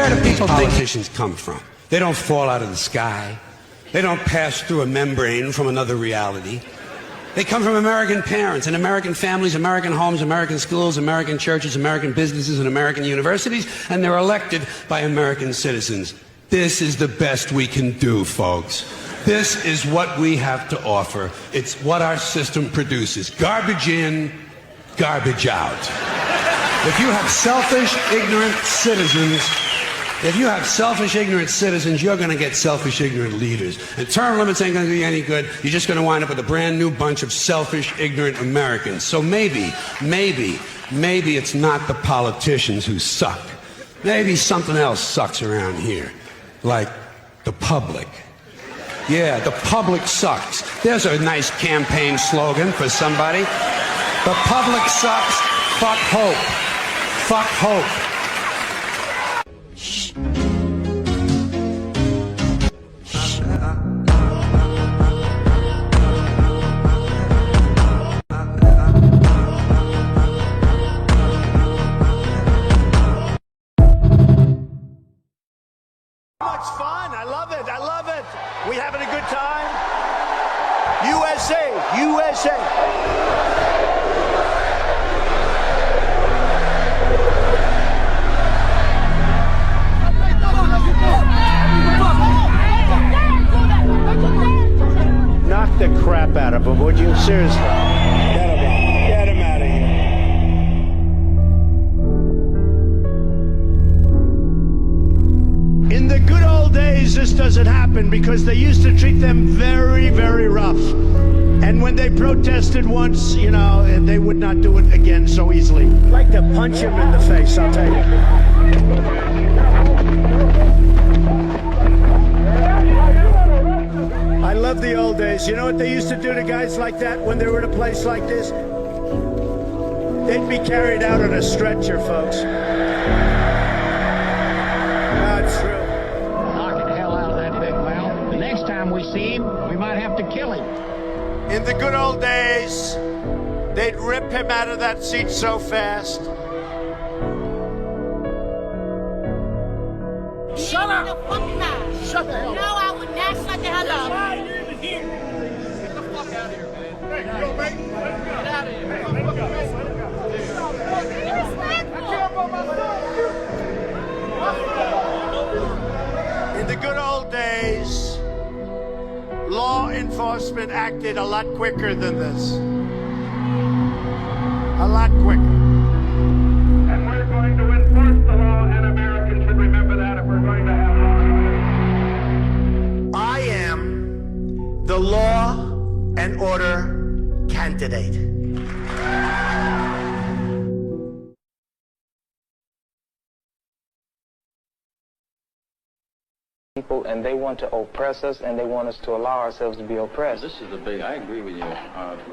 Where do these politicians come from? They don't fall out of the sky. They don't pass through a membrane from another reality. They come from American parents and American families, American homes, American schools, American churches, American businesses, and American universities, and they're elected by American citizens. This is the best we can do, folks. This is what we have to offer. It's what our system produces. Garbage in, garbage out. If you have selfish, ignorant citizens, you're going to get selfish, ignorant leaders. And term limits ain't going to do you any good. You're just going to wind up with a brand new bunch of selfish, ignorant Americans. So maybe it's not the politicians who suck. Maybe something else sucks around here. Like the public. Yeah, the public sucks. There's a nice campaign slogan for somebody. The public sucks. Fuck hope. Fuck hope. Much fun. I love it. I love it. We having a good time? USA. Knock the crap out of him, would you? Seriously. Get him out of here. In the good old days, this doesn't happen because they used to treat them very, very rough. And when they protested once, you know, they would not do it again so easily. I'd like to punch him in the face, I'll tell you. I love the old days. You know what they used to do to guys like that when they were in a place like this? They'd be carried out on a stretcher, folks. That's true. Knock the hell out of that big mouth. The next time we see him, we might have to kill him. In the good old days, they'd rip him out of that seat so fast. Shut up! Shut the hell up! No, I would not shut the hell up. Why are you even here? Get the fuck out of here, man. Hey, yo, mate. Get out of here. In the good old days, law enforcement acted a lot quicker than this. A lot quicker. And we're going to enforce the law, and Americans should remember that if we're going to have law. I am the law and order candidate. People, and they want to oppress us, and they want us to allow ourselves to be oppressed. This is the big, I agree with you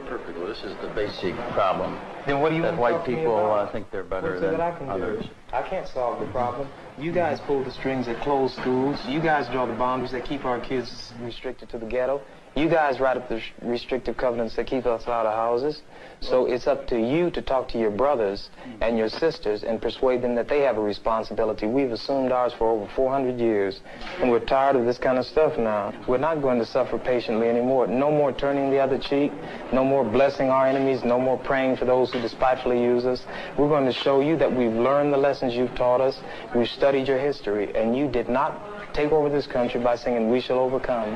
perfectly. This is the basic problem. Then what do you that white people think they're better than others? I can't solve the problem. You guys pull the strings that close schools. You guys draw the boundaries that keep our kids restricted to the ghetto. You guys write up the restrictive covenants that keep us out of houses. So it's up to you to talk to your brothers and your sisters and persuade them that they have a responsibility. We've assumed ours for over 400 years, and we're tired of this kind of stuff now. We're not going to suffer patiently anymore. No more turning the other cheek. No more blessing our enemies. No more praying for those who despitefully use us. We're going to show you that we've learned the lessons you've taught us. We've studied your history, and you did not take over this country by singing "We Shall Overcome."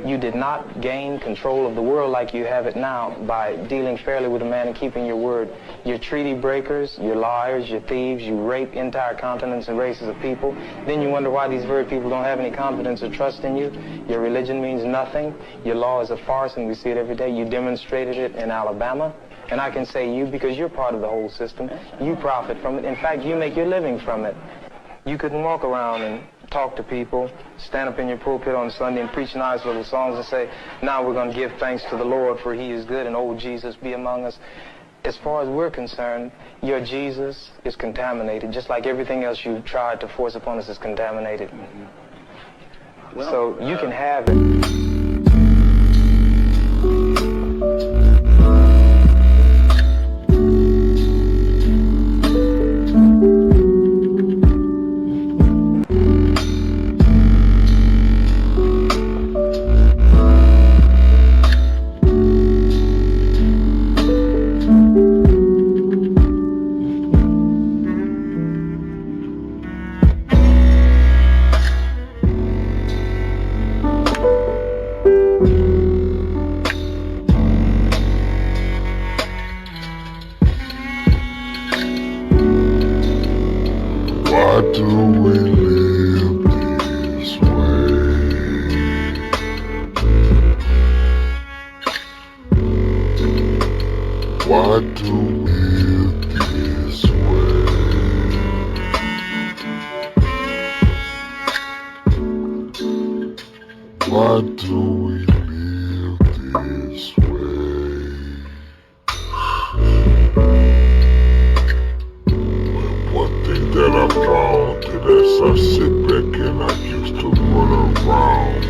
You did not gain control of the world like you have it now by dealing fairly with a man and keeping your word. You're treaty breakers, you're liars, you're thieves, you rape entire continents and races of people. Then you wonder why these very people don't have any confidence or trust in you. Your religion means nothing. Your law is a farce, and we see it every day. You demonstrated it in Alabama. And I can say you because you're part of the whole system. You profit from it. In fact, you make your living from it. You couldn't walk around and talk to people, stand up in your pulpit on Sunday and preach nice little songs and say, now we're going to give thanks to the Lord for he is good and old Jesus be among us. As far as we're concerned, your Jesus is contaminated, just like everything else you tried to force upon us is contaminated. Well, so you can have it. Why do we live this way? Why do we live this way? Why do we live this way? One thing that I found that as I sit back and I used to run around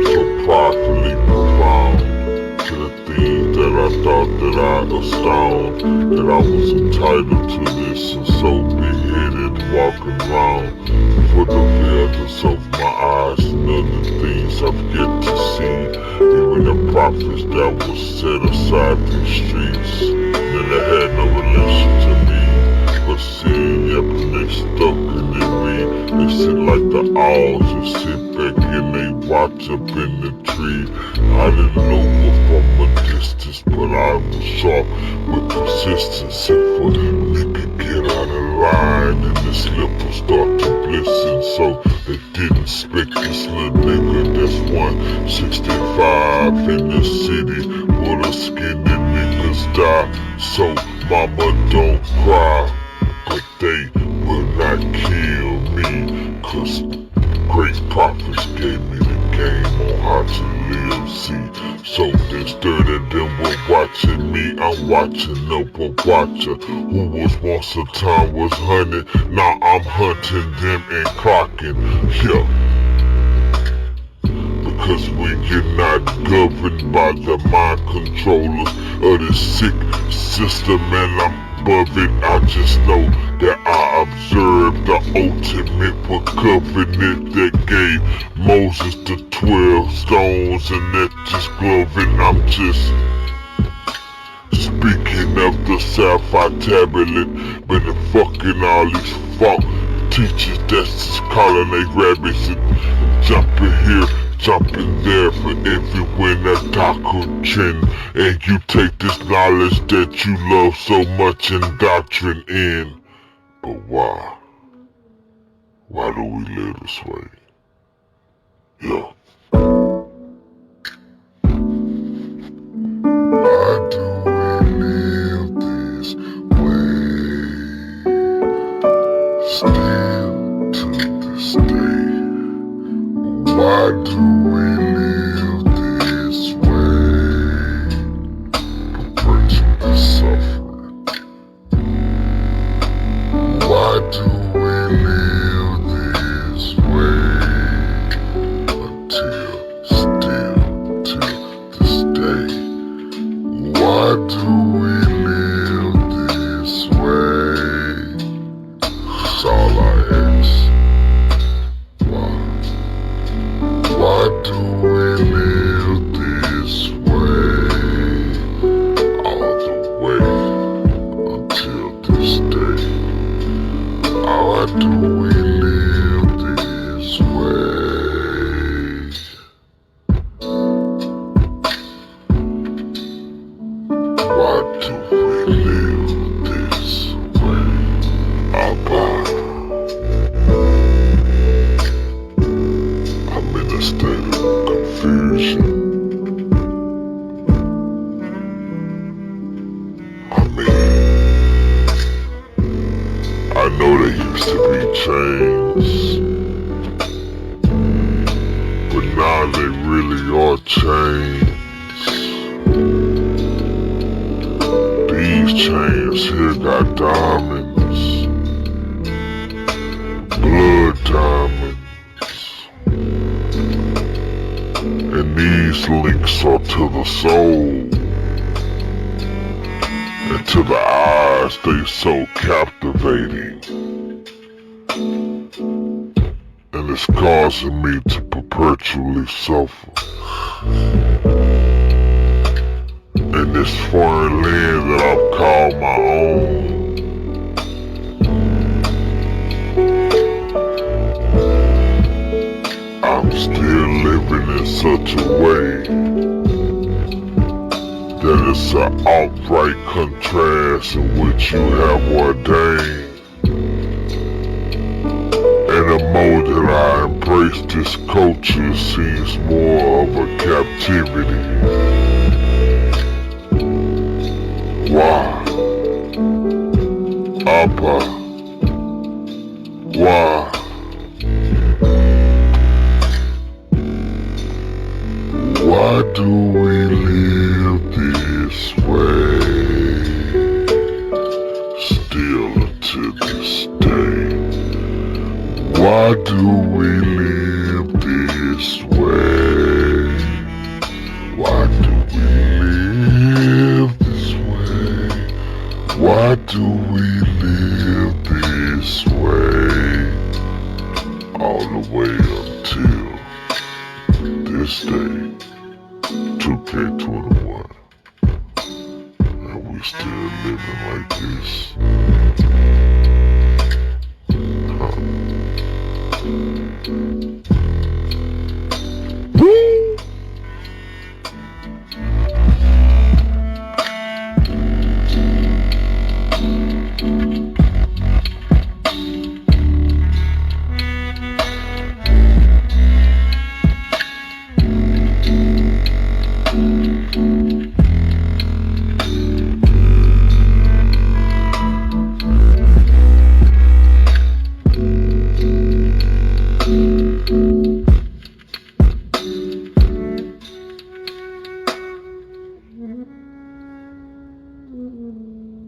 so properly profound to the things that I thought that I'd astound, that I was entitled to this and so big-headed walking around for the fairness of my eyes and other things I've yet to see. Even the prophets that was set aside in the streets, that they had no relation to me, but see, yep, they stuck and they read. They sit like the owls and sit back and they watch up in the tree. I didn't know what from a distance, but I was sharp with persistence. If a nigga get out of line and the slipper start to glisten, so they didn't expect this little nigga that's 165 in the city where the skinny niggas die. So mama don't cry, but they will not kill me, cause great prophets gave me the game on how to live, see. So instead of them were watching me, I'm watching up a watcher who was once a time was hunted. Now I'm hunting them and clocking, yeah. Because when you're not governed by the mind controllers of the sick system and I'm above it, I just know that I observed the ultimate covenant that gave Moses the 12 stones and that just gloving. I'm just speaking of the Sapphire tablet, been fucking all these fuck teachers that's just calling they rabbits and jumping here, jumping there for everywhere that doctrine. And you take this knowledge that you love so much and doctrine in. But why? Why do we live this way? Yeah. Why do we live this way? Still to this day. Why do we live this way? Perpetually suffering. Why do we live this way? Until still to this day. Why do we live this way? That's all I ask. Why? Why do we live this way? All the way until this day. Why do we live this way? Why do we live this way? ABBA. I'm in a state of confusion. I mean, I know there used to be chains, but now they really are chains. These chains here got diamonds, blood diamonds. And these links are to the soul, and to the eyes they so captivating, and it's causing me to perpetually suffer in this foreign land that I've called my own. I'm still living in such a way that it's an outright contrast in which you have ordained the more that I embrace this culture, it seems more of a captivity. Why? ABBA, why? Why do we live this way? Still to this day. Why do we live this way? Why do we live this way? Why do we live this way? All the way until this day, 2K21, and we still living like this. Woo!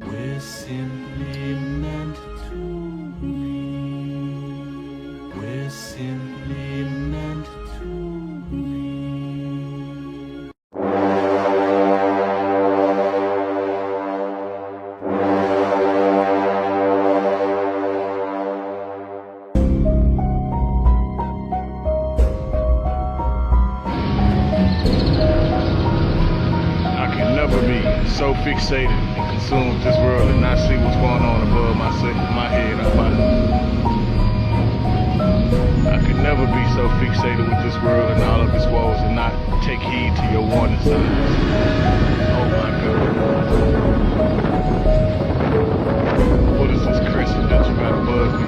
We're simply meant to be. We're simply meant to be. I can never be so fixated and consumed with this world and not see what's going on above my head up under. I could never be so fixated with this world and all of its woes and not take heed to your warning signs. Oh my God. What is this crescent that you got above me?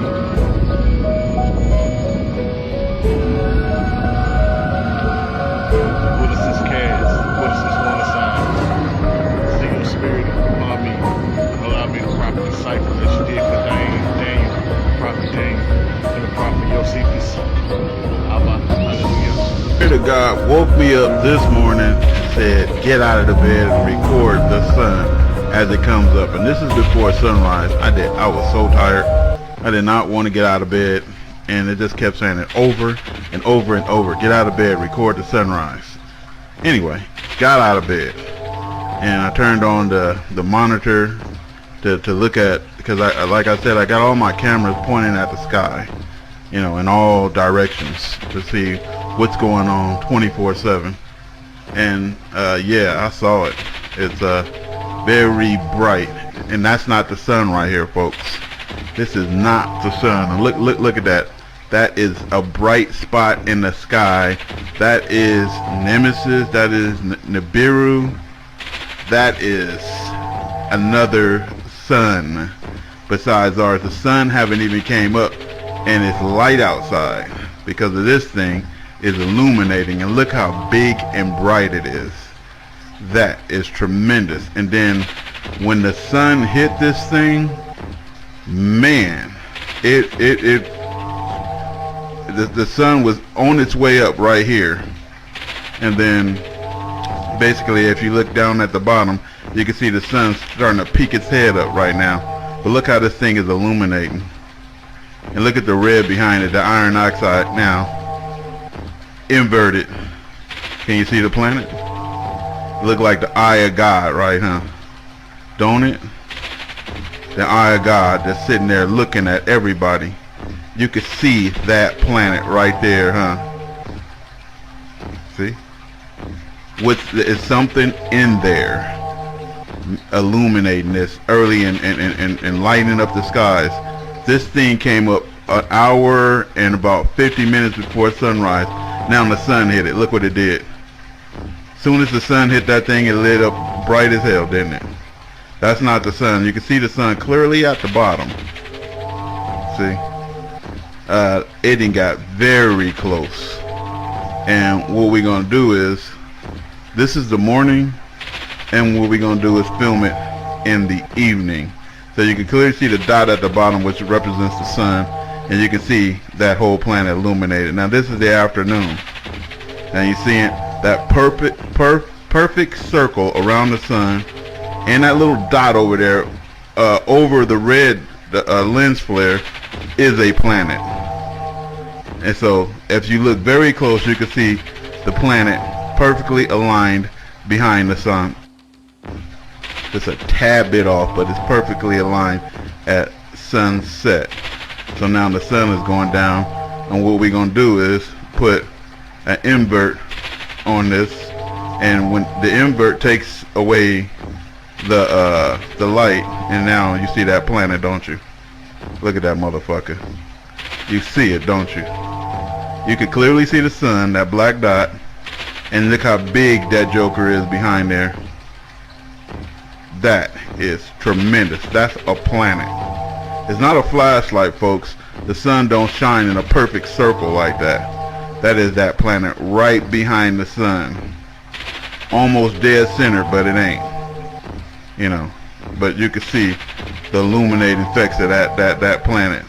What is this cast? What is this warning sign? See your spirit upon me. Allow me to properly decipher as you did for Daniel, prophet Daniel, and the prophet Josephus. Abba, hallelujah. Spirit of God woke me up this morning and said, get out of the bed and record the sun as it comes up. And this is before sunrise. I was so tired. I did not want to get out of bed. And it just kept saying it over and over and over. Get out of bed, record the sunrise. Anyway, got out of bed. And I turned on the monitor to look at, because like I said, I got all my cameras pointing at the sky, you know, in all directions to see what's going on 24/7. And yeah, I saw it. It's very bright, and that's not the sun right here, folks. This is not the sun. And look at that. That is a bright spot in the sky. That is Nemesis. That is Nibiru. That is another sun besides ours. The sun haven't even came up, and it's light outside because of this thing is illuminating. And look how big and bright it is. That is tremendous. And then when the sun hit this thing, man, the sun was on its way up right here, and then basically if you look down at the bottom, you can see the sun starting to peek its head up right now. But look how this thing is illuminating, and look at the red behind it, the iron oxide now inverted. Can you see the planet? Look like the eye of God, right, huh? Don't it? The eye of God that's sitting there looking at everybody. You can see that planet right there, huh? See? Is something in there illuminating this early and lighting up the skies. This thing came up an hour and about 50 minutes before sunrise. Now the sun hit it. Look what it did. Soon as the sun hit that thing, it lit up bright as hell, didn't it? That's not the sun. You can see the sun clearly at the bottom. See? it done got very close. And what we're gonna do is, this is the morning, and what we're gonna do is film it in the evening. So you can clearly see the dot at the bottom, which represents the sun, and you can see that whole planet illuminated. Now this is the afternoon, and you're seeing that perfect circle around the sun, and that little dot over there, over the red lens flare, is a planet. And so if you look very close, you can see the planet perfectly aligned behind the sun. Just a tad bit off, but it's perfectly aligned at sunset. So now the sun is going down, and what we're gonna do is put an invert on this, and when the invert takes away the light, and now you see that planet, don't you? Look at that motherfucker. You see it, don't you? You can clearly see the sun, that black dot, and look how big that joker is behind there. That is tremendous. That's a planet. It's not a flashlight, folks. The sun don't shine in a perfect circle like that. That is that planet right behind the sun. Almost dead center, but it ain't. You know, but you can see the illuminating effects of that planet.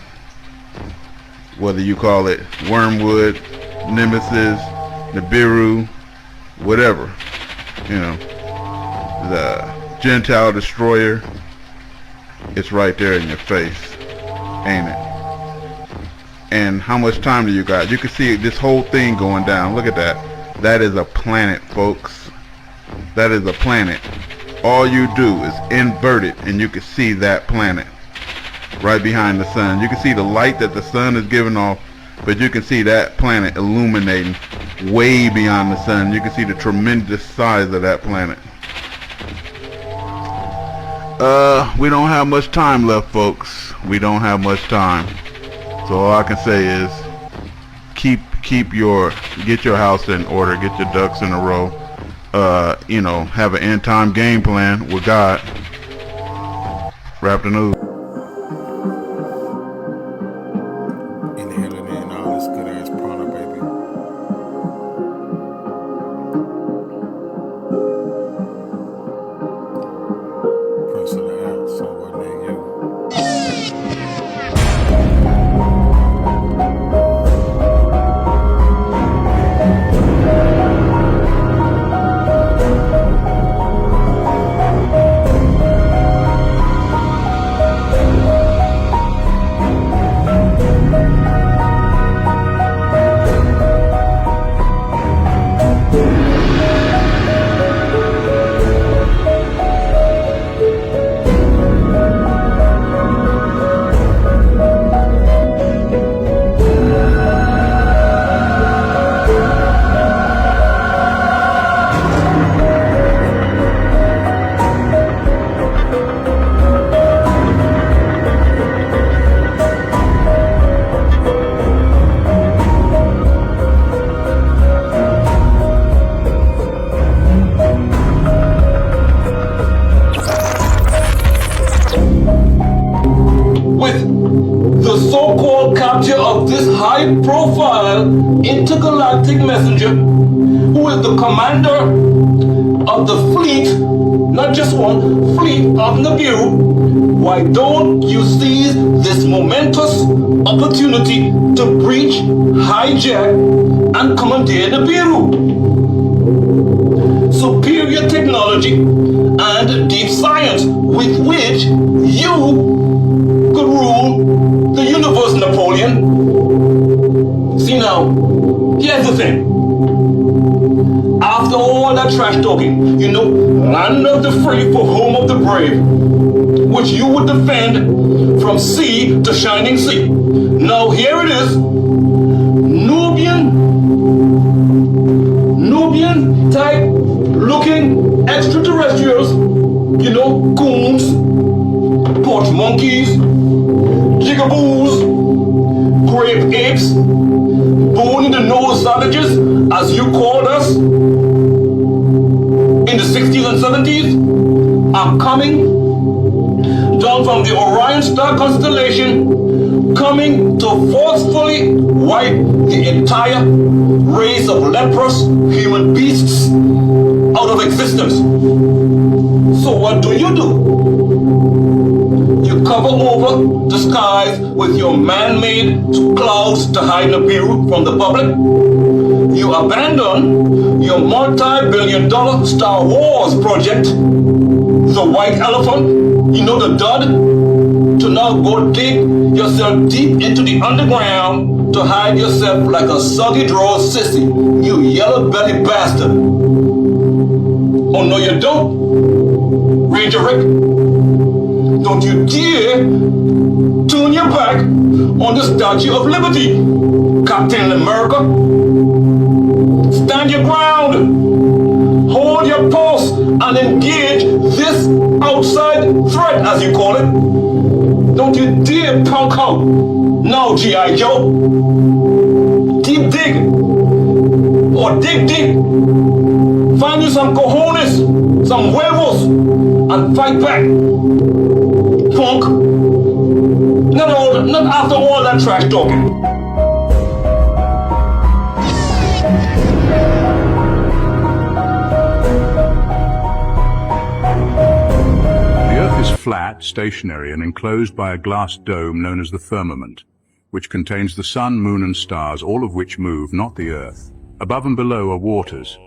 Whether you call it Wormwood, Nemesis, Nibiru, whatever, you know, the Gentile Destroyer, it's right there in your face, ain't it? And how much time do you got? You can see this whole thing going down. Look at that. That is a planet, folks. That is a planet. All you do is invert it, and you can see that planet right behind the sun. You can see the light that the sun is giving off, but you can see that planet illuminating way beyond the sun. You can see the tremendous size of that planet. We don't have much time left, folks. We don't have much time. So all I can say is get your house in order, get your ducks in a row. You know, have an end time game plan with God. Rap the news. Inhaling in all this good ass product, baby. Prince of the house, so what name you? high-profile intergalactic messenger who is the commander of the fleet, not just one, fleet of Nibiru. Why don't you seize this momentous opportunity to breach, hijack, and commandeer Nibiru? Superior technology and deep science with which you could rule the universe, Napoleon. See now, here's the thing. After all that trash talking, you know, land of the free for home of the brave, which you would defend from sea to shining sea. Now here it is, Nubian type looking extraterrestrials, you know, goons, porch monkeys, jigaboos, grave apes, bone-in-the-nose savages, as you called us in the 60s and 70s, are coming down from the Orion star constellation coming to forcefully wipe the entire race of leprous human beasts out of existence. So what do? You cover over the skies with your man-made clouds to hide the view from the public. You abandon your multi-billion-dollar Star Wars project, the white elephant, you know, the dud, to now go dig yourself deep into the underground to hide yourself like a soggy drawer sissy, you yellow-bellied bastard. Oh, no, you don't, Ranger Rick. Don't you dare turn your back on the Statue of Liberty, Captain America. Stand your ground, hold your post, and engage this outside threat, as you call it. Don't you dare punk out. Now, G.I. Joe. Keep digging, or dig deep. Find you some cojones, some huevos, and fight back. Punk. Not after all that trash talking. The Earth is flat, stationary, and enclosed by a glass dome known as the firmament, which contains the sun, moon, and stars, all of which move, not the Earth. Above and below are waters.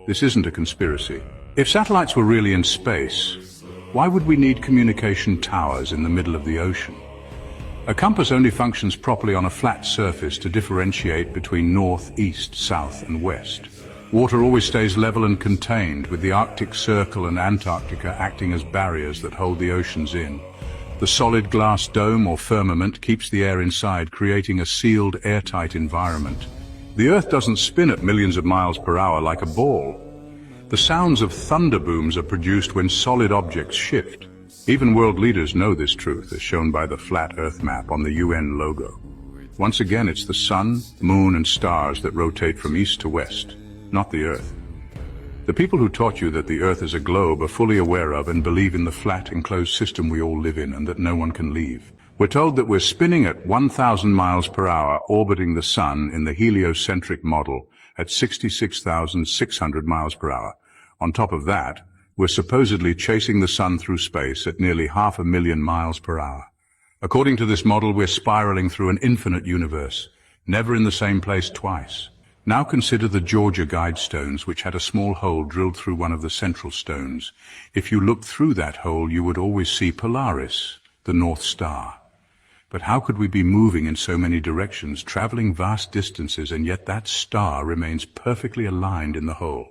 This isn't a conspiracy. If satellites were really in space, why would we need communication towers in the middle of the ocean? A compass only functions properly on a flat surface to differentiate between north, east, south, and west. Water always stays level and contained, with the Arctic Circle and Antarctica acting as barriers that hold the oceans in. The solid glass dome or firmament keeps the air inside, creating a sealed, airtight environment. The Earth doesn't spin at millions of miles per hour like a ball. The sounds of thunder booms are produced when solid objects shift. Even world leaders know this truth, as shown by the flat Earth map on the UN logo. Once again, it's the sun, moon, and stars that rotate from east to west, not the Earth. The people who taught you that the Earth is a globe are fully aware of and believe in the flat, enclosed system we all live in and that no one can leave. We're told that we're spinning at 1,000 miles per hour, orbiting the sun in the heliocentric model at 66,600 miles per hour. On top of that, we're supposedly chasing the sun through space at nearly 500,000 miles per hour. According to this model, we're spiraling through an infinite universe, never in the same place twice. Now consider the Georgia Guidestones, which had a small hole drilled through one of the central stones. If you looked through that hole, you would always see Polaris, the North Star. But how could we be moving in so many directions, traveling vast distances, and yet that star remains perfectly aligned in the hole?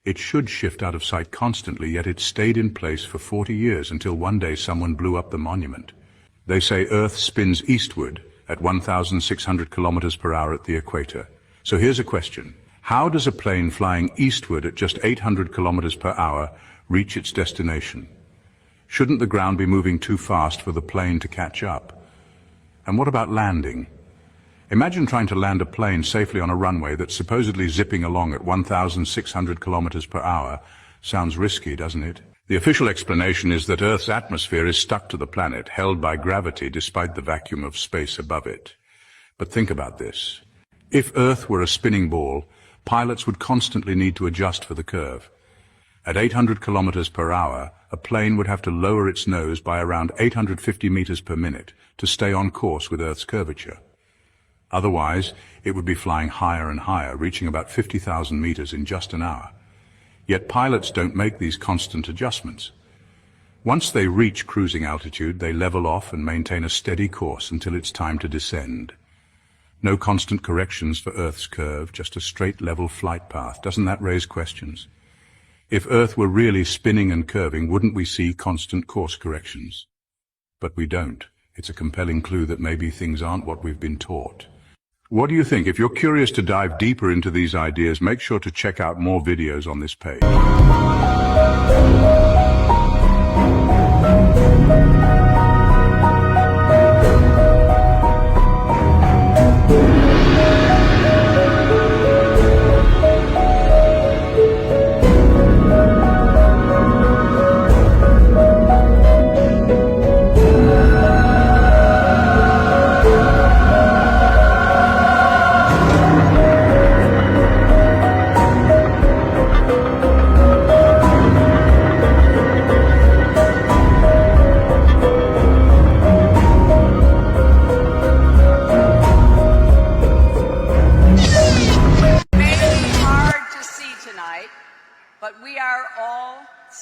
It should shift out of sight constantly, yet it stayed in place for 40 years until one day someone blew up the monument. They say Earth spins eastward at 1,600 kilometers per hour at the equator. So here's a question. How does a plane flying eastward at just 800 kilometers per hour reach its destination? Shouldn't the ground be moving too fast for the plane to catch up? And what about landing? Imagine trying to land a plane safely on a runway that's supposedly zipping along at 1,600 kilometers per hour. Sounds risky, doesn't it? The official explanation is that Earth's atmosphere is stuck to the planet, held by gravity despite the vacuum of space above it. But think about this. If Earth were a spinning ball, pilots would constantly need to adjust for the curve. At 800 kilometers per hour, a plane would have to lower its nose by around 850 meters per minute to stay on course with Earth's curvature. Otherwise, it would be flying higher and higher, reaching about 50,000 meters in just an hour. Yet pilots don't make these constant adjustments. Once they reach cruising altitude, they level off and maintain a steady course until it's time to descend. No constant corrections for Earth's curve, just a straight level flight path. Doesn't that raise questions? If Earth were really spinning and curving, wouldn't we see constant course corrections? But we don't. It's a compelling clue that maybe things aren't what we've been taught. What do you think? If you're curious to dive deeper into these ideas, make sure to check out more videos on this page.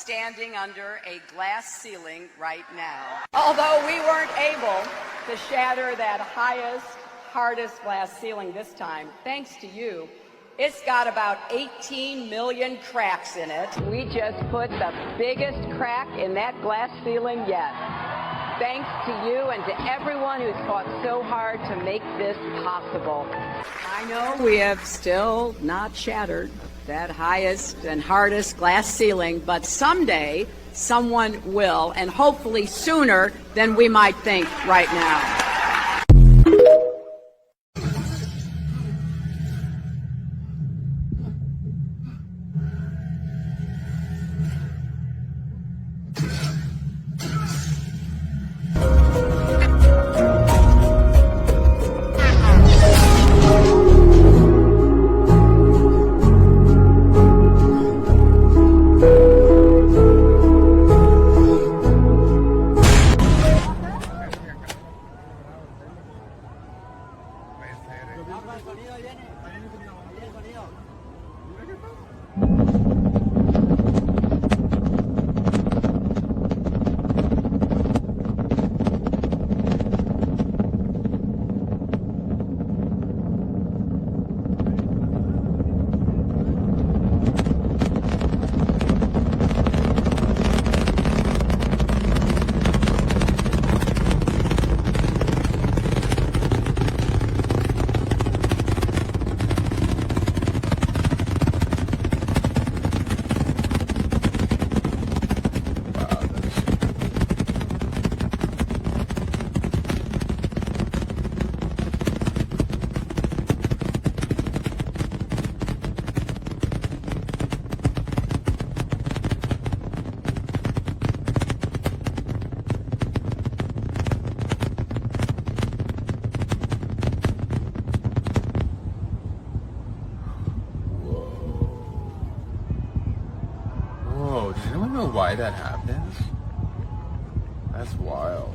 standing under a glass ceiling right now. Although we weren't able to shatter that highest, hardest glass ceiling this time, thanks to you, it's got about 18 million cracks in it. We just put the biggest crack in that glass ceiling yet. Thanks to you and to everyone who's fought so hard to make this possible. I know we have still not shattered that highest and hardest glass ceiling, but someday someone will, and hopefully sooner than we might think right now. Why that happens? That's wild.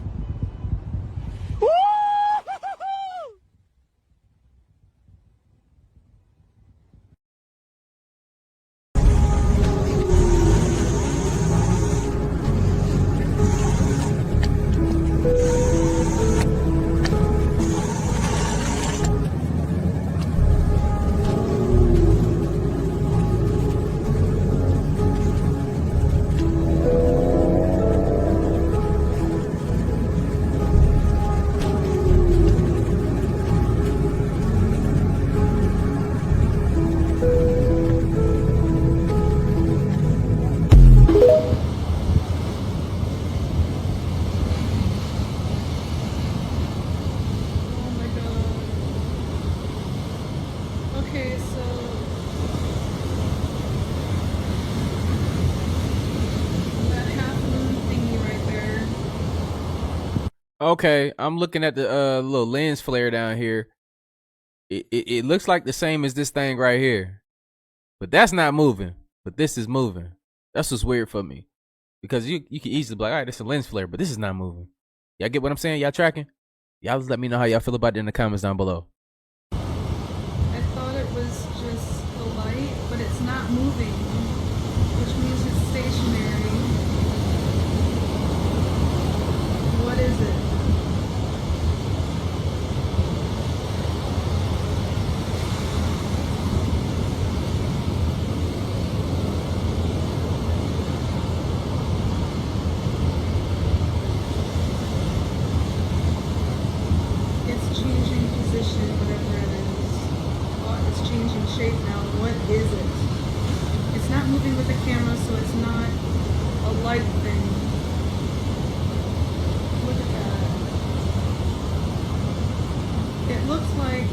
Okay, I'm looking at the little lens flare down here. It looks like the same as this thing right here. But that's not moving. But this is moving. That's what's weird for me. Because you can easily be like, all right, it's a lens flare, but this is not moving. Y'all get what I'm saying? Y'all tracking? Y'all just let me know how y'all feel about it in the comments down below. I thought it was just the light, but it's not moving, which means it's stationary. What is it? Shape now. What is it? It's not moving with the camera, so it's not a light thing. Look at that. It looks like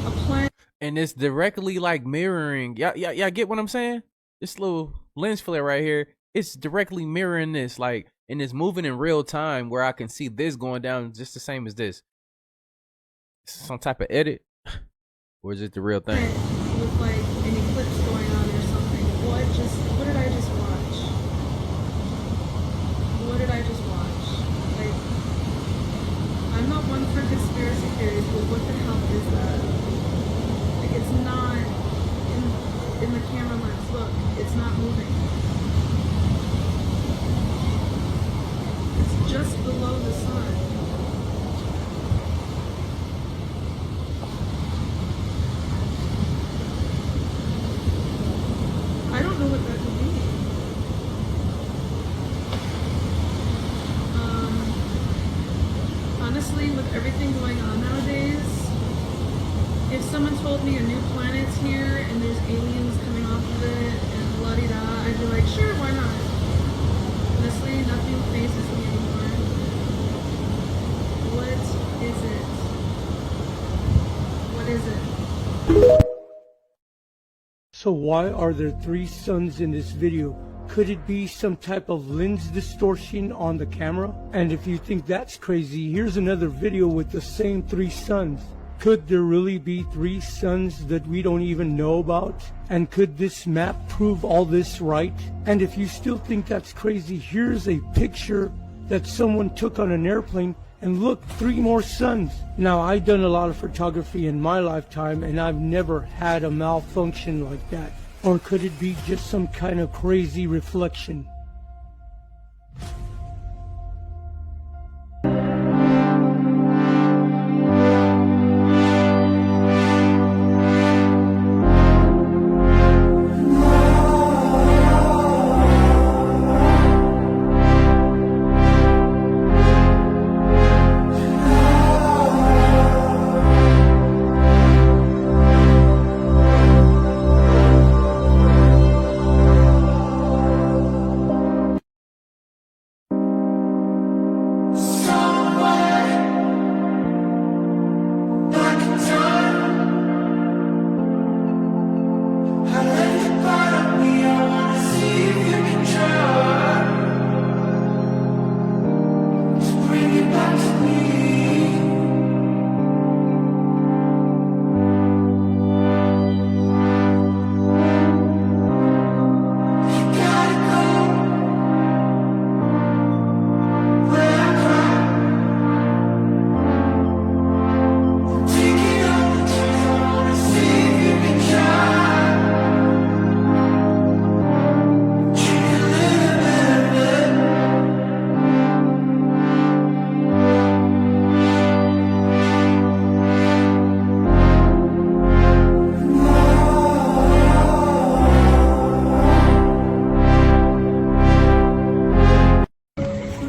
a plant. And it's directly like mirroring. Y'all get what I'm saying? This little lens flare right here, it's directly mirroring this, like, and it's moving in real time where I can see this going down just the same as this. Some type of edit. Or is it the real thing? With like an eclipse going on or something. What did I just watch? What did I just watch? Like, I'm not one for conspiracy theories, but what the hell is that? Like, it's not in the camera lens. Look, it's not moving. the sun. I don't know what that could be. Honestly, with everything going on nowadays, if someone told me a new planet's here and there's aliens coming off of it and la-di-da, I'd be like, sure, why not? Honestly, nothing phases me anymore. What is it? What is it? So why are there 3 suns in this video? Could it be some type of lens distortion on the camera? And if you think that's crazy, here's another video with the same 3 suns. Could there really be 3 suns that we don't even know about? And could this map prove all this right? And if you still think that's crazy, here's a picture that someone took on an airplane, and look, 3 more suns. Now, I've done a lot of photography in my lifetime and I've never had a malfunction like that. Or could it be just some kind of crazy reflection?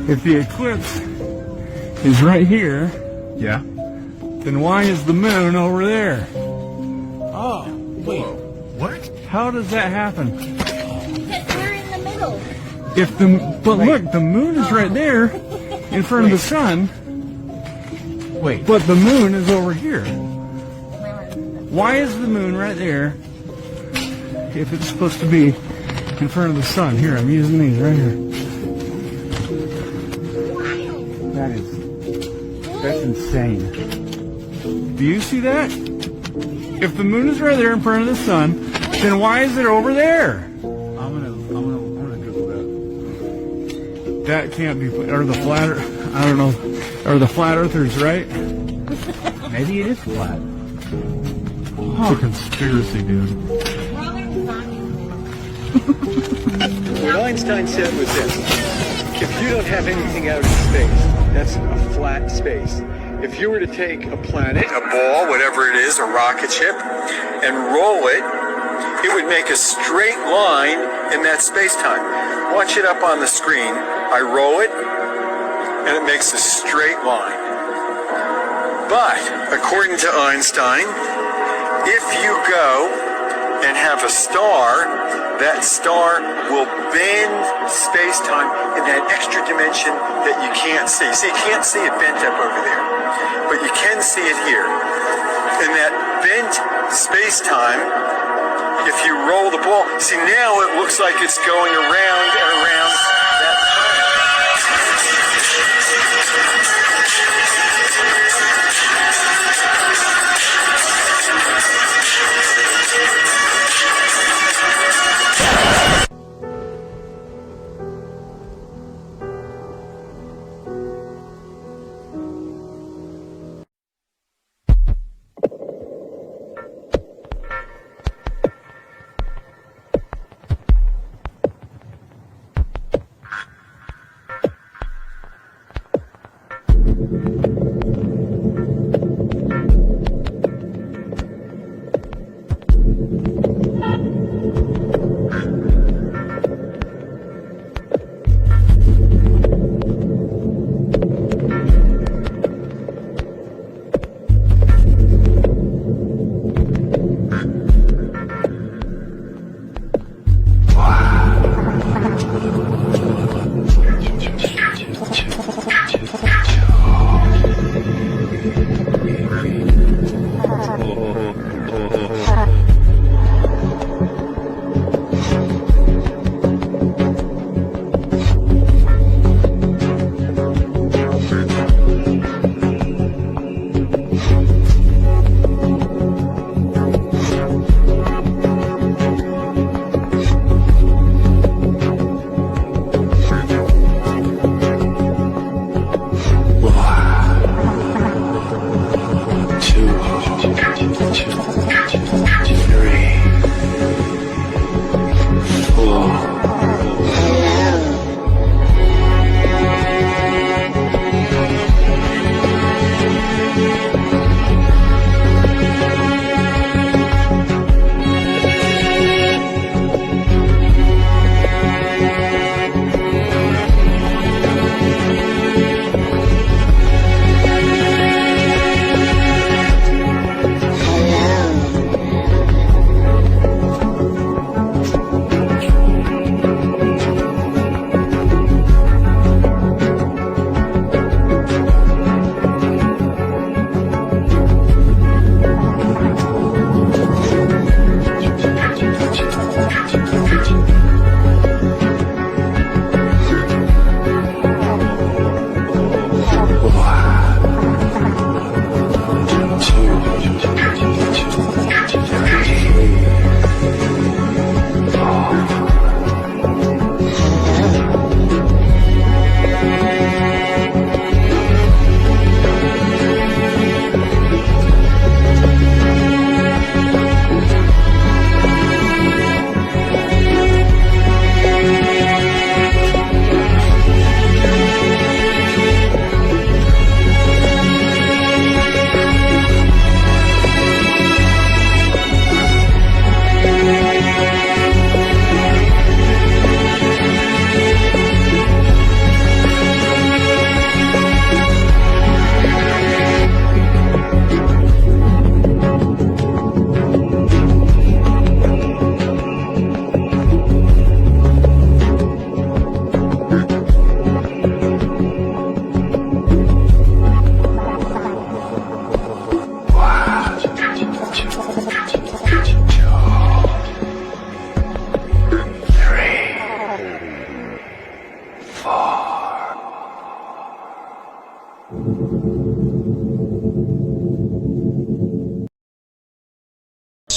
If the eclipse is right here, yeah, then why is the moon over there? Oh, wait. What? How does that happen? Because we're in the middle. But look, the moon is right there in front of the sun. Wait. But the moon is over here. Why is the moon right there if it's supposed to be in front of the sun? Here, I'm using these right here. That's insane. Do you see that? If the moon is right there in front of the sun, then why is it over there? I'm gonna Google that. That can't be. Are the flat? I don't know. Are the flat earthers right? Maybe it is flat. It's a conspiracy, dude. What Einstein said was this: if you don't have anything out in space, that's a flat space. If you were to take a planet, a ball, whatever it is, a rocket ship, and roll it, it would make a straight line in that space-time. Watch it up on the screen. I roll it, and it makes a straight line. But, according to Einstein, if you go and have a star, that star will bend space-time in that extra dimension that you can't see. See, you can't see it bent up over there, but you can see it here. In that bent space-time, if you roll the ball, see, now it looks like it's going around and around that planet.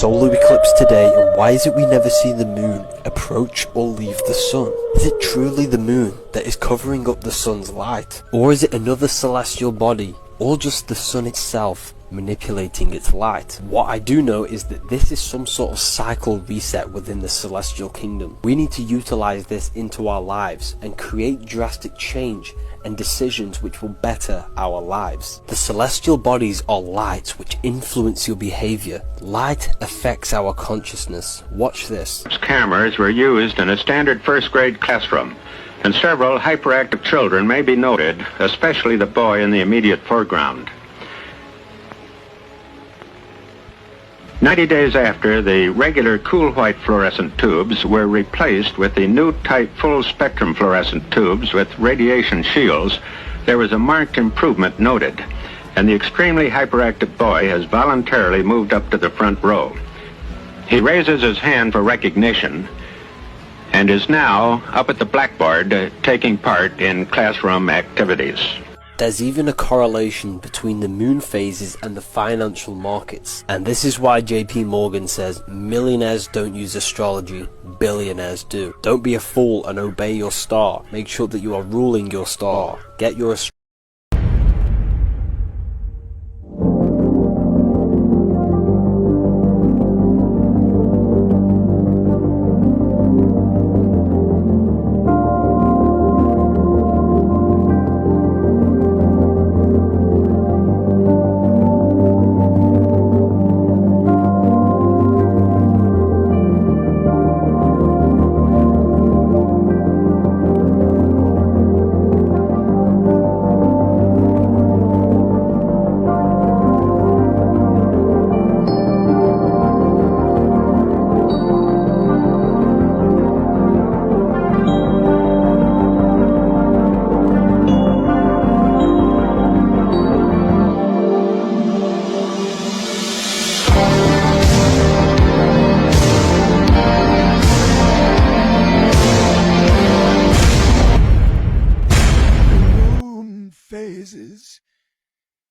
solar eclipse today, and why is it we never see the moon approach or leave the sun? Is it truly the moon that is covering up the sun's light? Or is it another celestial body, or just the sun itself manipulating its light? What I do know is that this is some sort of cycle reset within the celestial kingdom. We need to utilize this into our lives and create drastic change and decisions which will better our lives. The celestial bodies are lights which influence your behavior. Light affects our consciousness. Watch this. Cameras were used in a standard first-grade classroom, and several hyperactive children may be noted, especially the boy in the immediate foreground. 90 days after, the regular cool white fluorescent tubes were replaced with the new type full spectrum fluorescent tubes with radiation shields, there was a marked improvement noted, and the extremely hyperactive boy has voluntarily moved up to the front row. He raises his hand for recognition and is now up at the blackboard taking part in classroom activities. There's even a correlation between the moon phases and the financial markets. And this is why JP Morgan says millionaires don't use astrology, billionaires do. Don't be a fool and obey your star. Make sure that you are ruling your star. Get your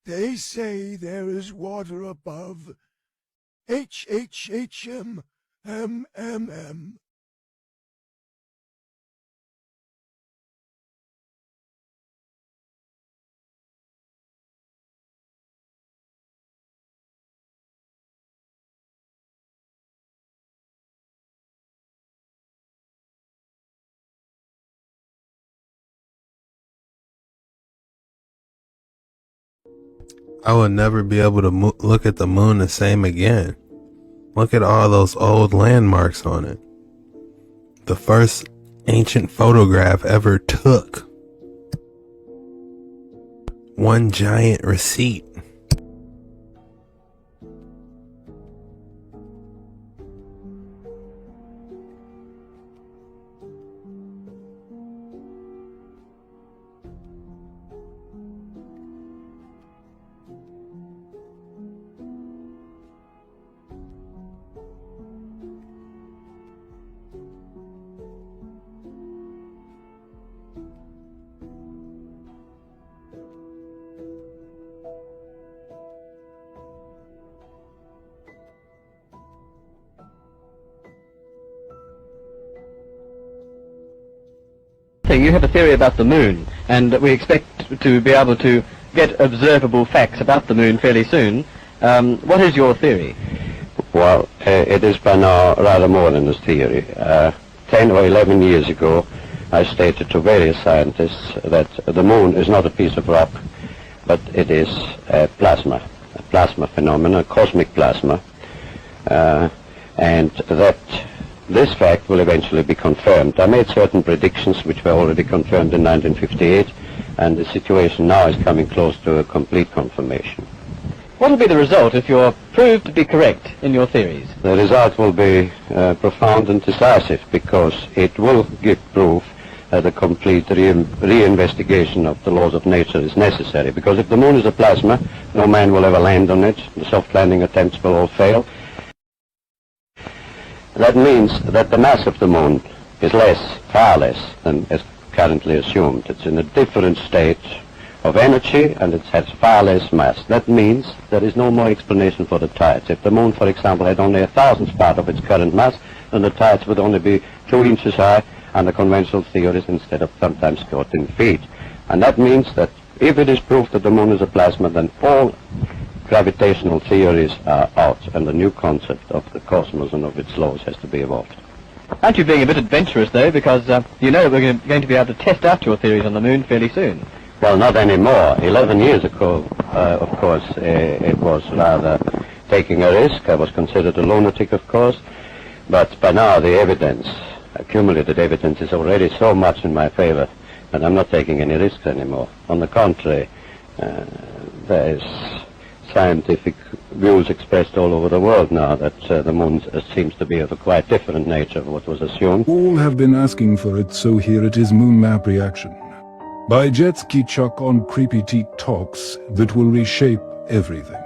They say there is water above. HHHM. I would never be able to look at the moon the same again. Look at all those old landmarks on it. The first ancient photograph ever took. One giant receipt. You have a theory about the moon, and we expect to be able to get observable facts about the moon fairly soon. What is your theory? Well, it is by now rather more than a theory. 10 or 11 years ago, I stated to various scientists that the moon is not a piece of rock, but it is a plasma phenomenon, a cosmic plasma, and that this fact will eventually be confirmed. I made certain predictions which were already confirmed in 1958, and the situation now is coming close to a complete confirmation. What will be the result if you're proved to be correct in your theories? The result will be profound and decisive, because it will give proof that a complete reinvestigation of the laws of nature is necessary. Because if the moon is a plasma, no man will ever land on it. The soft landing attempts will all fail. That means that the mass of the moon is less, far less, than is currently assumed. It's in a different state of energy, and it has far less mass. That means there is no more explanation for the tides. If the moon, for example, had only 1,000th part of its current mass, then the tides would only be 2 inches high under conventional theories instead of sometimes 14 feet. And that means that if it is proved that the moon is a plasma, then all gravitational theories are out, and the new concept of the cosmos and of its laws has to be evolved. Aren't you being a bit adventurous, though, because you know we're going to be able to test out your theories on the moon fairly soon? Well, not anymore. 11 years ago, of course, it was rather taking a risk. I was considered a lunatic, of course, but by now the evidence, accumulated evidence, is already so much in my favor that I'm not taking any risks anymore. On the contrary, there is scientific views expressed all over the world now that the moon seems to be of a quite different nature of what was assumed. All have been asking for it, so here it is, Moon Map Reaction. By Jetski Chuck on Creepy Teak Talks that will reshape everything.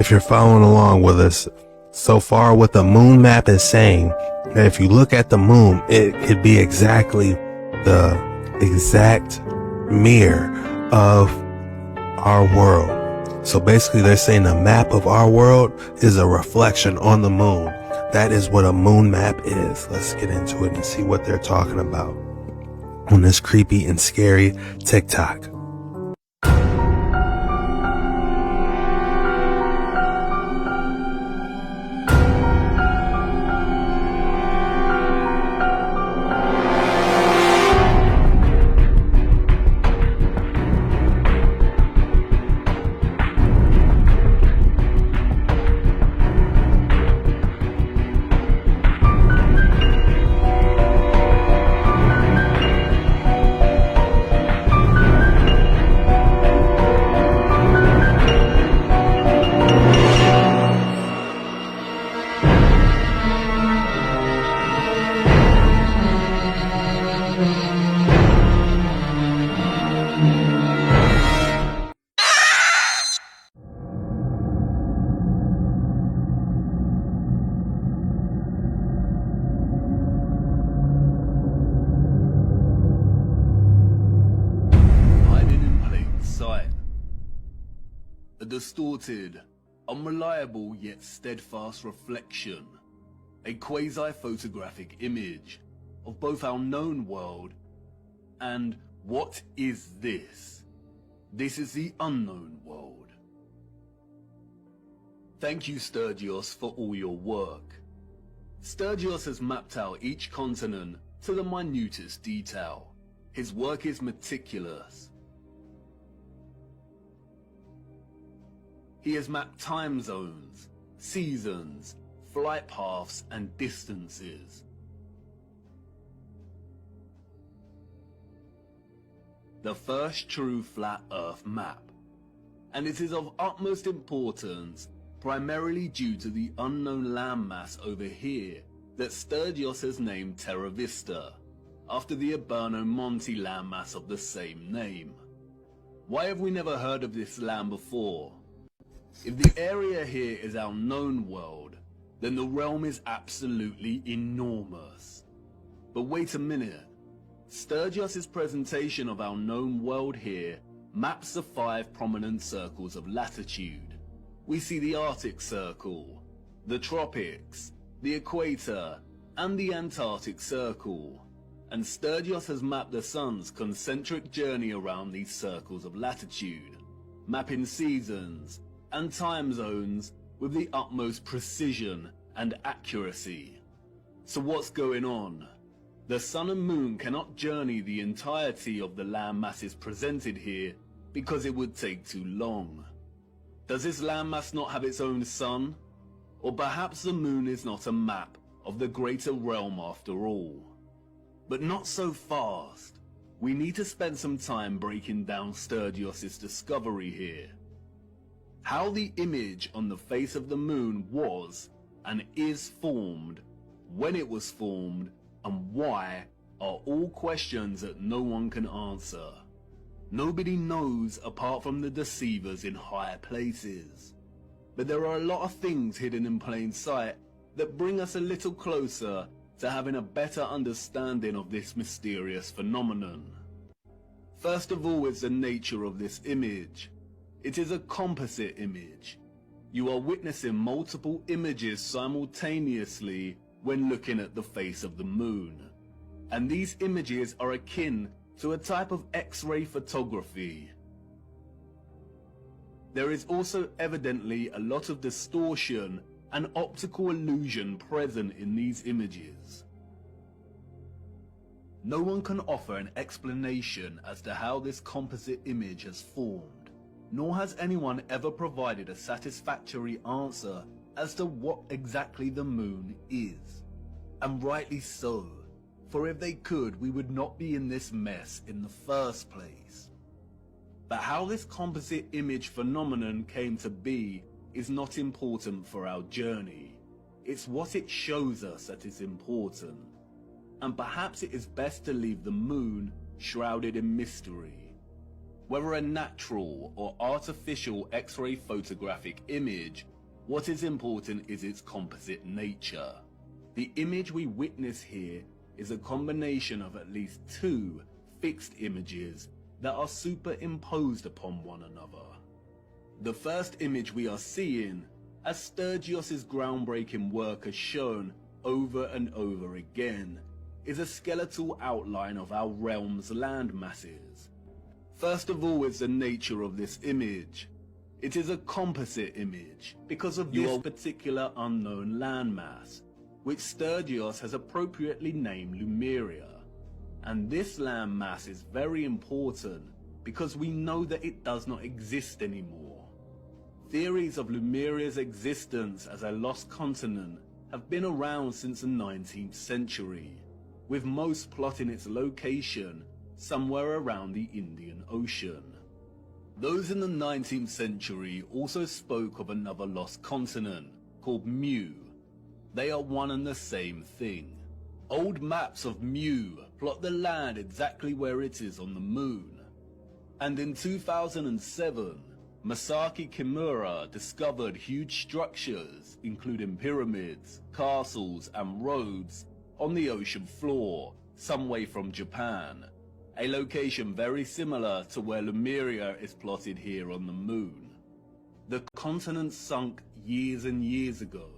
If you're following along with us, so far what the moon map is saying, that if you look at the moon, it could be exactly the exact mirror of our world. So basically they're saying the map of our world is a reflection on the moon. That is what a moon map is. Let's get into it and see what they're talking about on this creepy and scary TikTok. Distorted, unreliable yet steadfast reflection, a quasi-photographic image of both our known world and what is this? This is the unknown world. Thank you, Sturgios, for all your work. Sturgios has mapped out each continent to the minutest detail. His work is meticulous. He has mapped time zones, seasons, flight paths, and distances. The first true flat Earth map, and it is of utmost importance primarily due to the unknown landmass over here that Sturgios has named Terra Vista, after the Aberno Monte landmass of the same name. Why have we never heard of this land before? If the area here is our known world, then the realm is absolutely enormous. But wait a minute. Sturgios' presentation of our known world here maps the 5 prominent circles of latitude. We see the Arctic Circle, the Tropics, the Equator, and the Antarctic Circle. And Sturgios has mapped the sun's concentric journey around these circles of latitude. mapping seasons and time zones with the utmost precision and accuracy. So what's going on? The sun and moon cannot journey the entirety of the land masses presented here because it would take too long. Does this landmass not have its own sun? Or perhaps the moon is not a map of the greater realm after all. But not so fast. We need to spend some time breaking down Sturgios' discovery here. How the image on the face of the moon was and is formed, when it was formed, and why are all questions that no one can answer. Nobody knows apart from the deceivers in higher places. But there are a lot of things hidden in plain sight that bring us a little closer to having a better understanding of this mysterious phenomenon. First of all is the nature of this image. It is a composite image. You are witnessing multiple images simultaneously when looking at the face of the moon. And these images are akin to a type of X-ray photography. There is also evidently a lot of distortion and optical illusion present in these images. No one can offer an explanation as to how this composite image has formed, nor has anyone ever provided a satisfactory answer as to what exactly the moon is. And rightly so, for if they could, we would not be in this mess in the first place. But how this composite image phenomenon came to be is not important for our journey. It's what it shows us that is important. And perhaps it is best to leave the moon shrouded in mystery. Whether a natural or artificial X-ray photographic image, what is important is its composite nature. The image we witness here is a combination of at least two fixed images that are superimposed upon one another. The first image we are seeing, as Sturgios' groundbreaking work has shown over and over again, is a skeletal outline of our realm's land masses. First of all is the nature of this image. It is a composite image because of this particular unknown landmass, which Sturgios has appropriately named Lumeria. And this landmass is very important because we know that it does not exist anymore. Theories of Lumeria's existence as a lost continent have been around since the 19th century, with most plotting its location somewhere around the Indian Ocean. Those in the 19th century also spoke of another lost continent called Mu. They are one and the same thing. Old maps of Mu plot the land exactly where it is on the moon. And in 2007, Masaki Kimura discovered huge structures, including pyramids, castles, and roads, on the ocean floor, some way from Japan, a location very similar to where Lumeria is plotted here on the moon. The continent sunk years and years ago,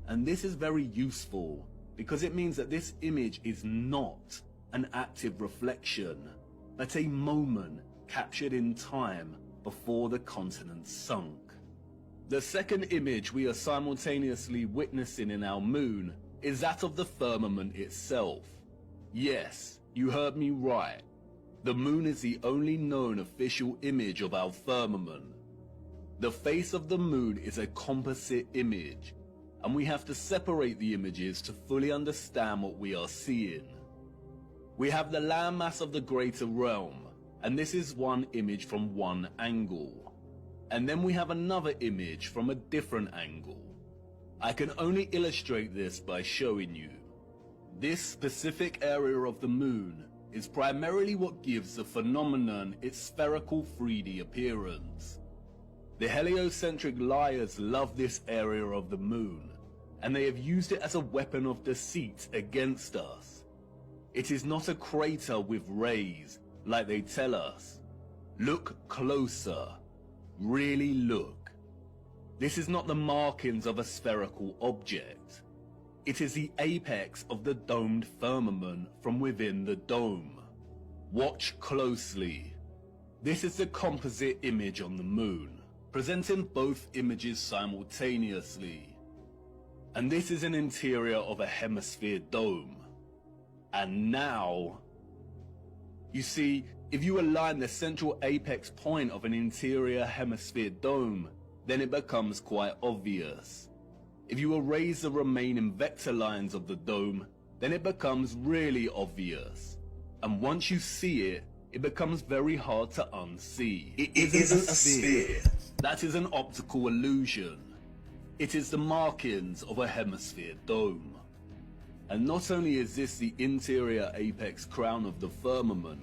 and this is very useful because it means that this image is not an active reflection, but a moment captured in time before the continent sunk. The second image we are simultaneously witnessing in our moon is that of the firmament itself. Yes, you heard me right. The moon is the only known official image of our firmament. The face of the moon is a composite image, and we have to separate the images to fully understand what we are seeing. We have the landmass of the greater realm, and this is one image from one angle. And then we have another image from a different angle. I can only illustrate this by showing you. This specific area of the moon is primarily what gives the phenomenon its spherical 3D appearance. The heliocentric liars love this area of the moon, and they have used it as a weapon of deceit against us. It is not a crater with rays, like they tell us. Look closer. Really look. This is not the markings of a spherical object. It is the apex of the domed firmament from within the dome. Watch closely. This is the composite image on the moon, presenting both images simultaneously. And this is an interior of a hemisphere dome. And now, you see, if you align the central apex point of an interior hemisphere dome, then it becomes quite obvious. If you erase the remaining vector lines of the dome, then it becomes really obvious. And once you see it, it becomes very hard to unsee. It isn't a sphere. That is an optical illusion. It is the markings of a hemisphere dome. And not only is this the interior apex crown of the firmament,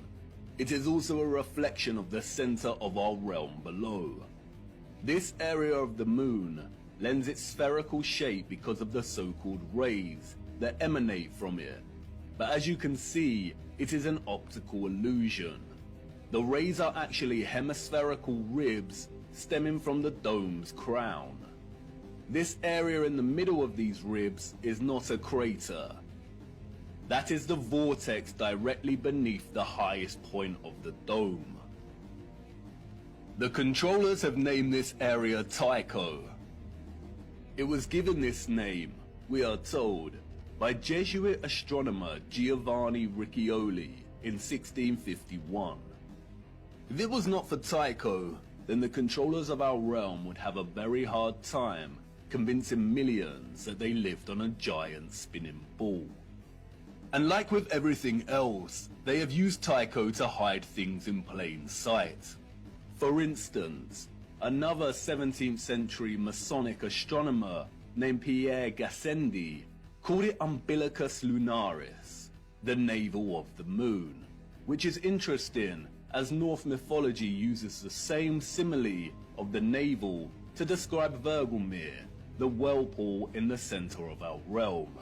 it is also a reflection of the center of our realm below. This area of the moon lends its spherical shape because of the so-called rays that emanate from it. But as you can see, it is an optical illusion. The rays are actually hemispherical ribs stemming from the dome's crown. This area in the middle of these ribs is not a crater. That is the vortex directly beneath the highest point of the dome. The controllers have named this area Tycho. It was given this name, we are told, by Jesuit astronomer Giovanni Riccioli in 1651. If it was not for Tycho, then the controllers of our realm would have a very hard time convincing millions that they lived on a giant spinning ball. And like with everything else, they have used Tycho to hide things in plain sight. For instance, another 17th century Masonic astronomer named Pierre Gassendi called it Umbilicus Lunaris, the navel of the moon, which is interesting as Norse mythology uses the same simile of the navel to describe Vergelmir, the whirlpool in the center of our realm.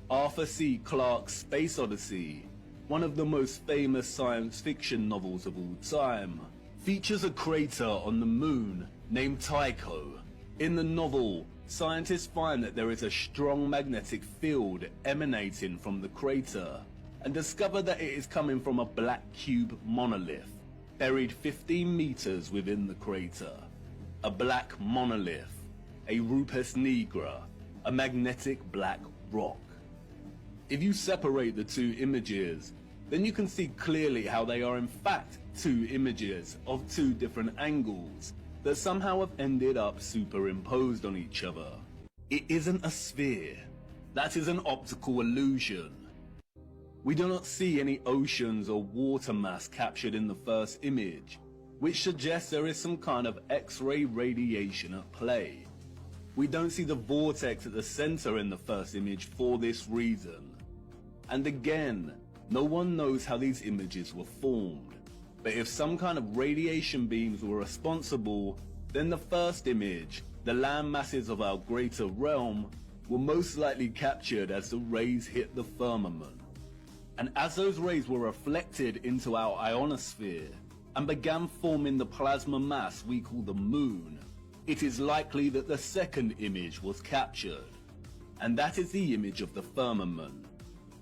Arthur C. Clarke's Space Odyssey, one of the most famous science fiction novels of all time, features a crater on the moon named Tycho. In the novel, scientists find that there is a strong magnetic field emanating from the crater and discover that it is coming from a black cube monolith buried 15 meters within the crater. A black monolith, a rupus nigra, a magnetic black rock. If you separate the two images, then you can see clearly how they are in fact two images of two different angles that somehow have ended up superimposed on each other. It isn't a sphere. That is an optical illusion. We do not see any oceans or water mass captured in the first image, which suggests there is some kind of X-ray radiation at play. We don't see the vortex at the center in the first image for this reason. And again, no one knows how these images were formed. But if some kind of radiation beams were responsible, then the first image, the land masses of our greater realm, were most likely captured as the rays hit the firmament. And as those rays were reflected into our ionosphere and began forming the plasma mass we call the moon, it is likely that the second image was captured. And that is the image of the firmament,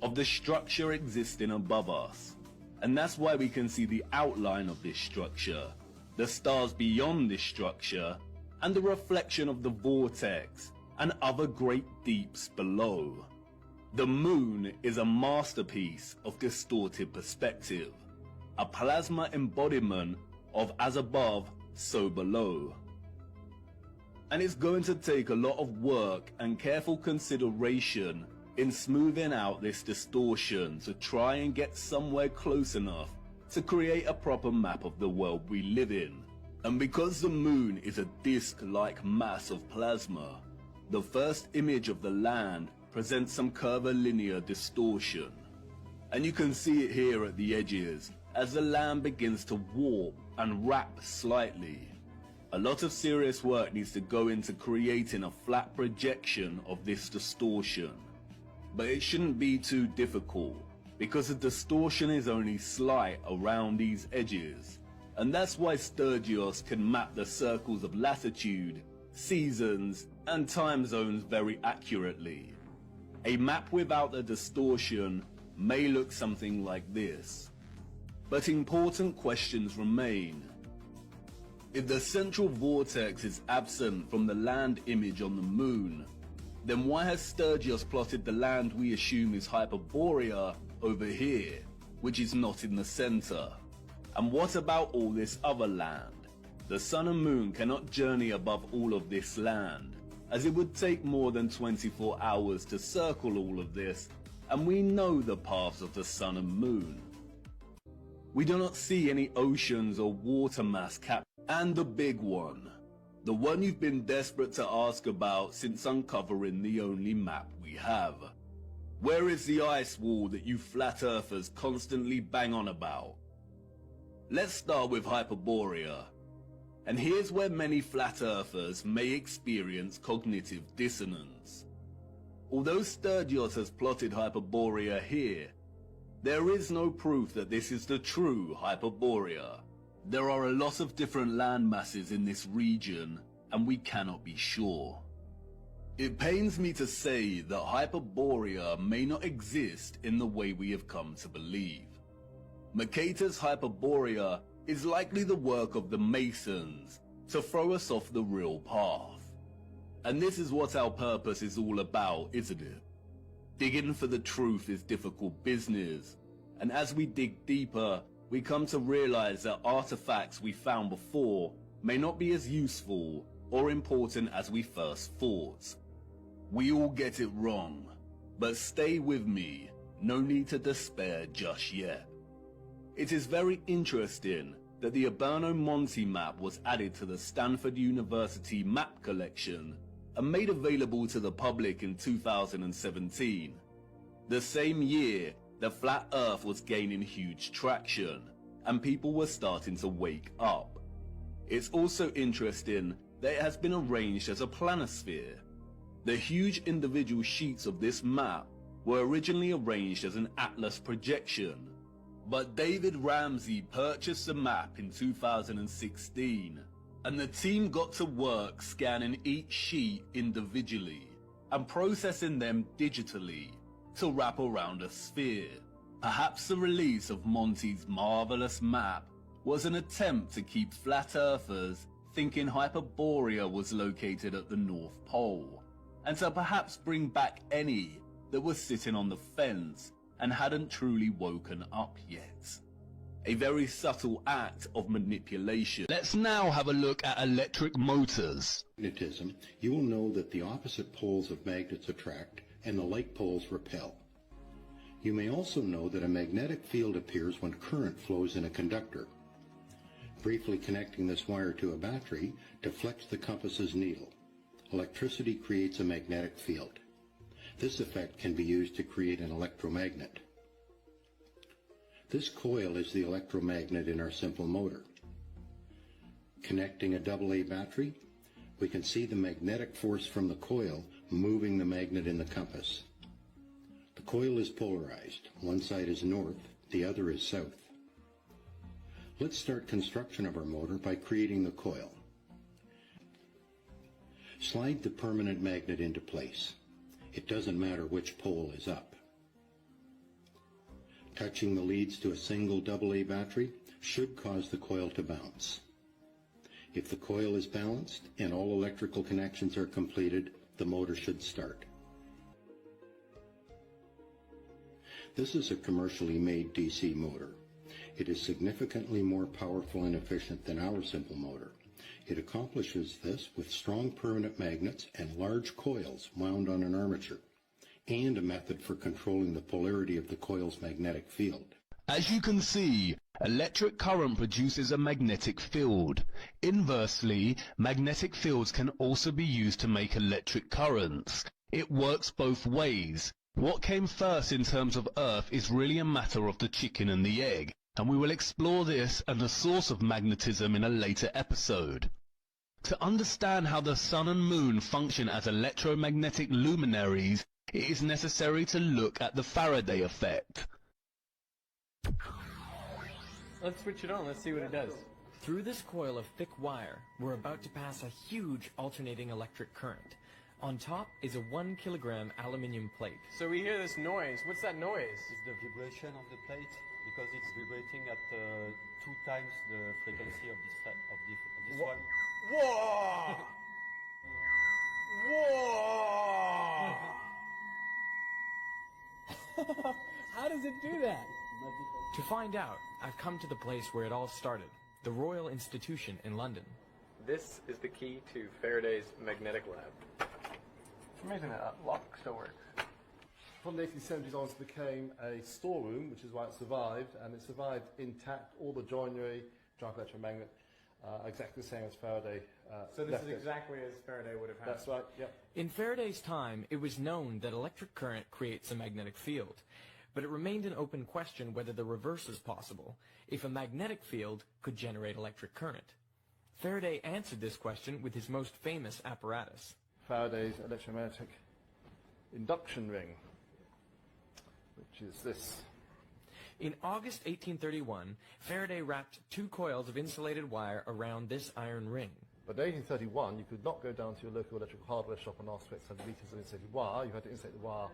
of the structure existing above us. And that's why we can see the outline of this structure, the stars beyond this structure, and the reflection of the vortex and other great deeps below. The moon is a masterpiece of distorted perspective, a plasma embodiment of as above, so below. And it's going to take a lot of work and careful consideration in smoothing out this distortion to try and get somewhere close enough to create a proper map of the world we live in. And because the moon is a disc-like mass of plasma, the first image of the land presents some curvilinear distortion. And you can see it here at the edges as the land begins to warp and wrap slightly. A lot of serious work needs to go into creating a flat projection of this distortion. But it shouldn't be too difficult, because the distortion is only slight around these edges. And that's why Sturgios can map the circles of latitude, seasons, and time zones very accurately. A map without the distortion may look something like this. But important questions remain. If the central vortex is absent from the land image on the moon, then why has Sturgios plotted the land we assume is Hyperborea over here, which is not in the center? And what about all this other land? The sun and moon cannot journey above all of this land, as it would take more than 24 hours to circle all of this, and we know the paths of the sun and moon. We do not see any oceans or water mass cap. And the big one, the one you've been desperate to ask about since uncovering the only map we have. Where is the ice wall that you flat earthers constantly bang on about? Let's start with Hyperborea. And here's where many flat earthers may experience cognitive dissonance. Although Sturgios has plotted Hyperborea here, there is no proof that this is the true Hyperborea. There are a lot of different land masses in this region, and we cannot be sure. It pains me to say that Hyperborea may not exist in the way we have come to believe. Mercator's Hyperborea is likely the work of the Masons to throw us off the real path. And this is what our purpose is all about, isn't it? Digging for the truth is difficult business, and as we dig deeper, we come to realize that artifacts we found before may not be as useful or important as we first thought. We all get it wrong, but stay with me, no need to despair just yet. It is very interesting that the Urbano Monte map was added to the Stanford University map collection and made available to the public in 2017. The same year, the flat earth was gaining huge traction, and people were starting to wake up. It's also interesting that it has been arranged as a planisphere. The huge individual sheets of this map were originally arranged as an atlas projection, but David Ramsey purchased the map in 2016, and the team got to work scanning each sheet individually and processing them digitally to wrap around a sphere. Perhaps the release of Monte's marvelous map was an attempt to keep flat earthers thinking Hyperborea was located at the North Pole, and to perhaps bring back any that were sitting on the fence and hadn't truly woken up yet. A very subtle act of manipulation. Let's now have a look at electric motors. Magnetism, you will know that the opposite poles of magnets attract and the like poles repel. You may also know that a magnetic field appears when current flows in a conductor. Briefly connecting this wire to a battery deflects the compass's needle. Electricity creates a magnetic field. This effect can be used to create an electromagnet. This coil is the electromagnet in our simple motor. Connecting a AA battery, we can see the magnetic force from the coil moving the magnet in the compass. The coil is polarized. One side is north, the other is south. Let's start construction of our motor by creating the coil. Slide the permanent magnet into place. It doesn't matter which pole is up. Touching the leads to a single AA battery should cause the coil to bounce. If the coil is balanced and all electrical connections are completed, the motor should start. This is a commercially made DC motor. It is significantly more powerful and efficient than our simple motor. It accomplishes this with strong permanent magnets and large coils wound on an armature, and a method for controlling the polarity of the coil's magnetic field. As you can see, electric current produces a magnetic field. Inversely, magnetic fields can also be used to make electric currents. It works both ways. What came first in terms of Earth is really a matter of the chicken and the egg, and we will explore this and the source of magnetism in a later episode. To understand how the sun and moon function as electromagnetic luminaries, it is necessary to look at the Faraday effect. Let's switch it on, let's see what it does. Through this coil of thick wire, we're about to pass a huge alternating electric current. On top is a 1 kilogram aluminium plate. So we hear this noise. What's that noise? It's the vibration of the plate, because it's vibrating at 2 times the frequency of this one. Whoa! Whoa! How does it do that? To find out, I've come to the place where it all started, the Royal Institution in London. This is the key to Faraday's magnetic lab. It's amazing that lock still works. From the 1870s onwards, it became a storeroom, which is why it survived, and it survived intact, all the joinery, giant electromagnet, exactly the same as Faraday. So this is exactly as Faraday would have had. That's right, yep. In Faraday's time, it was known that electric current creates a magnetic field, but it remained an open question whether the reverse is possible, if a magnetic field could generate electric current. Faraday answered this question with his most famous apparatus. Faraday's electromagnetic induction ring, which is this. In August 1831, Faraday wrapped 2 coils of insulated wire around this iron ring. But in 1831, you could not go down to your local electrical hardware shop and ask for 800 meters of insulated wire. You had to insulate the wire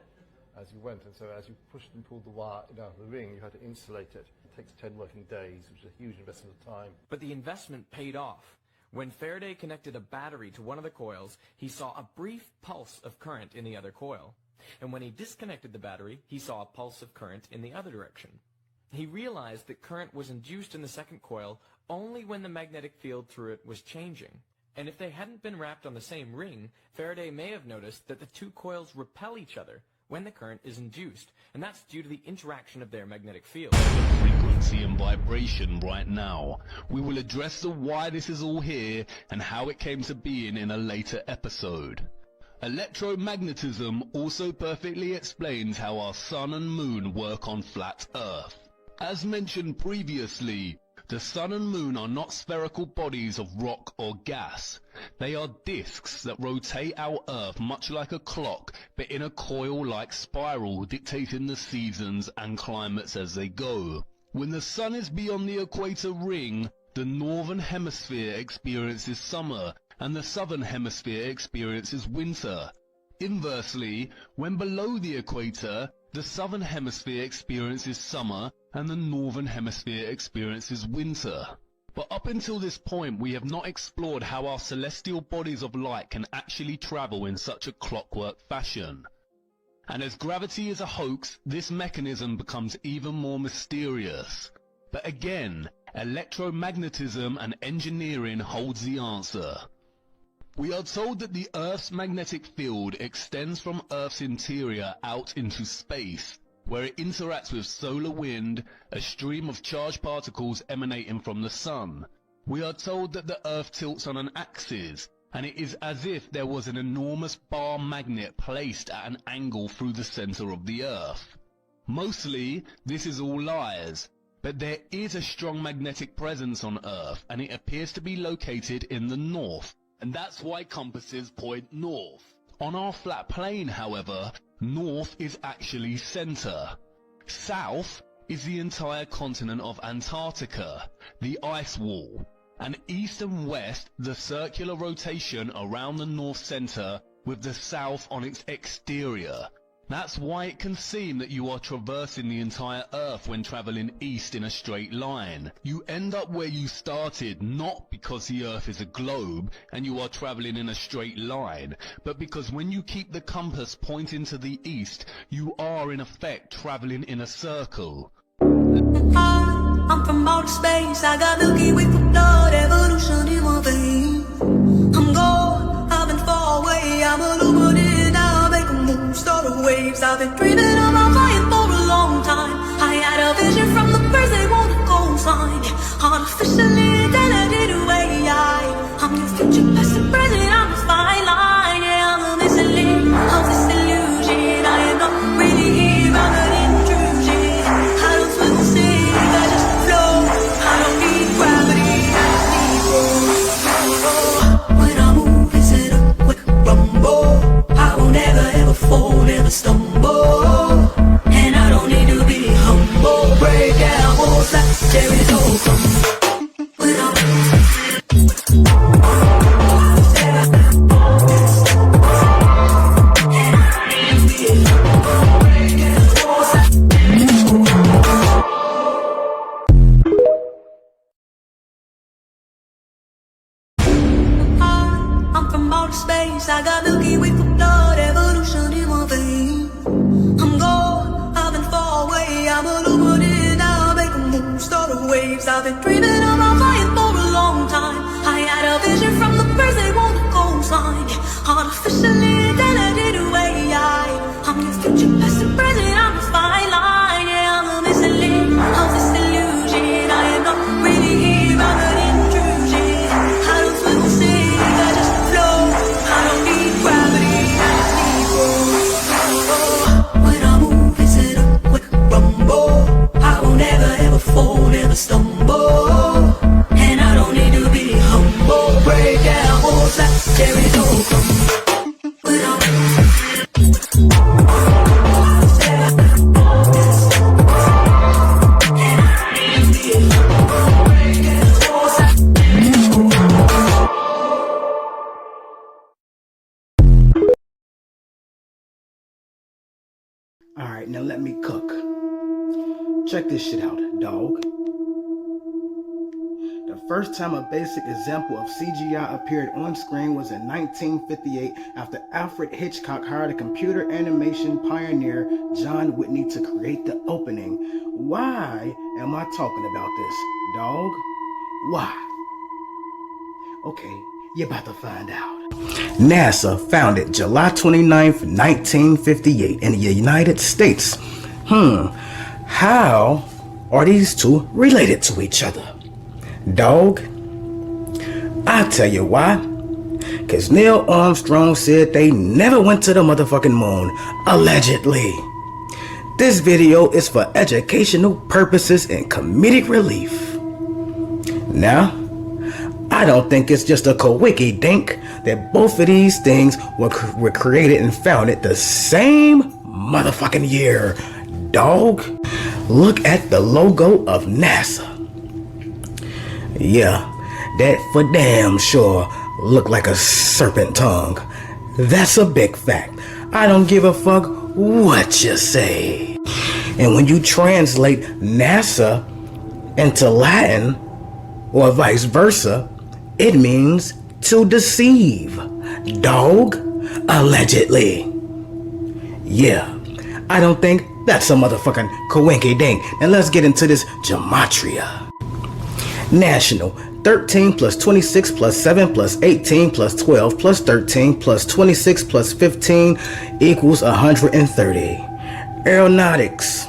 as you went, and so as you pushed and pulled the wire down the ring, you had to insulate it. It takes 10 working days, which is a huge investment of time. But the investment paid off. When Faraday connected a battery to one of the coils, he saw a brief pulse of current in the other coil. And when he disconnected the battery, he saw a pulse of current in the other direction. He realized that current was induced in the second coil only when the magnetic field through it was changing. And if they hadn't been wrapped on the same ring, Faraday may have noticed that the 2 coils repel each other when the current is induced, and that's due to the interaction of their magnetic field. Frequency and vibration right now. We will address the why this is all here and how it came to being in a later episode. Electromagnetism also perfectly explains how our sun and moon work on flat Earth. As mentioned previously, the sun and moon are not spherical bodies of rock or gas. They are disks that rotate our Earth much like a clock, but in a coil-like spiral dictating the seasons and climates as they go. When the sun is beyond the equator ring, the northern hemisphere experiences summer, and the southern hemisphere experiences winter. Inversely, when below the equator, the southern hemisphere experiences summer, and the northern hemisphere experiences winter. But up until this point, we have not explored how our celestial bodies of light can actually travel in such a clockwork fashion. And as gravity is a hoax, this mechanism becomes even more mysterious. But again, electromagnetism and engineering holds the answer. We are told that the Earth's magnetic field extends from Earth's interior out into space, where it interacts with solar wind, a stream of charged particles emanating from the sun. We are told that the Earth tilts on an axis, and it is as if there was an enormous bar magnet placed at an angle through the center of the Earth. Mostly, this is all lies, but there is a strong magnetic presence on Earth, and it appears to be located in the north, and that's why compasses point north. On our flat plane, however, north is actually center. South is the entire continent of Antarctica, the ice wall, and east and west the circular rotation around the north center with the south on its exterior. That's why it can seem that you are traversing the entire Earth when traveling east in a straight line. You end up where you started not because the Earth is a globe and you are traveling in a straight line, but because when you keep the compass pointing to the east, you are in effect traveling in a circle. I'm from outer space, I got Milky Way for blood, evolution in my veins. I'm gone, I've been far away, I'm illuminated now, make a move, start a waves. I've been dreaming about flying for a long time. I had a vision from the birds, they want a cosign. Artificially intelligent way, I'm your future, past and present, I'm a fine line. Yeah, I'm a missing link of this illusion. I am not really here, I'm an intrusion. I don't swim or sing, I just flow. I don't need gravity, I just need flow. When I move, it's in a quick rumble. I won't ever fall, never stumble. And I don't need to be humble. Break down walls like cherries all crumble. When I waves. I've been dreaming about flying for a long time. I had a vision from the birds, they want a coastline. Artificially intelligent way. I'm your future, past and present, I'm a fine line. Yeah, I'm a missing link of this illusion. I am not really here, I'm an intrusion. I don't swim or sink, I just float. I don't need gravity, I just need growth. When I move, it's in a quick rumble. I won't ever fall, never stumble. And I don't need to be humble. Break down walls like there is no crumble. Alright, now let me cook. Check this shit out, dog. The first time a basic example of CGI appeared on screen was in 1958 after Alfred Hitchcock hired a computer animation pioneer, John Whitney, to create the opening. Why am I talking about this, dog? Why? Okay, you're about to find out. NASA founded July 29th, 1958 in the United States. How are these two related to each other? Dog, I'll tell you why. Cause Neil Armstrong said they never went to the motherfucking moon, allegedly. This video is for educational purposes and comedic relief. Now, I don't think it's just a coinky dink that both of these things were created and founded the same motherfucking year. Dog, look at the logo of NASA. Yeah, that for damn sure look like a serpent tongue. That's a big fact. I don't give a fuck what you say. And when you translate NASA into Latin or vice versa, it means to deceive. Dog, allegedly. Yeah, I don't think that's a motherfucking coinky dink. And let's get into this gematria. National, 13 plus 26 plus 7 plus 18 plus 12 plus 13 plus 26 plus 15 equals 130. Aeronautics,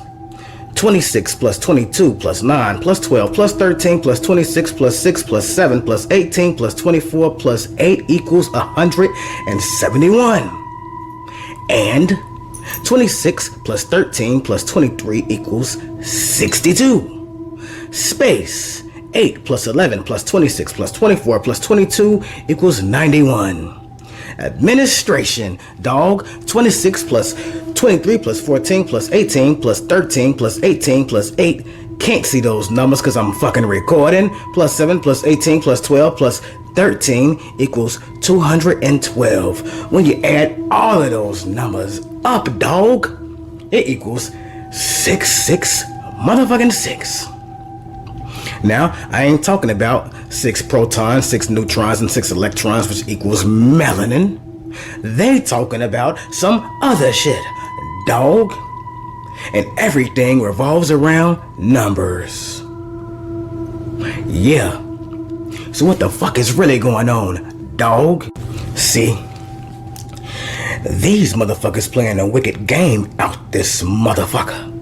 26 plus 22 plus 9 plus 12 plus 13 plus 26 plus 6 plus 7 plus 18 plus 24 plus 8 equals 171. And 26 plus 13 plus 23 equals 62. Space, 8 plus 11 plus 26 plus 24 plus 22 equals 91. Administration, dog, 26 plus 23 plus 14 plus 18 plus 13 plus 18 plus 8. Can't see those numbers because I'm fucking recording. Plus 7 plus 18 plus 12 plus 13 equals 212. When you add all of those numbers up, dog, it equals 6 motherfucking 6. Now, I ain't talking about 6 protons, 6 neutrons, and 6 electrons, which equals melanin. They talking about some other shit, dog. And everything revolves around numbers. Yeah. So what the fuck is really going on, dog? See, these motherfuckers playing a wicked game out this motherfucker.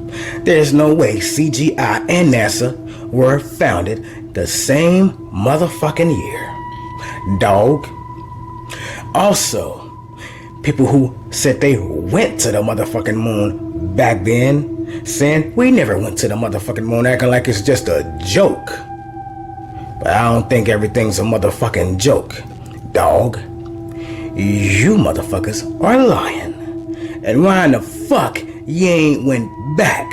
There's no way CGI and NASA were founded the same motherfucking year, dog. Also, people who said they went to the motherfucking moon back then, saying we never went to the motherfucking moon, acting like it's just a joke. But I don't think everything's a motherfucking joke, dog. You motherfuckers are lying. And why in the fuck you ain't went back,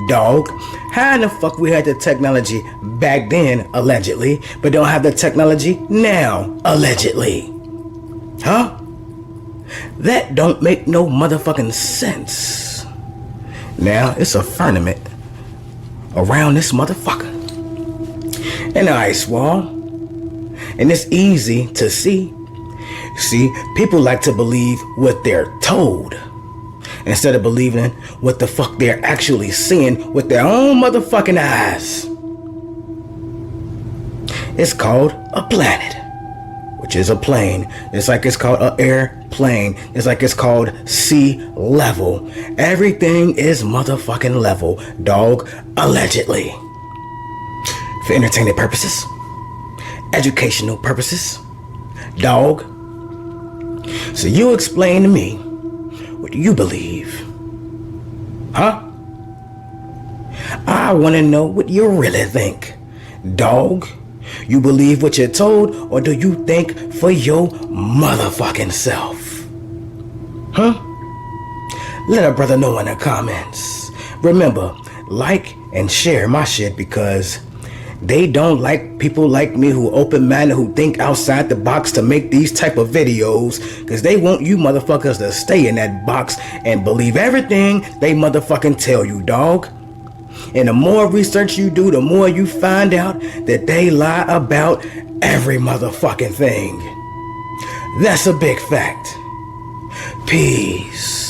dog? How in the fuck we had the technology back then, allegedly, but don't have the technology now, allegedly? Huh? That don't make no motherfucking sense. Now, it's a firmament around this motherfucker. An ice wall. And it's easy to see. See, people like to believe what they're told instead of believing what the fuck they're actually seeing with their own motherfucking eyes. It's called a planet, which is a plane. It's like it's called an airplane. It's like it's called sea level. Everything is motherfucking level, dog, allegedly. For entertainment purposes, educational purposes, dog. So you explain to me what you believe, huh? I want to know what you really think, dog. You believe what you're told, or do you think for your motherfucking self? Huh? Let a brother know in the comments. Remember, like and share my shit, because they don't like people like me who open-minded, who think outside the box to make these type of videos, because they want you motherfuckers to stay in that box and believe everything they motherfucking tell you, dog. And the more research you do, the more you find out that they lie about every motherfucking thing. That's a big fact. Peace.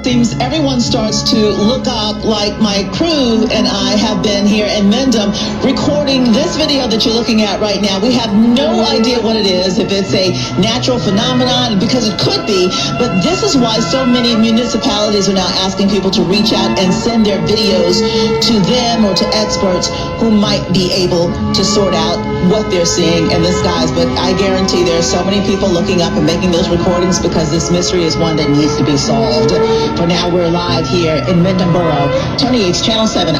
Seems everyone starts to look up like my crew and I have been here in Mendham recording this video that you're looking at right now. We have no idea what it is, if it's a natural phenomenon, because it could be, but this is why so many municipalities are now asking people to reach out and send their videos to them or to experts who might be able to sort out what they're seeing in the skies. But I guarantee there are so many people looking up and making those recordings because this mystery is one that needs to be solved. For now, we're live here in Mendham Borough. Tony Yates, Channel 7.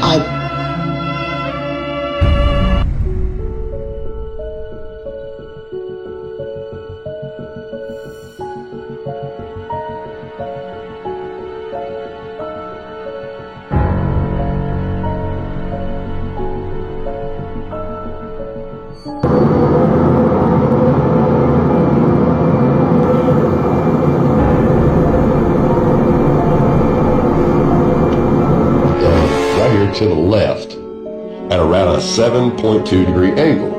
To the left at around a 7.2 degree angle.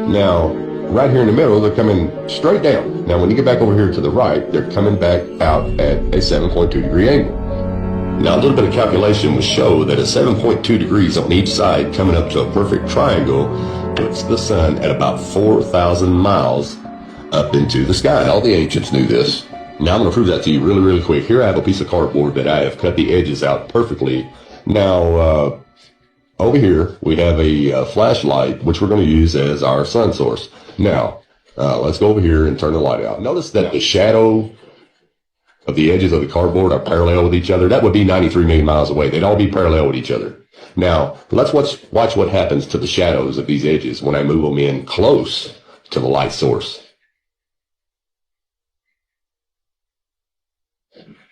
Now, right here in the middle, they're coming straight down. Now, when you get back over here to the right, they're coming back out at a 7.2 degree angle. Now, a little bit of calculation will show that a 7.2 degrees on each side coming up to a perfect triangle puts the sun at about 4,000 miles up into the sky. All the ancients knew this. Now, I'm going to prove that to you really, really quick. Here I have a piece of cardboard that I have cut the edges out perfectly. Now, over here, we have a flashlight, which we're going to use as our sun source. Now, let's go over here and turn the light out. Notice that the shadow of the edges of the cardboard are parallel with each other. That would be 93 million miles away. They'd all be parallel with each other. Now, let's watch what happens to the shadows of these edges when I move them in close to the light source.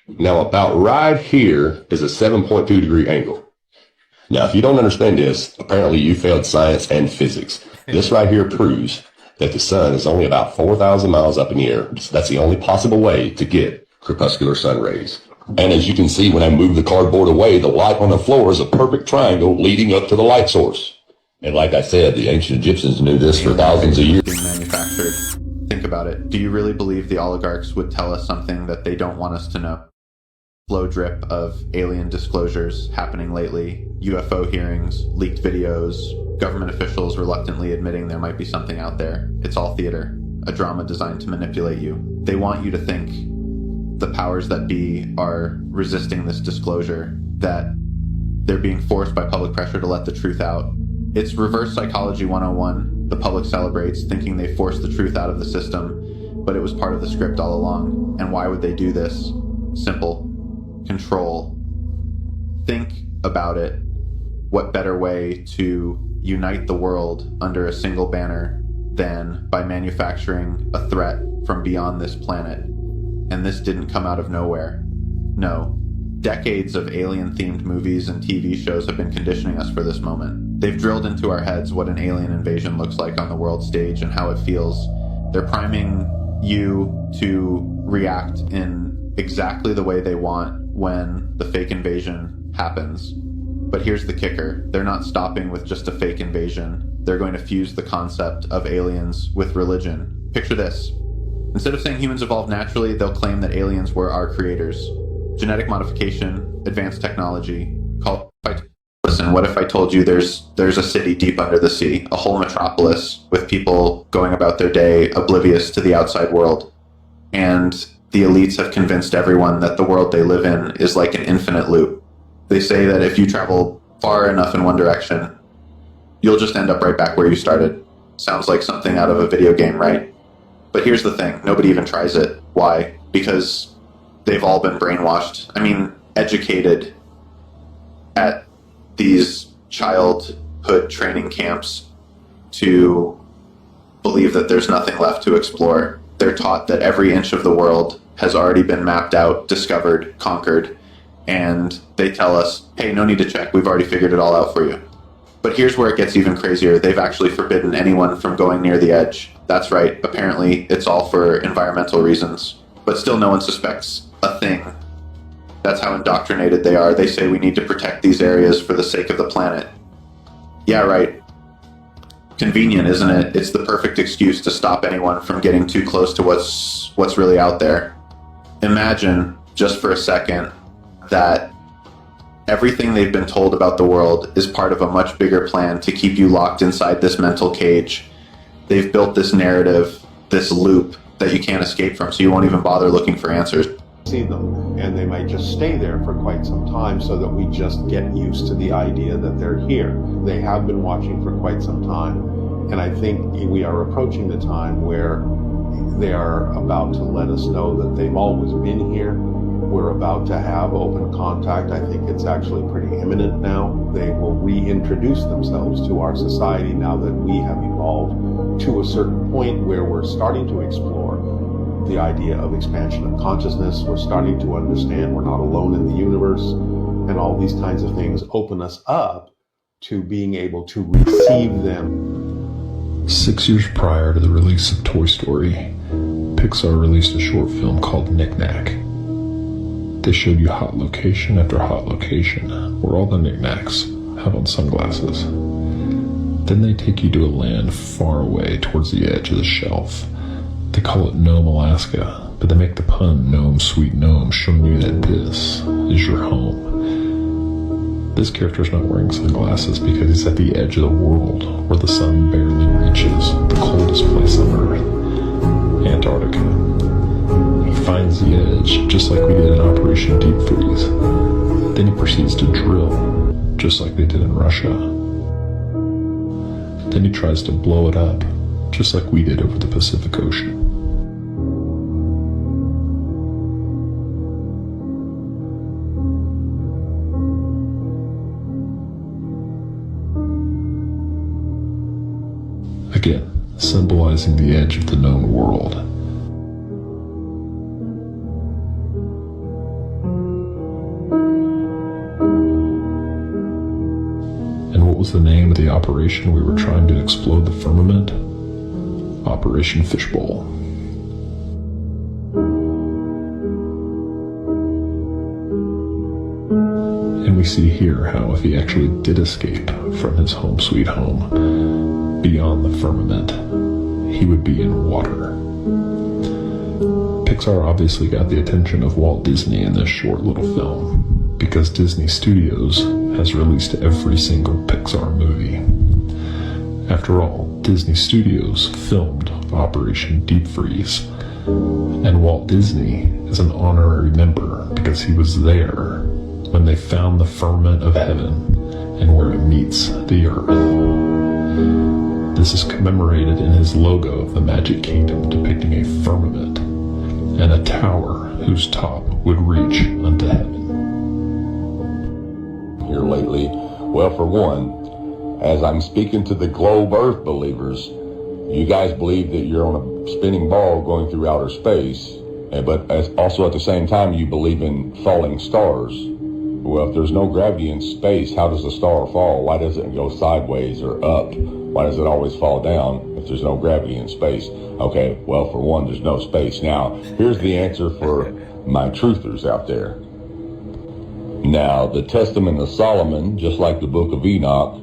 Now, about right here is a 7.2 degree angle. Now, if you don't understand this, apparently you failed science and physics. This right here proves that the sun is only about 4,000 miles up in the air. So that's the only possible way to get crepuscular sun rays. And as you can see, when I move the cardboard away, the light on the floor is a perfect triangle leading up to the light source. And like I said, the ancient Egyptians knew this for thousands of years. Being manufactured. Think about it. Do you really believe the oligarchs would tell us something that they don't want us to know? Flow drip of alien disclosures happening lately, UFO hearings, leaked videos, government officials reluctantly admitting there might be something out there. It's all theater, a drama designed to manipulate you. They want you to think the powers that be are resisting this disclosure, that they're being forced by public pressure to let the truth out. It's reverse psychology 101. The public celebrates, thinking they forced the truth out of the system, but it was part of the script all along. And why would they do this? Simple. Control. Think about it. What better way to unite the world under a single banner than by manufacturing a threat from beyond this planet? And this didn't come out of nowhere. No, Decades of alien-themed movies and TV shows have been conditioning us for this moment. They've drilled into our heads what an alien invasion looks like on the world stage and how it feels. They're priming you to react in exactly the way they want when the fake invasion happens. But here's the kicker. They're not stopping with just a fake invasion. They're going to fuse the concept of aliens with religion. Picture this. Instead of saying humans evolved naturally, they'll claim that aliens were our creators. Genetic modification, advanced technology. Listen, what if I told you there's a city deep under the sea, a whole metropolis with people going about their day oblivious to the outside world, and the elites have convinced everyone that the world they live in is like an infinite loop. They say that if you travel far enough in one direction, you'll just end up right back where you started. Sounds like something out of a video game, right? But here's the thing, nobody even tries it. Why? Because they've all been brainwashed. I mean, educated at these childhood training camps to believe that there's nothing left to explore. They're taught that every inch of the world has already been mapped out, discovered, conquered, and they tell us, hey, no need to check, we've already figured it all out for you. But here's where it gets even crazier. They've actually forbidden anyone from going near the edge. That's right, apparently it's all for environmental reasons. But still no one suspects a thing. That's how indoctrinated they are. They say we need to protect these areas for the sake of the planet. Yeah, right. Convenient, isn't it? It's the perfect excuse to stop anyone from getting too close to what's really out there. Imagine, just for a second, that everything they've been told about the world is part of a much bigger plan to keep you locked inside this mental cage. They've built this narrative, this loop that you can't escape from, so you won't even bother looking for answers. See them, and they might just stay there for quite some time so that we just get used to the idea that they're here. They have been watching for quite some time, and I think we are approaching the time where they are about to let us know that they've always been here. We're about to have open contact. I think it's actually pretty imminent now. They will reintroduce themselves to our society now that we have evolved to a certain point where we're starting to explore the idea of expansion of consciousness. We're starting to understand we're not alone in the universe, and all these kinds of things open us up to being able to receive them. 6 years prior to the release of Toy Story, Pixar released a short film called Knick-Knack. They showed you hot location after hot location where all the knickknacks have on sunglasses. Then they take you to a land far away towards the edge of the shelf. They call it Nome, Alaska, but they make the pun Gnome, Sweet Gnome, showing you that this is your home. This character's not wearing sunglasses because he's at the edge of the world where the sun barely reaches the coldest place on Earth, Antarctica. He finds the edge just like we did in Operation Deep Freeze. Then he proceeds to drill just like they did in Russia. Then he tries to blow it up just like we did over the Pacific Ocean. Again, symbolizing the edge of the known world. And what was the name of the operation we were trying to explode the firmament? Operation Fishbowl. And we see here how if he actually did escape from his home sweet home beyond the firmament, he would be in water. Pixar obviously got the attention of Walt Disney in this short little film because Disney Studios has released every single Pixar movie. After all, Disney Studios filmed Operation Deep Freeze, and Walt Disney is an honorary member because he was there when they found the firmament of heaven and where it meets the earth. This is commemorated in his logo of the Magic Kingdom, depicting a firmament and a tower whose top would reach unto heaven. Here lately, well, for one, as I'm speaking to the globe Earth believers, you guys believe that you're on a spinning ball going through outer space, but also at the same time you believe in falling stars. well, if there's no gravity in space, how does a star fall? Why doesn't it go sideways or up? Why does it always fall down if there's no gravity in space? Okay, well, for one, there's no space. Now, here's the answer for my truthers out there. Now, the Testament of Solomon, just like the Book of Enoch,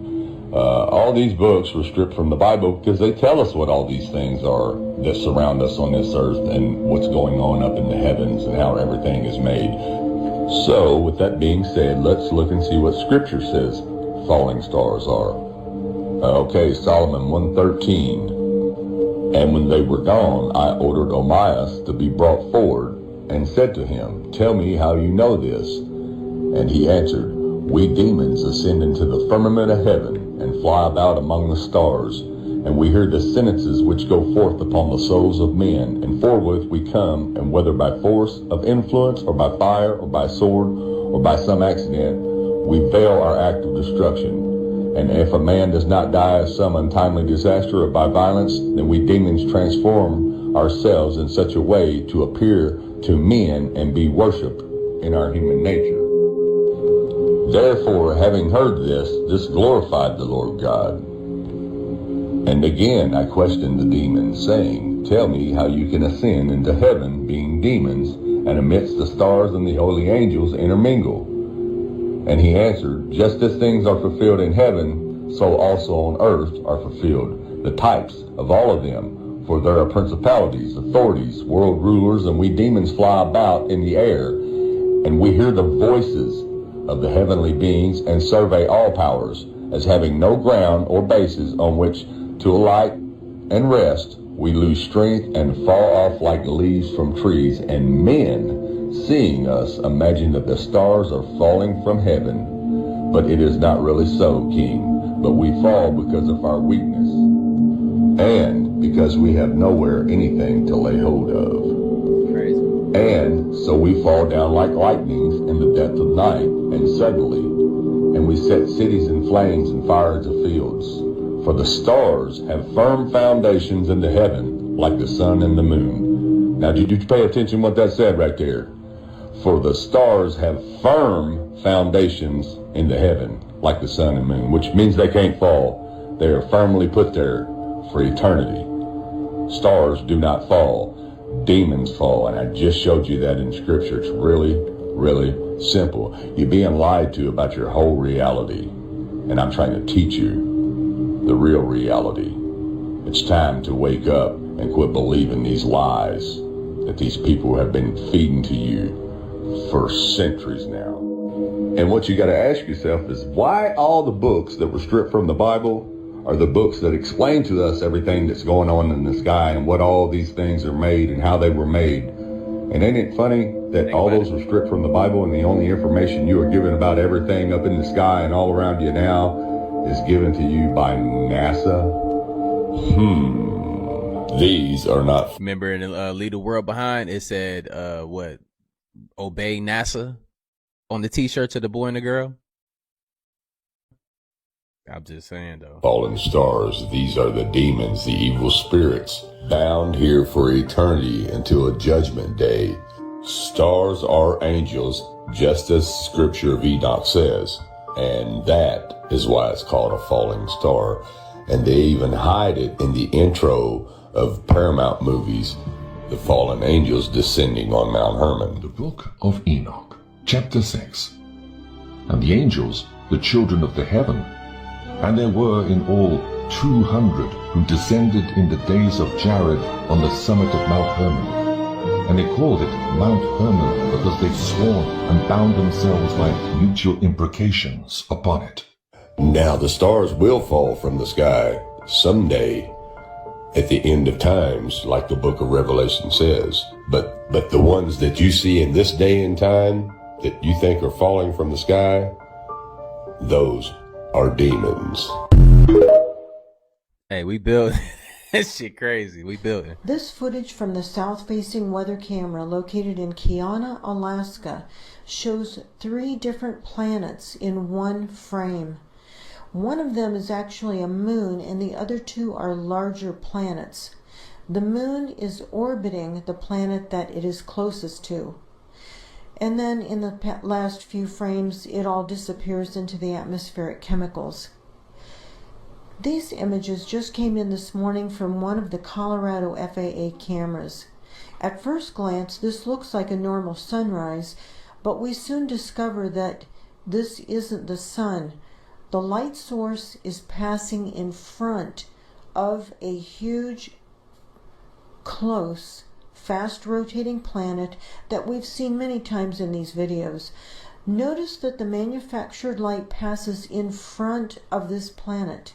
all these books were stripped from the Bible because they tell us what all these things are that surround us on this earth and what's going on up in the heavens and how everything is made. So, with that being said, let's look and see what Scripture says falling stars are. Okay, Solomon 1:13. And when they were gone, I ordered Amias to be brought forward and said to him, tell me how you know this. And he answered, we demons ascend into the firmament of heaven and fly about among the stars, and we hear the sentences which go forth upon the souls of men, and forthwith we come, and whether by force of influence, or by fire, or by sword, or by some accident, we veil our act of destruction. And if a man does not die of some untimely disaster or by violence, then we demons transform ourselves in such a way to appear to men and be worshipped in our human nature. Therefore, having heard this glorified the Lord God. And again I questioned the demons, saying, tell me how you can ascend into heaven, being demons, and amidst the stars and the holy angels intermingle. And he answered, just as things are fulfilled in heaven, so also on earth are fulfilled the types of all of them. For there are principalities, authorities, world rulers, and we demons fly about in the air, and we hear the voices of the heavenly beings and survey all powers, as having no ground or basis on which to alight and rest. We lose strength and fall off like leaves from trees, and men, seeing us, imagine that the stars are falling from heaven. But it is not really so, King, but we fall because of our weakness, and because we have nowhere anything to lay hold of. And so we fall down like lightnings in the depth of night, and suddenly, and we set cities in flames and fires of fields. For the stars have firm foundations in the heaven, like the sun and the moon. Now, did you pay attention what that said right there? For the stars have firm foundations in the heaven, like the sun and moon, which means they can't fall. They are firmly put there for eternity. Stars do not fall. Demons fall, and I just showed you that in Scripture. It's really, really simple. You're being lied to about your whole reality, and I'm trying to teach you the real reality. It's time to wake up and quit believing these lies that these people have been feeding to you for centuries now. And what you got to ask yourself is, why all the books that were stripped from the Bible are the books that explain to us everything that's going on in the sky and what all these things are made and how they were made. And ain't it funny that all those were stripped from the Bible, and the only information you are given about everything up in the sky and all around you now is given to you by NASA? These are not... Remember in Leave the World Behind, it said, obey NASA on the t-shirts of the boy and the girl? I'm just saying, though. Fallen stars, these are the demons, the evil spirits, bound here for eternity until a judgment day. Stars are angels, just as Scripture of Enoch says. And that is why it's called a falling star. And they even hide it in the intro of Paramount movies, the fallen angels descending on Mount Hermon. The Book of Enoch, Chapter 6. And the angels, the children of the heaven, and there were in all 200 who descended in the days of Jared on the summit of Mount Hermon. And they called it Mount Hermon because they swore and bound themselves by mutual imprecations upon it. Now the stars will fall from the sky someday at the end of times, like the book of Revelation says. But the ones that you see in this day and time that you think are falling from the sky, those are demons. Hey, we built this shit crazy. We built it. This footage from the south-facing weather camera located in Kiana, Alaska, shows 3 different planets in one frame. One of them is actually a moon, and the other 2 are larger planets. The moon is orbiting the planet that it is closest to. And then in the last few frames, it all disappears into the atmospheric chemicals. These images just came in this morning from one of the Colorado FAA cameras. At first glance, this looks like a normal sunrise, but we soon discover that this isn't the sun. The light source is passing in front of a huge, close, fast-rotating planet that we've seen many times in these videos. Notice that the manufactured light passes in front of this planet,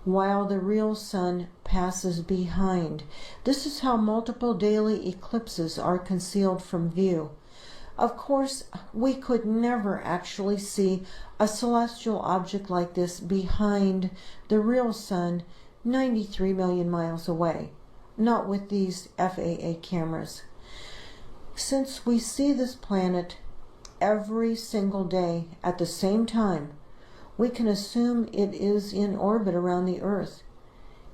while the real sun passes behind. This is how multiple daily eclipses are concealed from view. Of course, we could never actually see a celestial object like this behind the real sun 93 million miles away. Not with these FAA cameras. Since we see this planet every single day at the same time, we can assume it is in orbit around the Earth.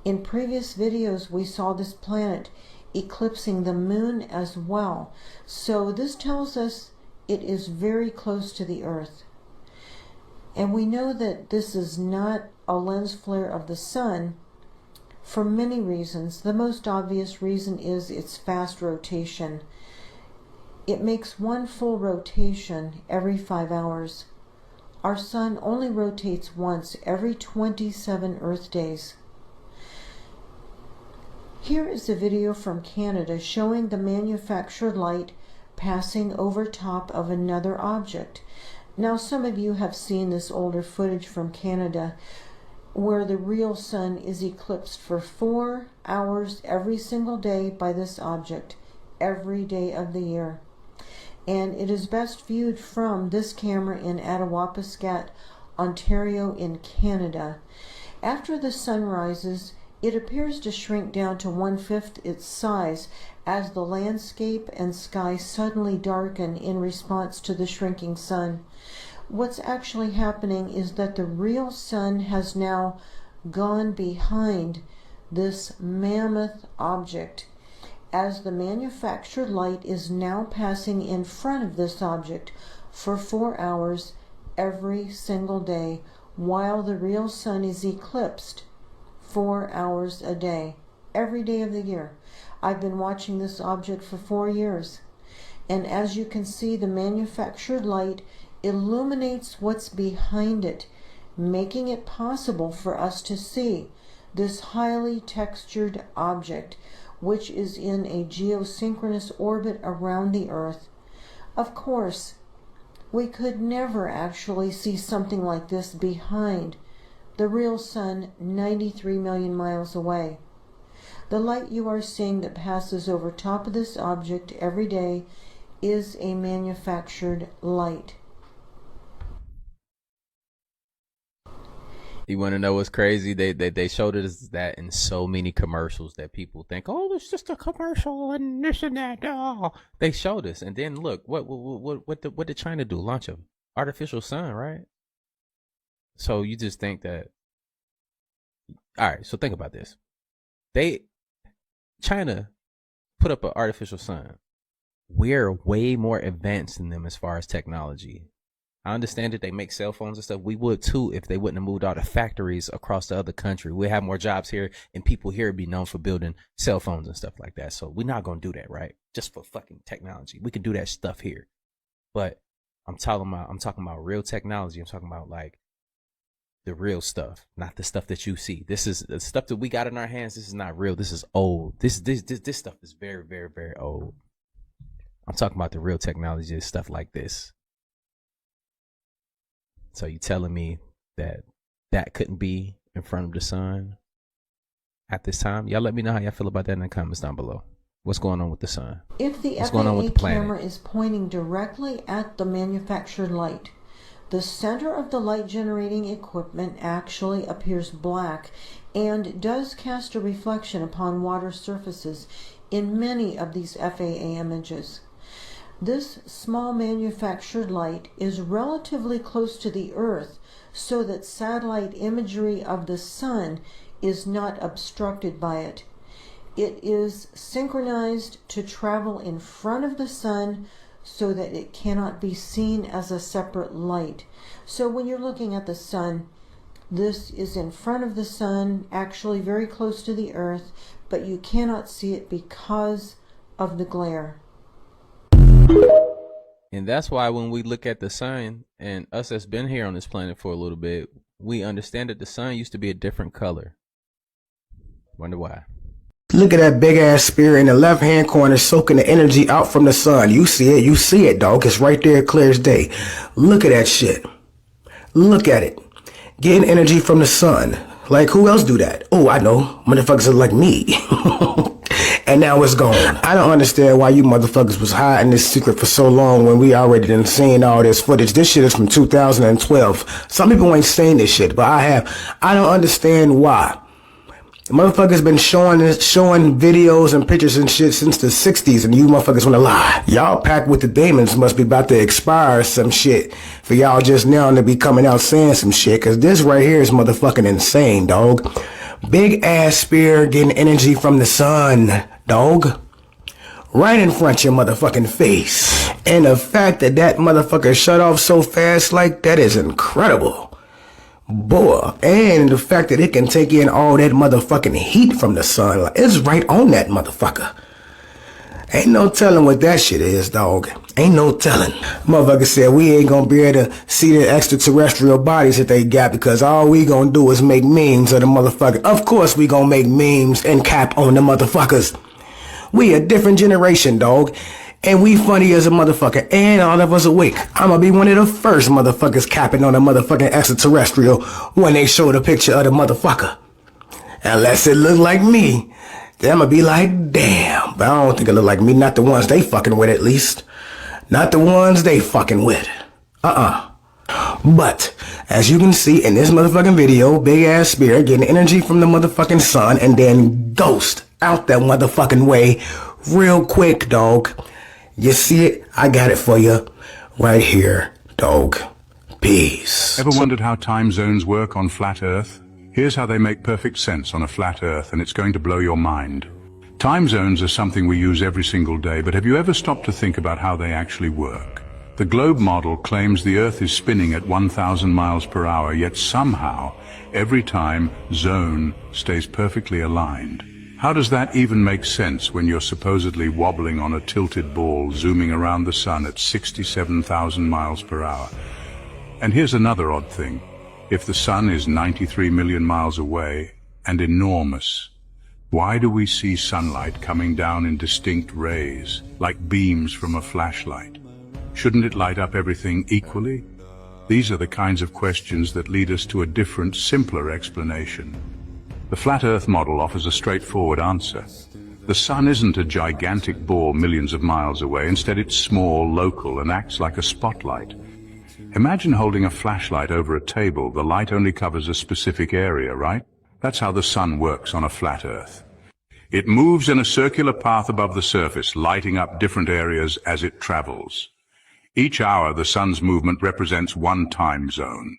In previous videos, we saw this planet eclipsing the moon as well, so this tells us it is very close to the Earth. And we know that this is not a lens flare of the sun for many reasons. The most obvious reason is its fast rotation. It makes one full rotation every 5 hours. Our sun only rotates once every 27 Earth days. Here is a video from Canada showing the manufactured light passing over top of another object. Now, some of you have seen this older footage from Canada where the real sun is eclipsed for 4 hours every single day by this object, every day of the year. And it is best viewed from this camera in Attawapiskat, Ontario in Canada. After the sun rises, it appears to shrink down to 1/5 its size as the landscape and sky suddenly darken in response to the shrinking sun. What's actually happening is that the real sun has now gone behind this mammoth object, as the manufactured light is now passing in front of this object for 4 hours every single day, while the real sun is eclipsed 4 hours a day, every day of the year. I've been watching this object for 4 years, and as you can see, the manufactured light illuminates what's behind it, making it possible for us to see this highly textured object, which is in a geosynchronous orbit around the Earth. Of course, we could never actually see something like this behind the real sun 93 million miles away. The light you are seeing that passes over top of this object every day is a manufactured light. You want to know what's crazy? They showed us that in so many commercials that people think, oh, it's just a commercial and this and that. Oh. They showed us, and then look, what they're trying to do? Launch an artificial sun, right? So you just think that. All right, so think about this. China put up an artificial sun. We're way more advanced than them as far as technology. I understand that they make cell phones and stuff. We would too if they wouldn't have moved all the factories across the other country. We'd have more jobs here, and people here would be known for building cell phones and stuff like that. So we're not going to do that, right? Just for fucking technology. We can do that stuff here. But I'm talking about real technology. I'm talking about like the real stuff, not the stuff that you see. This is the stuff that we got in our hands. This is not real. This is old. This stuff is very, very, very old. I'm talking about the real technology, stuff like this. So you telling me that couldn't be in front of the sun at this time? Y'all let me know how y'all feel about that in the comments down below. What's going on with the sun? If the What's going on with the planet? camera is pointing directly at the manufactured light, the center of the light generating equipment actually appears black and does cast a reflection upon water surfaces in many of these FAA images. This small manufactured light is relatively close to the Earth, so that satellite imagery of the sun is not obstructed by it. It is synchronized to travel in front of the sun so that it cannot be seen as a separate light. So when you're looking at the sun, this is in front of the sun, actually very close to the earth, but you cannot see it because of the glare. And that's why when we look at the sun, and us that's been here on this planet for a little bit, we understand that the sun used to be a different color. Wonder why. Look at that big ass spear in the left hand corner soaking the energy out from the sun. You see it, dog. It's right there, clear as day. Look at that shit. Look at it. Getting energy from the sun. Like, who else do that? Oh, I know. Motherfuckers are like me. And now it's gone. I don't understand why you motherfuckers was hiding this secret for so long when we already done seen all this footage. This shit is from 2012. Some people ain't seen this shit, but I have. I don't understand why. The motherfuckers been showing videos and pictures and shit since the 60s, and you motherfuckers wanna lie. Y'all packed with the demons must be about to expire or some shit for y'all just now to be coming out saying some shit, cause this right here is motherfucking insane, dog. Big ass spear getting energy from the sun, dog. Right in front of your motherfucking face. And the fact that that motherfucker shut off so fast like that is incredible. Boy, and the fact that it can take in all that motherfucking heat from the sun, like, it's right on that motherfucker. Ain't no telling what that shit is, dog. Ain't no telling. Motherfucker said we ain't gonna be able to see the extraterrestrial bodies that they got because all we gonna do is make memes of the motherfucker. Of course we gonna make memes and cap on the motherfuckers. We a different generation, dog. And we funny as a motherfucker, and all of us awake. I'ma be one of the first motherfuckers capping on a motherfucking extraterrestrial when they show the picture of the motherfucker. Unless it look like me, then I'ma be like, damn. But I don't think it look like me, not the ones they fucking with at least. Not the ones they fucking with. But, as you can see in this motherfucking video, big ass spear getting energy from the motherfucking sun and then ghost out that motherfucking way real quick, dog. You see it? I got it for you right here, dog. Peace. Ever wondered how time zones work on flat Earth? Here's how they make perfect sense on a flat Earth, and it's going to blow your mind. Time zones are something we use every single day, but have you ever stopped to think about how they actually work? The globe model claims the Earth is spinning at 1,000 miles per hour, yet somehow, every time zone stays perfectly aligned. How does that even make sense when you're supposedly wobbling on a tilted ball zooming around the sun at 67,000 miles per hour? And here's another odd thing. If the sun is 93 million miles away and enormous, why do we see sunlight coming down in distinct rays, like beams from a flashlight? Shouldn't it light up everything equally? These are the kinds of questions that lead us to a different, simpler explanation. The Flat Earth model offers a straightforward answer. The sun isn't a gigantic ball millions of miles away. Instead, it's small, local, and acts like a spotlight. Imagine holding a flashlight over a table. The light only covers a specific area, right? That's how the sun works on a flat Earth. It moves in a circular path above the surface, lighting up different areas as it travels. Each hour, the sun's movement represents one time zone.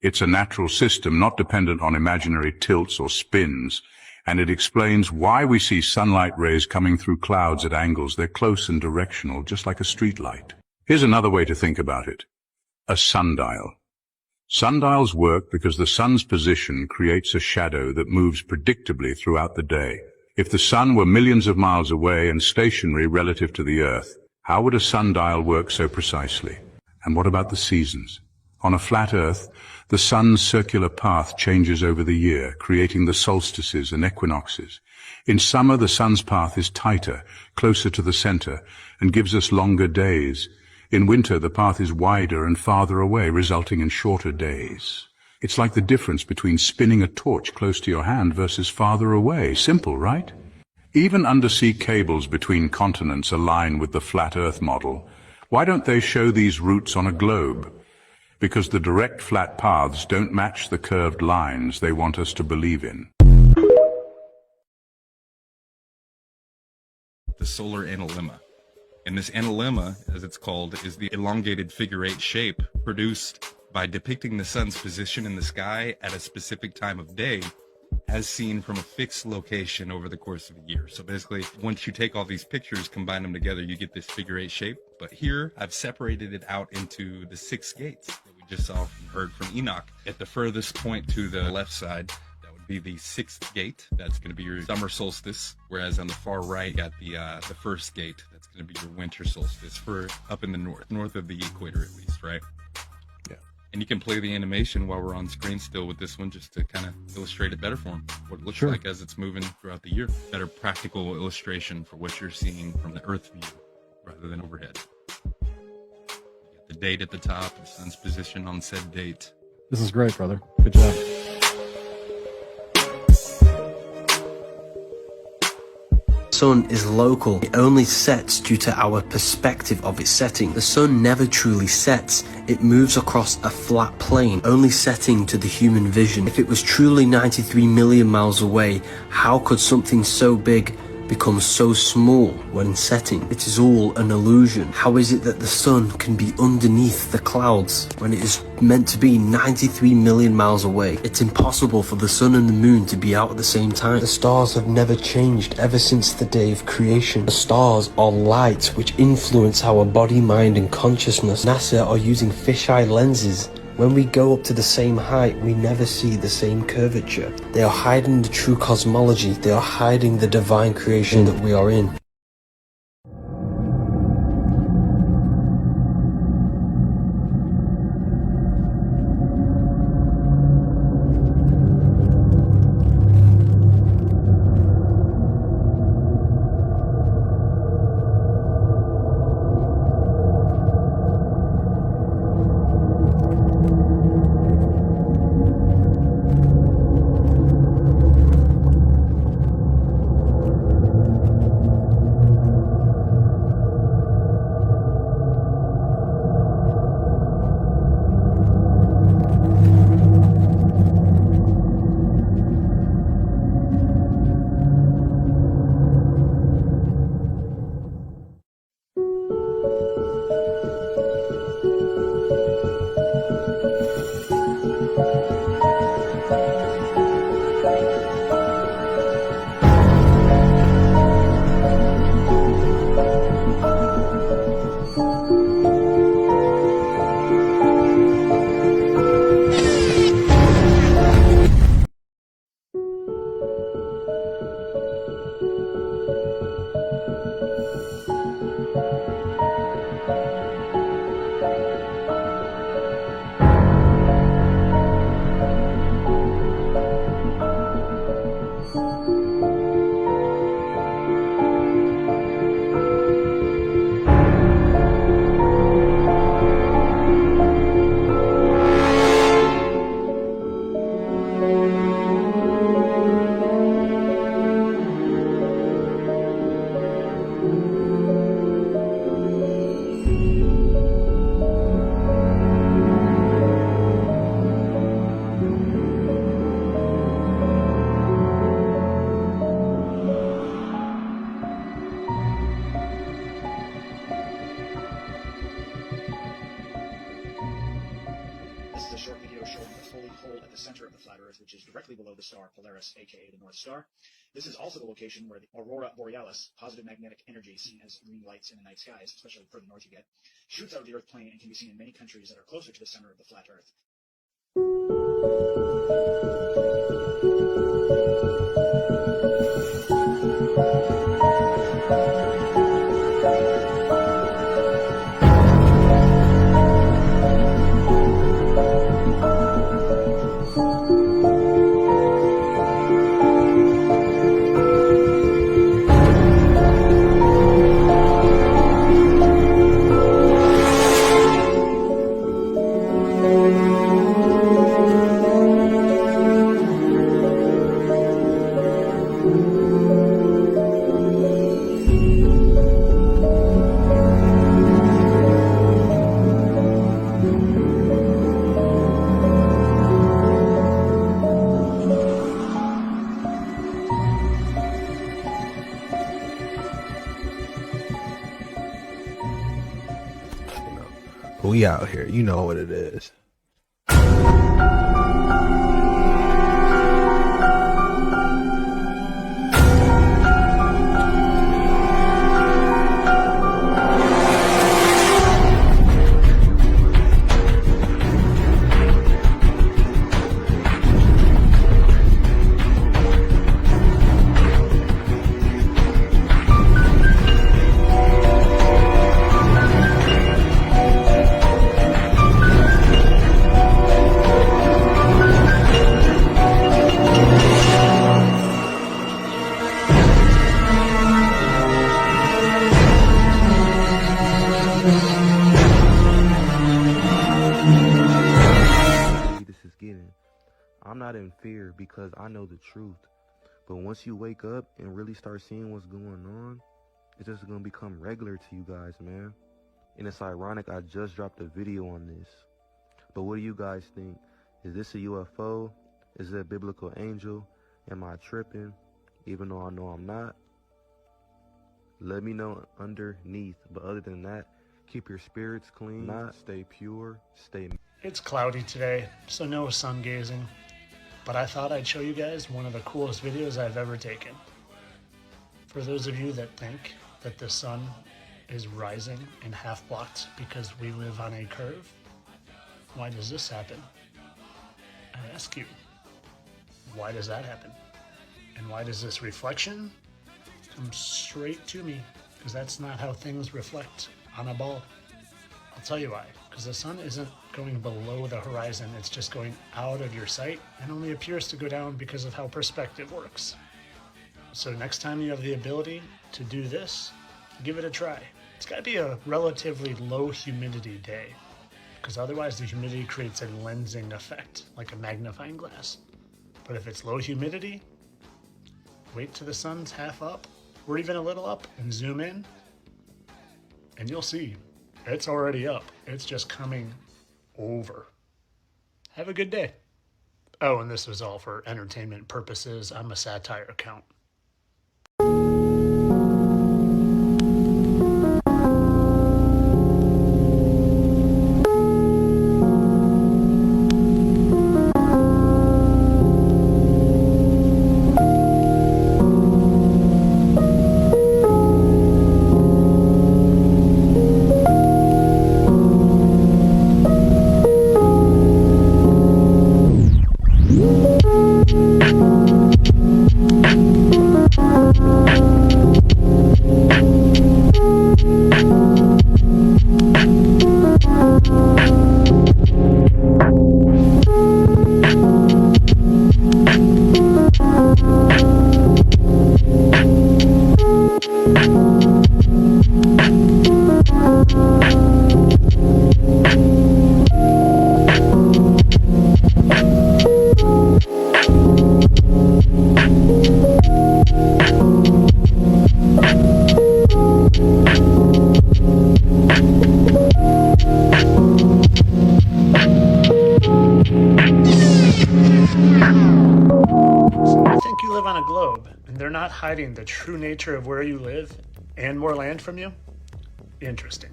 It's a natural system, not dependent on imaginary tilts or spins, and it explains why we see sunlight rays coming through clouds at angles. They're close and directional, just like a street light. Here's another way to think about it. A sundial. Sundials work because the sun's position creates a shadow that moves predictably throughout the day. If the sun were millions of miles away and stationary relative to the Earth, how would a sundial work so precisely? And what about the seasons? On a flat Earth, the sun's circular path changes over the year, creating the solstices and equinoxes. In summer, the sun's path is tighter, closer to the center, and gives us longer days. In winter, the path is wider and farther away, resulting in shorter days. It's like the difference between spinning a torch close to your hand versus farther away. Simple, right? Even undersea cables between continents align with the flat Earth model. Why don't they show these routes on a globe? Because the direct flat paths don't match the curved lines they want us to believe in. The solar analemma. And this analemma, as it's called, is the elongated figure-8 shape produced by depicting the sun's position in the sky at a specific time of day as seen from a fixed location over the course of a year. So basically, once you take all these pictures, combine them together, you get this figure 8 shape. But here, I've separated it out into the 6 gates that we just saw and heard from Enoch. At the furthest point to the left side, that would be the 6th gate. That's going to be your summer solstice. Whereas on the far right, you got the first gate. That's going to be your winter solstice for up in the north of the equator at least, right? And you can play the animation while we're on screen still with this one, just to kind of illustrate it better for them, what it looks like as it's moving throughout the year. Better practical illustration for what you're seeing from the Earth view rather than overhead. You get the date at the top, the sun's position on said date. This is great, brother. Good job. The sun is local. It only sets due to our perspective of its setting. The sun never truly sets. It moves across a flat plane, only setting to the human vision. If it was truly 93 million miles away, how could something so big become so small when setting? It is all an illusion. How is it that the sun can be underneath the clouds when it is meant to be 93 million miles away? It's impossible for the sun and the moon to be out at the same time. The stars have never changed ever since the day of creation. The stars are light which influence our body, mind and consciousness. NASA are using fisheye lenses. When we go up to the same height, we never see the same curvature. They are hiding the true cosmology. They are hiding the divine creation that we are in. which is directly below the star Polaris, aka the North Star. This is also the location where the aurora borealis, positive magnetic energy seen as green lights in the night skies, especially the further north you get, shoots out of the Earth plane and can be seen in many countries that are closer to the center of the flat Earth. We out here, you know what it is. not in fear because I know the truth. But once you wake up and really start seeing what's going on, it's just gonna become regular to you guys, man. And it's ironic, I just dropped a video on this. But what do you guys think? Is this a UFO? Is it a biblical angel? Am I tripping? Even though I know I'm not. Let me know underneath. But other than that, keep your spirits clean. Not stay pure. Stay. It's cloudy today, so no sun gazing. But I thought I'd show you guys one of the coolest videos I've ever taken. For those of you that think that the sun is rising and half blocked because we live on a curve, why does this happen? I ask you, why does that happen? And why does this reflection come straight to me? Because that's not how things reflect on a ball. I'll tell you why. Because the sun isn't going below the horizon, it's just going out of your sight and only appears to go down because of how perspective works. So next time you have the ability to do this, give it a try. It's got to be a relatively low humidity day, because otherwise the humidity creates a lensing effect, like a magnifying glass. But if it's low humidity, wait till the sun's half up, or even a little up, and zoom in, and you'll see it's already up. It's just coming over. Have a good day. Oh, and this was all for entertainment purposes. I'm a satire account. Hiding the true nature of where you live and more land from you? Interesting.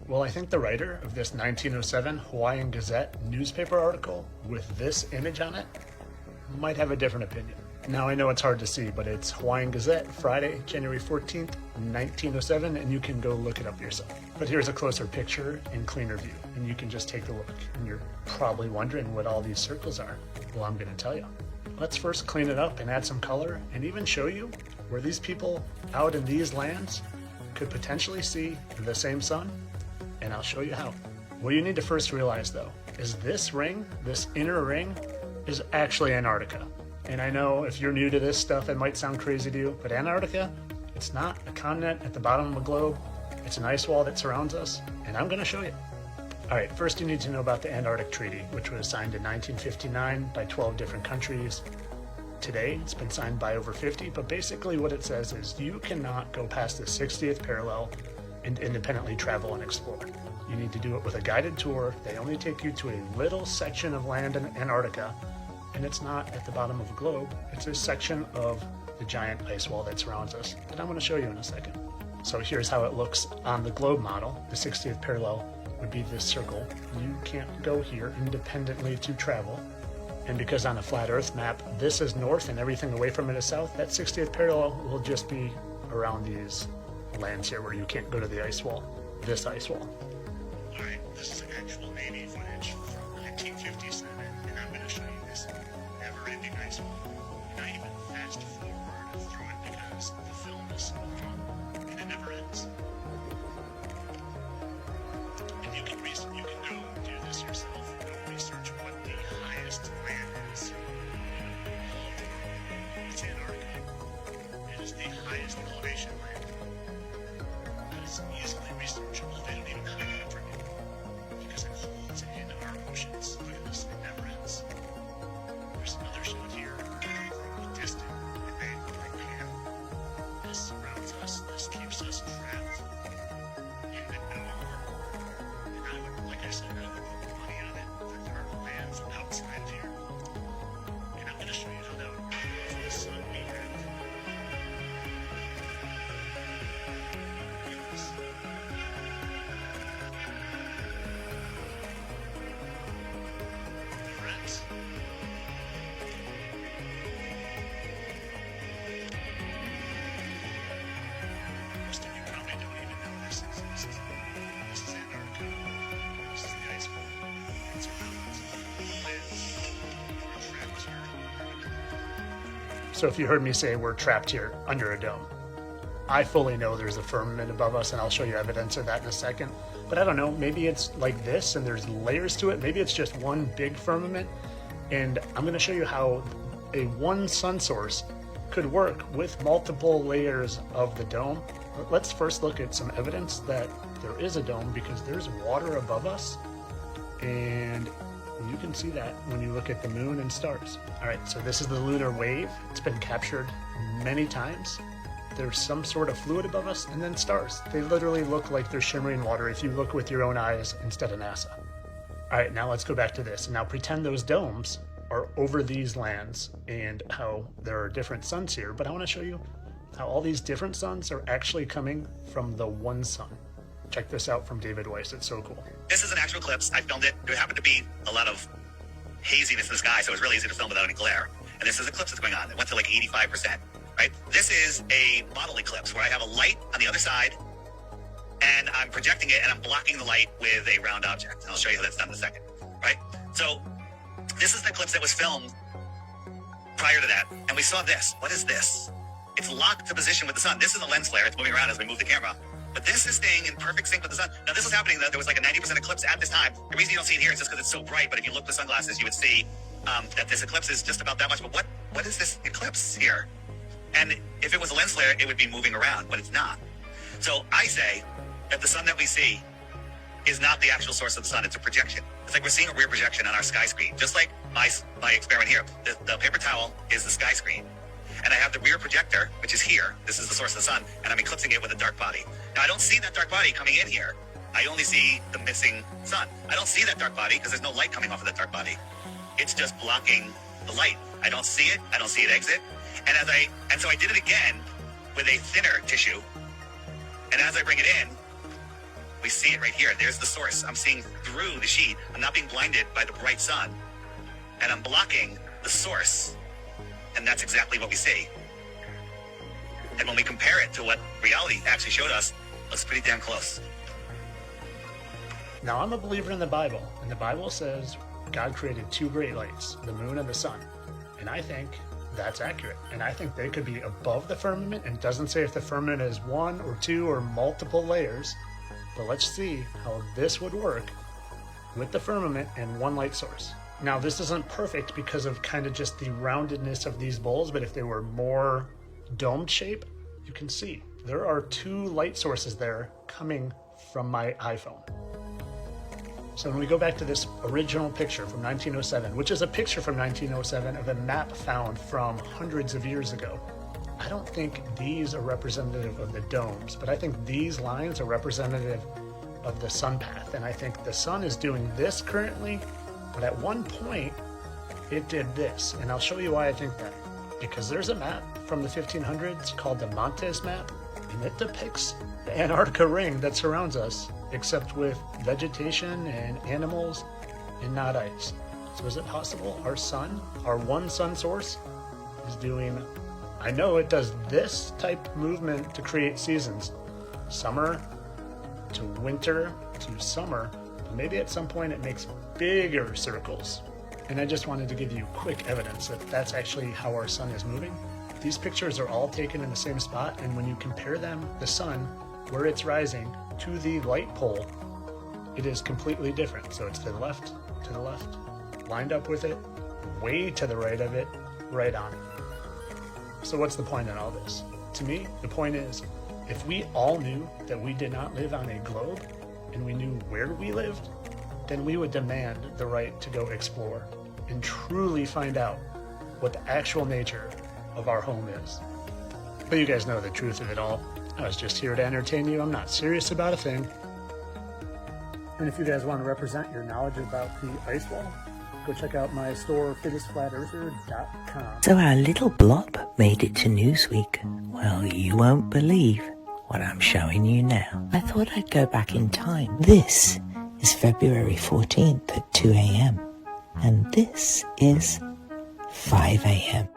Well, I think the writer of this 1907 Hawaiian Gazette newspaper article with this image on it might have a different opinion. Now, I know it's hard to see, but it's Hawaiian Gazette, Friday, January 14th, 1907, and you can go look it up yourself. But here's a closer picture in cleaner view, and you can just take a look. And you're probably wondering what all these circles are. Well, I'm going to tell you. Let's first clean it up and add some color and even show you where these people out in these lands could potentially see the same sun, and I'll show you how. What you need to first realize though is this ring, this inner ring, is actually Antarctica. And I know if you're new to this stuff it might sound crazy to you, but Antarctica, it's not a continent at the bottom of the globe, it's an ice wall that surrounds us, and I'm going to show you. Alright, first you need to know about the Antarctic Treaty, which was signed in 1959 by 12 different countries. Today, it's been signed by over 50, but basically what it says is you cannot go past the 60th parallel and independently travel and explore. You need to do it with a guided tour. They only take you to a little section of land in Antarctica, and it's not at the bottom of the globe. It's a section of the giant ice wall that surrounds us that I'm going to show you in a second. So here's how it looks on the globe model. The 60th parallel would be this circle. You can't go here independently to travel. And because on a flat earth map, this is north and everything away from it is south, that 60th parallel will just be around these lands here where you can't go to the ice wall, this ice wall. Alright, this is actual Navy footage from 1957, and I'm going to show you this never-ending ice wall. And I even fast forward through it because the film is so long, and it never ends. And you can go do this yourself, go research what the highest land is. It's Antarctica. It is the highest elevation land. That is easily researchable. They don't even hide it from you because it holds in our oceans. Look at this, it never ends. There's another shot here from a distant event right panel. This surrounds us. This keeps us trapped in the known world. And I would, like I said, I would put money on it that there are lands outside of here. And I'm going to show you how that would work with the sun we have. Look at this. Friends. Most of you probably don't even know this exists. This is Antarctica. This is the ice wall. It's around lands. We're trapped here. So if you heard me say we're trapped here under a dome, I fully know there's a firmament above us, and I'll show you evidence of that in a second. But I don't know, maybe it's like this and there's layers to it. Maybe it's just one big firmament. And I'm going to show you how a one sun source could work with multiple layers of the dome. But let's first look at some evidence that there is a dome, because there's water above us. And you can see that when you look at the moon and stars. All right, so this is the lunar wave. It's been captured many times. There's some sort of fluid above us, and then stars. They literally look like they're shimmering water if you look with your own eyes instead of NASA. All right, now let's go back to this. Now pretend those domes are over these lands and how there are different suns here, but I want to show you how all these different suns are actually coming from the one sun. Check this out from David Weiss. It's so cool. This is an actual eclipse. I filmed it. There happened to be a lot of haziness in the sky, so it was really easy to film without any glare. And this is an eclipse that's going on. It went to like 85%, right? This is a model eclipse where I have a light on the other side, and I'm projecting it, and I'm blocking the light with a round object. And I'll show you how that's done in a second, right? So this is the eclipse that was filmed prior to that, and we saw this. What is this? It's locked to position with the sun. This is a lens flare. It's moving around as we move the camera. But this is staying in perfect sync with the sun. Now, this was happening. There was like a 90% eclipse at this time. The reason you don't see it here is just because it's so bright. But if you look with sunglasses, you would see that this eclipse is just about that much. But what is this eclipse here? And if it was a lens flare, it would be moving around, but it's not. So I say that the sun that we see is not the actual source of the sun. It's a projection. It's like we're seeing a rear projection on our sky screen. Just like my experiment here. The paper towel is the sky screen. And I have the rear projector, which is here. This is the source of the sun, and I'm eclipsing it with a dark body. Now, I don't see that dark body coming in here. I only see the missing sun. I don't see that dark body because there's no light coming off of that dark body. It's just blocking the light. I don't see it. I don't see it exit. And so I did it again with a thinner tissue. And as I bring it in, we see it right here. There's the source. I'm seeing through the sheet. I'm not being blinded by the bright sun. And I'm blocking the source. And that's exactly what we see. And when we compare it to what reality actually showed us, it looks pretty damn close. Now, I'm a believer in the Bible, and the Bible says God created two great lights, the moon and the sun. And I think that's accurate. And I think they could be above the firmament, and it doesn't say if the firmament is one or two or multiple layers. But let's see how this would work with the firmament and one light source. Now, this isn't perfect because of kind of just the roundedness of these bowls, but if they were more domed shape, you can see there are two light sources there coming from my iPhone. So when we go back to this original picture from 1907, which is a picture from 1907 of a map found from hundreds of years ago, I don't think these are representative of the domes, but I think these lines are representative of the sun path. And I think the sun is doing this currently, but at one point it did this. And I'll show you why I think that. Because there's a map from the 1500s called the Montes map, and it depicts the Antarctica ring that surrounds us, except with vegetation and animals and not ice. So is it possible our sun, our one sun source, is doing, I know it does this type of movement to create seasons, summer to winter to summer, but maybe at some point it makes bigger circles. And I just wanted to give you quick evidence that that's actually how our sun is moving. These pictures are all taken in the same spot, and when you compare them, the sun, where it's rising, to the light pole, it is completely different. So it's to the left, lined up with it, way to the right of it, right on it. So what's the point in all this? To me, the point is, if we all knew that we did not live on a globe, and we knew where we lived, then we would demand the right to go explore and truly find out what the actual nature of our home is. But you guys know the truth of it all. I was just here to entertain you. I'm not serious about a thing. And if you guys want to represent your knowledge about the ice wall, go check out my store, FittestFlatEarther.com. So our little blob made it to Newsweek. Well, you won't believe what I'm showing you now. I thought I'd go back in time. This is February 14th at 2 a.m. And this is 5 a.m.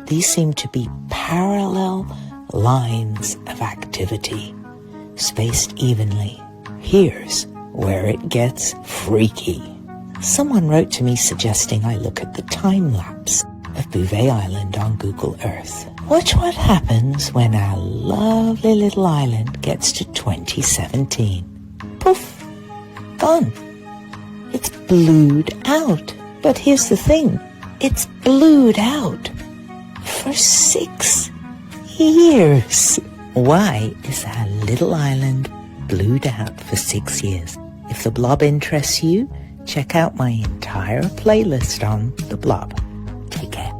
These seem to be parallel lines of activity, spaced evenly. Here's where it gets freaky. Someone wrote to me suggesting I look at the time-lapse of Bouvet Island on Google Earth. Watch what happens when our lovely little island gets to 2017. Poof! Gone. It's blued out. But here's the thing. It's blued out for 6 years. Why is our little island blued out for 6 years? If the blob interests you, check out my entire playlist on the blob. Take care.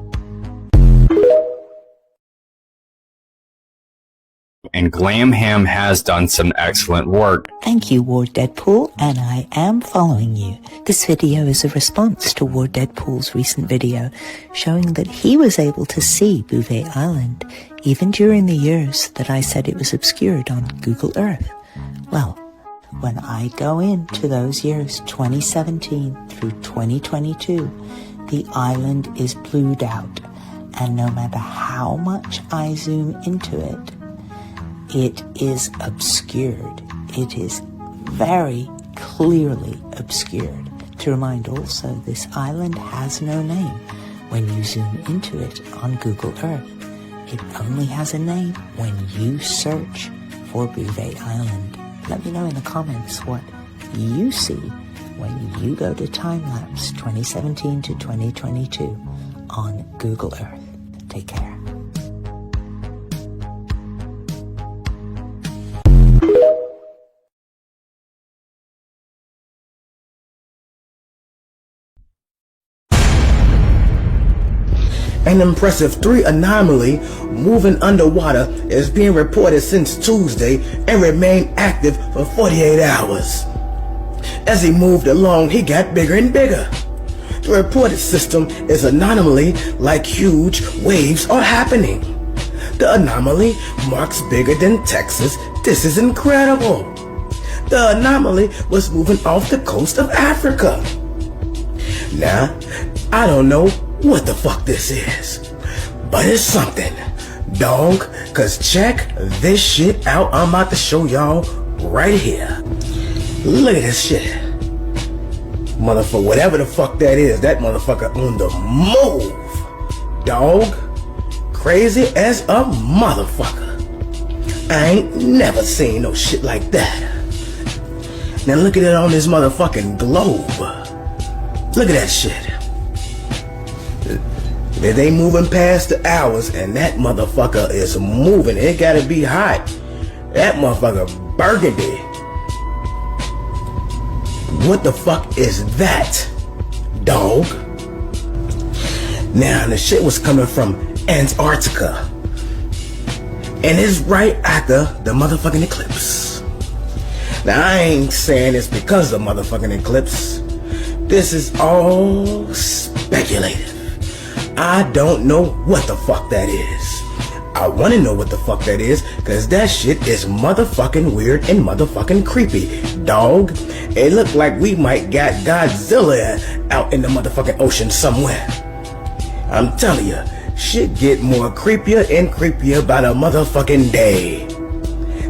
And Glamham has done some excellent work. Thank you, War Deadpool, and I am following you. This video is a response to War Deadpool's recent video showing that he was able to see Bouvet Island even during the years that I said it was obscured on Google Earth. Well, when I go into those years, 2017 through 2022, the island is blued out, and no matter how much I zoom into it, it is obscured. It is very clearly obscured. To remind also, this island has no name when you zoom into it on Google Earth. It only has a name when you search for Bouvet Island. Let me know in the comments what you see when you go to time-lapse 2017 to 2022 on Google Earth. Take care. An impressive 3 anomaly moving underwater is being reported since Tuesday and remained active for 48 hours. As he moved along, he got bigger and bigger. The reported system is anomaly like huge waves are happening. The anomaly marks bigger than Texas. This is incredible. The anomaly was moving off the coast of Africa. Now, I don't know what the fuck this is, but it's something, dog, cause check this shit out. I'm about to show y'all right here. Look at this shit. Motherfucker, whatever the fuck that is, that motherfucker on the move, dog. Crazy as a motherfucker. I ain't never seen no shit like that. Now look at it on this motherfucking globe. Look at that shit. They moving past the hours and that motherfucker is moving. It gotta be hot. That motherfucker burgundy. What the fuck is that, dog? Now the shit was coming from Antarctica. And it's right after the motherfucking eclipse. Now I ain't saying it's because of the motherfucking eclipse. This is all speculative. I don't know what the fuck that is. I want to know what the fuck that is, cause that shit is motherfucking weird and motherfucking creepy, dog. It look like we might got Godzilla out in the motherfucking ocean somewhere. I'm telling you, shit get more creepier and creepier by the motherfucking day.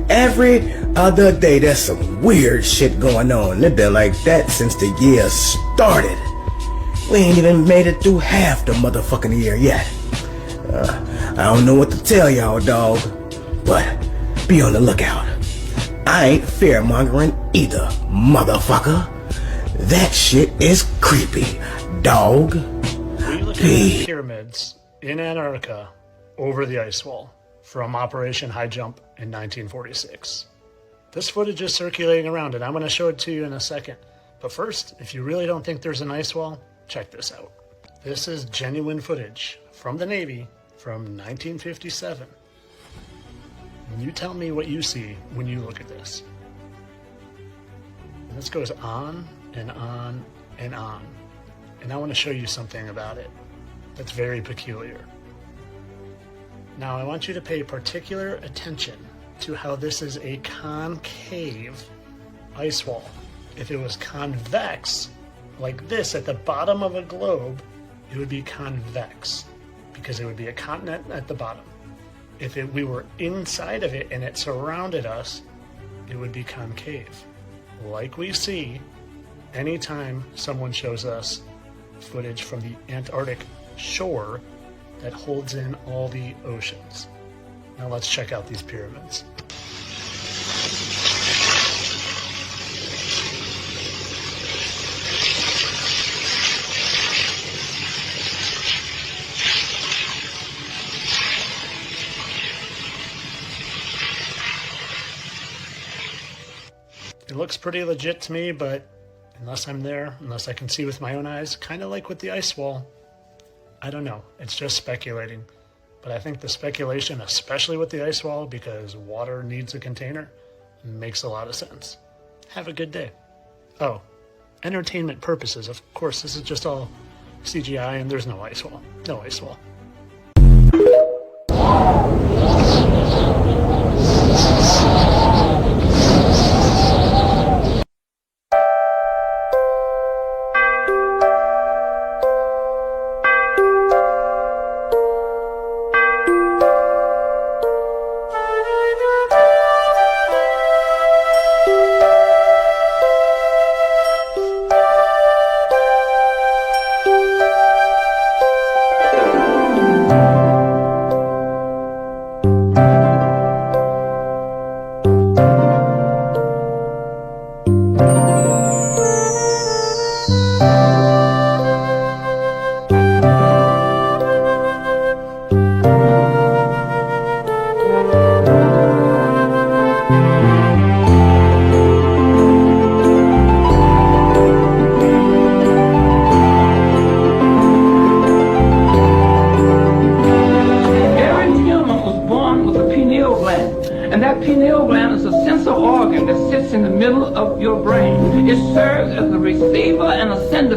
Every other day there's some weird shit going on. It's been like that since the year started. We ain't even made it through half the motherfucking year yet. I don't know what to tell y'all, dog, but be on the lookout. I ain't fear-mongering either, motherfucker. That shit is creepy, dog. We look at the pyramids in Antarctica over the ice wall from Operation High Jump in 1946. This footage is circulating around and I'm going to show it to you in a second. But first, if you really don't think there's an ice wall, check this out. This is genuine footage from the Navy from 1957. And you tell me what you see when you look at this. And this goes on and on and on. And I want to show you something about it that's very peculiar. Now I want you to pay particular attention to how this is a concave ice wall. If it was convex, like this at the bottom of a globe, it would be convex because it would be a continent at the bottom. If we were inside of it and it surrounded us, it would be concave. Like we see anytime someone shows us footage from the Antarctic shore that holds in all the oceans. Now let's check out these pyramids. It looks pretty legit to me, but unless I'm there, unless I can see with my own eyes, kind of like with the ice wall, I don't know. It's just speculating. But I think the speculation, especially with the ice wall, because water needs a container, makes a lot of sense. Have a good day. Oh, entertainment purposes. Of course, this is just all CGI and there's no ice wall. No ice wall.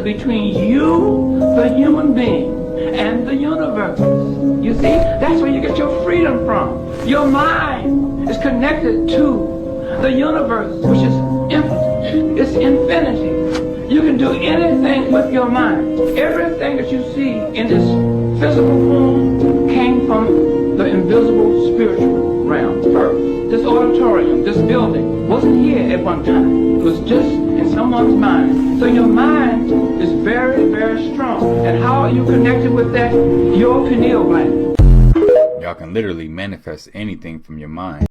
Between you, the human being, and the universe. You see, that's where you get your freedom from. Your mind is connected to the universe, which is it's infinity. You can do anything with your mind. Everything that you see in this physical form came from the invisible spiritual realm first. This auditorium, this building, wasn't here at one time. It was just in someone's mind. So your mind is very, very strong. And how are you connected with that? Your pineal gland. Y'all can literally manifest anything from your mind.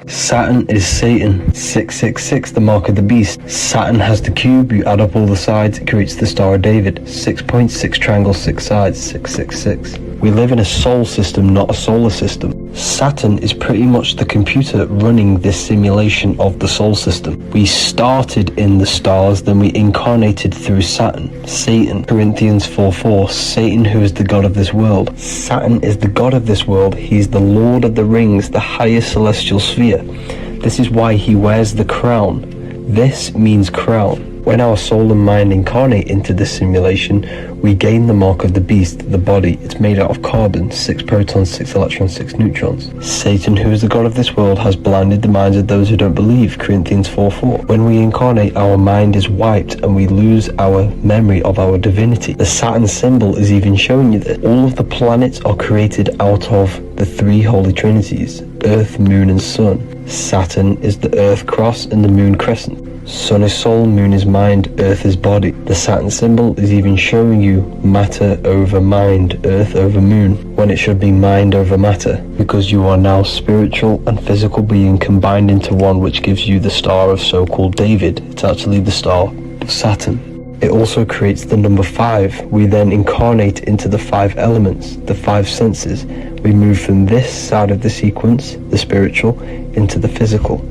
Saturn is Satan. 666, the mark of the beast. Saturn has the cube. You add up all the sides, it creates the Star of David. 6.6 triangles, 6 sides, 666. We live in a soul system, not a solar system. Saturn is pretty much the computer running this simulation of the soul system. We started in the stars, then we incarnated through Saturn. Satan, Corinthians 4:4, Satan, who is the god of this world. Saturn is the god of this world. He's the Lord of the Rings, the highest celestial sphere. This is why he wears the crown. This means crown. When our soul and mind incarnate into this simulation, we gain the mark of the beast, the body. It's made out of carbon, 6 protons, 6 electrons, 6 neutrons. Satan, who is the god of this world, has blinded the minds of those who don't believe, Corinthians 4:4. When we incarnate, our mind is wiped and we lose our memory of our divinity. The Saturn symbol is even showing you this. All of the planets are created out of the 3 holy trinities, Earth, Moon and Sun. Saturn is the Earth cross and the Moon crescent. Sun is soul, Moon is mind, Earth is body. The Saturn symbol is even showing you matter over mind, Earth over Moon, when it should be mind over matter, because you are now spiritual and physical being combined into one, which gives you the Star of so-called David. It's actually the Star of Saturn. It also creates the number 5. We then incarnate into the 5 elements, the 5 senses. We move from this side of the sequence, the spiritual, into the physical.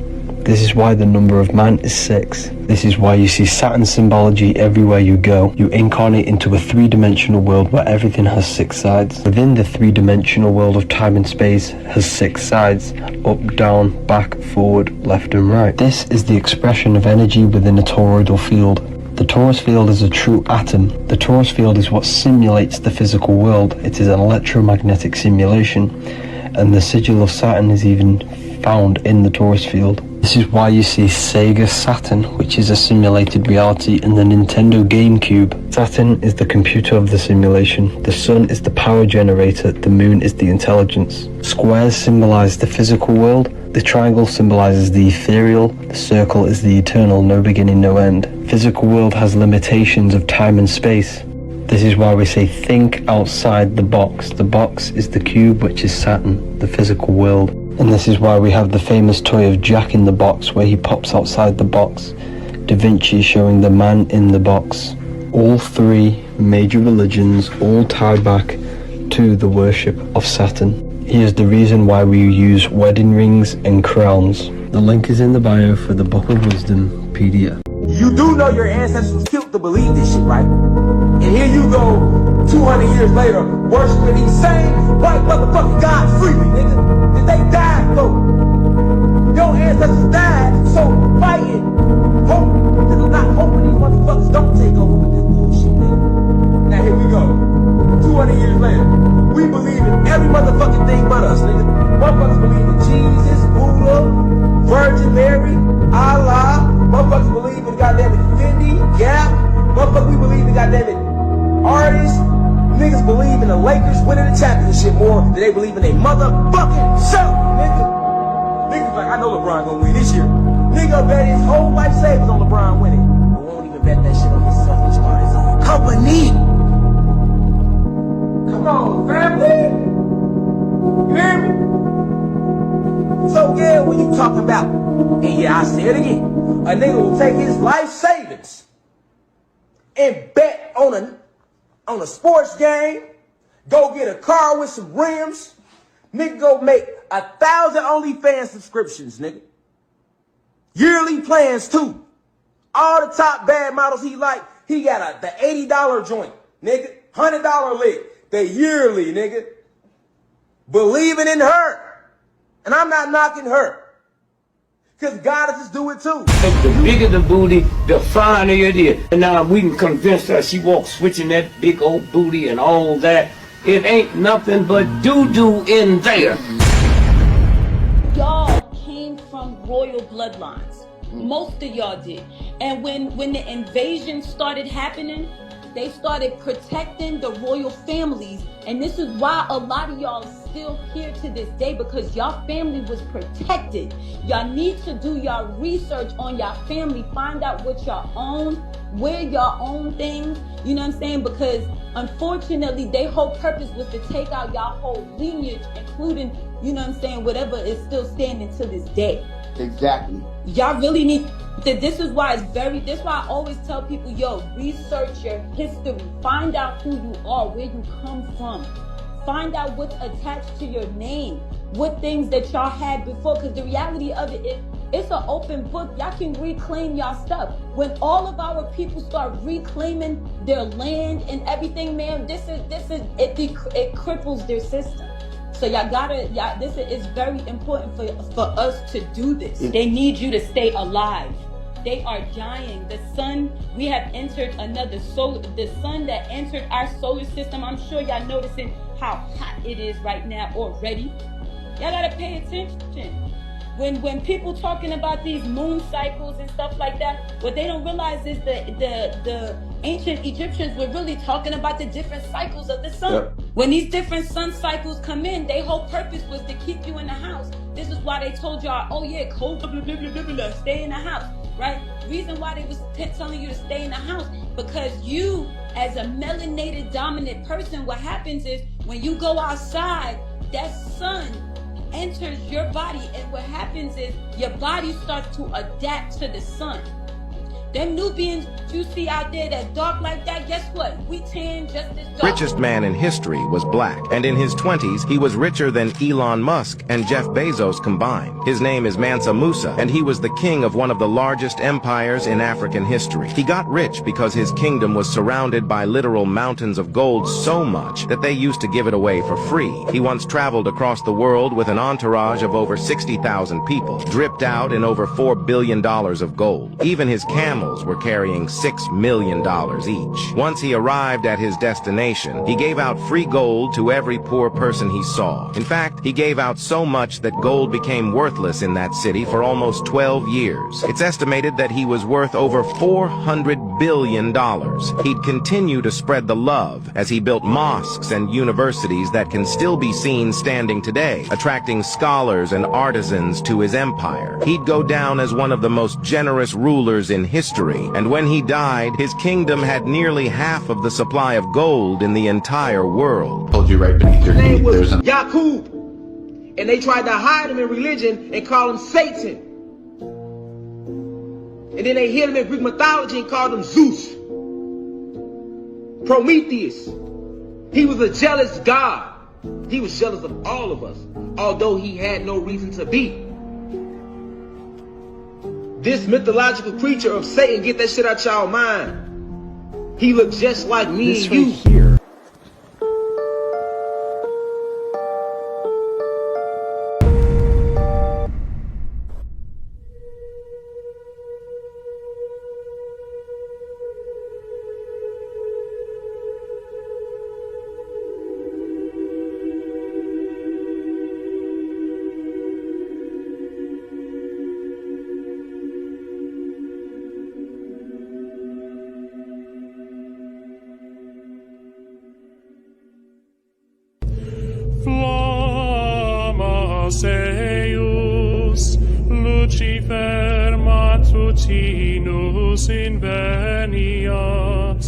This is why the number of man is 6. This is why you see Saturn symbology everywhere you go. You incarnate into a 3-dimensional world where everything has 6 sides. Within the 3-dimensional world of time and space has 6 sides: up, down, back, forward, left and right. This is the expression of energy within a toroidal field. The torus field is a true atom. The torus field is what simulates the physical world. It is an electromagnetic simulation, and the sigil of Saturn is even found in the torus field. This is why you see Sega Saturn, which is a simulated reality, and the Nintendo GameCube. Saturn is the computer of the simulation. The sun is the power generator. The moon is the intelligence. Squares symbolize the physical world. The triangle symbolizes the ethereal. The circle is the eternal, no beginning, no end. Physical world has limitations of time and space. This is why we say think outside the box. The box is the cube, which is Saturn, the physical world. And this is why we have the famous toy of Jack in the Box, where he pops outside the box. Da Vinci showing the man in the box. All 3 major religions all tie back to the worship of Saturn. Here's the reason why we use wedding rings and crowns. The link is in the bio for the Book of Wisdom PDF. You do know your ancestors was killed to believe this shit, right? And here you go, 200 years later, worshiping these same white motherfucking gods freely, nigga. That they died for. Your ancestors died, so fighting, hope, not hoping these motherfuckers don't take over with this bullshit, nigga. Now here we go, 200 years later, we believe in every motherfucking thing but us, nigga. Motherfuckers believe in Jesus, Buddha, Virgin Mary, Allah. Motherfuckers believe in goddamn it Fendi, Gap. Motherfuckers, we believe in goddamn it artists. Niggas believe in the Lakers winning the championship more than they believe in their motherfucking self, nigga. Niggas like, I know LeBron gonna win this year. Nigga bet his whole life savings on LeBron winning. But won't even bet that shit on himself and start his own company. Come on, family. You hear me? So yeah, when you talking about, and yeah, I say it again, a nigga will take his life savings and bet on a sports game, go get a car with some rims, nigga go make 1,000 OnlyFans subscriptions, nigga. Yearly plans too. All the top bad models he like, he got the $80 joint, nigga, $100 lick, the yearly, nigga. Believing in her. And I'm not knocking her. Because goddesses do it too. The bigger the booty, the finer it is. And now we can convince her she walks switching that big old booty and all that. It ain't nothing but doo-doo in there. Y'all came from royal bloodlines. Most of y'all did. And when the invasion started happening, they started protecting the royal families. And this is why a lot of y'all are still here to this day, because y'all family was protected. Y'all need to do y'all research on y'all family, find out what y'all own, where y'all own things, you know what I'm saying? Because unfortunately, their whole purpose was to take out y'all whole lineage, including, you know what I'm saying, whatever is still standing to this day. Exactly. Y'all really need that. This is why this is why I always tell people, yo, research your history, find out who you are, where you come from, find out what's attached to your name, what things that y'all had before, because the reality of it is, it's an open book. Y'all can reclaim y'all stuff. When all of our people start reclaiming their land and everything, man, it cripples their system. So this is very important for us to do this. They need you to stay alive. They are dying. The sun, we have entered another solar, the sun that entered our solar system. I'm sure y'all noticing how hot it is right now already. Y'all gotta pay attention. When people talking about these moon cycles and stuff like that, what they don't realize is the ancient Egyptians were really talking about the different cycles of the sun. Yep. When these different sun cycles come in, their whole purpose was to keep you in the house. This is why they told y'all, oh yeah, cold, blah, blah, blah, blah, blah, blah, stay in the house, right? Reason why they was telling you to stay in the house, because you, as a melanated dominant person, what happens is when you go outside, that sun enters your body, and what happens is your body starts to adapt to the sun. Them Nubians you see out there that dark like that, guess what? We tan just as dark. Richest man in history was black, and in his 20s, he was richer than Elon Musk and Jeff Bezos combined. His name is Mansa Musa, and he was the king of one of the largest empires in African history. He got rich because his kingdom was surrounded by literal mountains of gold so much that they used to give it away for free. He once traveled across the world with an entourage of over 60,000 people, dripped out in over $4 billion of gold. Even his camels were carrying $6 million each. Once he arrived at his destination, he gave out free gold to every poor person he saw. In fact, he gave out so much that gold became worthless in that city for almost 12 years. It's estimated that he was worth over $400 billion. He'd continue to spread the love as he built mosques and universities that can still be seen standing today, attracting scholars and artisans to his empire. He'd go down as one of the most generous rulers in history, and when he died, his kingdom had nearly half of the supply of gold in the entire world. Told you right beneath your name was Yaqub, and they tried to hide him in religion and call him Satan. And then they hid him in Greek mythology and called him Zeus. Prometheus. He was a jealous god. He was jealous of all of us, although he had no reason to be. This mythological creature of Satan, get that shit out y'all mind. He looked just like me This and you. right here. Seus Lucifer matutinus inveniat,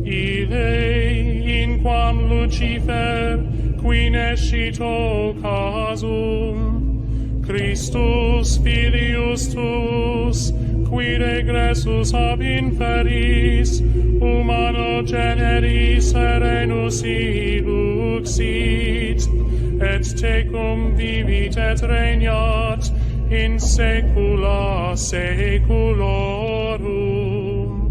Ille in quam Lucifer qui nescito casum, Christus filius tuus, qui regressus ab inferis, humano generis serenus iluxit, et tecum vivit et regnat in saecula saeculorum.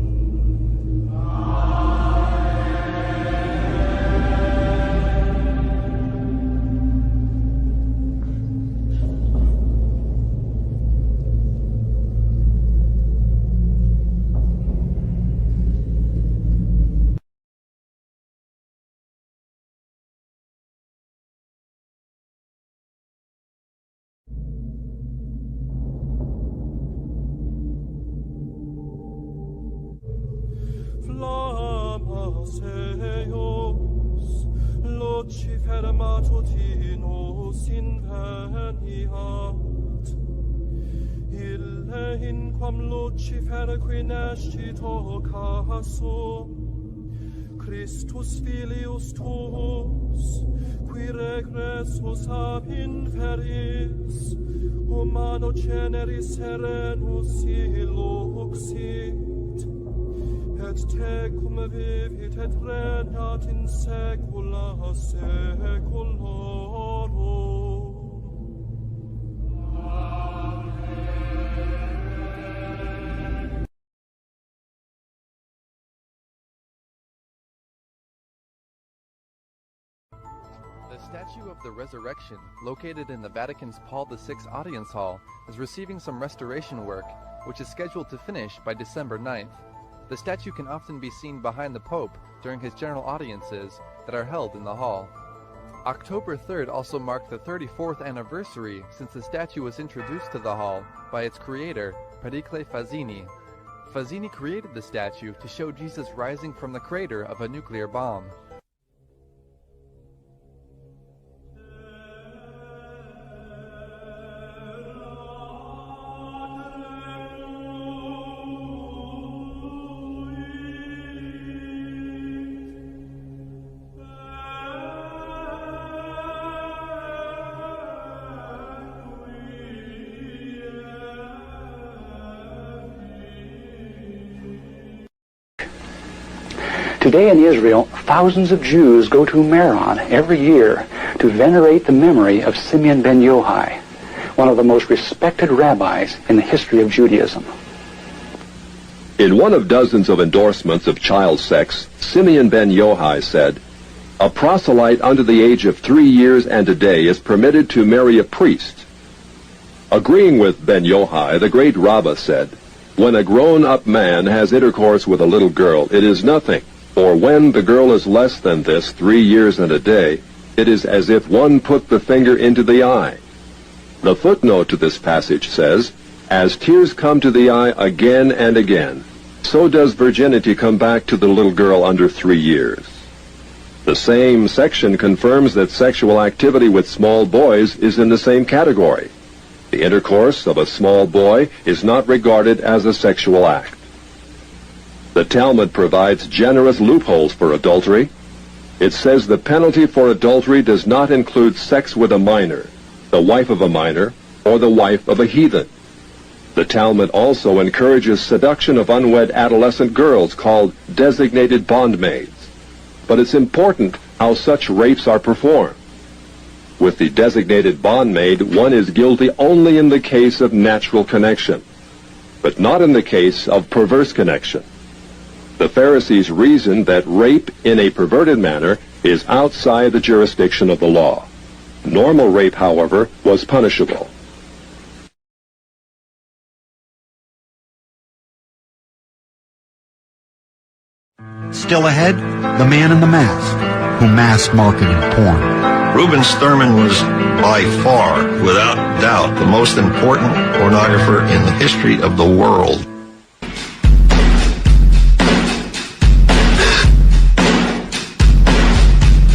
Seus Lucifer matutinus inveniat, Ille in quam Lucifer qui nescito casum, Christus filius tuus, qui regressus ab inferis, humano generis serenus iluxit, et tecum vivit et regnat in saecula saeculorum. The statue of the Resurrection, located in the Vatican's Paul VI Audience Hall, is receiving some restoration work, which is scheduled to finish by December 9th. The statue can often be seen behind the Pope during his general audiences that are held in the hall. October 3rd also marked the 34th anniversary since the statue was introduced to the hall by its creator, Pericle Fazzini. Fazzini created the statue to show Jesus rising from the crater of a nuclear bomb. Today in Israel, thousands of Jews go to Meron every year to venerate the memory of Simeon ben Yochai, one of the most respected rabbis in the history of Judaism. In one of dozens of endorsements of child sex, Simeon ben Yochai said, "A proselyte under the age of 3 years and a day is permitted to marry a priest." Agreeing with ben Yochai, the great Rabbah said, "When a grown-up man has intercourse with a little girl, it is nothing, for when the girl is less than this, 3 years and a day, it is as if one put the finger into the eye." The footnote to this passage says, "As tears come to the eye again and again, so does virginity come back to the little girl under 3 years." The same section confirms that sexual activity with small boys is in the same category. The intercourse of a small boy is not regarded as a sexual act. The Talmud provides generous loopholes for adultery. It says the penalty for adultery does not include sex with a minor, the wife of a minor, or the wife of a heathen. The Talmud also encourages seduction of unwed adolescent girls called designated bondmaids. But it's important how such rapes are performed. With the designated bondmaid, one is guilty only in the case of natural connection, but not in the case of perverse connection. The Pharisees reasoned that rape in a perverted manner is outside the jurisdiction of the law. Normal rape, however, was punishable. Still ahead, the man in the mask, who mass marketed porn. Reuben Thurman was by far, without doubt, the most important pornographer in the history of the world.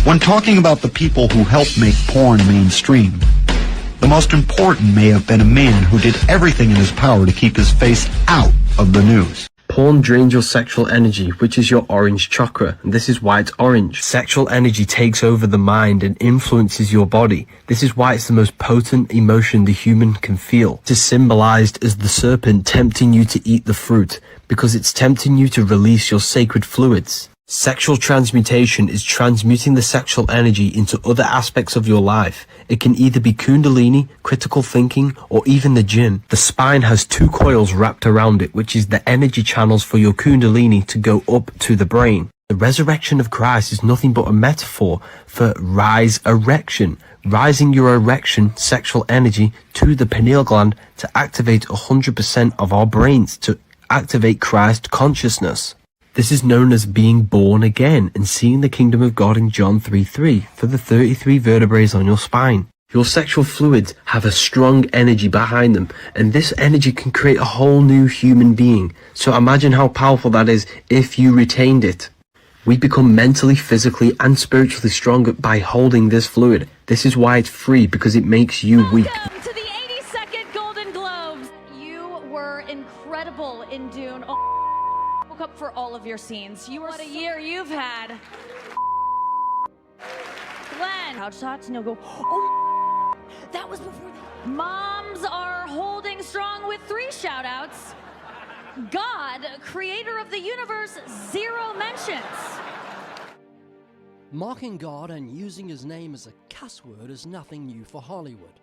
When talking about the people who helped make porn mainstream, the most important may have been a man who did everything in his power to keep his face out of the news. Porn drains your sexual energy, which is your orange chakra, and this is why it's orange. Sexual energy takes over the mind and influences your body. This is why it's the most potent emotion the human can feel. It is symbolized as the serpent tempting you to eat the fruit, because it's tempting you to release your sacred fluids. Sexual transmutation is transmuting the sexual energy into other aspects of your life. It can either be kundalini, critical thinking, or even the gym. The spine has 2 coils wrapped around it, which is the energy channels for your kundalini to go up to the brain. The resurrection of Christ is nothing but a metaphor for rise erection, rising your erection sexual energy to the pineal gland to activate 100% of our brains, to activate Christ consciousness. This is known as being born again and seeing the kingdom of God in John 3:3 for the 33 vertebrae on your spine. Your sexual fluids have a strong energy behind them, and this energy can create a whole new human being. So imagine how powerful that is if you retained it. We become mentally, physically, and spiritually stronger by holding this fluid. This is why it's free, because it makes you weak. Welcome to the 82nd Golden Globes. You were incredible in Dune. Up for all of your scenes. What a year you've had. Glenn. Couch Tots, and you'll go, oh, that was before the... Moms are holding strong with 3 shout-outs. God, creator of the universe, 0 mentions. Mocking God and using his name as a cuss word is nothing new for Hollywood.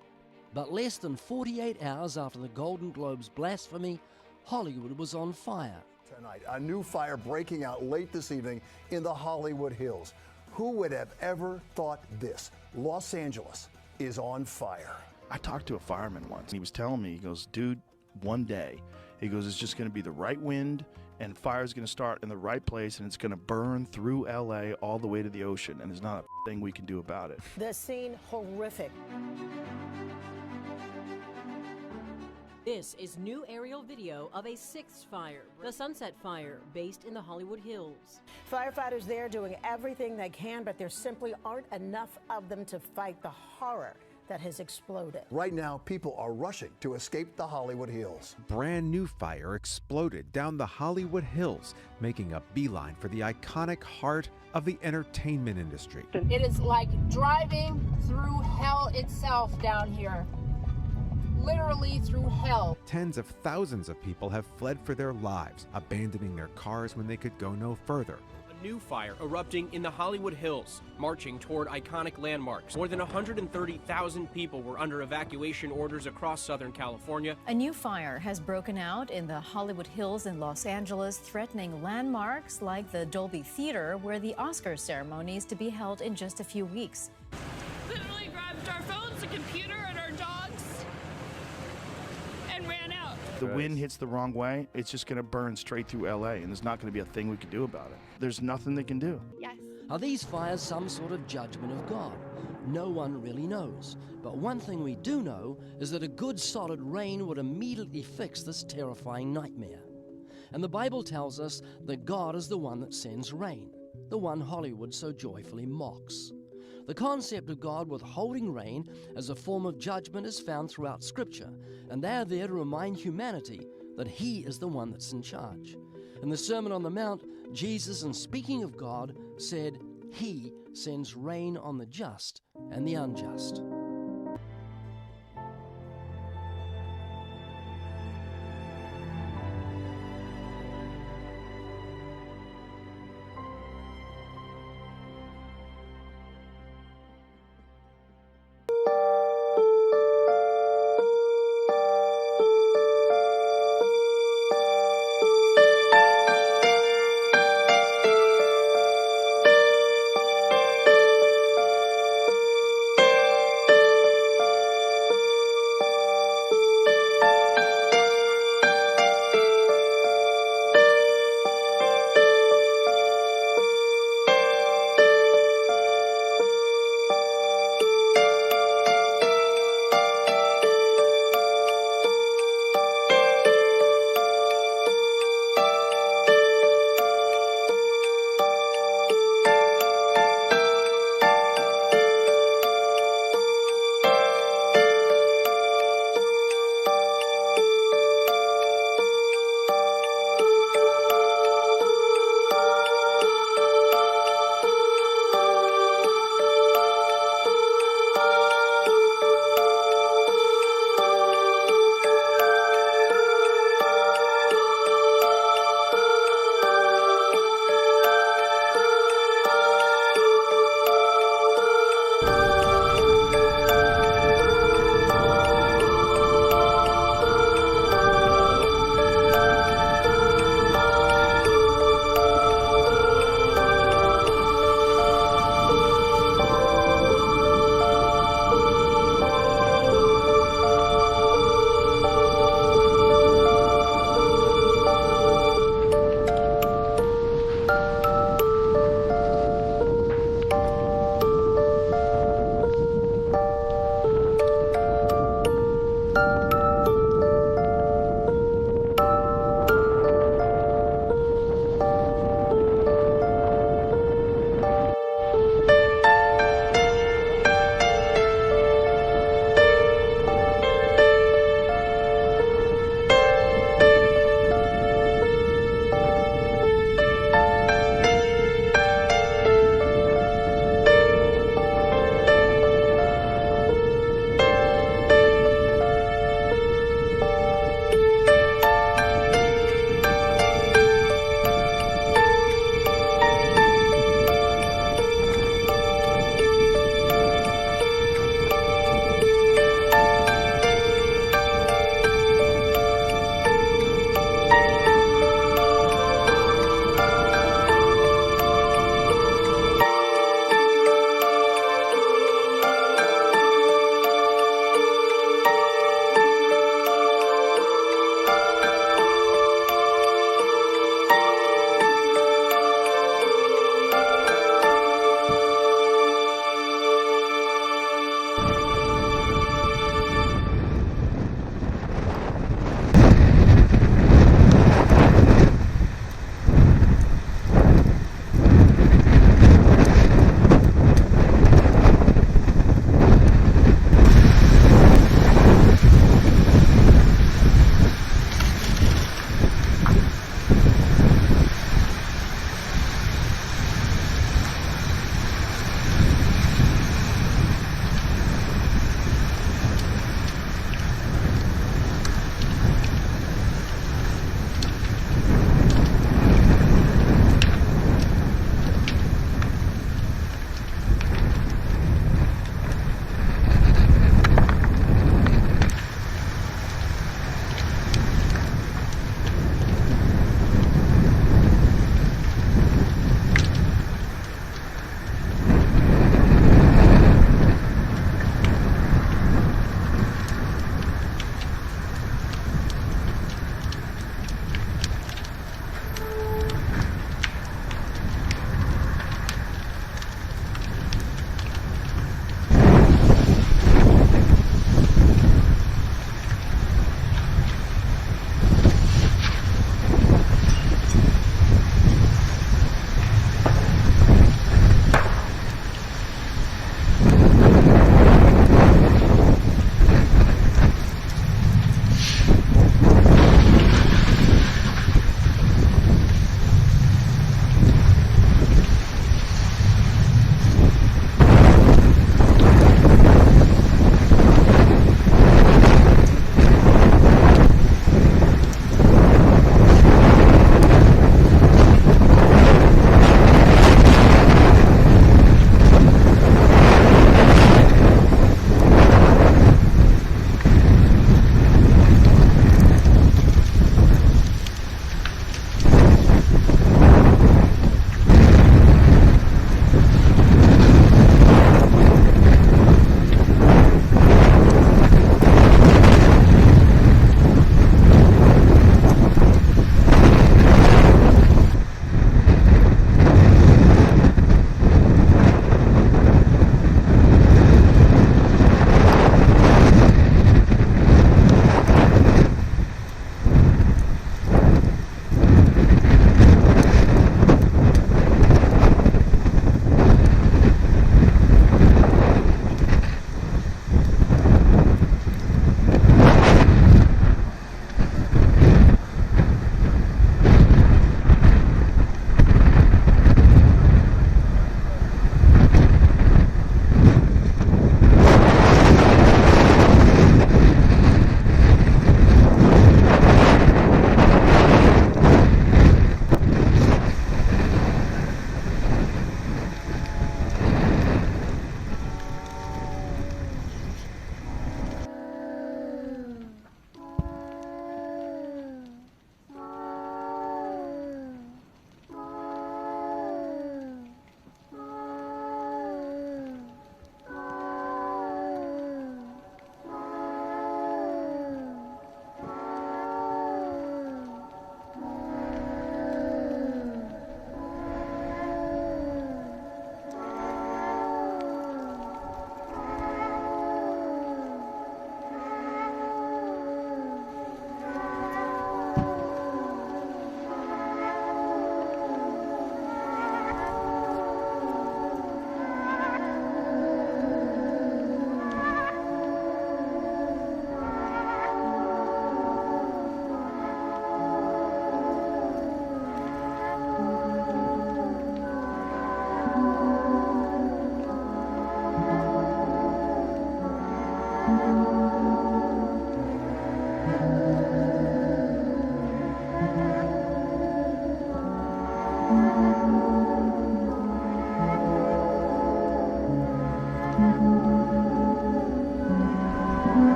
But less than 48 hours after the Golden Globes blasphemy, Hollywood was on fire. Tonight, a new fire breaking out late this evening in the Hollywood Hills. Who would have ever thought this? Los Angeles is on fire. I talked to a fireman once, and he was telling me, he goes, dude, one day, he goes, it's just going to be the right wind, and fire's going to start in the right place, and it's going to burn through LA all the way to the ocean, and there's not a thing we can do about it. The scene horrific. This is new aerial video of a 6th fire, the Sunset Fire, based in the Hollywood Hills. Firefighters there doing everything they can, but there simply aren't enough of them to fight the horror that has exploded. Right now, people are rushing to escape the Hollywood Hills. Brand new fire exploded down the Hollywood Hills, making a beeline for the iconic heart of the entertainment industry. It is like driving through hell itself down here. Literally through hell. Tens of thousands of people have fled for their lives, abandoning their cars when they could go no further. new fire erupting in the Hollywood Hills, marching toward iconic landmarks. More than 130,000 people were under evacuation orders across Southern California. A new fire has broken out in the Hollywood Hills in Los Angeles, threatening landmarks like the Dolby Theater, where the Oscar ceremony is to be held in just a few weeks. Literally grabbed our phones, the computer, and our dogs, and ran out. The wind hits the wrong way, it's just going to burn straight through LA, and there's not going to be a thing we can do about it. There's nothing they can do. Yes. Are these fires some sort of judgment of God? No one really knows. But one thing we do know is that a good solid rain would immediately fix this terrifying nightmare. And the Bible tells us that God is the one that sends rain, the one Hollywood so joyfully mocks. The concept of God withholding rain as a form of judgment is found throughout Scripture, and they are there to remind humanity that He is the one that's in charge. In the Sermon on the Mount, Jesus, in speaking of God, said, He sends rain on the just and the unjust.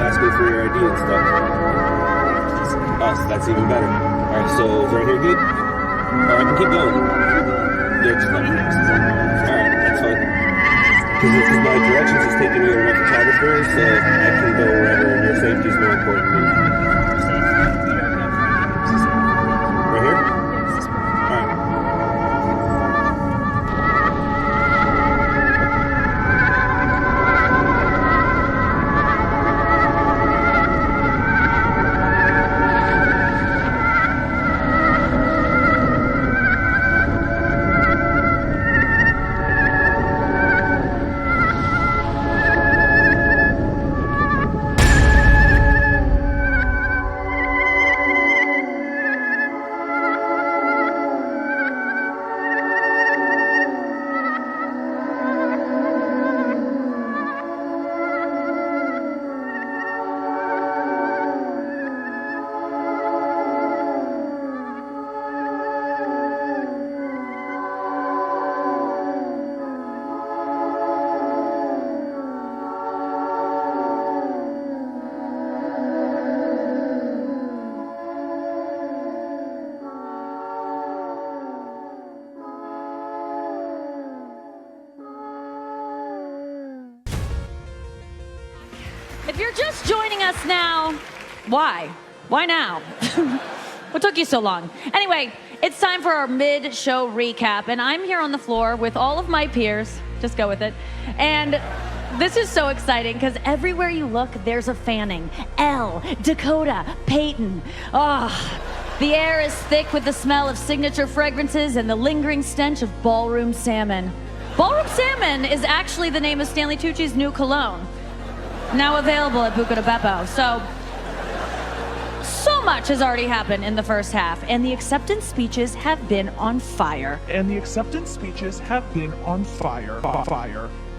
asking for your ID and stuff. Us, that's even better. Alright, so is right here good? Alright, keep going. Yeah, just let me. Alright, that's fine. Because my directions is taking me over to Chattersburg, so I can go wherever, and your safety is more important to me. Right here? Alright. If you're just joining us now, why? Why now? What took you so long? Anyway, it's time for our mid-show recap, and I'm here on the floor with all of my peers. Just go with it. And this is so exciting because everywhere you look, there's a Fanning. Elle, Dakota, Peyton. The air is thick with the smell of signature fragrances and the lingering stench of ballroom salmon. Ballroom salmon is actually the name of Stanley Tucci's new cologne. Now available at Buca di Beppo. So much has already happened in the first half, and the acceptance speeches have been on fire.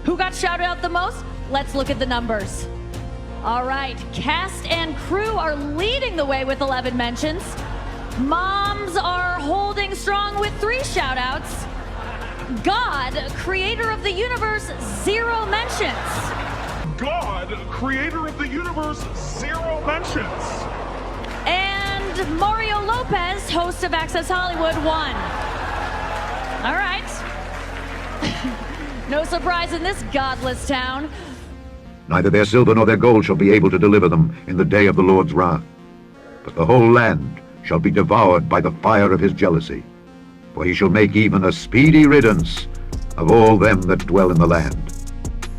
Who got shouted out the most? Let's look at the numbers. All right, cast and crew are leading the way with 11 mentions. Moms are holding strong with 3 shout-outs. God, creator of the universe, 0 mentions. God, creator of the universe, 0 mentions. And Mario Lopez, host of Access Hollywood, 1. All right. No surprise in this godless town. Neither their silver nor their gold shall be able to deliver them in the day of the Lord's wrath. But the whole land shall be devoured by the fire of his jealousy. For he shall make even a speedy riddance of all them that dwell in the land.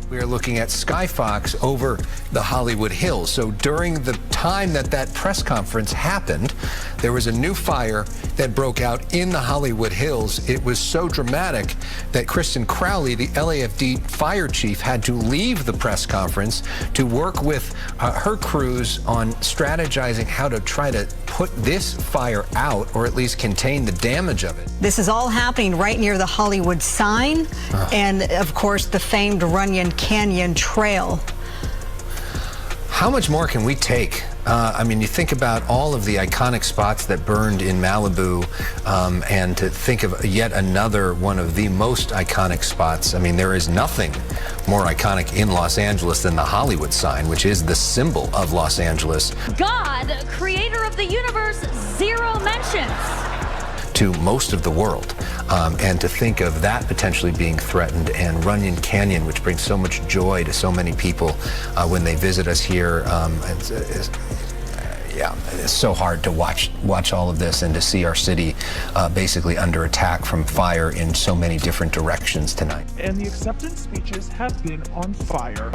We are looking at Skyfox over the Hollywood Hills. So during the time that press conference happened, there was a new fire that broke out in the Hollywood Hills. It was so dramatic that Kristen Crowley, the LAFD fire chief, had to leave the press conference to work with her crews on strategizing how to try to put this fire out, or at least contain the damage of it. This is all happening right near the Hollywood sign and, of course, the famed Runyon Canyon Trail. How much more can we take? I mean, you think about all of the iconic spots that burned in Malibu, and to think of yet another one of the most iconic spots. I mean, there is nothing more iconic in Los Angeles than the Hollywood sign, which is the symbol of Los Angeles. God, creator of the universe, 0 mentions. To most of the world, and to think of that potentially being threatened, and Runyon Canyon, which brings so much joy to so many people when they visit us here. It's so hard to watch all of this and to see our city basically under attack from fire in so many different directions tonight. And the acceptance speeches have been on fire.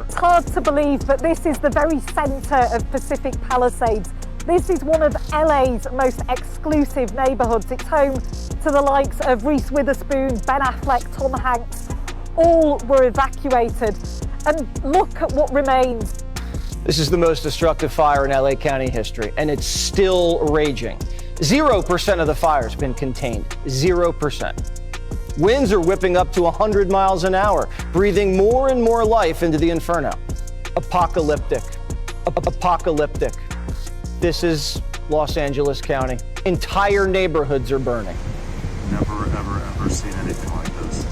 It's hard to believe, but this is the very center of Pacific Palisades. This is one of LA's most exclusive neighborhoods. It's home to the likes of Reese Witherspoon, Ben Affleck, Tom Hanks. All were evacuated. And look at what remains. This is the most destructive fire in LA County history, and it's still raging. 0% of the fire's been contained. 0%. Winds are whipping up to 100 miles an hour, breathing more and more life into the inferno. Apocalyptic. Apocalyptic. This is Los Angeles County. Entire neighborhoods are burning. Never, ever, ever seen anything like this.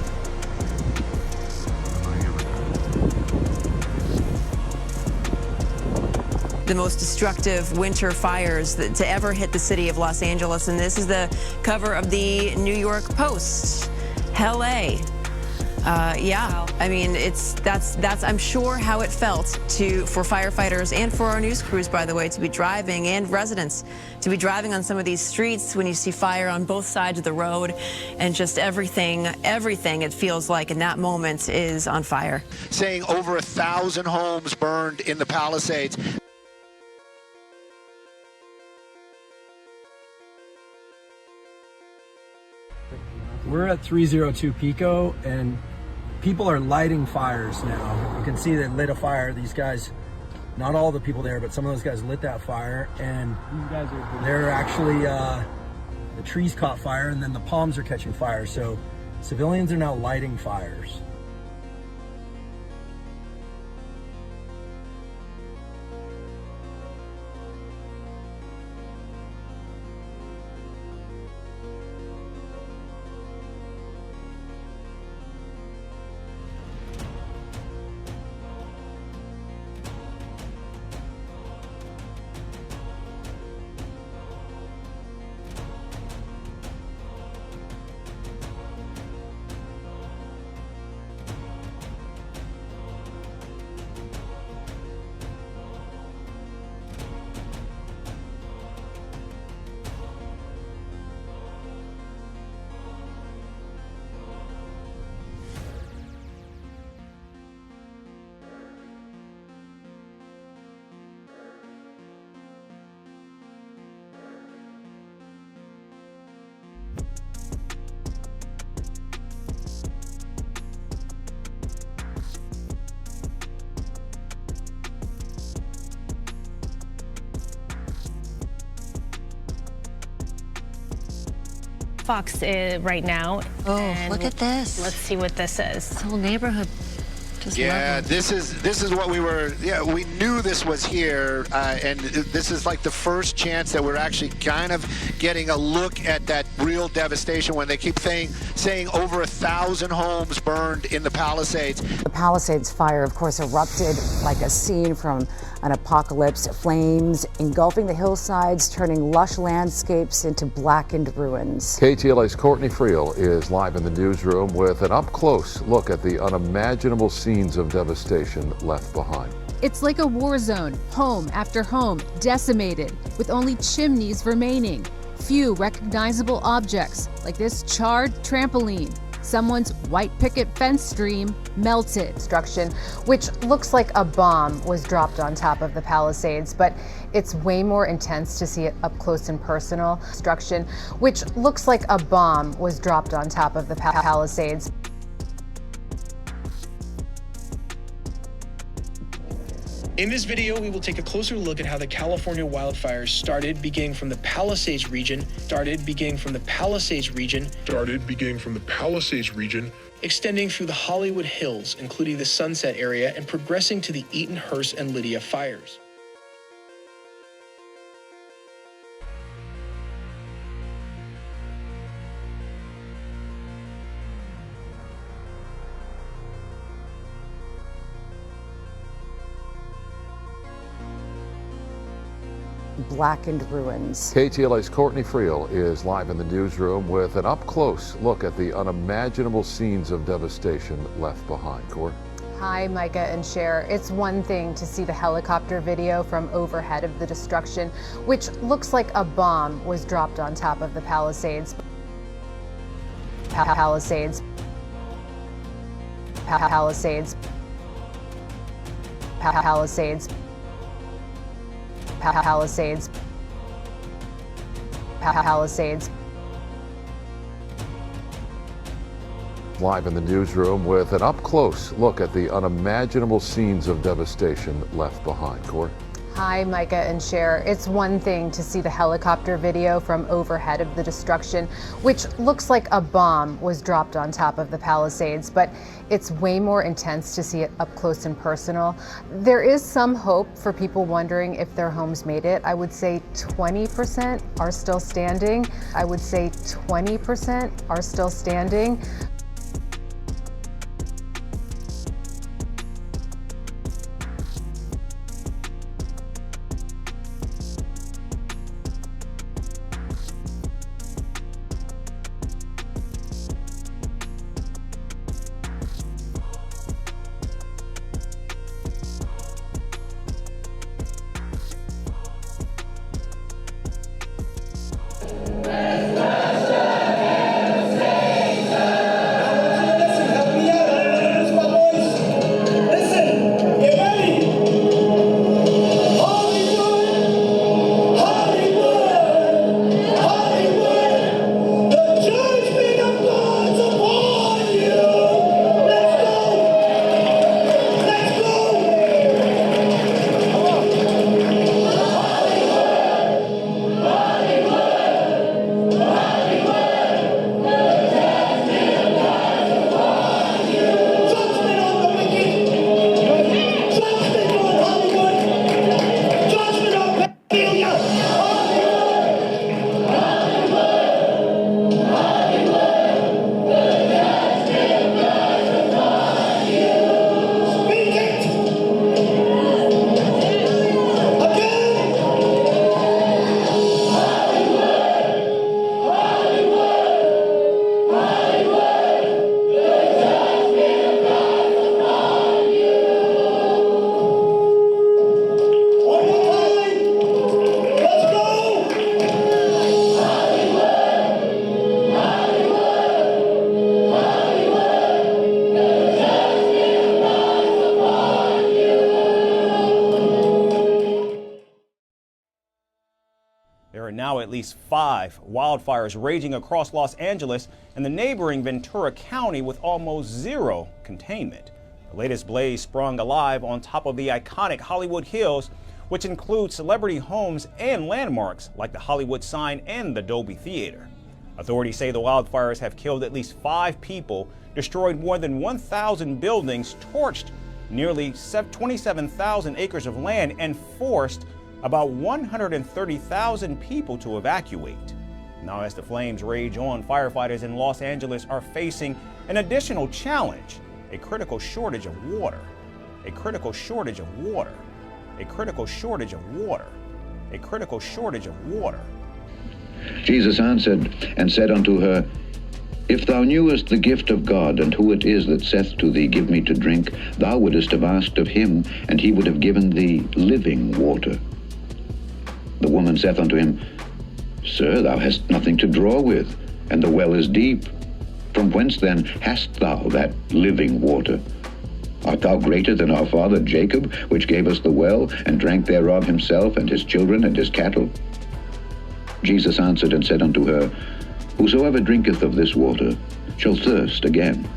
the most destructive winter fires to ever hit the city of Los Angeles. And this is the cover of the New York Post. Hell A. Yeah, wow. I mean, that's I'm sure how it felt for firefighters and for our news crews, by the way, to be driving, and residents to be driving on some of these streets when you see fire on both sides of the road, and just everything it feels like in that moment is on fire. Saying over 1,000 homes burned in the Palisades. We're at 302 Pico, and people are lighting fires now. You can see they lit a fire. These guys, not all the people there, but some of those guys lit that fire, and they're actually, the trees caught fire, and then the palms are catching fire. So civilians are now lighting fires. Fox right now. Oh, look at this. Let's see what this is. This whole neighborhood. Yeah, this is what we were. Yeah, we knew this was here, and this is like the first chance that we're actually kind of getting a look at that real devastation when they keep saying over 1,000 homes burned in the Palisades. The Palisades fire, of course, erupted like a scene from an apocalypse. Flames engulfing the hillsides, turning lush landscapes into blackened ruins. KTLA's Courtney Friel is live in the newsroom with an up-close look at the unimaginable scenes of devastation left behind. It's like a war zone, home after home decimated, with only chimneys remaining. Few recognizable objects, like this charred trampoline. Someone's white picket fence stream melted. Destruction, which looks like a bomb was dropped on top of the Palisades, but it's way more intense to see it up close and personal. Destruction, which looks like a bomb was dropped on top of the Palisades. In this video, we will take a closer look at how the California wildfires started, beginning from the Palisades region, extending through the Hollywood Hills, including the Sunset area, and progressing to the Eaton, Hearst, and Lydia fires. Blackened ruins. KTLA's Courtney Friel is live in the newsroom with an up-close look at the unimaginable scenes of devastation left behind. Court. Hi, Micah and Cher. It's one thing to see the helicopter video from overhead of the destruction, which looks like a bomb was dropped on top of the Palisades. Palisades. Palisades. Palisades. Palisades. Palisades. Live in the newsroom with an up-close look at the unimaginable scenes of devastation left behind. Court. Hi, Micah and Cher. It's one thing to see the helicopter video from overhead of the destruction, which looks like a bomb was dropped on top of the Palisades, but it's way more intense to see it up close and personal. There is some hope for people wondering if their homes made it. I would say 20% are still standing. I would say 20% are still standing. There are now at least 5 wildfires raging across Los Angeles and the neighboring Ventura County with almost zero containment. The latest blaze sprung alive on top of the iconic Hollywood Hills, which includes celebrity homes and landmarks like the Hollywood sign and the Dolby Theater. Authorities say the wildfires have killed at least 5 people, destroyed more than 1,000 buildings, torched nearly 27,000 acres of land, and forced about 130,000 people to evacuate. Now, as the flames rage on, firefighters in Los Angeles are facing an additional challenge: a critical shortage of water. A critical shortage of water. A critical shortage of water. A critical shortage of water. Jesus answered and said unto her, If thou knewest the gift of God, and who it is that saith to thee, Give me to drink, thou wouldest have asked of him, and he would have given thee living water. The woman saith unto him, Sir, thou hast nothing to draw with, and the well is deep. From whence then hast thou that living water? Art thou greater than our father Jacob, which gave us the well, and drank thereof himself, and his children, and his cattle? Jesus answered and said unto her, Whosoever drinketh of this water shall thirst again.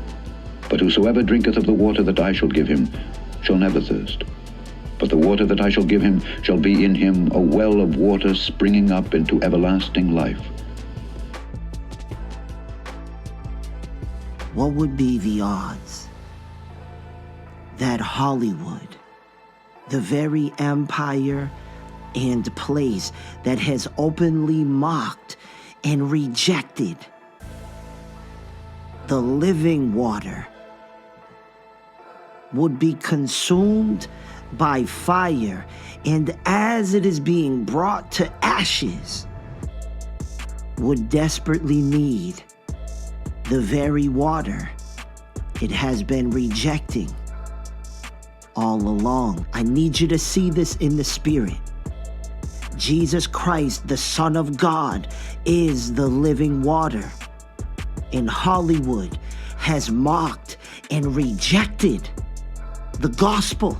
But whosoever drinketh of the water that I shall give him shall never thirst. But the water that I shall give him shall be in him a well of water springing up into everlasting life. What would be the odds that Hollywood, the very empire and place that has openly mocked and rejected the living water, would be consumed by fire, and as it is being brought to ashes, would desperately need the very water it has been rejecting all along? I need you to see this in the spirit. Jesus Christ, the Son of God, is the living water. And Hollywood has mocked and rejected the gospel.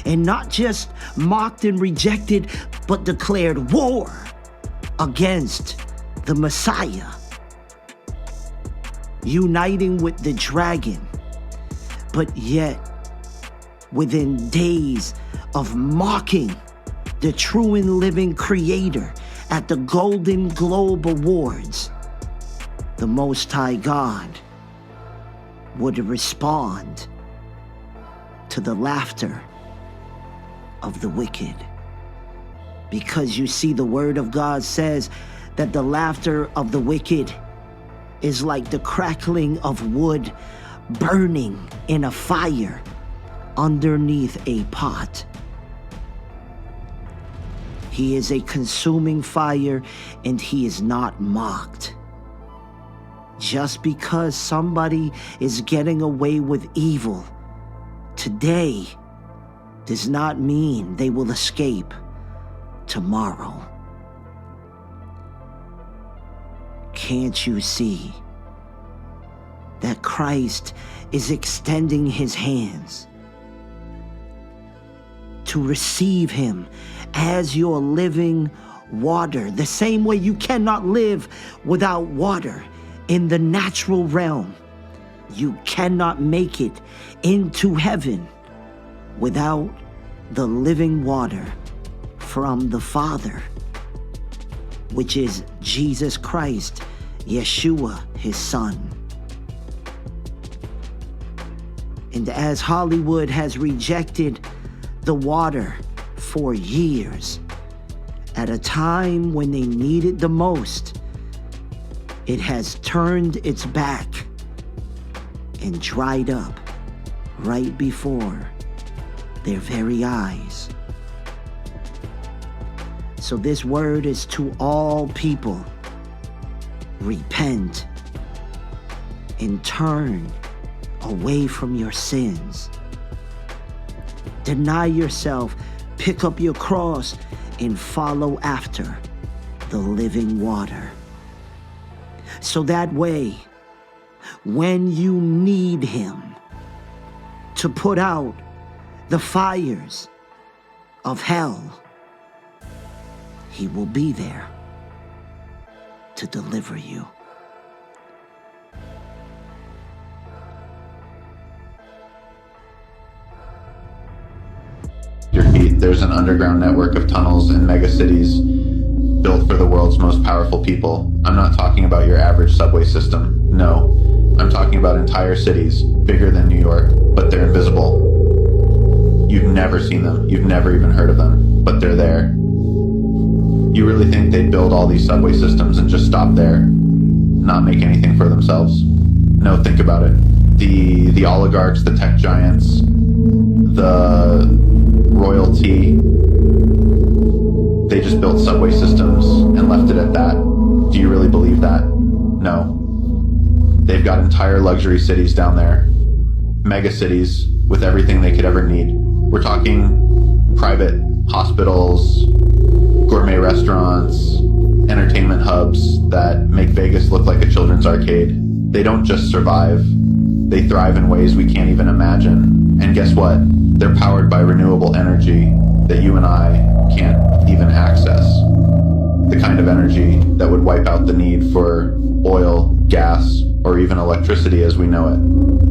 And not just mocked and rejected, but declared war against the Messiah, uniting with the dragon. But yet, within days of mocking the true and living Creator at the Golden Globe Awards, the Most High God would respond to the laughter of the wicked. Because you see, the Word of God says that the laughter of the wicked is like the crackling of wood burning in a fire underneath a pot. He is a consuming fire, and he is not mocked. Just because somebody is getting away with evil today does not mean they will escape tomorrow. Can't you see that Christ is extending his hands to receive him as your living water? The same way you cannot live without water in the natural realm, you cannot make it into heaven without the living water from the Father, which is Jesus Christ, Yeshua, his Son. And as Hollywood has rejected the water for years, at a time when they need it the most, it has turned its back and dried up right before their very eyes. So this word is to all people: repent and turn away from your sins. Deny yourself, pick up your cross, and follow after the living water. So that way, when you need him to put out the fires of hell, he will be there to deliver you. Your feet, there's an underground network of tunnels and megacities built for the world's most powerful people. I'm not talking about your average subway system. No. I'm talking about entire cities, bigger than New York, but they're invisible. You've never seen them. You've never even heard of them, but they're there. You really think they'd build all these subway systems and just stop there? Not make anything for themselves? No, think about it. The oligarchs, the tech giants, the royalty, they just built subway systems and left it at that. Do you really believe that? No. They've got entire luxury cities down there. Mega cities with everything they could ever need. We're talking private hospitals, gourmet restaurants, entertainment hubs that make Vegas look like a children's arcade. They don't just survive. They thrive in ways we can't even imagine. And guess what? They're powered by renewable energy that you and I can't even access. The kind of energy that would wipe out the need for oil, gas, or even electricity as we know it.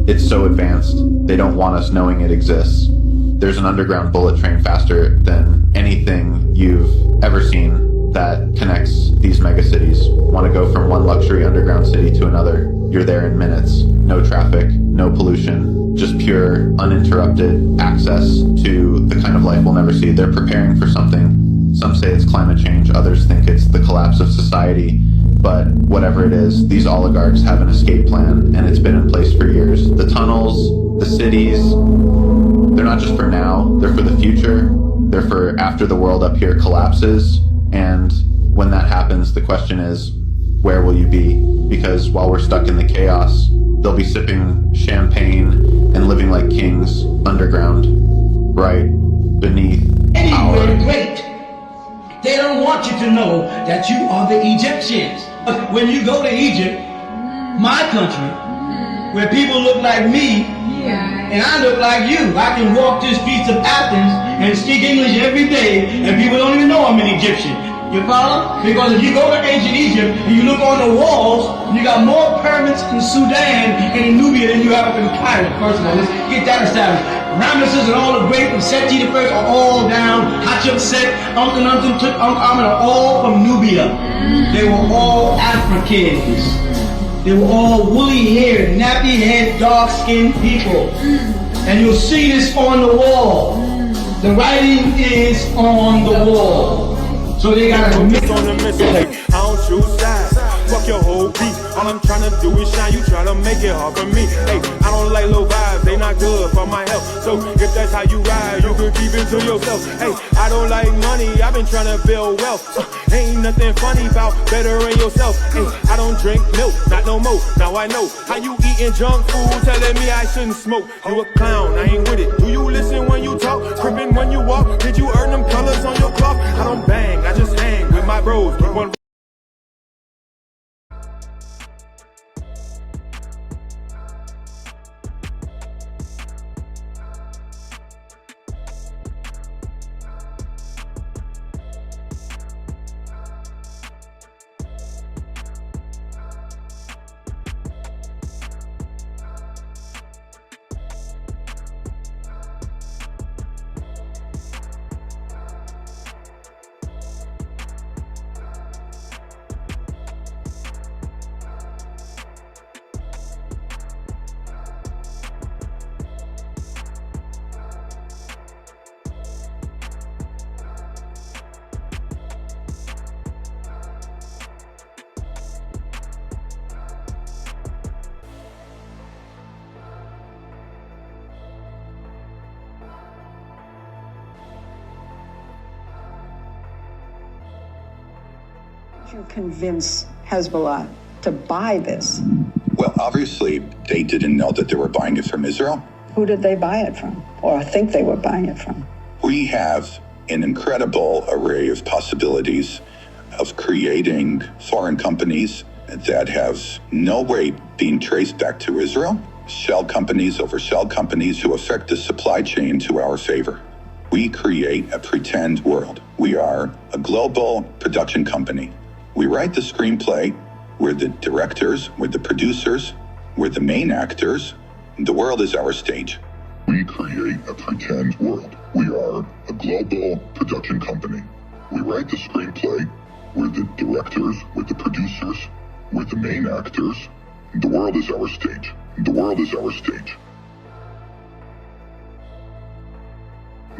It's so advanced, they don't want us knowing it exists. There's an underground bullet train faster than anything you've ever seen that connects these megacities. Want to go from one luxury underground city to another? You're there in minutes. No traffic, no pollution, just pure, uninterrupted access to the kind of life we'll never see. They're preparing for something. Some say it's climate change, others think it's the collapse of society. But whatever it is, these oligarchs have an escape plan, and it's been in place for years. The tunnels, the cities, they're not just for now, they're for the future. They're for after the world up here collapses. And when that happens, the question is, where will you be? Because while we're stuck in the chaos, they'll be sipping champagne and living like kings underground, right beneath power. Great. They don't want you to know that you are the Egyptians. When you go to Egypt, my country, where people look like me, and I look like you. I can walk the streets of Athens and speak English every day, and people don't even know I'm an Egyptian. You follow? Because if you go to ancient Egypt and you look on the walls, you got more pyramids in Sudan and in Nubia than you have up in Cairo. First of all, let's get that established. Ramesses and all the great from Seti the first are all down. Hatshepsut, Tutankhamun, Tutankhamun are all from Nubia. They were all Africans. They were all woolly-haired, nappy-head, dark-skinned people. And you'll see this on the wall. The writing is on the wall. So they gotta commit on the mission. Hey, I don't choose sides. Fuck your whole beat. All I'm trying to do is shine. You try to make it hard for me. Hey, I don't like low vibes. They not good for my health. So if that's how you ride, you could keep it to yourself. Hey, I don't like money. I've been trying to build wealth. Ain't nothing funny about bettering yourself. Hey, I don't drink milk, not no more. Now I know how you eating junk food, telling me I shouldn't smoke. You a clown, I ain't with it. Do you listen when you talk? Crippin' when you walk? Did you earn them colors on your cloth? I don't bang, I just hang with my bros. Keep on. You convince Hezbollah to buy this? Well, obviously, they didn't know that they were buying it from Israel. Who did they buy it from, or think they were buying it from? We have an incredible array of possibilities of creating foreign companies that have no way being traced back to Israel, shell companies over shell companies who affect the supply chain to our favor. We create a pretend world. We are a global production company. We write the screenplay. We're the directors. We're the producers. We're the main actors. The world is our stage. We create a pretend world. We are a global production company. We write the screenplay. We're the directors. We're the producers. We're the main actors. The world is our stage. The world is our stage.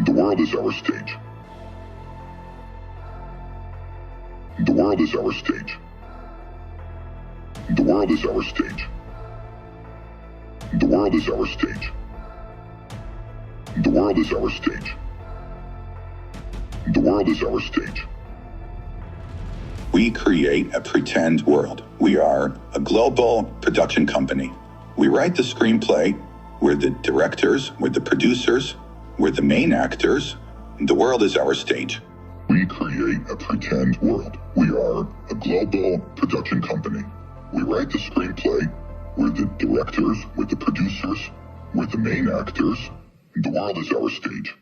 The world is our stage. The world is our stage. The world is our stage. The world is our stage. The world is our stage. The world is our stage. We create a pretend world. We are a global production company. We write the screenplay. We're the directors. We're the producers. We're the main actors. The world is our stage. We create a pretend world. We are a global production company. We write the screenplay. We're the directors. We're the producers. We're the main actors. The world is our stage.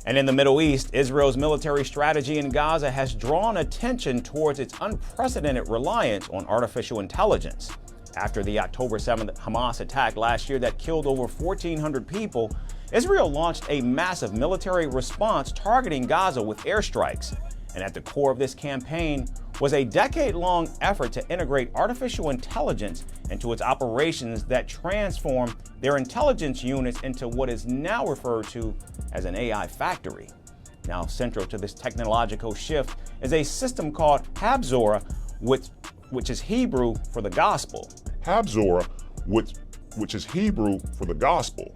And in the Middle East, Israel's military strategy in Gaza has drawn attention towards its unprecedented reliance on artificial intelligence. After the October 7th Hamas attack last year that killed over 1,400 people, Israel launched a massive military response targeting Gaza with airstrikes. And at the core of this campaign was a decade-long effort to integrate artificial intelligence into its operations that transform their intelligence units into what is now referred to as an AI factory. Now, central to this technological shift is a system called Habzora, which is Hebrew for the gospel. Habzora, which is Hebrew for the gospel.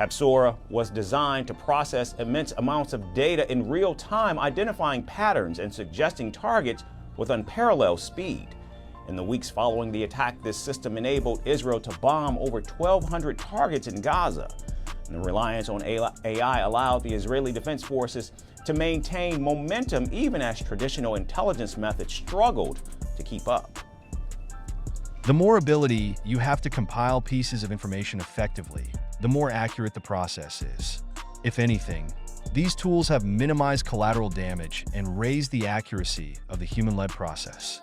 Habzora was designed to process immense amounts of data in real time, identifying patterns and suggesting targets with unparalleled speed. In the weeks following the attack, this system enabled Israel to bomb over 1,200 targets in Gaza. And the reliance on AI allowed the Israeli Defense Forces to maintain momentum even as traditional intelligence methods struggled to keep up. The more ability you have to compile pieces of information effectively, the more accurate the process is. If anything, these tools have minimized collateral damage and raised the accuracy of the human-led process.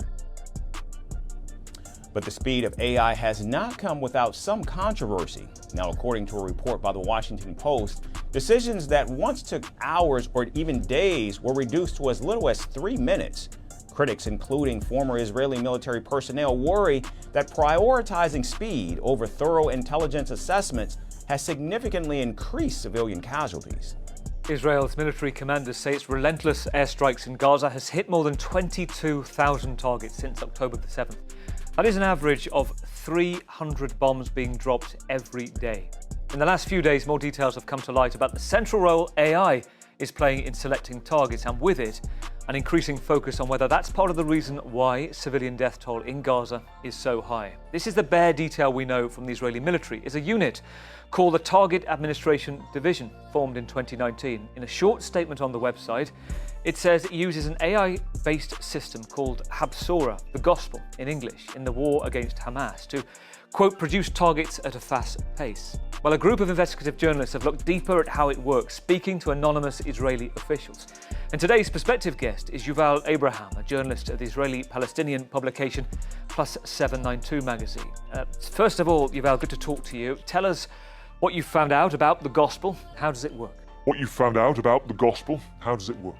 But the speed of AI has not come without some controversy. Now, according to a report by the Washington Post, decisions that once took hours or even days were reduced to as little as 3 minutes. Critics, including former Israeli military personnel, worry that prioritizing speed over thorough intelligence assessments has significantly increased civilian casualties. Israel's military commanders say its relentless airstrikes in Gaza has hit more than 22,000 targets since October the 7th. That is an average of 300 bombs being dropped every day. In the last few days, more details have come to light about the central role AI is playing in selecting targets, and with it, an increasing focus on whether that's part of the reason why civilian death toll in Gaza is so high. This is the bare detail we know from the Israeli military. It's a unit called the Target Administration Division, formed in 2019. In a short statement on the website, it says it uses an AI-based system called Habzora, the gospel in English, in the war against Hamas to, quote, produce targets at a fast pace. Well, a group of investigative journalists have looked deeper at how it works, speaking to anonymous Israeli officials. And today's prospective guest is Yuval Abraham, a journalist at the Israeli-Palestinian publication Plus 792 magazine. First of all, Yuval, good to talk to you. Tell us what you found out about the gospel. How does it work? What you found out about the gospel, how does it work?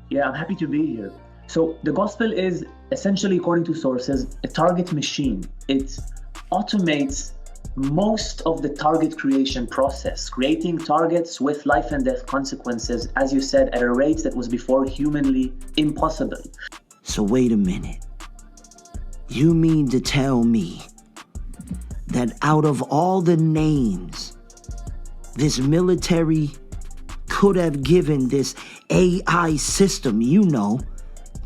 Yeah, I'm happy to be here. So the gospel is essentially, according to sources, a target machine. It automates most of the target creation process, creating targets with life and death consequences, as you said, at a rate that was before humanly impossible. So wait a minute. You mean to tell me that out of all the names this military could have given this AI system, you know,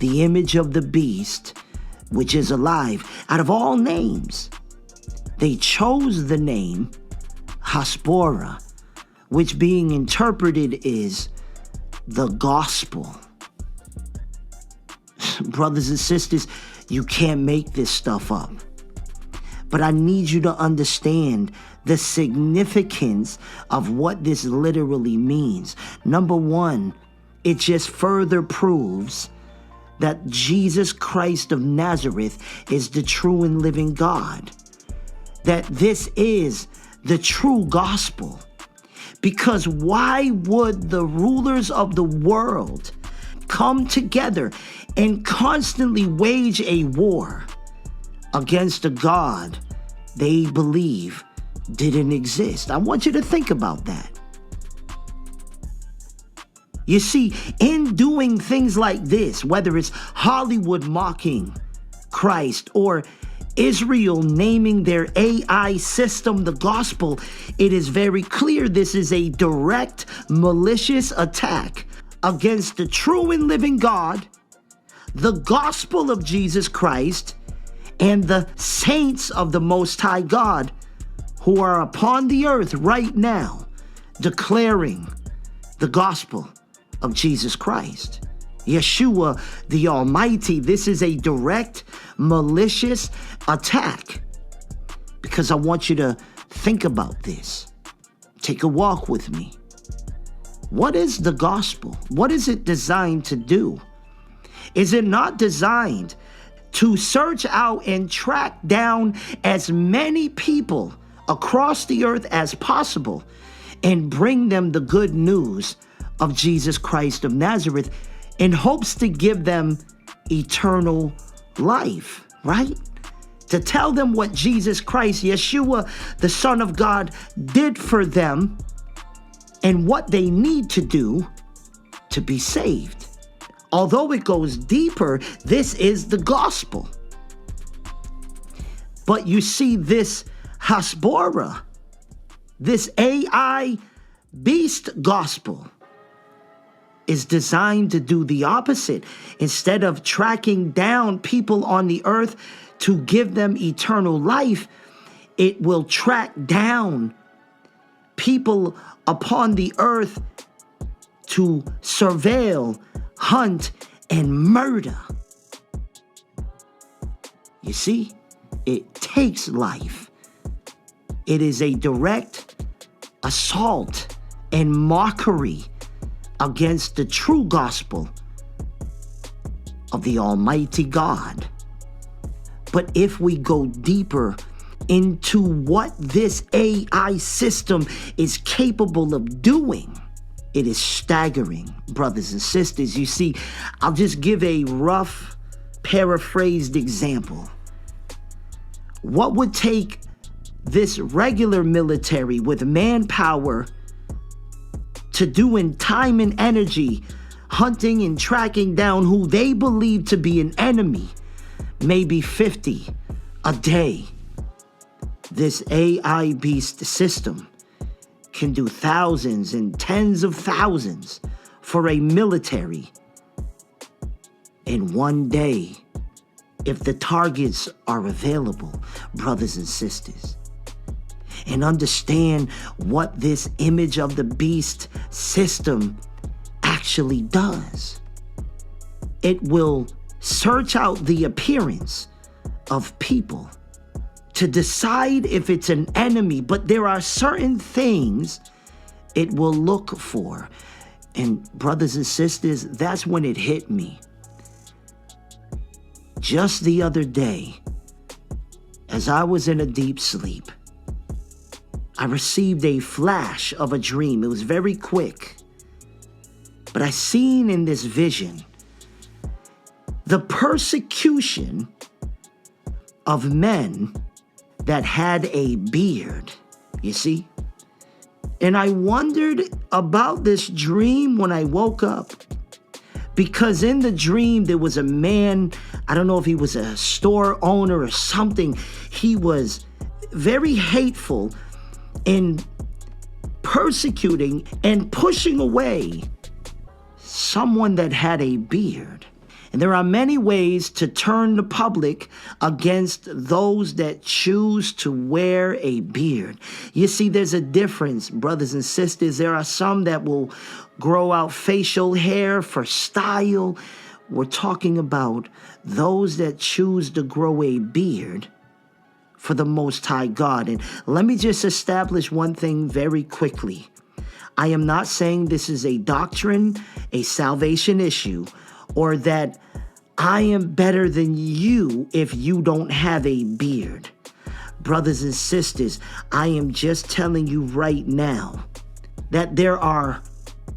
the image of the beast, which is alive, out of all names, they chose the name Haspora, which being interpreted is the gospel. Brothers and sisters, you can't make this stuff up. But I need you to understand the significance of what this literally means. Number one, it just further proves that Jesus Christ of Nazareth is the true and living God. That this is the true gospel. Because why would the rulers of the world come together and constantly wage a war against a God they believe didn't exist? I want you to think about that. You see, in doing things like this, whether it's Hollywood mocking Christ or Israel naming their AI system the gospel, it is very clear this is a direct, malicious attack against the true and living God, the gospel of Jesus Christ, and the saints of the Most High God who are upon the earth right now declaring the gospel of Jesus Christ. Yeshua the Almighty. This is a direct, malicious attack. Because I want you to think about this. Take a walk with me. What is the gospel? What is it designed to do? Is it not designed to search out and track down as many people across the earth as possible and bring them the good news of Jesus Christ of Nazareth in hopes to give them eternal life, right? To tell them what Jesus Christ, Yeshua, the Son of God, did for them and what they need to do to be saved. Although it goes deeper, this is the gospel. But you see, this Haspora, this AI beast gospel, is designed to do the opposite. Instead of tracking down people on the earth to give them eternal life, it will track down people upon the earth to surveil, hunt, and murder. You see, it takes life. It is a direct assault and mockery against the true gospel of the Almighty God. But if we go deeper into what this AI system is capable of doing, it is staggering, brothers and sisters. You see, I'll just give a rough, paraphrased example. What would take this regular military with manpower to do in time and energy, hunting and tracking down who they believe to be an enemy, maybe 50 a day. This AI beast system can do thousands and tens of thousands for a military in one day, if the targets are available, brothers and sisters. And understand what this image of the beast system actually does. It will search out the appearance of people to decide if it's an enemy, but there are certain things it will look for. And brothers and sisters, that's when it hit me. Just the other day, as I was in a deep sleep, I received a flash of a dream. It was very quick. But I seen in this vision the persecution of men that had a beard, you see? And I wondered about this dream when I woke up, because in the dream there was a man, I don't know if he was a store owner or something. He was very hateful in persecuting and pushing away someone that had a beard. And there are many ways to turn the public against those that choose to wear a beard. You see, there's a difference, brothers and sisters. There are some that will grow out facial hair for style. We're talking about those that choose to grow a beard for the Most High God. And let me just establish one thing very quickly. I am not saying this is a doctrine, a salvation issue, or that I am better than you if you don't have a beard. Brothers and sisters, I am just telling you right now that there are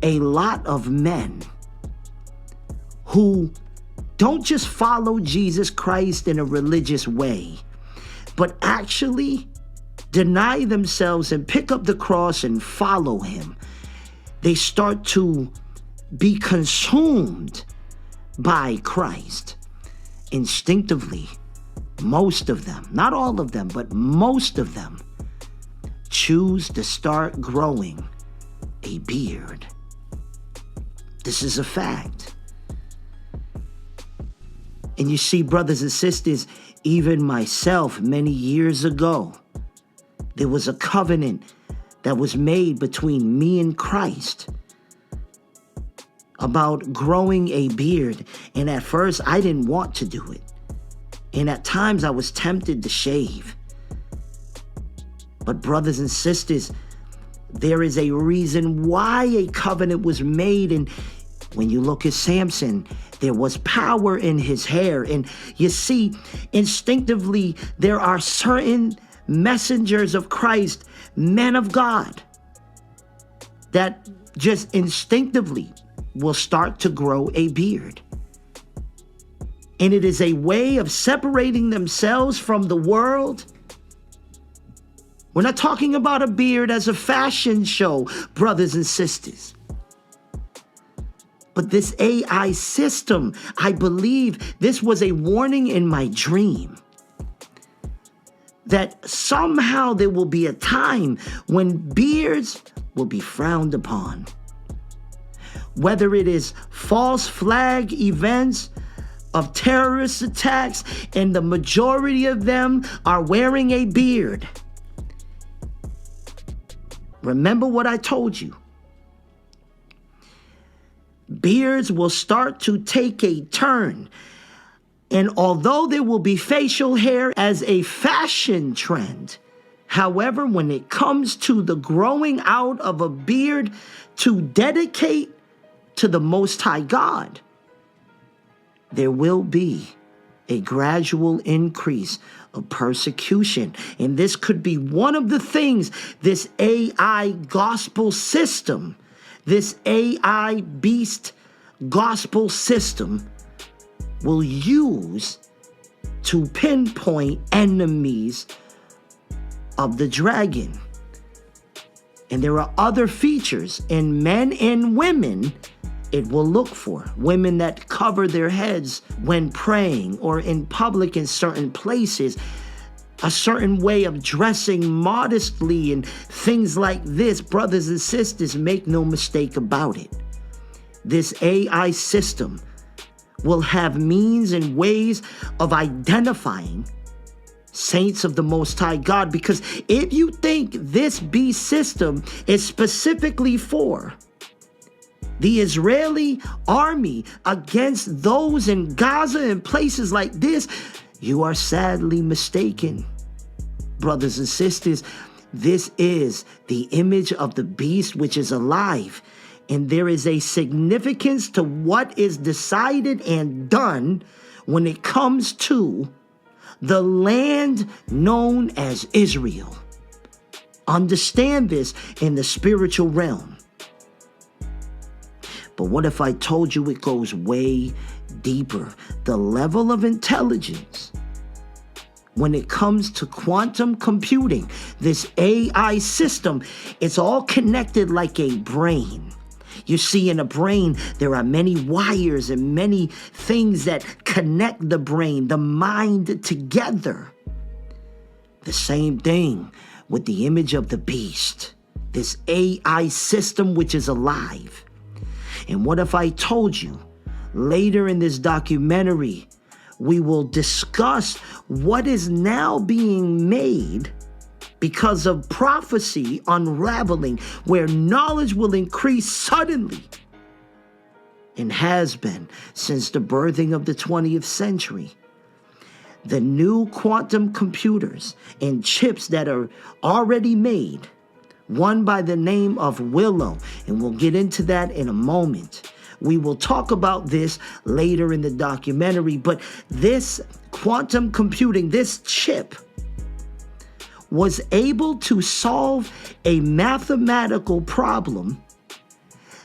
a lot of men who don't just follow Jesus Christ in a religious way, but actually deny themselves and pick up the cross and follow him. They start to be consumed by Christ instinctively. Most of them, not all of them, but most of them choose to start growing a beard. This is a fact. And you see, brothers and sisters, even myself, many years ago, there was a covenant that was made between me and Christ about growing a beard. And at first, I didn't want to do it. And at times, I was tempted to shave. But brothers and sisters, there is a reason why a covenant was made. And when you look at Samson, there was power in his hair. And you see, instinctively, there are certain messengers of Christ, men of God, that just instinctively will start to grow a beard. And it is a way of separating themselves from the world. We're not talking about a beard as a fashion show, brothers and sisters. But this AI system, I believe this was a warning in my dream that somehow there will be a time when beards will be frowned upon. Whether it is false flag events of terrorist attacks, and the majority of them are wearing a beard. Remember what I told you. Beards will start to take a turn. And although there will be facial hair as a fashion trend, however, when it comes to the growing out of a beard to dedicate to the Most High God, there will be a gradual increase of persecution. And this could be one of the things this AI gospel system, this AI beast gospel system will use to pinpoint enemies of the dragon. And there are other features in men and women it will look for. Women that cover their heads when praying or in public in certain places, a certain way of dressing modestly and things like this. Brothers and sisters, make no mistake about it. This AI system will have means and ways of identifying saints of the Most High God, because if you think this beast system is specifically for the Israeli army against those in Gaza and places like this, you are sadly mistaken. Brothers and sisters, this is the image of the beast which is alive. And there is a significance to what is decided and done when it comes to the land known as Israel. Understand this in the spiritual realm. But what if I told you it goes way deeper? The level of intelligence when it comes to quantum computing, this AI system, it's all connected like a brain. You see, in a brain, there are many wires and many things that connect the brain, the mind together. The same thing with the image of the beast, this AI system which is alive. And what if I told you later in this documentary, we will discuss what is now being made because of prophecy unraveling, where knowledge will increase suddenly and has been since the birthing of the 20th century. The new quantum computers and chips that are already made, one by the name of Willow, and we'll get into that in a moment. We will talk about this later in the documentary, but this quantum computing, this chip, was able to solve a mathematical problem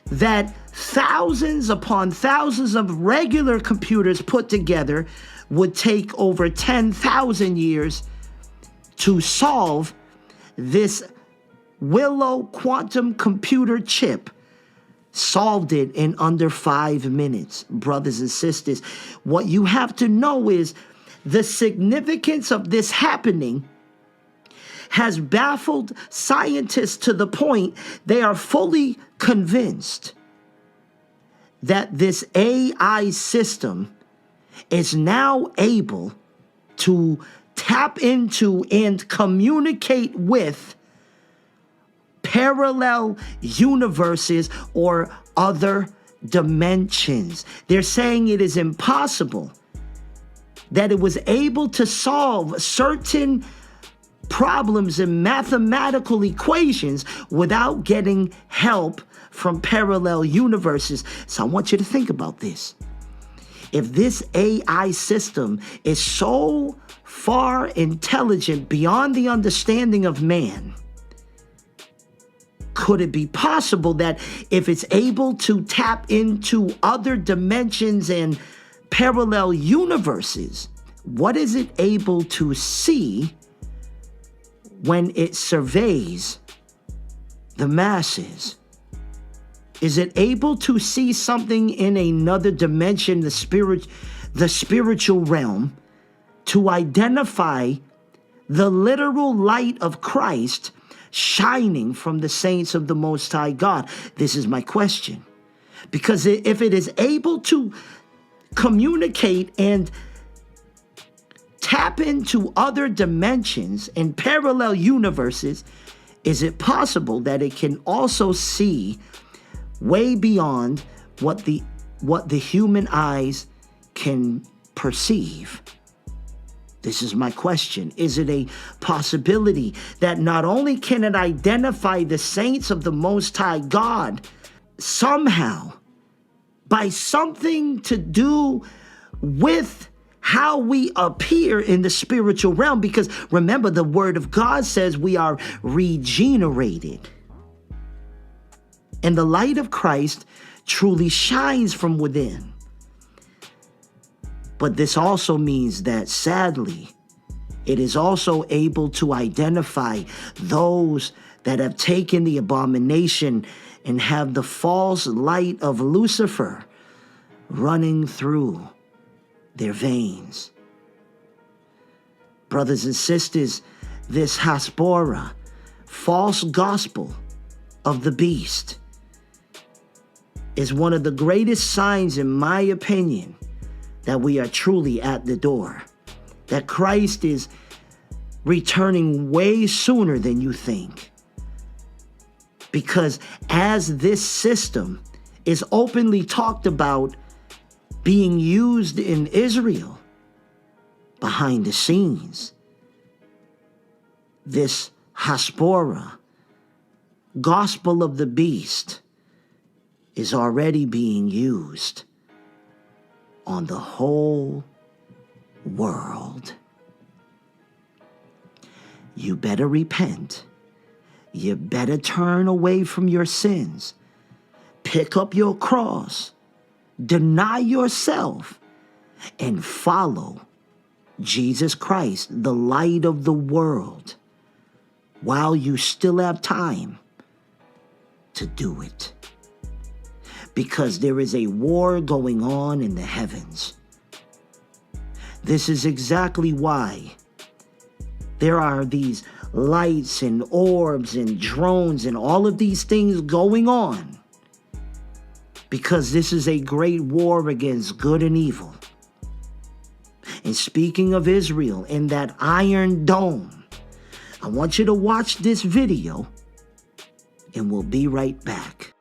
that thousands upon thousands of regular computers put together would take over 10,000 years to solve. This Willow quantum computer chip solved it in under 5 minutes. Brothers and sisters, what you have to know is the significance of this happening has baffled scientists to the point they are fully convinced that this AI system is now able to tap into and communicate with parallel universes or other dimensions. They're saying it is impossible that it was able to solve certain problems in mathematical equations without getting help from parallel universes. So I want you to think about this. If this AI system is so far intelligent beyond the understanding of man, could it be possible that if it's able to tap into other dimensions and parallel universes, what is it able to see when it surveys the masses? Is it able to see something in another dimension, the spiritual realm, to identify the literal light of Christ shining from the saints of the Most High God? This is my question. Because if it is able to communicate and tap into other dimensions and parallel universes, is it possible that it can also see way beyond what the human eyes can perceive? This is my question. Is it a possibility that not only can it identify the saints of the Most High God somehow by something to do with how we appear in the spiritual realm? Because remember, the Word of God says we are regenerated. And the light of Christ truly shines from within. But this also means that, sadly, it is also able to identify those that have taken the abomination and have the false light of Lucifer running through their veins. Brothers and sisters, this Haspora, false gospel of the beast, is one of the greatest signs, in my opinion, that we are truly at the door, that Christ is returning way sooner than you think. Because as this system is openly talked about being used in Israel behind the scenes, this Haspora, gospel of the beast, is already being used on the whole world. You better repent. You better turn away from your sins. Pick up your cross. Deny yourself and follow Jesus Christ, the light of the world, while you still have time to do it. Because there is a war going on in the heavens. This is exactly why there are these lights and orbs and drones and all of these things going on. because this is a great war against good and evil. And speaking of Israel and that Iron Dome, I want you to watch this video, and we'll be right back.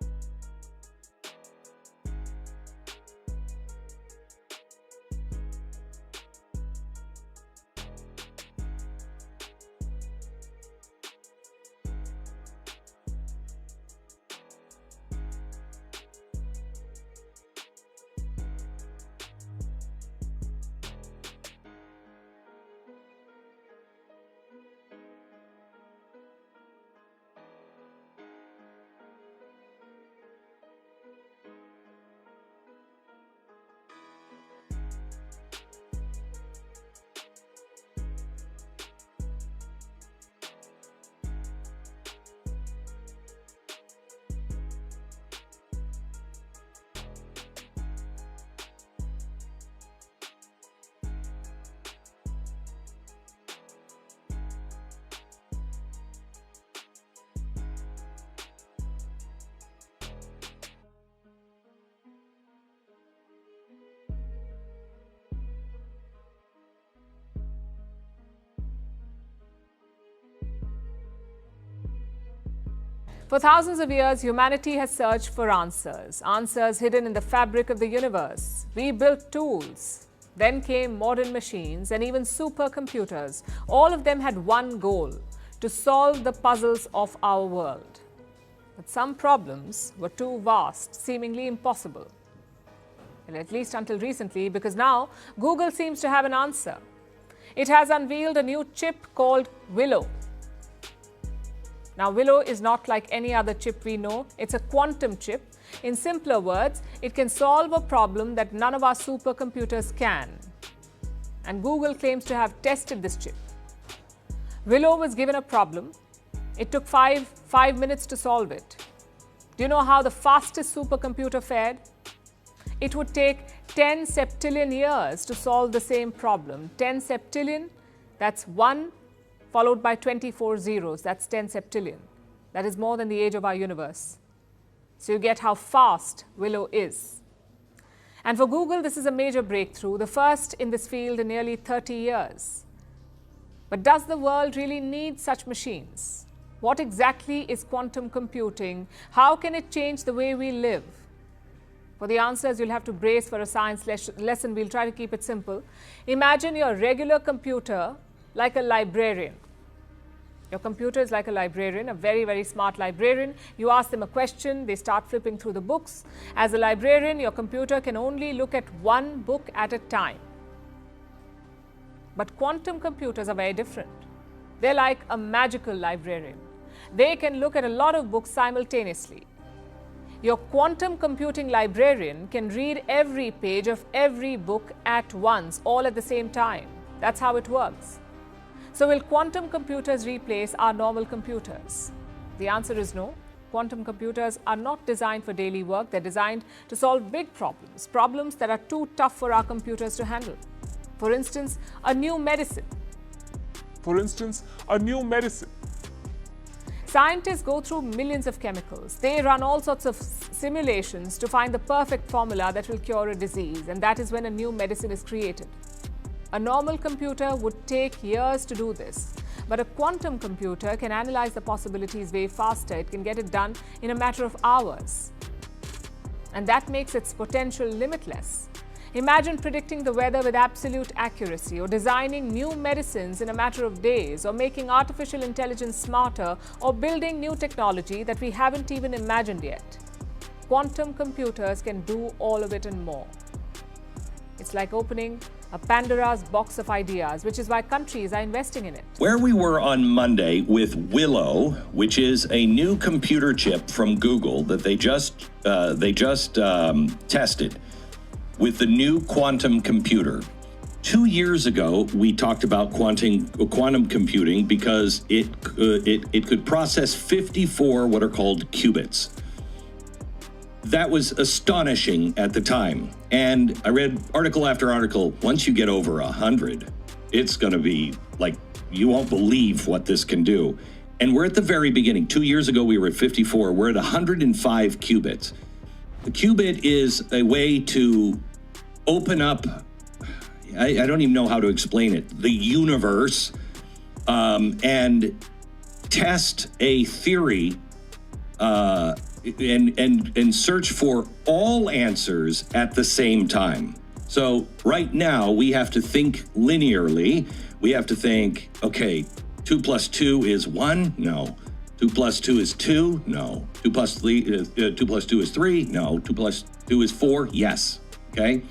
For thousands of years, humanity has searched for answers, answers hidden in the fabric of the universe. We built tools. Then came modern machines and even supercomputers. All of them had one goal: to solve the puzzles of our world. But some problems were too vast, seemingly impossible. Well, at least until recently, because now Google seems to have an answer. It has unveiled a new chip called Willow. Now, Willow is not like any other chip we know. It's a quantum chip. In simpler words, it can solve a problem that none of our supercomputers can. And Google claims to have tested this chip. Willow was given a problem. It took five minutes to solve it. Do you know how the fastest supercomputer fared? It would take 10 septillion years to solve the same problem. 10 septillion, that's 1 followed by 24 zeros, that's 10 septillion. That is more than the age of our universe. So you get how fast Willow is. And for Google, this is a major breakthrough, the first in this field in nearly 30 years. But does the world really need such machines? What exactly is quantum computing? How can it change the way we live? For the answers, you'll have to brace for a science lesson. We'll try to keep it simple. Imagine your regular computer like a librarian. Your computer is like a librarian, a very, very smart librarian. You ask them a question, they start flipping through the books. As a librarian, your computer can only look at one book at a time. But quantum computers are very different. They're like a magical librarian. They can look at a lot of books simultaneously. Your quantum computing librarian can read every page of every book at once, all at the same time. That's how it works. So will quantum computers replace our normal computers? The answer is no. Quantum computers are not designed for daily work. They're designed to solve big problems, problems that are too tough for our computers to handle. For instance, a new medicine. Scientists go through millions of chemicals. They run all sorts of simulations to find the perfect formula that will cure a disease, and that is when a new medicine is created. A normal computer would take years to do this, but a quantum computer can analyze the possibilities way faster. It can get it done in a matter of hours. And that makes its potential limitless. Imagine predicting the weather with absolute accuracy, or designing new medicines in a matter of days, or making artificial intelligence smarter, or building new technology that we haven't even imagined yet. Quantum computers can do all of it and more. It's like opening a Pandora's box of ideas, which is why countries are investing in it. Where we were on Monday with Willow, which is a new computer chip from Google that they just tested with the new quantum computer. 2 years ago, we talked about quantum computing because it could process 54 what are called qubits. That was astonishing at the time. And I read article after article. Once you get over 100, it's going to be like, you won't believe what this can do. And we're at the very beginning. 2 years ago, we were at 54. We're at 105 qubits. A qubit is a way to open up, I don't even know how to explain it, the universe, and test a theory and search for all answers at the same time. So right now we have to think linearly. We have to think, okay, 2 plus 2 is 1? No. 2 plus 2 is 2? No. 2 plus 2 is 3? No. 2 plus 2 is 4? Yes. Okay?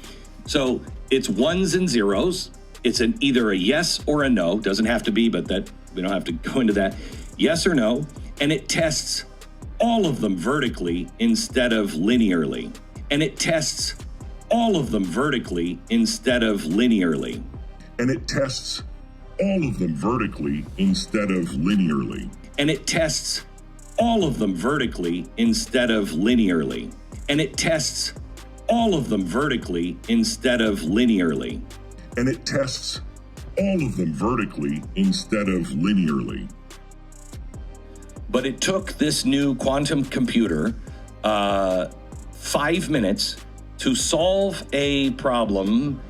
So it's ones and zeros. It's either a yes or a no. Doesn't have to be, but that we don't have to go into that. Yes or no. And it tests all of them vertically instead of linearly. And it tests all of them vertically instead of linearly. And it tests all of them vertically instead of linearly. And it tests all of them vertically instead of linearly. And it tests all of them vertically instead of linearly. And it tests all of them vertically instead of linearly. But it took this new quantum computer 5 minutes to solve a problem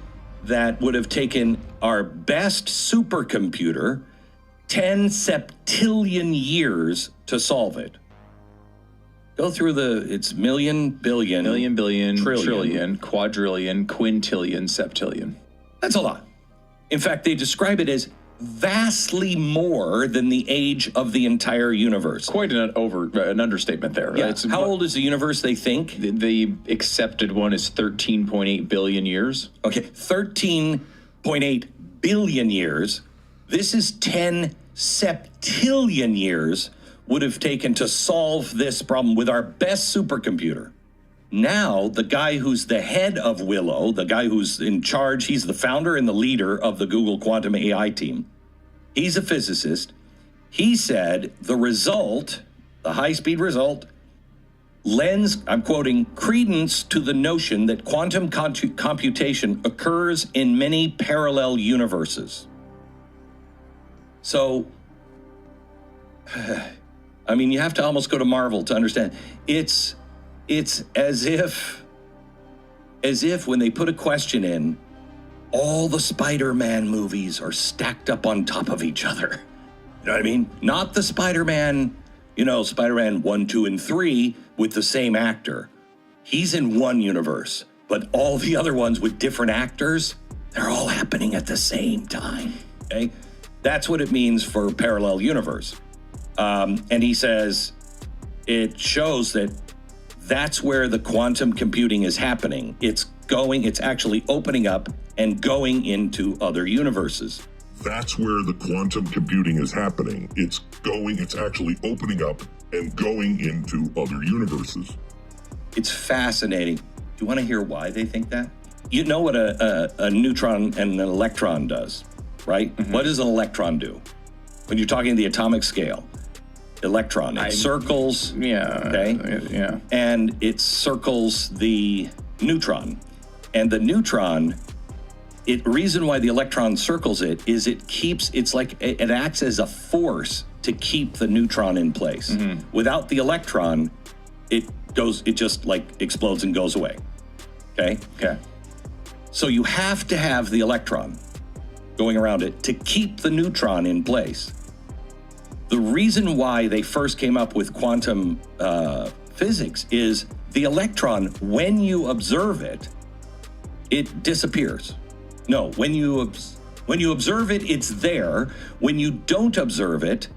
that would have taken our best supercomputer 10 septillion years to solve it. Go through it's million, billion, trillion, quadrillion, quintillion, septillion. That's a lot. In fact, they describe it as vastly more than the age of the entire universe. Quite an understatement there. Yeah. Right? How old is the universe, they think? The accepted one is 13.8 billion years. Okay, 13.8 billion years. This is 10 septillion years would have taken to solve this problem with our best supercomputer. Now, the guy who's the head of Willow, the guy who's in charge, he's the founder and the leader of the Google Quantum AI team. He's a physicist. He said the result, the high-speed result, lends, I'm quoting, credence to the notion that quantum computation occurs in many parallel universes. So, I mean, you have to almost go to Marvel to understand. It's as if when they put a question in, all the Spider-Man movies are stacked up on top of each other. You know what I mean? Not the Spider-Man, Spider-Man 1, 2, and 3 with the same actor. He's in one universe, but all the other ones with different actors, they're all happening at the same time, okay? That's what it means for parallel universe. And he says it shows that that's where the quantum computing is happening. It's actually opening up and going into other universes. That's where the quantum computing is happening. It's actually opening up and going into other universes. It's fascinating. Do you want to hear why they think that? You know what a neutron and an electron does, right? Mm-hmm. What does an electron do? When you're talking the atomic scale, electron, it circles, and it circles the neutron. And the neutron, reason why the electron circles it is it acts as a force to keep the neutron in place. Mm-hmm. Without the electron, it just like explodes and goes away. Okay? So you have to have the electron going around it to keep the neutron in place. The reason why they first came up with quantum physics is the electron, when you observe it, it disappears. No, when you observe it, it's there. When you don't observe it,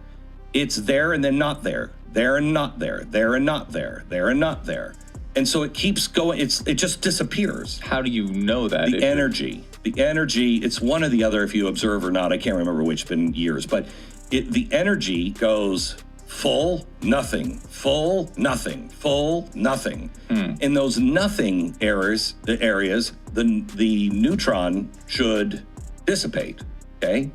it's there and then not there, there and not there, there and not there, there and not there. And so it keeps going, it just disappears. How do you know that? The energy, it's one or the other if you observe or not. I can't remember which, it's been years, but the energy goes full, nothing, full, nothing, full, nothing. In those nothing areas, the neutron should dissipate, okay?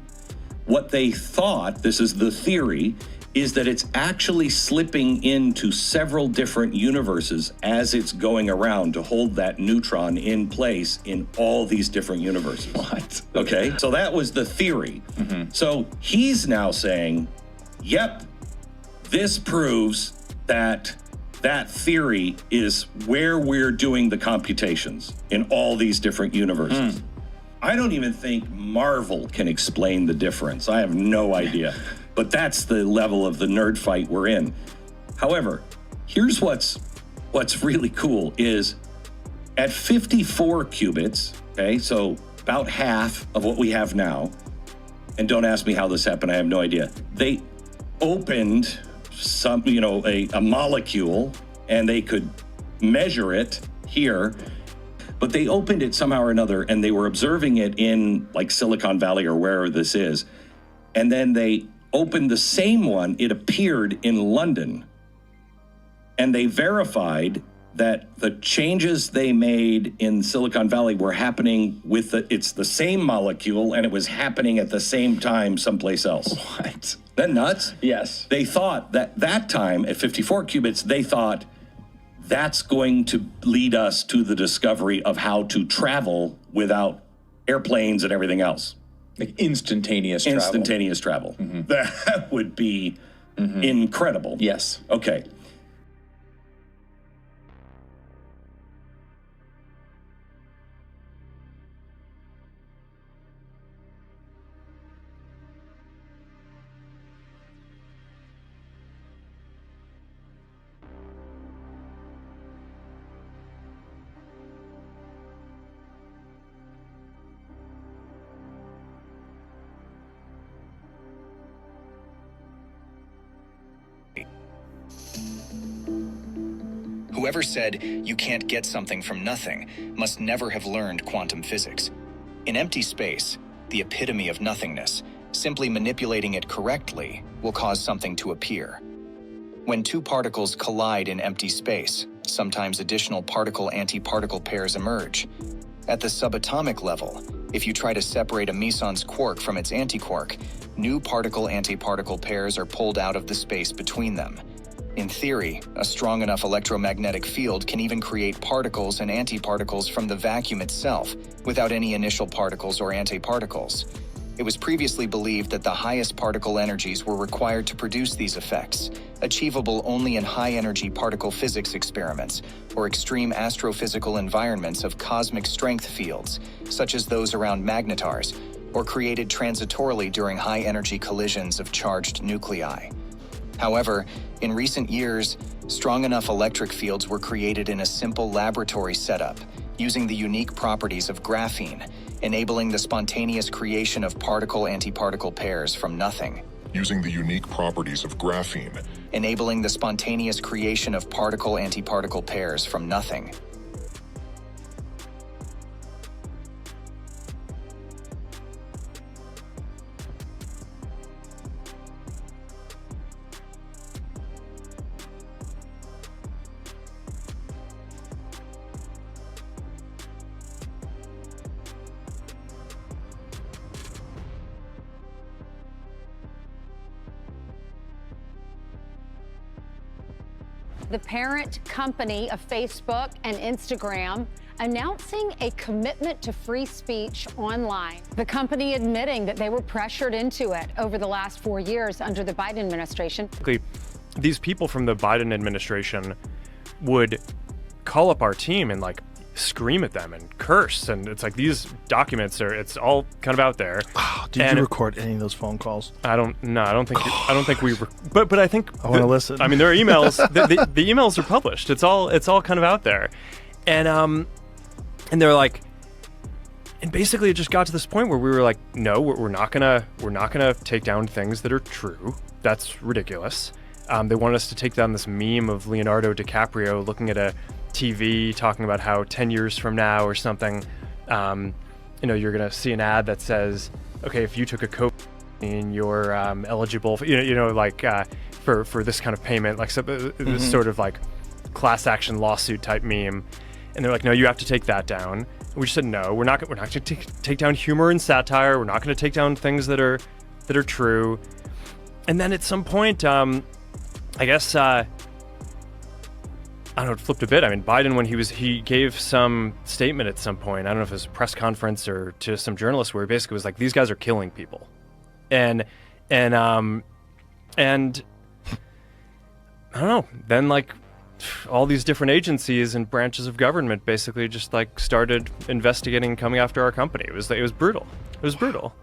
What they thought, this is the theory, is that it's actually slipping into several different universes as it's going around to hold that neutron in place in all these different universes. What? Okay, so that was the theory. Mm-hmm. So he's now saying, yep, this proves that that theory is where we're doing the computations in all these different universes. I don't even think Marvel can explain the difference. I have no idea. But that's the level of the nerd fight we're in. However, here's what's really cool is at 54 qubits, okay, so about half of what we have now, and don't ask me how this happened, I have no idea. They opened some, a molecule, and they could measure it here, but they opened it somehow or another, and they were observing it in like Silicon Valley or wherever this is. And then they opened the same one, it appeared in London. And they verified that the changes they made in Silicon Valley were happening with it's the same molecule, and it was happening at the same time someplace else. What? Isn't that nuts? Yes. They thought that time at 54 qubits, they thought that's going to lead us to the discovery of how to travel without airplanes and everything else. Like instantaneous travel. Instantaneous travel. That would be incredible. Yes. Okay. Whoever said you can't get something from nothing must never have learned quantum physics. In empty space, the epitome of nothingness, simply manipulating it correctly will cause something to appear. When two particles collide in empty space, sometimes additional particle-antiparticle pairs emerge. At the subatomic level, if you try to separate a meson's quark from its antiquark, new particle-antiparticle pairs are pulled out of the space between them. In theory, a strong enough electromagnetic field can even create particles and antiparticles from the vacuum itself, without any initial particles or antiparticles. It was previously believed that the highest particle energies were required to produce these effects, achievable only in high-energy particle physics experiments, or extreme astrophysical environments of cosmic strength fields, such as those around magnetars, or created transitorily during high-energy collisions of charged nuclei. However, in recent years, strong enough electric fields were created in a simple laboratory setup, using the unique properties of graphene, enabling the spontaneous creation of particle-antiparticle pairs from nothing. Using the unique properties of graphene. Enabling the spontaneous creation of particle-antiparticle pairs from nothing. The parent company of Facebook and Instagram announcing a commitment to free speech online. The company admitting that they were pressured into it over the last 4 years under the Biden administration. These people from the Biden administration would call up our team and like scream at them and curse, and it's like these documents it's all kind of out there. Did you record any of those phone calls? I don't think we but I think I want to listen. I mean, there are emails. the emails are published. It's all kind of out there, and they're like, and basically it just got to this point where we were like, no, we're not gonna take down things that are true. That's ridiculous. They wanted us to take down this meme of Leonardo DiCaprio looking at a TV talking about how 10 years from now or something, you're gonna see an ad that says, okay, if you took a cocaine, you're eligible for, for this kind of payment, like this sort of like class action lawsuit type meme. And they're like, no, you have to take that down. And we just said, no, we're not going to take down humor and satire. We're not going to take down things that are true. And then at some point, I guess, I don't know, it flipped a bit. I mean, Biden, when he gave some statement at some point, I don't know if it was a press conference or to some journalists, where he basically was like, these guys are killing people. And I don't know, then like all these different agencies and branches of government basically just like started investigating and coming after our company. It was brutal. It was brutal.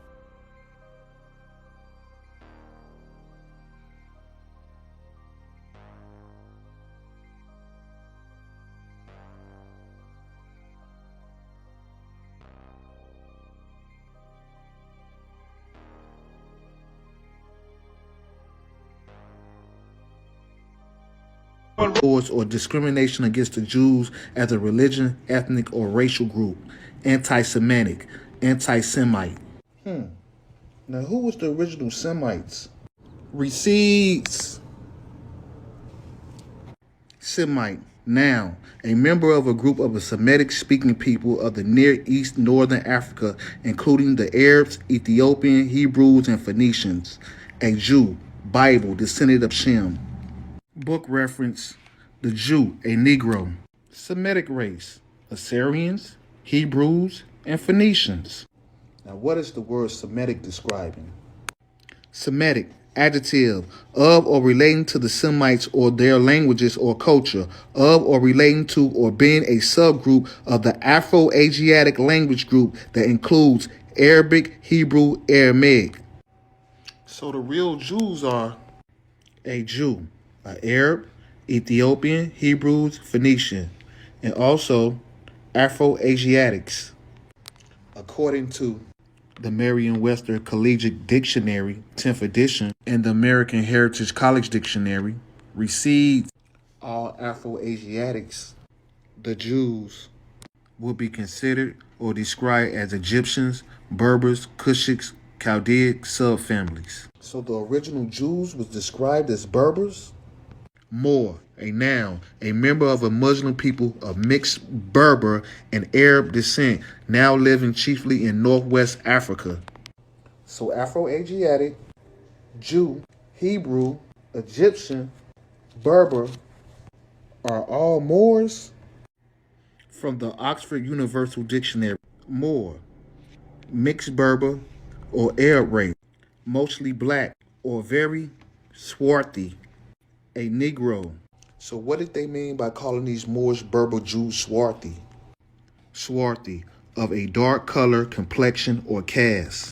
Or discrimination against the Jews as a religion, ethnic, or racial group. Anti-Semitic, anti-Semite. Now, who was the original Semites? Receipts. Semite, noun, a member of a group of the Semitic-speaking people of the Near East, Northern Africa, including the Arabs, Ethiopian, Hebrews, and Phoenicians. A Jew, Bible, descendant of Shem. Book reference, the Jew, a Negro. Semitic race, Assyrians, Hebrews, and Phoenicians. Now, what is the word Semitic describing? Semitic, adjective, of or relating to the Semites or their languages or culture, of or relating to or being a subgroup of the Afro-Asiatic language group that includes Arabic, Hebrew, Aramaic. So the real Jews are a Jew, an Arab, Ethiopian, Hebrews, Phoenician, and also Afro-Asiatics. According to the Merriam-Webster Collegiate Dictionary, 10th edition, and the American Heritage College Dictionary, recedes all Afro-Asiatics, the Jews, will be considered or described as Egyptians, Berbers, Cushites, Chaldaic subfamilies. So the original Jews was described as Berbers? More, a noun, a member of a Muslim people of mixed Berber and Arab descent, now living chiefly in Northwest Africa. So Afro-Asiatic, Jew, Hebrew, Egyptian, Berber are all Moors? From the Oxford Universal Dictionary, Moor, mixed Berber or Arab race, mostly black or very swarthy, a Negro. So what did they mean by calling these Moorish Berber Jews swarthy? Swarthy, of a dark color, complexion, or caste.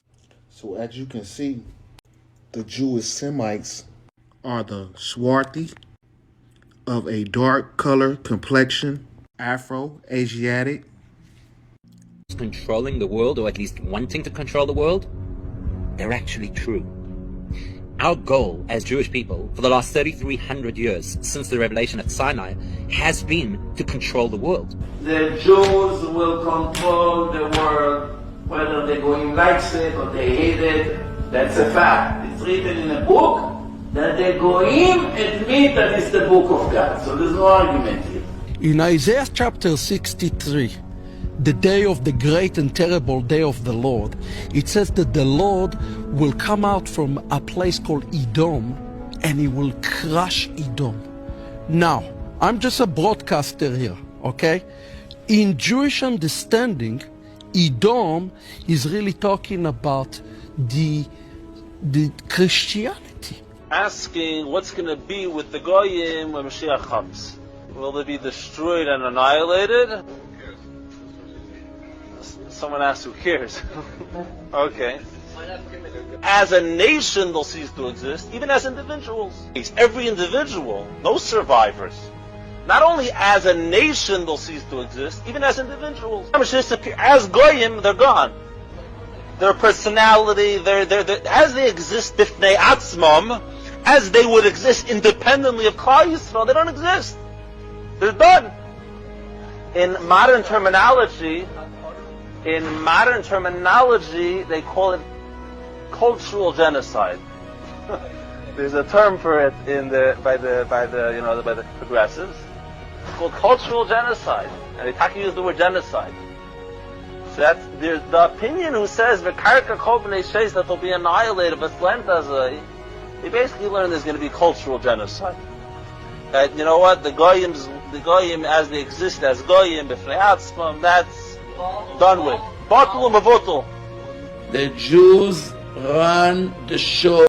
So as you can see, the Jewish Semites are the swarthy, of a dark color, complexion, Afro-Asiatic. Controlling the world, or at least wanting to control the world, they're actually true. Our goal as Jewish people for the last 3,300 years since the revelation at Sinai has been to control the world. The Jews will control the world, whether the Goyim likes it or they hate it. That's a fact. It's written in a book that the Goyim admit that it's the book of God. So there's no argument here. In Isaiah chapter 63, the day of the great and terrible day of the Lord, it says that the Lord will come out from a place called Edom and he will crush Edom. Now, I'm just a broadcaster here, okay? In Jewish understanding, Edom is really talking about the Christianity. Asking what's going to be with the Goyim when Mashiach comes. Will they be destroyed and annihilated? Someone asked, who cares? Okay. As a nation, they'll cease to exist, even as individuals. Every individual, no survivors. Not only as a nation, they'll cease to exist, even as individuals. As Goyim, they're gone. Their personality, as they exist, bifnei atzmam, as they would exist independently of Klal Yisrael, they don't exist. They're done. In modern terminology, they call it cultural genocide. There's a term for it by the progressives. It's called cultural genocide, and they use the word genocide. So that's there's the opinion who says v'karka kol b'nei sheis that will be annihilated. But they basically learn there's going to be cultural genocide. That you know what the goyim as they exist as goyim b'fnei atzmam, that's done with. Batul u'mavotul. The Jews run the show.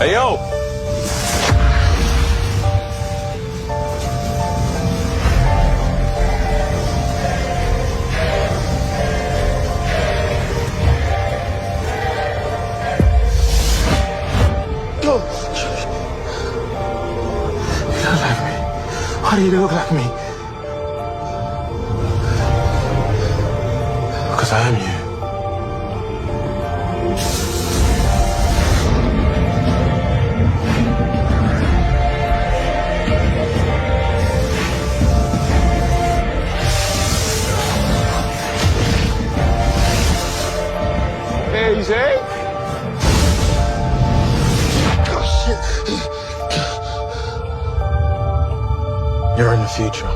Hey, yo! Why do you look like me? Because I am you. Easy. Oh, shit. You're in the future.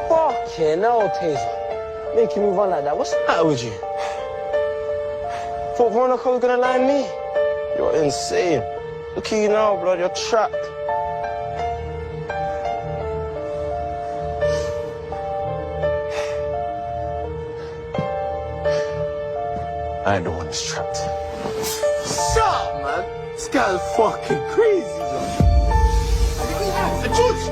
Fucking hell, Taser. Making me run like that. What's the matter with you? Thought Veronica was gonna lie me? You're insane. Look at you now, blood. You're trapped. I ain't the one that's trapped. Shut up, man. This guy's fucking crazy, though. George!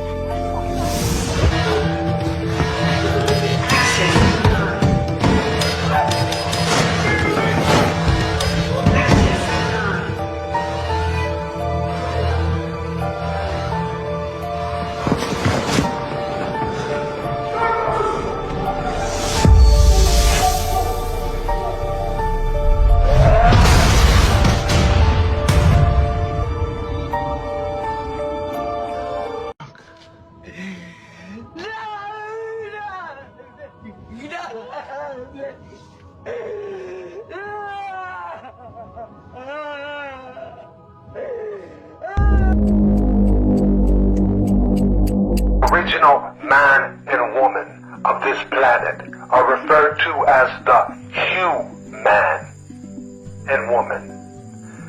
Original man and woman of this planet are referred to as the human and woman.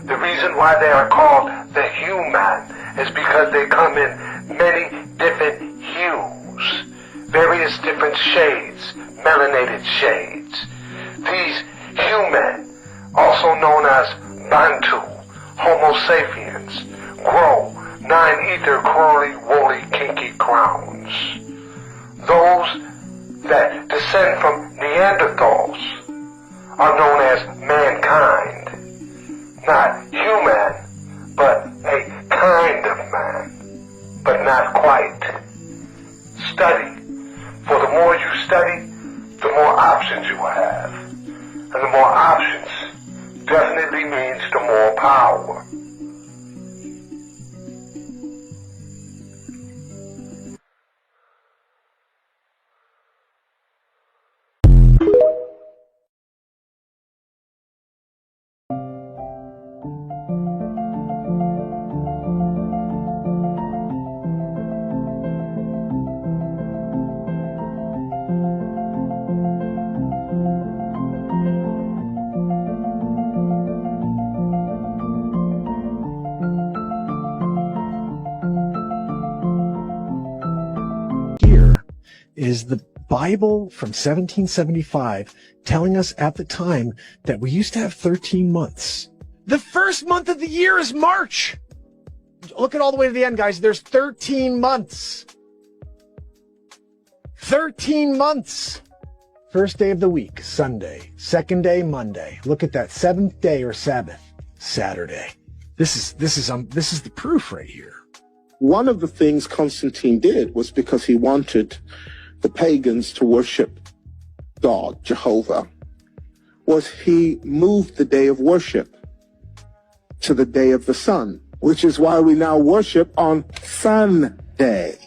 The reason why they are called the human is because they come in many different hues, various different shades, melanated shades. These human, also known as Bantu, Homo sapiens, grow 9 ether curly woolly kinky crowns. Those that descend from Neanderthals are known as mankind. Not human, but a kind of man, but not quite. Study. For the more you study, the more options you have. And the more options definitely means the more power. Is the Bible from 1775 telling us at the time that we used to have 13 months. The first month of the year is March. Look at all the way to the end, guys. There's 13 months. 13 months. First day of the week, Sunday. Second day, Monday. Look at that. Seventh day or Sabbath, Saturday. This is the proof right here. One of the things Constantine did was because he wanted the pagans to worship God, Jehovah, was he moved the day of worship to the day of the sun, which is why we now worship on Sunday.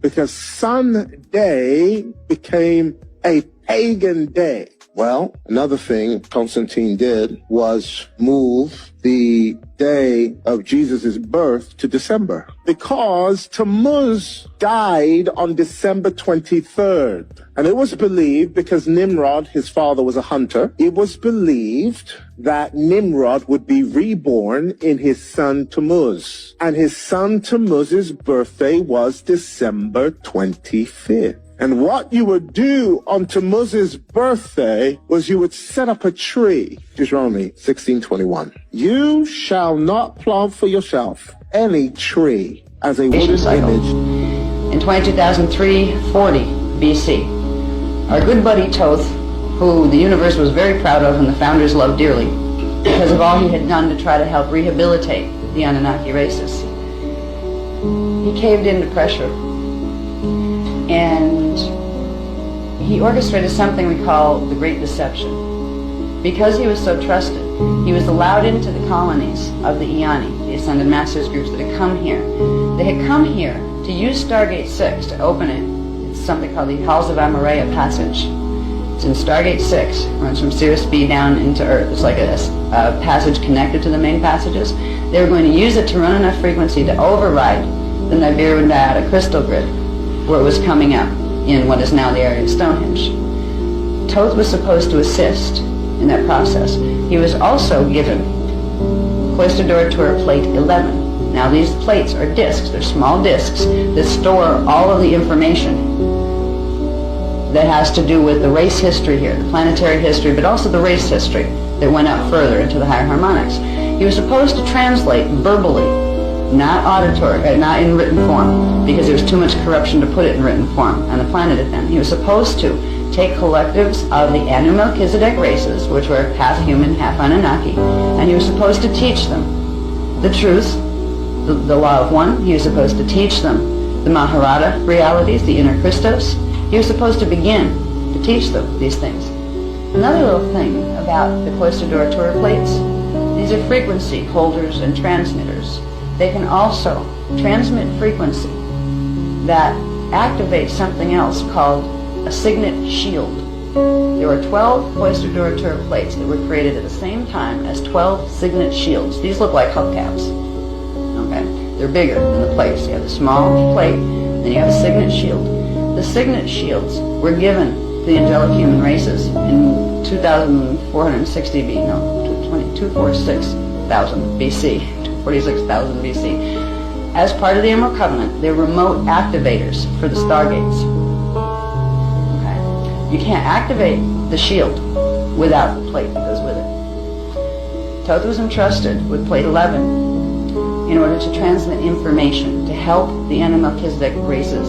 Because Sunday became a pagan day. Well, another thing Constantine did was move the day of Jesus' birth to December, because Tammuz died on December 23rd. And it was believed, because Nimrod, his father, was a hunter, it was believed that Nimrod would be reborn in his son Tammuz. And his son Tammuz's birthday was December 25th. And what you would do on Tammuz's birthday was you would set up a tree. Deuteronomy 16:21. You shall not plant for yourself any tree as a wooden image. In 22,340 BC, our good buddy Thoth, who the universe was very proud of and the founders loved dearly, because of all he had done to try to help rehabilitate the Anunnaki races, he caved into pressure. And he orchestrated something we call the Great Deception. Because he was so trusted, he was allowed into the colonies of the Iani, the Ascended Masters groups that had come here. They had come here to use Stargate 6 to open it. It's something called the Halls of Amareya Passage. It's in Stargate 6, runs from Sirius B down into Earth. It's like a passage connected to the main passages. They were going to use it to run enough frequency to override the Nibiru Data crystal grid, where it was coming up in what is now the area of Stonehenge. Thoth was supposed to assist in that process. He was also given Cloister Door Tour Plate 11. Now these plates are discs. They're small discs that store all of the information that has to do with the race history here, the planetary history, but also the race history that went up further into the higher harmonics. He was supposed to translate verbally, not auditory, not in written form, because there was too much corruption to put it in written form on the planet at then. He was supposed to take collectives of the Anu Melchizedek races, which were half human, half Anunnaki, and he was supposed to teach them the truth, the law of one. He was supposed to teach them the Maharata realities, the inner Christos. He was supposed to begin to teach them these things. Another little thing about the Cloister Door Tour plates, these are frequency holders and transmitters. They can also transmit frequency that activates something else called a signet shield. There were 12 Cloister Door Tour plates that were created at the same time as 12 signet shields. These look like hubcaps. Okay? They're bigger than the plates. You have a small plate, then you have a signet shield. The signet shields were given to the angelic human races in 2,460 BC, no, 246,000 BC, 246,000 BC. As part of the Emerald Covenant, they're remote activators for the Stargates. Okay? You can't activate the shield without the plate that goes with it. Thoth was entrusted with plate 11 in order to transmit information to help the Anu Melchizedek races,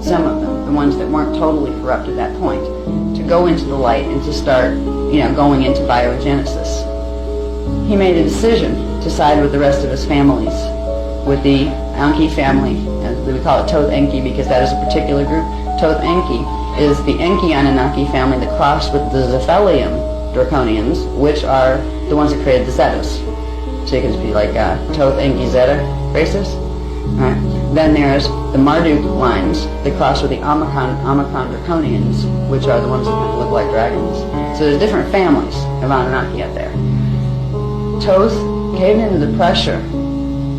some of them, the ones that weren't totally corrupt at that point, to go into the light and to start, going into biogenesis. He made a decision to side with the rest of his families, with the Enki family, and we call it Thoth Enki because that is a particular group. Thoth Enki is the Enki Anunnaki family that crossed with the Zephelium Draconians, which are the ones that created the Zetas. So you can just be like Thoth Enki Zeta races. Right. Then there's the Marduk lines that cross with the Omicron Draconians, which are the ones that kind of look like dragons. So there's different families of Anunnaki up there. Thoth caved into the pressure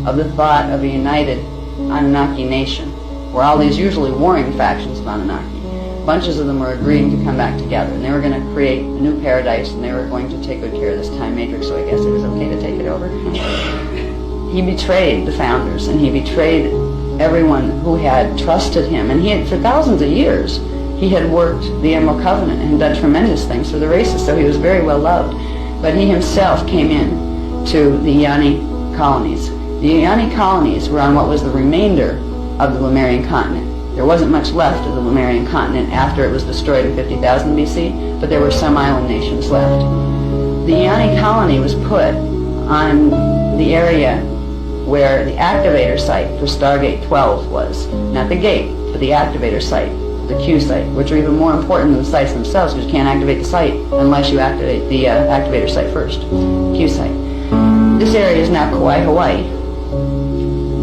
of the thought of a united Anunnaki nation, where all these usually warring factions of Anunnaki, bunches of them were agreeing to come back together, and they were going to create a new paradise, and they were going to take good care of this time matrix, so I guess it was okay to take it over. He betrayed the founders, and he betrayed everyone who had trusted him, and he had, for thousands of years, he had worked the Emerald Covenant and done tremendous things for the races, so he was very well loved. But he himself came in to the Iani colonies. The Iani colonies were on what was the remainder of the Lemurian continent. There wasn't much left of the Lemurian continent after it was destroyed in 50,000 BC, but there were some island nations left. The Iani colony was put on the area where the activator site for Stargate 12 was. Not the gate, but the activator site, the Q site, which are even more important than the sites themselves, because you can't activate the site unless you activate the activator site first, Q site. This area is now Kauai, Hawaii.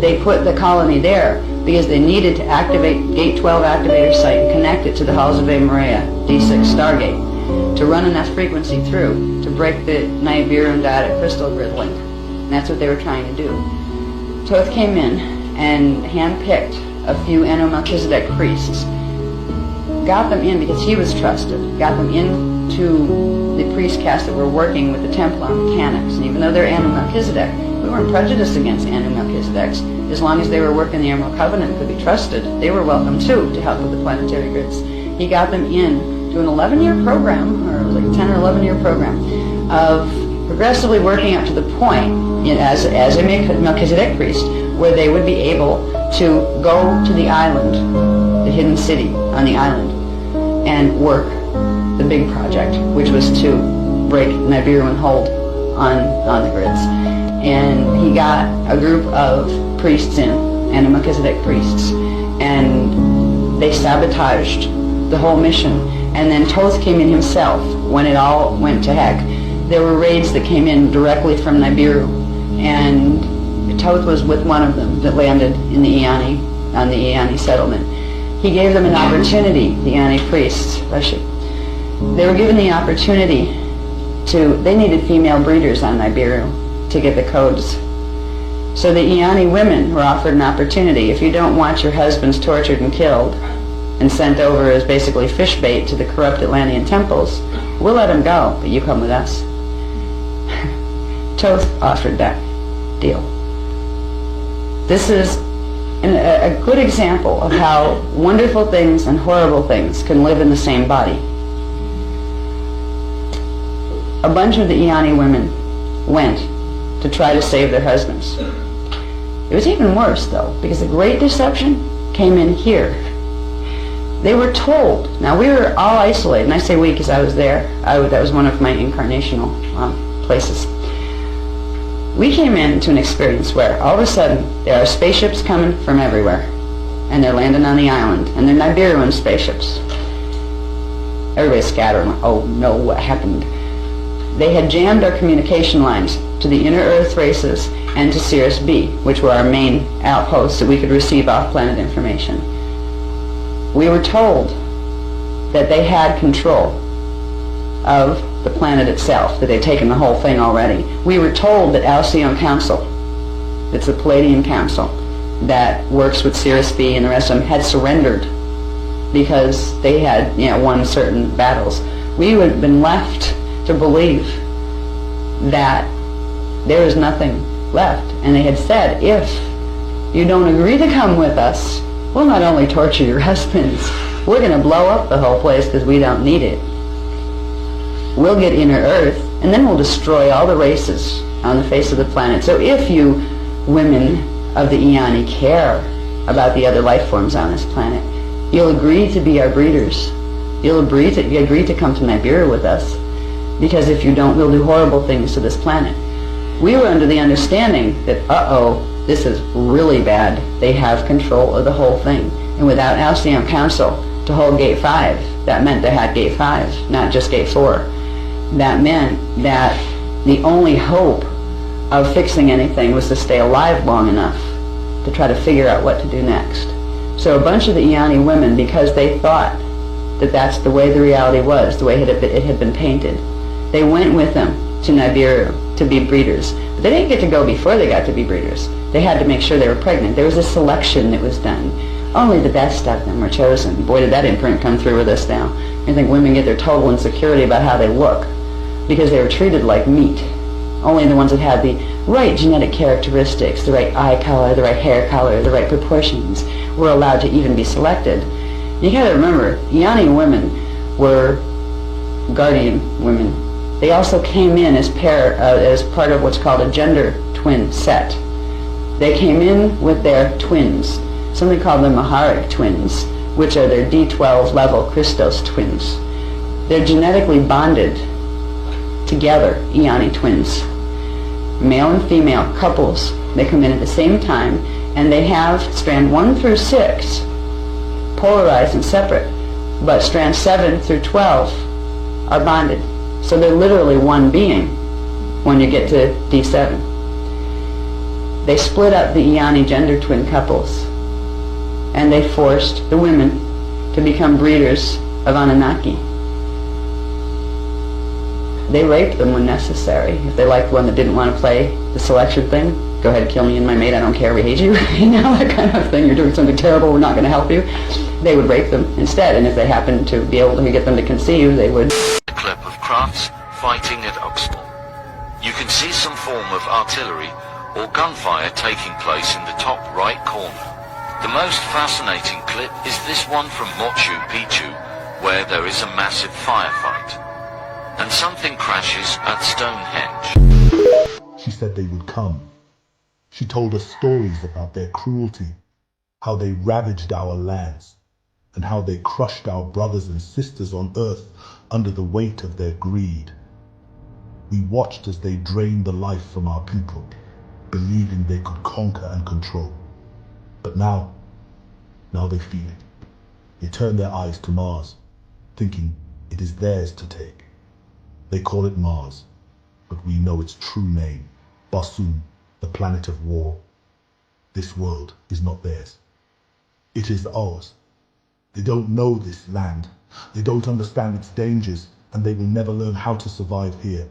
They put the colony there because they needed to activate Gate 12 activator site and connect it to the Halls of Amareya D6 Stargate. to run enough frequency through to break the Nibiru and data crystal grid link. And that's what they were trying to do. Toth came in and handpicked a few Melchizedek priests, got them in because he was trusted, got them into the priest caste that were working with the Templar mechanics. And even though they're Melchizedek, we weren't prejudiced against Melchizedeks. As long as they were working the Emerald Covenant and could be trusted, they were welcome too to help with the planetary grids. He got them in to an 11-year program, or it was like a 10 or 11-year program, of progressively working up to the point, as a Melchizedek priest, where they would be able to go to the island, the hidden city on the island, and work the big project, which was to break Nibiru and hold on the grids. And he got a group of priests in, and Melchizedek priests, and they sabotaged the whole mission. And then Toth came in himself when it all went to heck. There were raids that came in directly from Nibiru, and Toth was with one of them that landed in the Iani, on the Iani settlement. He gave them an opportunity, the Iani priests, they were given the opportunity they needed female breeders on Nibiru to get the codes. So the Iani women were offered an opportunity. If you don't want your husbands tortured and killed and sent over as basically fish bait to the corrupt Atlantean temples, we'll let them go, but you come with us. Toth offered that deal. This is a good example of how wonderful things and horrible things can live in the same body. A bunch of the Iani women went to try to save their husbands. It was even worse, though, because the Great Deception came in here. They were told, now we were all isolated, and I say we because I was there. That was one of my incarnational places. We came into an experience where all of a sudden there are spaceships coming from everywhere, and they're landing on the island, and they're Nibiruan spaceships. Everybody's scattering. Oh no, what happened? They had jammed our communication lines to the inner Earth races and to Sirius B, which were our main outposts that we could receive off-planet information. We were told that they had control of the planet itself, that they'd taken the whole thing already. We were told that Alcyon Council, it's the Palladian Council that works with Sirius B and the rest of them, had surrendered because they had won certain battles. We would have been left to believe that there was nothing left. And they had said, if you don't agree to come with us, we'll not only torture your husbands, we're going to blow up the whole place because we don't need it. We'll get inner Earth, and then we'll destroy all the races on the face of the planet. So if you women of the Iani care about the other life forms on this planet, you'll agree to be our breeders. You'll agree to come to Nibiru with us. Because if you don't, we'll do horrible things to this planet. We were under the understanding that, this is really bad. They have control of the whole thing. And without Alcyon Council to hold Gate 5, that meant they had Gate 5, not just Gate 4. That meant that the only hope of fixing anything was to stay alive long enough to try to figure out what to do next. So a bunch of the Iani women, because they thought that that's the way the reality was, the way it had been painted, they went with them to Nibiru to be breeders. But they didn't get to go before they got to be breeders. They had to make sure they were pregnant. There was a selection that was done. Only the best of them were chosen. Boy, did that imprint come through with us now. I think women get their total insecurity about how they look because they were treated like meat. Only the ones that had the right genetic characteristics, the right eye color, the right hair color, the right proportions, were allowed to even be selected. You gotta remember, Iani women were guardian women. They also came in as part of what's called a gender twin set. They came in with their twins, something called the Maharic twins, which are their D12 level Christos twins. They're genetically bonded together, Iani twins. Male and female couples, they come in at the same time, and they have strand 1 through 6 polarized and separate, but strands 7 through 12 are bonded. So they're literally one being when you get to D7. They split up the Iani gender twin couples, and they forced the women to become breeders of Anunnaki. They raped them when necessary. If they liked one that didn't want to play the selection thing, go ahead, kill me and my mate, I don't care, we hate you. You know, that kind of thing. You're doing something terrible, we're not going to help you. They would rape them instead, and if they happened to be able to get them to conceive, they would. A clip of Crafts fighting at Uxmal. You can see some form of artillery or gunfire taking place in the top right corner. The most fascinating clip is this one from Machu Picchu, where there is a massive firefight. And something crashes at Stonehenge. She said they would come. She told us stories about their cruelty, how they ravaged our lands, and how they crushed our brothers and sisters on earth under the weight of their greed. We watched as they drained the life from our people, believing they could conquer and control. But now they feel it. They turn their eyes to Mars, thinking it is theirs to take. They call it Mars, but we know its true name, Barsoom, the planet of war. This world is not theirs. It is ours. They don't know this land. They don't understand its dangers, and they will never learn how to survive here.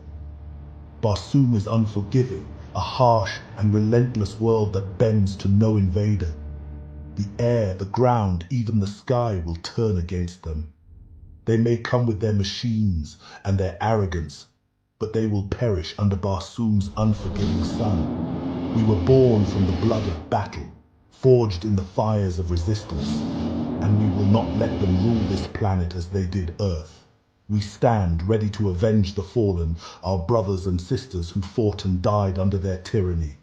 Barsoom is unforgiving, a harsh and relentless world that bends to no invader. The air, the ground, even the sky will turn against them. They may come with their machines and their arrogance, but they will perish under Barsoom's unforgiving sun. We were born from the blood of battle, forged in the fires of resistance, and we will not let them rule this planet as they did Earth. We stand ready to avenge the fallen, our brothers and sisters who fought and died under their tyranny.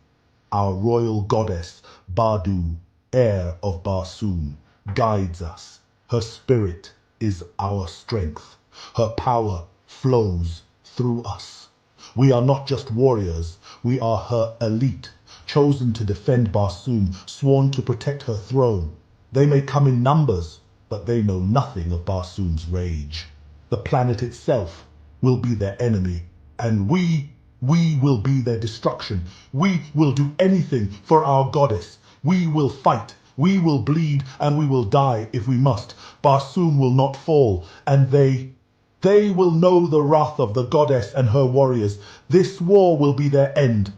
Our royal goddess, Badu, heir of Barsoom, guides us. Her spirit is our strength. Her power flows through us. We are not just warriors, we are her elite, chosen to defend Barsoom, sworn to protect her throne. They may come in numbers, but they know nothing of Barsoom's rage. The planet itself will be their enemy, and we will be their destruction. We will do anything for our goddess. We will fight. We will bleed, and we will die if we must. Barsoom will not fall, and they will know the wrath of the goddess and her warriors. This war will be their end.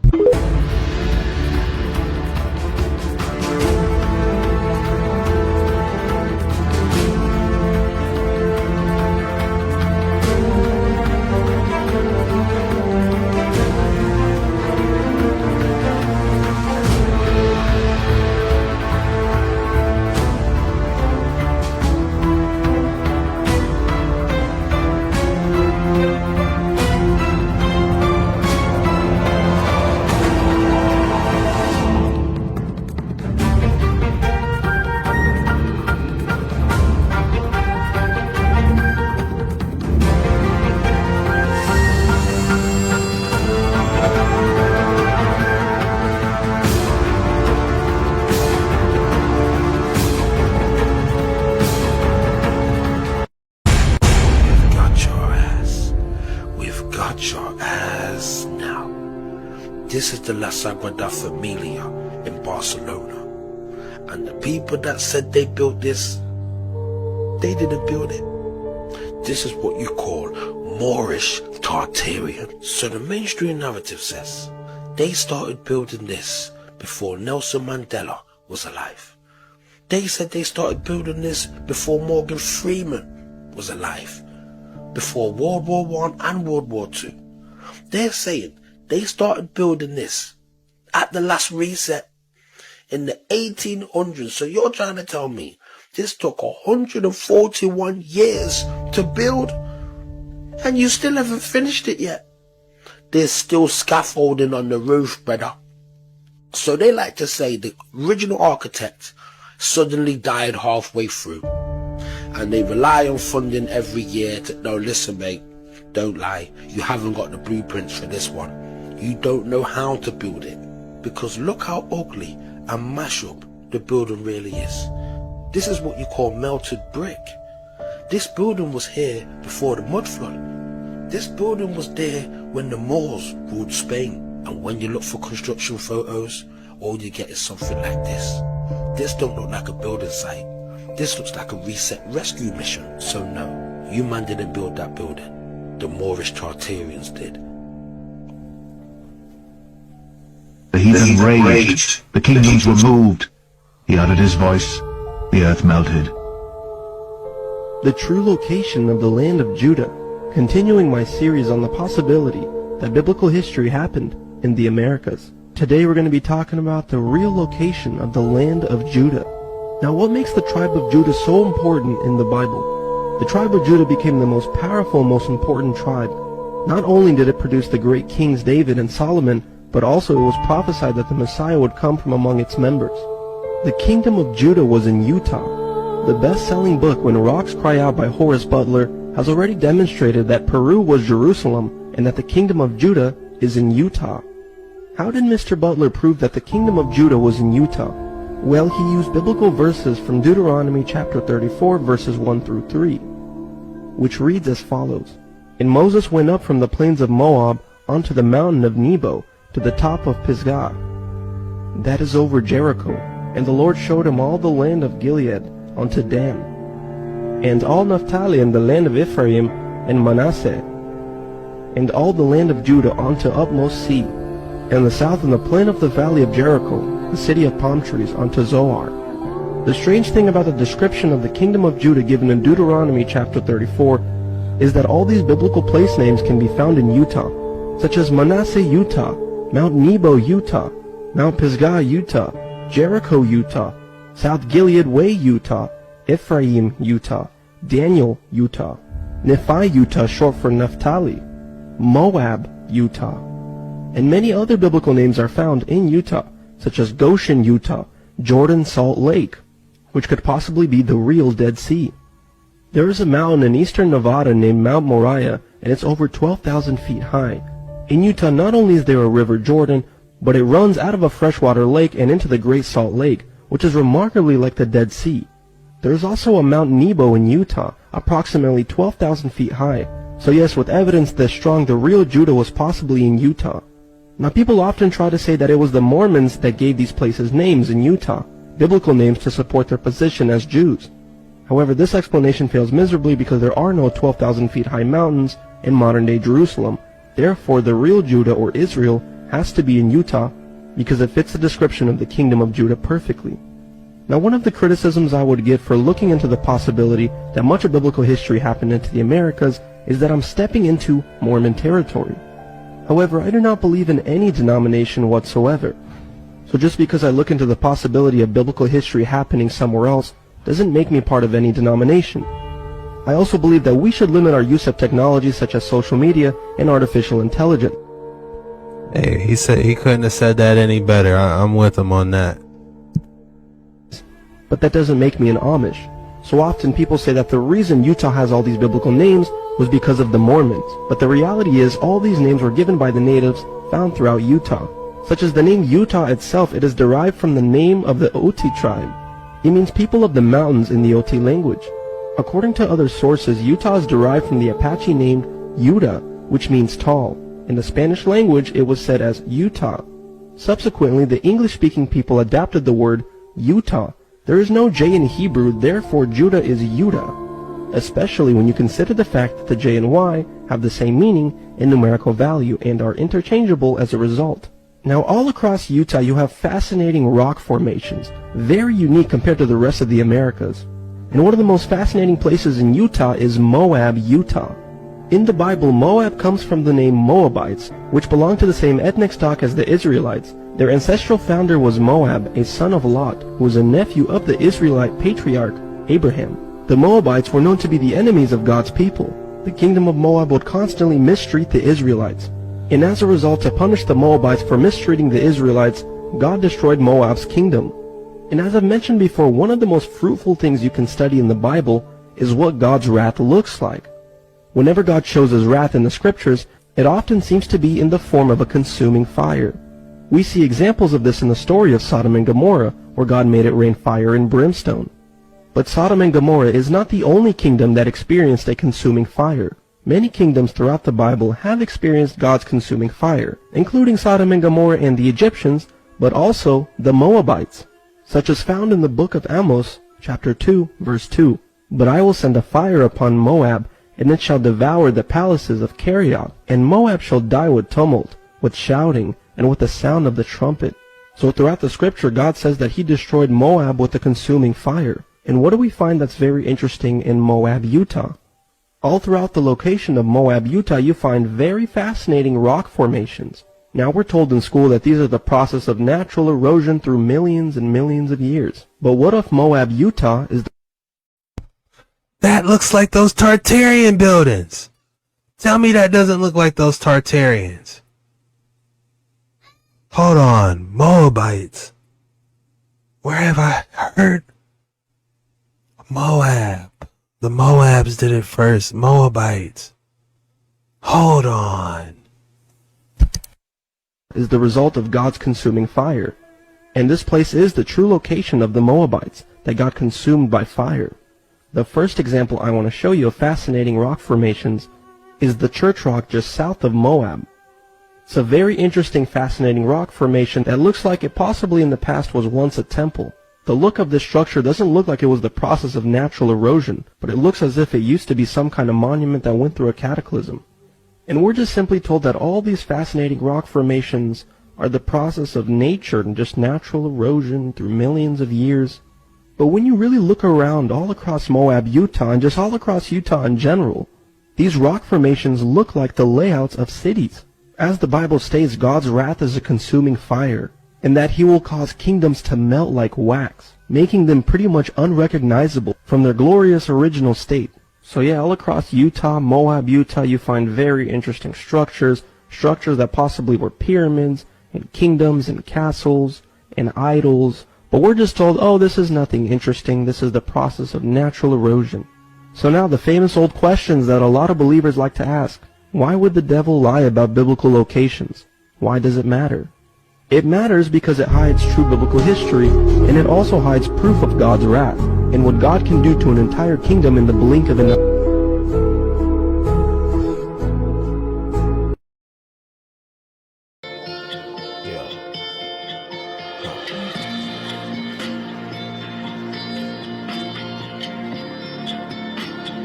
This is the La Sagrada Familia in Barcelona. And the people that said they built this, they didn't build it. This is what you call Moorish Tartarian. So the mainstream narrative says they started building this before Nelson Mandela was alive. They said they started building this before Morgan Freeman was alive, before World War I and World War II. They're saying they started building this at the last reset in the 1800s. So you're trying to tell me this took 141 years to build and you still haven't finished it yet? There's still scaffolding on the roof, brother. So they like to say the original architect suddenly died halfway through, and they rely on funding every year to, no, listen mate, don't lie, you haven't got the blueprints for this one. You don't know how to build it, because look how ugly and mash up the building really is. This is what you call melted brick. This building was here before the mud flood. This building was there when the Moors ruled Spain. And when you look for construction photos, all you get is something like this. This don't look like a building site. This looks like a reset rescue mission. So no, you man didn't build that building. the Moorish Tartarians did. The heathen raged, the kingdoms were moved. He uttered his voice, the earth melted. The true location of the land of Judah, continuing my series on the possibility that biblical history happened in the Americas. Today we're going to be talking about the real location of the land of Judah. Now, what makes the tribe of Judah so important in the Bible? The tribe of Judah became the most powerful and most important tribe. Not only did it produce the great kings David and Solomon, but also it was prophesied that the Messiah would come from among its members. The kingdom of Judah was in Utah. The best-selling book When Rocks Cry Out by Horace Butler has already demonstrated that Peru was Jerusalem and that the kingdom of Judah is in Utah. How did Mr. Butler prove that the kingdom of Judah was in Utah? Well, he used biblical verses from Deuteronomy chapter 34 verses 1 through 3, which reads as follows. And Moses went up from the plains of Moab onto the mountain of Nebo to the top of Pisgah, that is over Jericho, and the Lord showed him all the land of Gilead unto Dan, and all Naphtali and the land of Ephraim and Manasseh, and all the land of Judah unto utmost sea, and the south and the plain of the valley of Jericho, the city of palm trees, unto Zoar. The strange thing about the description of the kingdom of Judah given in Deuteronomy chapter 34 is that all these biblical place names can be found in Utah, such as Manasseh, Utah, Mount Nebo, Utah, Mount Pisgah, Utah, Jericho, Utah, South Gilead Way, Utah, Ephraim, Utah, Daniel, Utah, Nephi, Utah, short for Naphtali, Moab, Utah, and many other biblical names are found in Utah, such as Goshen, Utah, Jordan Salt Lake, which could possibly be the real Dead Sea. There is a mountain in eastern Nevada named Mount Moriah, and it's over 12,000 feet high. In Utah, not only is there a river Jordan, but it runs out of a freshwater lake and into the Great Salt Lake, which is remarkably like the Dead Sea. There is also a Mount Nebo in Utah, approximately 12,000 feet high. So yes, with evidence this strong, the real Judah was possibly in Utah. Now, people often try to say that it was the Mormons that gave these places names in Utah, biblical names to support their position as Jews. However, this explanation fails miserably because there are no 12,000 feet high mountains in modern-day Jerusalem. Therefore, the real Judah or Israel has to be in Utah because it fits the description of the kingdom of Judah perfectly. Now, one of the criticisms I would get for looking into the possibility that much of biblical history happened into the Americas is that I'm stepping into Mormon territory. However, I do not believe in any denomination whatsoever. So just because I look into the possibility of biblical history happening somewhere else doesn't make me part of any denomination. I also believe that we should limit our use of technology such as social media and artificial intelligence. Hey, he said he couldn't have said that any better. I'm with him on that. But that doesn't make me an Amish. So often people say that the reason Utah has all these biblical names was because of the Mormons. But the reality is all these names were given by the natives found throughout Utah. Such as the name Utah itself, it is derived from the name of the Oti tribe. It means people of the mountains in the Oti language. According to other sources, Utah is derived from the Apache name Yuta, which means tall. In the Spanish language, it was said as Utah. Subsequently, the English-speaking people adapted the word Utah. There is no J in Hebrew, therefore Judah is Yuda, especially when you consider the fact that the J and Y have the same meaning and numerical value and are interchangeable as a result. Now, all across Utah, you have fascinating rock formations, very unique compared to the rest of the Americas. And one of the most fascinating places in Utah is Moab, Utah. In the Bible, Moab comes from the name Moabites, which belong to the same ethnic stock as the Israelites. Their ancestral founder was Moab, a son of Lot, who was a nephew of the Israelite patriarch Abraham. The Moabites were known to be the enemies of God's people. The kingdom of Moab would constantly mistreat the Israelites. And as a result, to punish the Moabites for mistreating the Israelites, God destroyed Moab's kingdom. And as I've mentioned before, one of the most fruitful things you can study in the Bible is what God's wrath looks like. Whenever God shows his wrath in the scriptures, it often seems to be in the form of a consuming fire. We see examples of this in the story of Sodom and Gomorrah, where God made it rain fire and brimstone. But Sodom and Gomorrah is not the only kingdom that experienced a consuming fire. Many kingdoms throughout the Bible have experienced God's consuming fire, including Sodom and Gomorrah and the Egyptians, but also the Moabites, such as found in the book of Amos, chapter 2, verse 2. But I will send a fire upon Moab, and it shall devour the palaces of Kerioth, and Moab shall die with tumult, with shouting, and with the sound of the trumpet. So throughout the scripture, God says that he destroyed Moab with a consuming fire. And what do we find that's very interesting in Moab, Utah? All throughout the location of Moab, Utah, you find very fascinating rock formations. Now we're told in school that these are the process of natural erosion through millions and millions of years. But what if Moab, Utah is That looks like those Tartarian buildings. Tell me that doesn't look like those Tartarians. Hold on, Moabites. Where have I heard? Moab. The Moabs did it first. Moabites. Hold on. is the result of God's consuming fire. And this place is the true location of the Moabites that got consumed by fire. The first example I want to show you of fascinating rock formations is the church rock just south of Moab. It's a very interesting, fascinating rock formation that looks like it possibly in the past was once a temple. The look of this structure doesn't look like it was the process of natural erosion, but it looks as if it used to be some kind of monument that went through a cataclysm. And we're just simply told that all these fascinating rock formations are the process of nature and just natural erosion through millions of years. But when you really look around all across Moab, Utah, and just all across Utah in general, these rock formations look like the layouts of cities. As the Bible states, God's wrath is a consuming fire, and that he will cause kingdoms to melt like wax, making them pretty much unrecognizable from their glorious original state. So yeah, all across Utah, Moab, Utah, you find very interesting structures that possibly were pyramids, and kingdoms, and castles, and idols. But we're just told, oh, this is nothing interesting, this is the process of natural erosion. So now the famous old questions that a lot of believers like to ask. Why would the devil lie about biblical locations? Why does it matter? It matters because it hides true biblical history, and it also hides proof of God's wrath, and what God can do to an entire kingdom in the blink of an eye.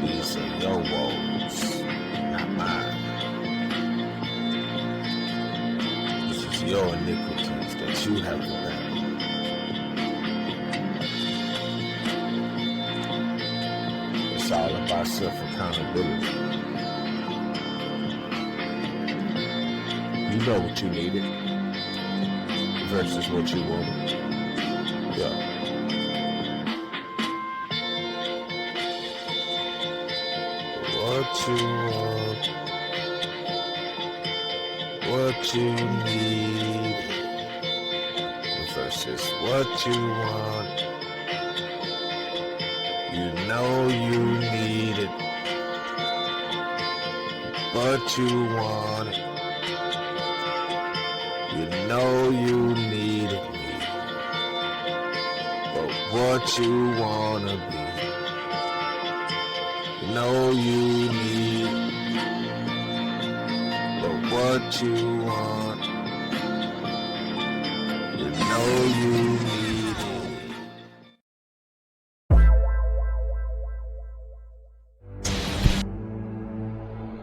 These are your woes, not mine. This is your iniquities that you have done. It's all about self-accountability. You know what you needed versus what you wanted. Yeah. What you want, what you need, versus what you want. You know you need it, but you want it. You know you need it, but what you wanna be. You know you need, but what you want, you know you need.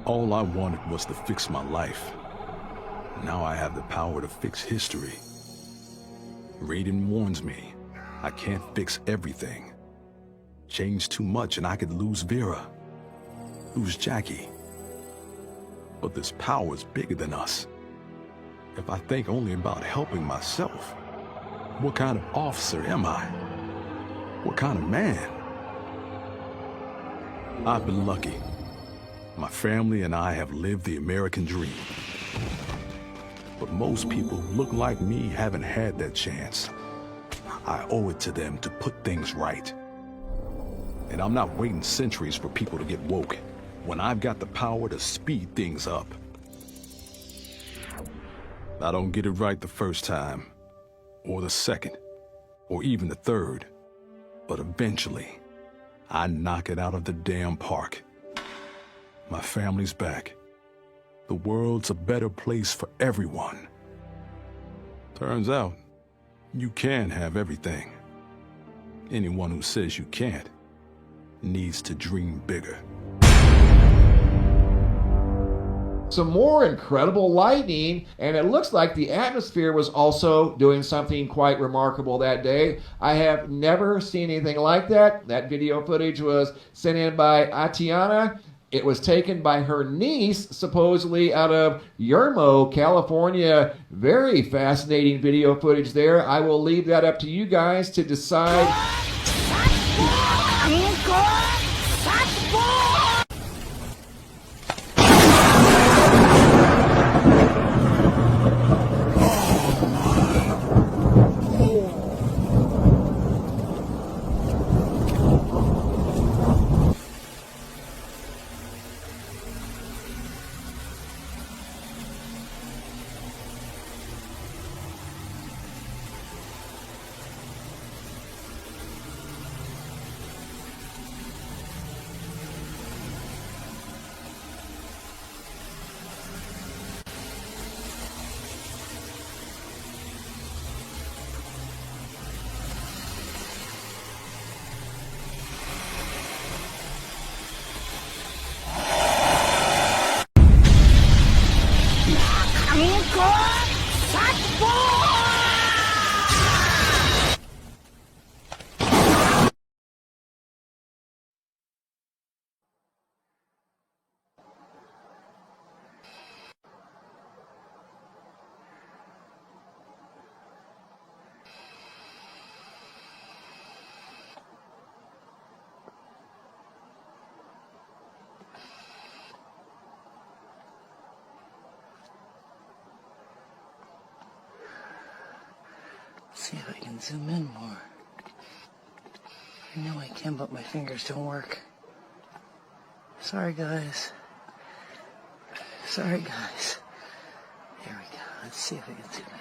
All I wanted was to fix my life. Now I have the power to fix history. Raiden warns me, I can't fix everything. Change too much and I could lose Vera, lose Jackie. But this power is bigger than us. If I think only about helping myself, what kind of officer am I? What kind of man? I've been lucky. My family and I have lived the American dream. But most people who look like me haven't had that chance. I owe it to them to put things right. And I'm not waiting centuries for people to get woke when I've got the power to speed things up. I don't get it right the first time, or the second, or even the third, but eventually, I knock it out of the damn park. My family's back. The world's a better place for everyone. Turns out, you can have everything. Anyone who says you can't needs to dream bigger. some more incredible lightning, and it looks like the atmosphere was also doing something quite remarkable that day. I have never seen anything like that. That video footage was sent in by Atiana. It was taken by her niece, supposedly out of Yermo, California. Very fascinating video footage there. I will leave that up to you guys to decide. See if I can zoom in more. I know I can, but my fingers don't work. Sorry, guys. Sorry, guys. Here we go. Let's see if I can zoom in.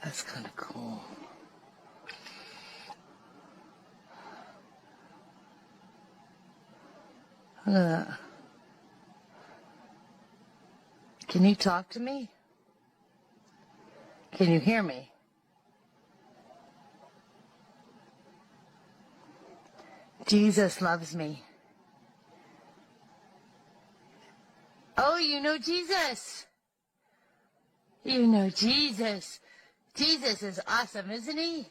That's kind of cool. Look at that. Can you talk to me? Can you hear me? Jesus loves me. Oh, you know Jesus. You know Jesus. Jesus is awesome, isn't he?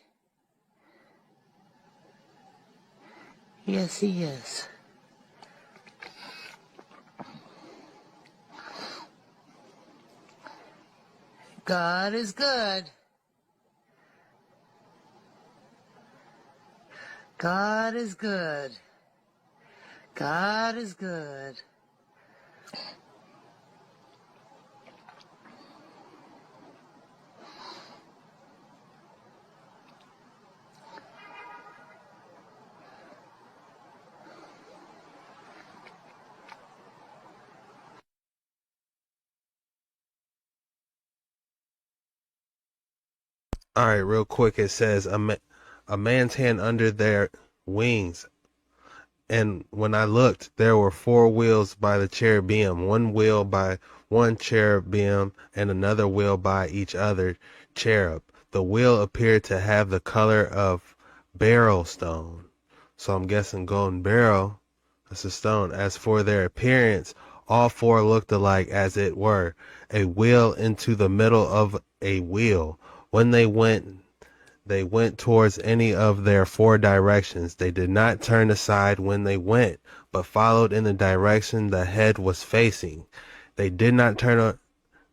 Yes, he is. God is good. God is good. God is good. All right, real quick, it says a man's hand under their wings. And when I looked, there were 4 wheels by the cherubim, 1 wheel by one cherubim and another wheel by each other cherub. The wheel appeared to have the color of beryl stone. So I'm guessing golden beryl, that's a stone. As for their appearance, all 4 looked alike, as it were a wheel into the middle of a wheel. When they went towards any of their 4 directions. They did not turn aside when they went, but followed in the direction the head was facing. They did not turn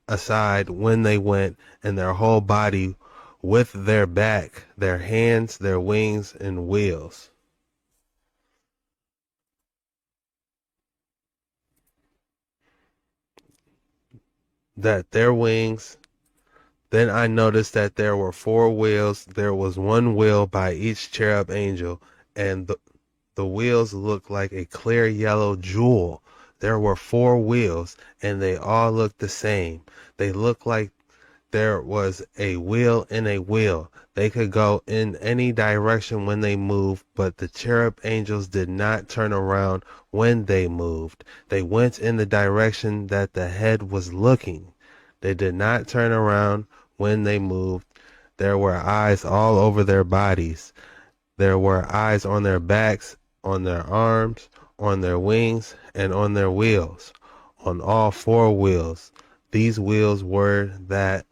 aside when they went, and their whole body, with their back, their hands, their wings, and wheels. That their wings. Then I noticed that there were 4 wheels. There was 1 wheel by each cherub angel, and the wheels looked like a clear yellow jewel. There were 4 wheels, and they all looked the same. They looked like there was a wheel in a wheel. They could go in any direction when they moved, but the cherub angels did not turn around when they moved. They went in the direction that the head was looking. They did not turn around when they moved. There were eyes all over their bodies. There were eyes on their backs, on their arms, on their wings, and on their wheels. On all four wheels. These wheels were that.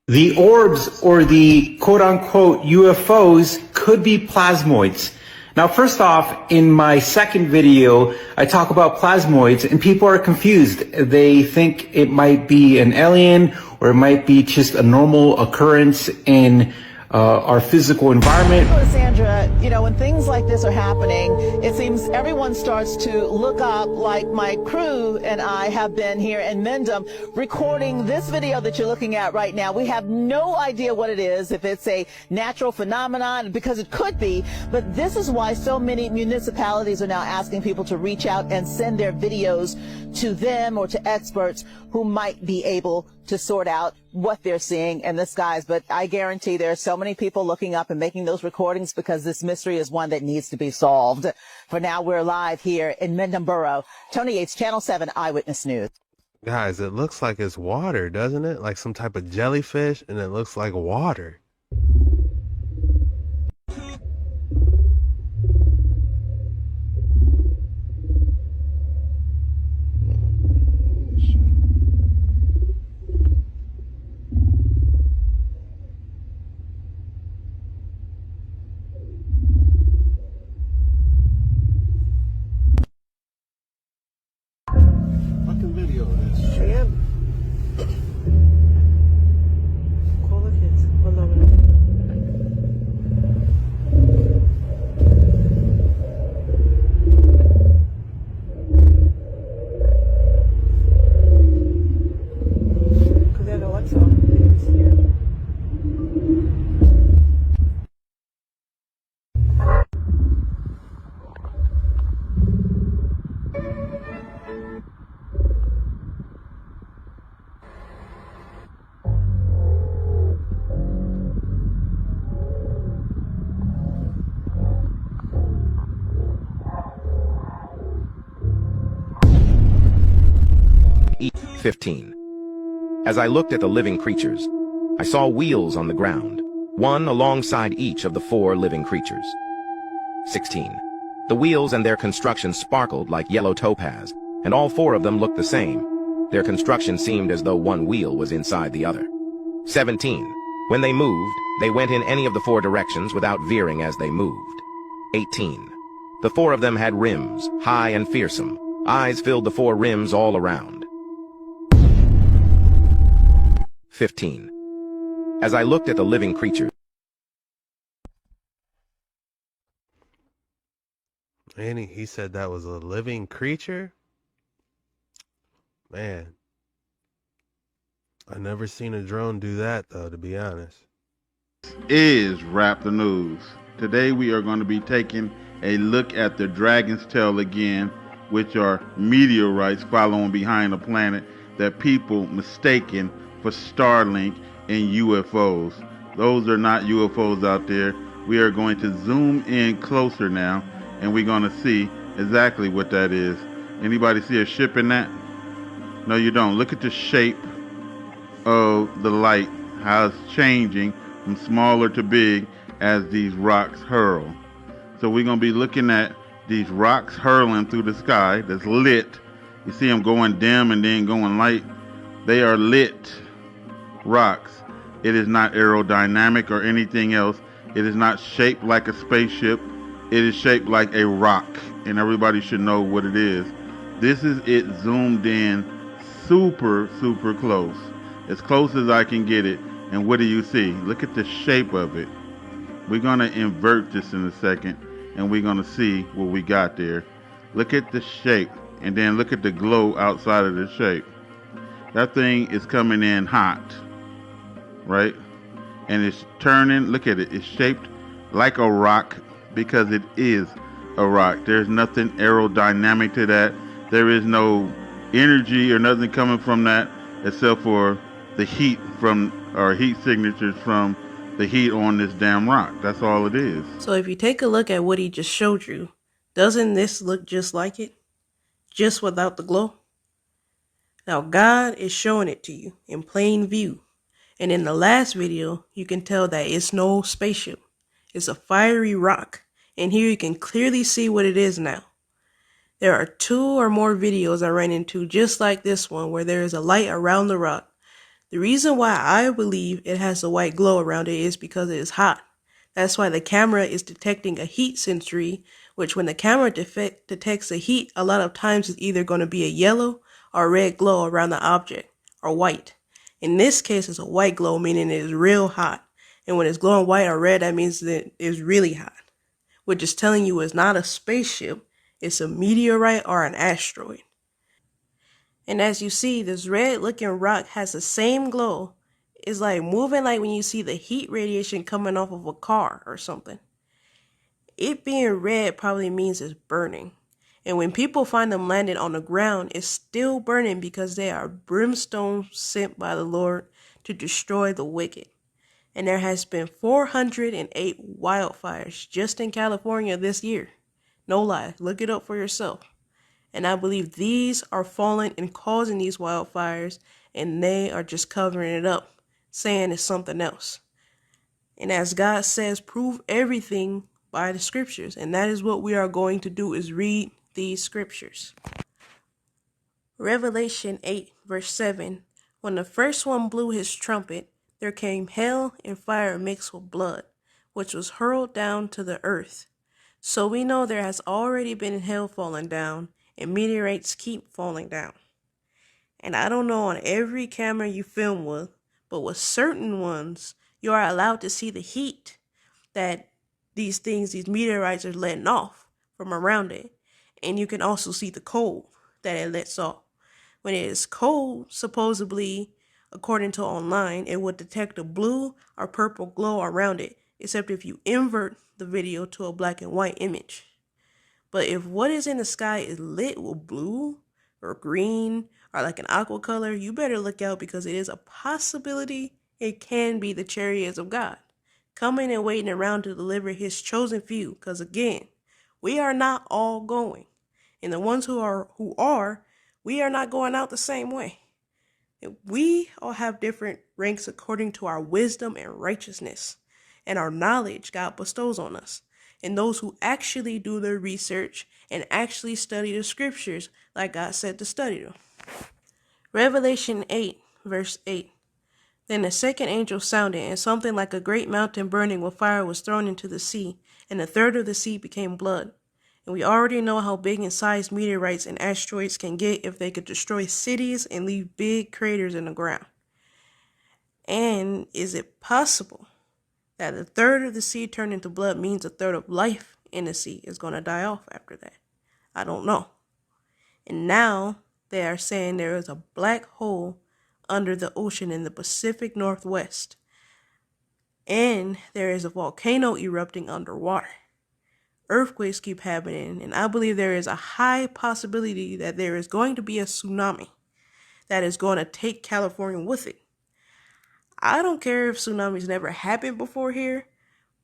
The orbs, or the quote-unquote UFOs, could be plasmoids. Now, first off, in my second video, I talk about plasmoids, and people are confused. They think it might be an alien, or it might be just a normal occurrence in our physical environment. Sandra, when things like this are happening, it seems everyone starts to look up, like my crew and I have been here in Mendham recording this video that you're looking at right now. We have no idea what it is, if it's a natural phenomenon, because it could be, but this is why so many municipalities are now asking people to reach out and send their videos to them or to experts who might be able to sort out what they're seeing in the skies. But I guarantee there are so many people looking up and making those recordings because this mystery is one that needs to be solved. For now, we're live here in Mendham Borough. Tony Yates, Channel 7 Eyewitness News. Guys, it looks like it's water, doesn't it? Like some type of jellyfish, and it looks like water. E15. As I looked at the living creatures, I saw wheels on the ground, one alongside each of the 4 living creatures. 16. The wheels and their construction sparkled like yellow topaz, and all 4 of them looked the same. Their construction seemed as though one wheel was inside the other. 17. When they moved, they went in any of the 4 directions without veering as they moved. 18. The 4 of them had rims, high and fearsome. Eyes filled the 4 rims all around. 15. As I looked at the living creatures, And he said that was a living creature? Man. I never seen a drone do that, though, to be honest. Is Rap the News. Today we are going to be taking a look at the Dragon's Tail again, which are meteorites following behind a planet that people mistaken for Starlink and UFOs. Those are not UFOs out there. We are going to zoom in closer now, and we're going to see exactly what that is. Anybody see a ship in that? No, you don't. Look at the shape of the light, how it's changing from smaller to big as these rocks hurl. So we're going to be looking at these rocks hurling through the sky that's lit. You see them going dim and then going light. They are lit rocks. It is not aerodynamic or anything else. It is not shaped like a spaceship. It is shaped like a rock, and everybody should know what it is. This is it zoomed in super close, as close as I can get it. And what do you see? Look at the shape of it. We're going to invert this in a second, and we're going to see what we got there. Look at the shape, and then look at the glow outside of the shape. That thing is coming in hot, right? And it's turning. Look at it. It's shaped like a rock because it is a rock. There's nothing aerodynamic to that. There is no energy or nothing coming from that except for the heat from, or heat signatures from the heat on this damn rock. That's all it is. So if you take a look at what he just showed you, doesn't this look just like it? Just without the glow? Now God is showing it to you in plain view. And in the last video, you can tell that it's no spaceship. It's a fiery rock. And here you can clearly see what it is now. There are 2 or more videos I ran into just like this one where there is a light around the rock. The reason why I believe it has a white glow around it is because it is hot. That's why the camera is detecting a heat sensory, which when the camera detects the heat, a lot of times it's either going to be a yellow or red glow around the object, or white. In this case, it's a white glow, meaning it is real hot. And when it's glowing white or red, that means that it is really hot, which is telling you it's not a spaceship, it's a meteorite or an asteroid. And as you see, this red looking rock has the same glow. It's like moving like when you see the heat radiation coming off of a car or something. It being red probably means it's burning. And when people find them landed on the ground, it's still burning because they are brimstone sent by the Lord to destroy the wicked. And there has been 408 wildfires just in California this year. No lie, look it up for yourself. And I believe these are falling and causing these wildfires, and they are just covering it up, saying it's something else. And as God says, prove everything by the scriptures. And that is what we are going to do, is read these scriptures. Revelation 8 verse 7. When the first one blew his trumpet, there came hail and fire mixed with blood, which was hurled down to the earth. So we know there has already been hail falling down, and meteorites keep falling down. And I don't know on every camera you film with, but with certain ones, you are allowed to see the heat that these meteorites are letting off from around it. And you can also see the cold that it lets off. When it is cold, supposedly, according to online, it would detect a blue or purple glow around it, except if you invert the video to a black and white image. But if what is in the sky is lit with blue or green or like an aqua color, you better look out, because it is a possibility it can be the chariots of God coming and waiting around to deliver his chosen few. Because again, we are not all going. And the ones who are, we are not going out the same way. We all have different ranks according to our wisdom and righteousness and our knowledge God bestows on us. And those who actually do their research and actually study the scriptures like God said to study them. Revelation 8 verse 8. Then the second angel sounded, and something like a great mountain burning with fire was thrown into the sea, and a third of the sea became blood. And we already know how big in size meteorites and asteroids can get if they could destroy cities and leave big craters in the ground. And is it possible that a third of the sea turned into blood means a third of life in the sea is going to die off after that? I don't know. And now they are saying there is a black hole under the ocean in the Pacific Northwest. And there is a volcano erupting underwater. Earthquakes keep happening, and I believe there is a high possibility that there is going to be a tsunami that is going to take California with it. I don't care if tsunamis never happened before here.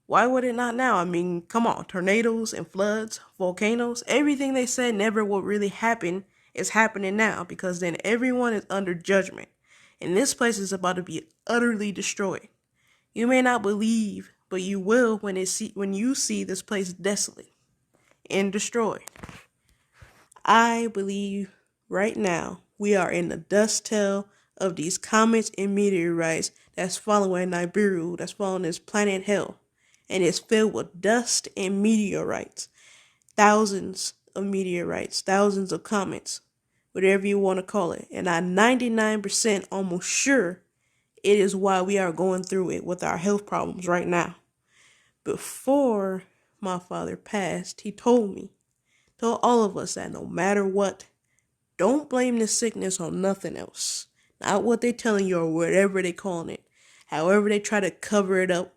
Why would it not now? I mean, come on, tornadoes and floods, volcanoes, everything they said never would really happen is happening now, because then everyone is under judgment. And this place is about to be utterly destroyed. You may not believe, but you will when you see this place desolate and destroyed. I believe right now we are in the dust tail of these comets and meteorites that's following Nibiru, that's following this planet Hell. And it's filled with dust and meteorites. Thousands of meteorites, thousands of comets, whatever you want to call it. And I'm 99% almost sure it is why we are going through it with our health problems right now. Before my father passed, he told all of us that no matter what, don't blame the sickness on nothing else. Not what they're telling you or whatever they're calling it. However they try to cover it up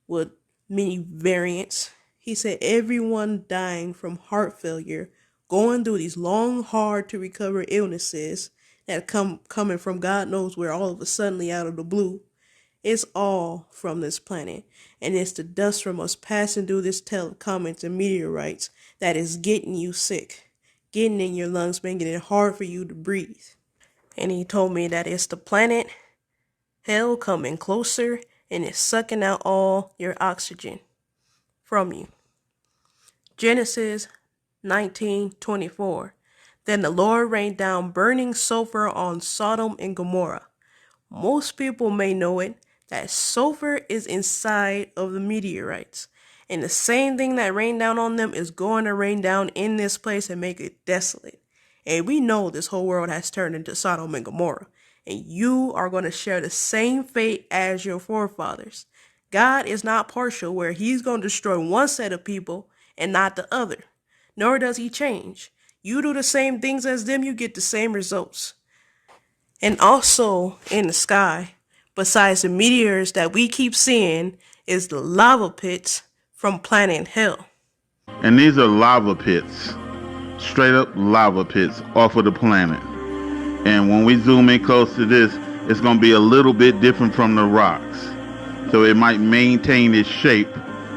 with many variants. He said everyone dying from heart failure, going through these long, hard to recover illnesses that coming from God knows where all of a sudden out of the blue. It's all from this planet. And it's the dust from us passing through this tail of comets and meteorites that is getting you sick, getting in your lungs, making it hard for you to breathe. And he told me that it's the planet hell coming closer and it's sucking out all your oxygen from you. Genesis 19:24. Then the Lord rained down burning sulfur on Sodom and Gomorrah. Most people may know it, that sulfur is inside of the meteorites. And the same thing that rained down on them is going to rain down in this place and make it desolate. And we know this whole world has turned into Sodom and Gomorrah. And you are going to share the same fate as your forefathers. God is not partial where he's going to destroy one set of people and not the other. Nor does he change. You do the same things as them, you get the same results. And also in the sky, besides the meteors that we keep seeing, is the lava pits from planet hell. And these are lava pits. Straight up lava pits off of the planet. And when we zoom in close to this, it's going to be a little bit different from the rocks. So it might maintain its shape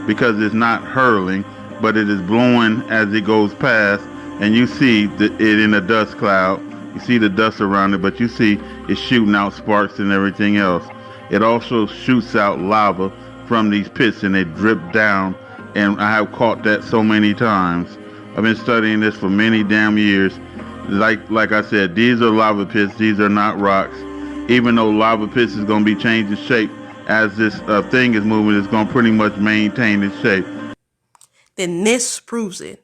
because it's not hurling, but it is blowing as it goes past. And you see it in a dust cloud. You see the dust around it, but you see it's shooting out sparks and everything else. It also shoots out lava from these pits and they drip down. And I have caught that so many times. I've been studying this for many damn years. Like I said, these are lava pits. These are not rocks. Even though lava pits is going to be changing shape as this thing is moving, it's going to pretty much maintain its shape. Then this proves it.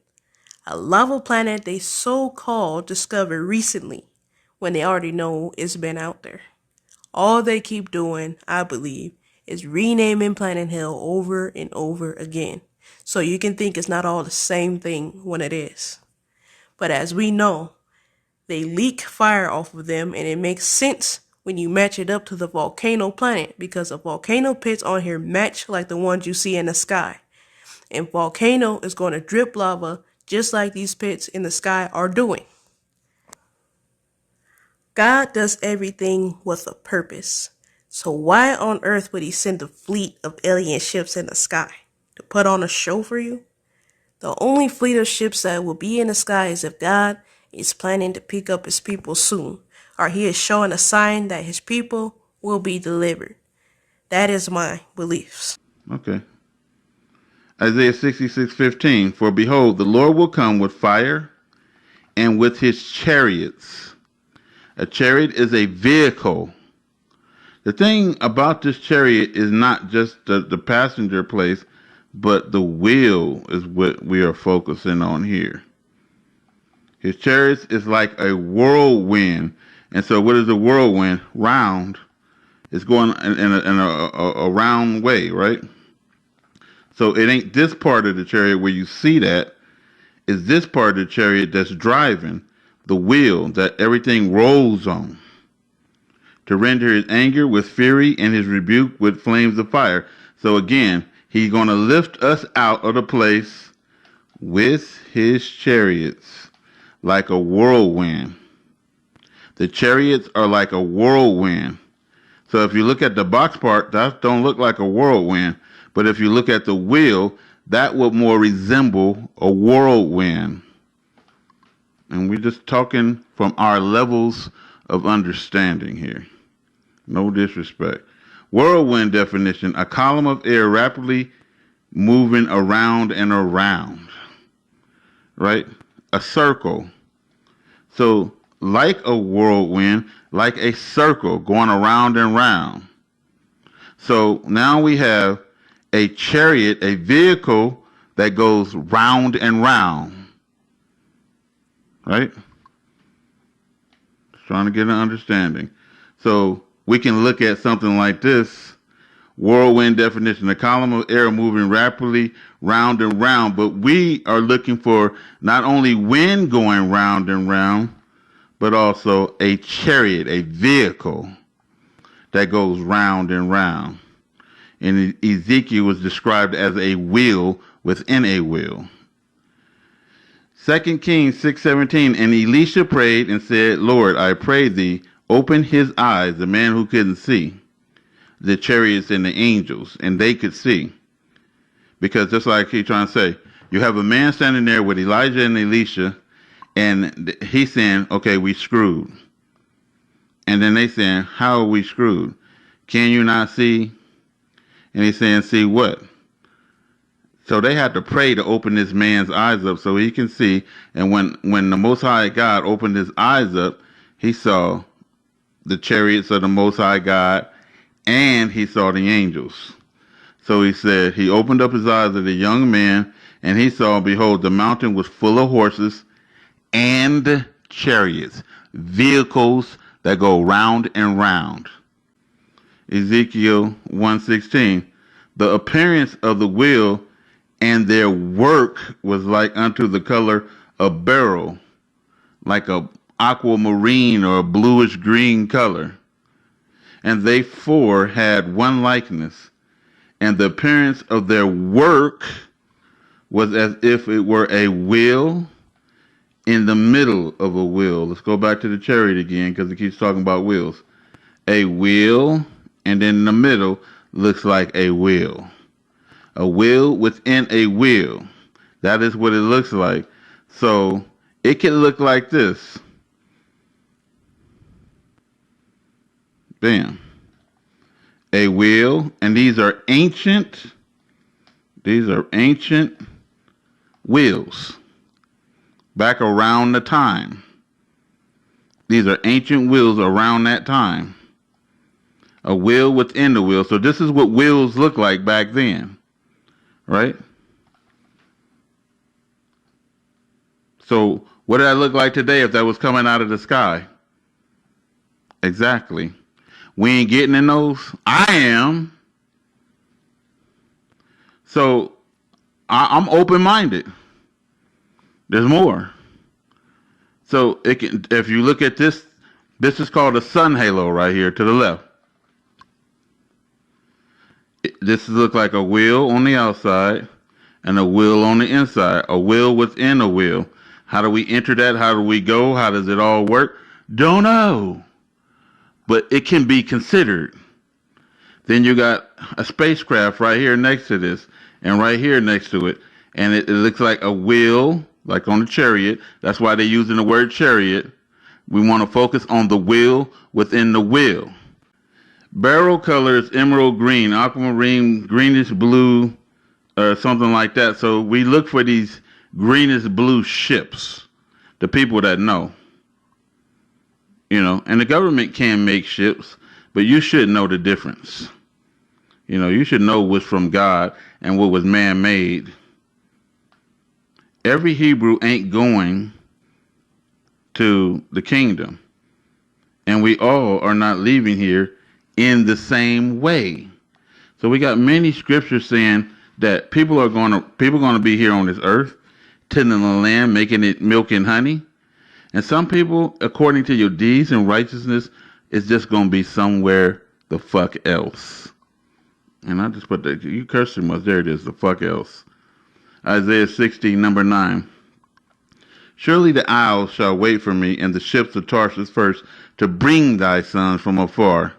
A lava planet they so-called discovered recently when they already know it's been out there. All they keep doing, I believe, is renaming planet hell over and over again. So you can think it's not all the same thing when it is. But as we know, they leak fire off of them, and it makes sense when you match it up to the volcano planet, because the volcano pits on here match like the ones you see in the sky. And volcano is going to drip lava just like these pits in the sky are doing. God does everything with a purpose. So why on earth would he send a fleet of alien ships in the sky? To put on a show for you? The only fleet of ships that will be in the sky is if God is planning to pick up his people soon, or he is showing a sign that his people will be delivered. That is my beliefs. Okay. Isaiah 66:15. For behold, the Lord will come with fire and with his chariots. A chariot is a vehicle. The thing about this chariot is not just the passenger place, but the wheel is what we are focusing on here. His chariots is like a whirlwind. And so what is a whirlwind? Round. It's going in a round way, right? So it ain't this part of the chariot where you see that. It's this part of the chariot that's driving the wheel that everything rolls on. To render his anger with fury and his rebuke with flames of fire. So again, he's going to lift us out of the place with his chariots like a whirlwind. The chariots are like a whirlwind. So if you look at the box part, that don't look like a whirlwind. But if you look at the wheel, that would more resemble a whirlwind. And we're just talking from our levels of understanding here. No disrespect. Whirlwind definition, a column of air rapidly moving around and around. Right? A circle. So like a whirlwind, like a circle going around and round. So now we have a chariot, a vehicle that goes round and round. Right? Just trying to get an understanding. So we can look at something like this. Whirlwind definition, a column of air moving rapidly round and round. But we are looking for not only wind going round and round, but also a chariot, a vehicle that goes round and round. And Ezekiel was described as a wheel within a wheel. 2 Kings 6:17, and Elisha prayed and said, Lord, I pray thee, open his eyes, the man who couldn't see, the chariots and the angels, and they could see. Because just like he's trying to say, you have a man standing there with Elijah and Elisha, and he's saying, okay, we screwed. And then they saying, how are we screwed? Can you not see? And he's saying, see what? So they had to pray to open this man's eyes up so he can see. And when the Most High God opened his eyes up, he saw the chariots of the Most High God, and he saw the angels. So he said, he opened up his eyes of the young man, and he saw, behold, the mountain was full of horses and chariots, vehicles that go round and round. Ezekiel 1:16, the appearance of the wheel and their work was like unto the color of beryl, like a aquamarine or a bluish green color. And they four had one likeness, and the appearance of their work was as if it were a wheel in the middle of a wheel. Let's go back to the chariot again, because it keeps talking about wheels. A wheel, and then in the middle looks like a wheel. A wheel within a wheel. That is what it looks like. So it can look like this. Bam. A wheel, and these are ancient wheels. Back around the time. These are ancient wheels around that time. A wheel within the wheel. So this is what wheels look like back then. Right? So what did that look like today if that was coming out of the sky? Exactly. We ain't getting in those. I am. So I'm open-minded. There's more. So it can, if you look at this, this is called a sun halo right here to the left. This looks like a wheel on the outside and a wheel on the inside, a wheel within a wheel. How do we enter that? How do we go? How does it all work? Don't know. But it can be considered. Then you got a spacecraft right here next to this and right here next to it. And it looks like a wheel, like on the chariot. That's why they're using the word chariot. We want to focus on the wheel within the wheel. Beryl color is emerald green, aquamarine, greenish blue, or something like that. So we look for these greenish blue ships, the people that know. You know, and the government can make ships, but you should know the difference. You know, you should know what's from God and what was man-made. Every Hebrew ain't going to the kingdom. And we all are not leaving here in the same way. So we got many scriptures saying that people are going to be here on this earth, tending the land, making it milk and honey. And some people, according to your deeds and righteousness, is just going to be somewhere the fuck else. And I just put that, you cursed too much. There it is, the fuck else. Isaiah 60, number 9. Surely the isles shall wait for me, and the ships of Tarshish first, to bring thy sons from afar,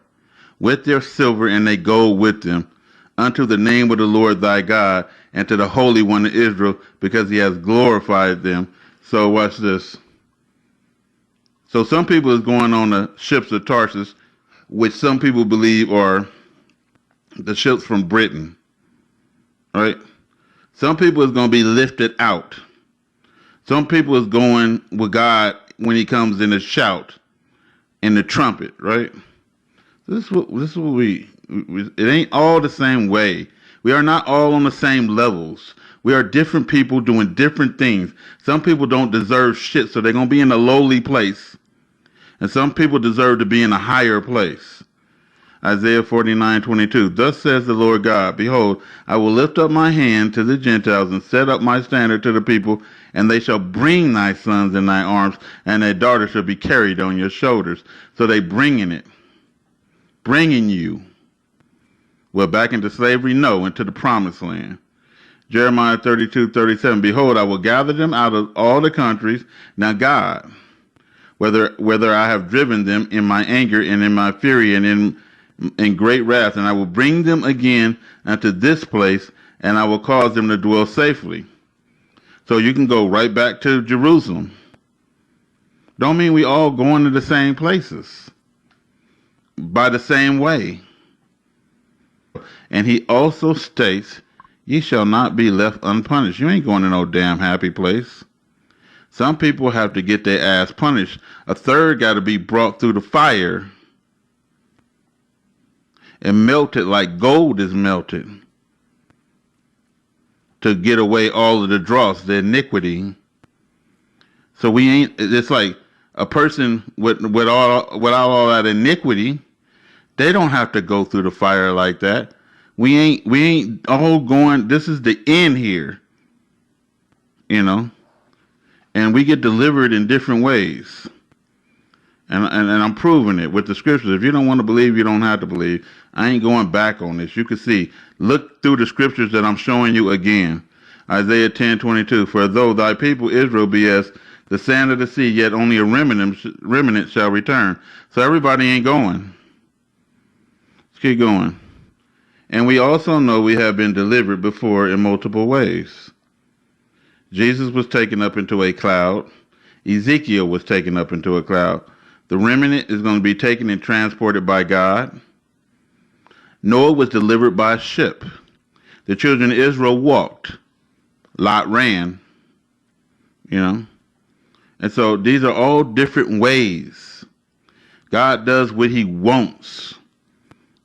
with their silver and their gold with them, unto the name of the Lord thy God, and to the Holy One of Israel, because he has glorified them. So watch this. So some people is going on the ships of Tarshish, which some people believe are the ships from Britain. Right? Some people is going to be lifted out. Some people is going with God when he comes in the shout, in the trumpet, right? This is what we it ain't all the same way. We are not all on the same levels. We are different people doing different things. Some people don't deserve shit, so they're going to be in a lowly place. And some people deserve to be in a higher place. Isaiah 49:22. Thus says the Lord God, behold, I will lift up my hand to the Gentiles and set up my standard to the people, and they shall bring thy sons in thy arms, and thy daughters shall be carried on your shoulders. So they bringing it. Bringing you. Well, back into slavery? No, into the promised land. Jeremiah 32:37. Behold, I will gather them out of all the countries. Now God, whether I have driven them in my anger and in my fury and in great wrath, and I will bring them again unto this place, and I will cause them to dwell safely. So you can go right back to Jerusalem. Don't mean we all going to the same places. by the same way. And he also states, ye shall not be left unpunished. You ain't going to no damn happy place. Some people have to get their ass punished. A third got to be brought through the fire and melted like gold is melted to get away all of the dross, the iniquity. So we ain't, it's like a person without all that iniquity, they don't have to go through the fire like that. We ain't all going, this is the end here, you know, and we get delivered in different ways. And I'm proving it with the scriptures. If you don't want to believe, you don't have to believe. I ain't going back on this. You can see, look through the scriptures that I'm showing you again. Isaiah 10:22, for though thy people Israel be as the sand of the sea, yet only a remnant shall return. So everybody ain't going. Let's keep going. And we also know we have been delivered before in multiple ways. Jesus was taken up into a cloud. Ezekiel was taken up into a cloud. The remnant is going to be taken and transported by God. Noah was delivered by a ship. The children of Israel walked. Lot ran. You know. And so these are all different ways. God does what he wants.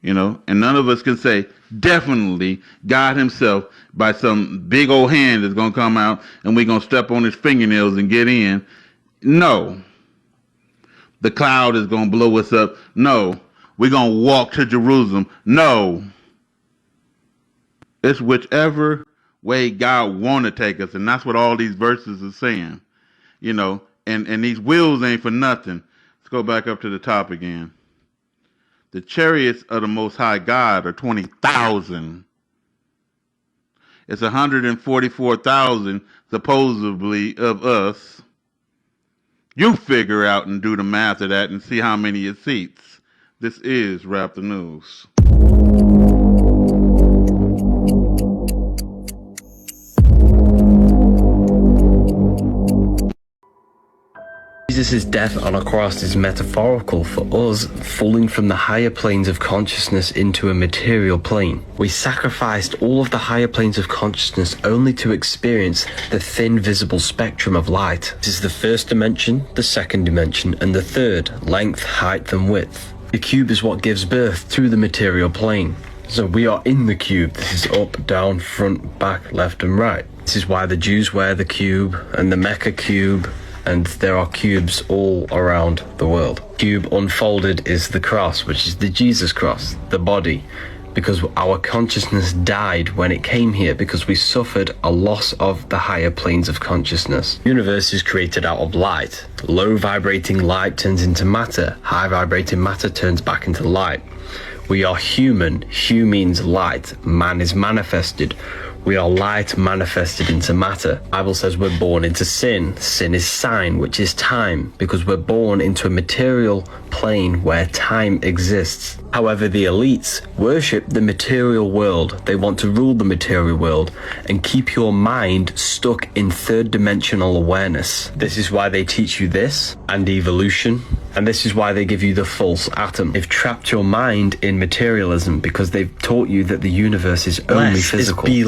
You know, and none of us can say, definitely God himself by some big old hand is going to come out and we're going to step on his fingernails and get in. No. The cloud is going to blow us up. No. We're going to walk to Jerusalem. No. It's whichever way God want to take us. And that's what all these verses are saying. You know, and these wheels ain't for nothing. Let's go back up to the top again. The chariots of the Most High God are 20,000. It's 144,000 supposedly of us. You figure out and do the math of that and see how many it seats. This is Rap the News. Jesus' death on a cross is metaphorical for us falling from the higher planes of consciousness into a material plane. We sacrificed all of the higher planes of consciousness only to experience the thin visible spectrum of light. This is the first dimension, the second dimension, and the third, length, height, and width. The cube is what gives birth to the material plane. So we are in the cube. This is up, down, front, back, left, and right. This is why the Jews wear the cube and the Mecca cube, and there are cubes all around the world. Cube unfolded is the cross, which is the Jesus cross, the body, because our consciousness died when it came here, because we suffered a loss of the higher planes of consciousness. The universe is created out of light. Low vibrating light turns into matter. High vibrating matter turns back into light. We are human. Hu means light. Man is manifested. We are light manifested into matter. The Bible says we're born into sin. Sin is sign, which is time, because we're born into a material plane where time exists. However, the elites worship the material world. They want to rule the material world and keep your mind stuck in third dimensional awareness. This is why they teach you this and evolution, and this is why they give you the false atom. They've trapped your mind in materialism because they've taught you that the universe is only physical. Be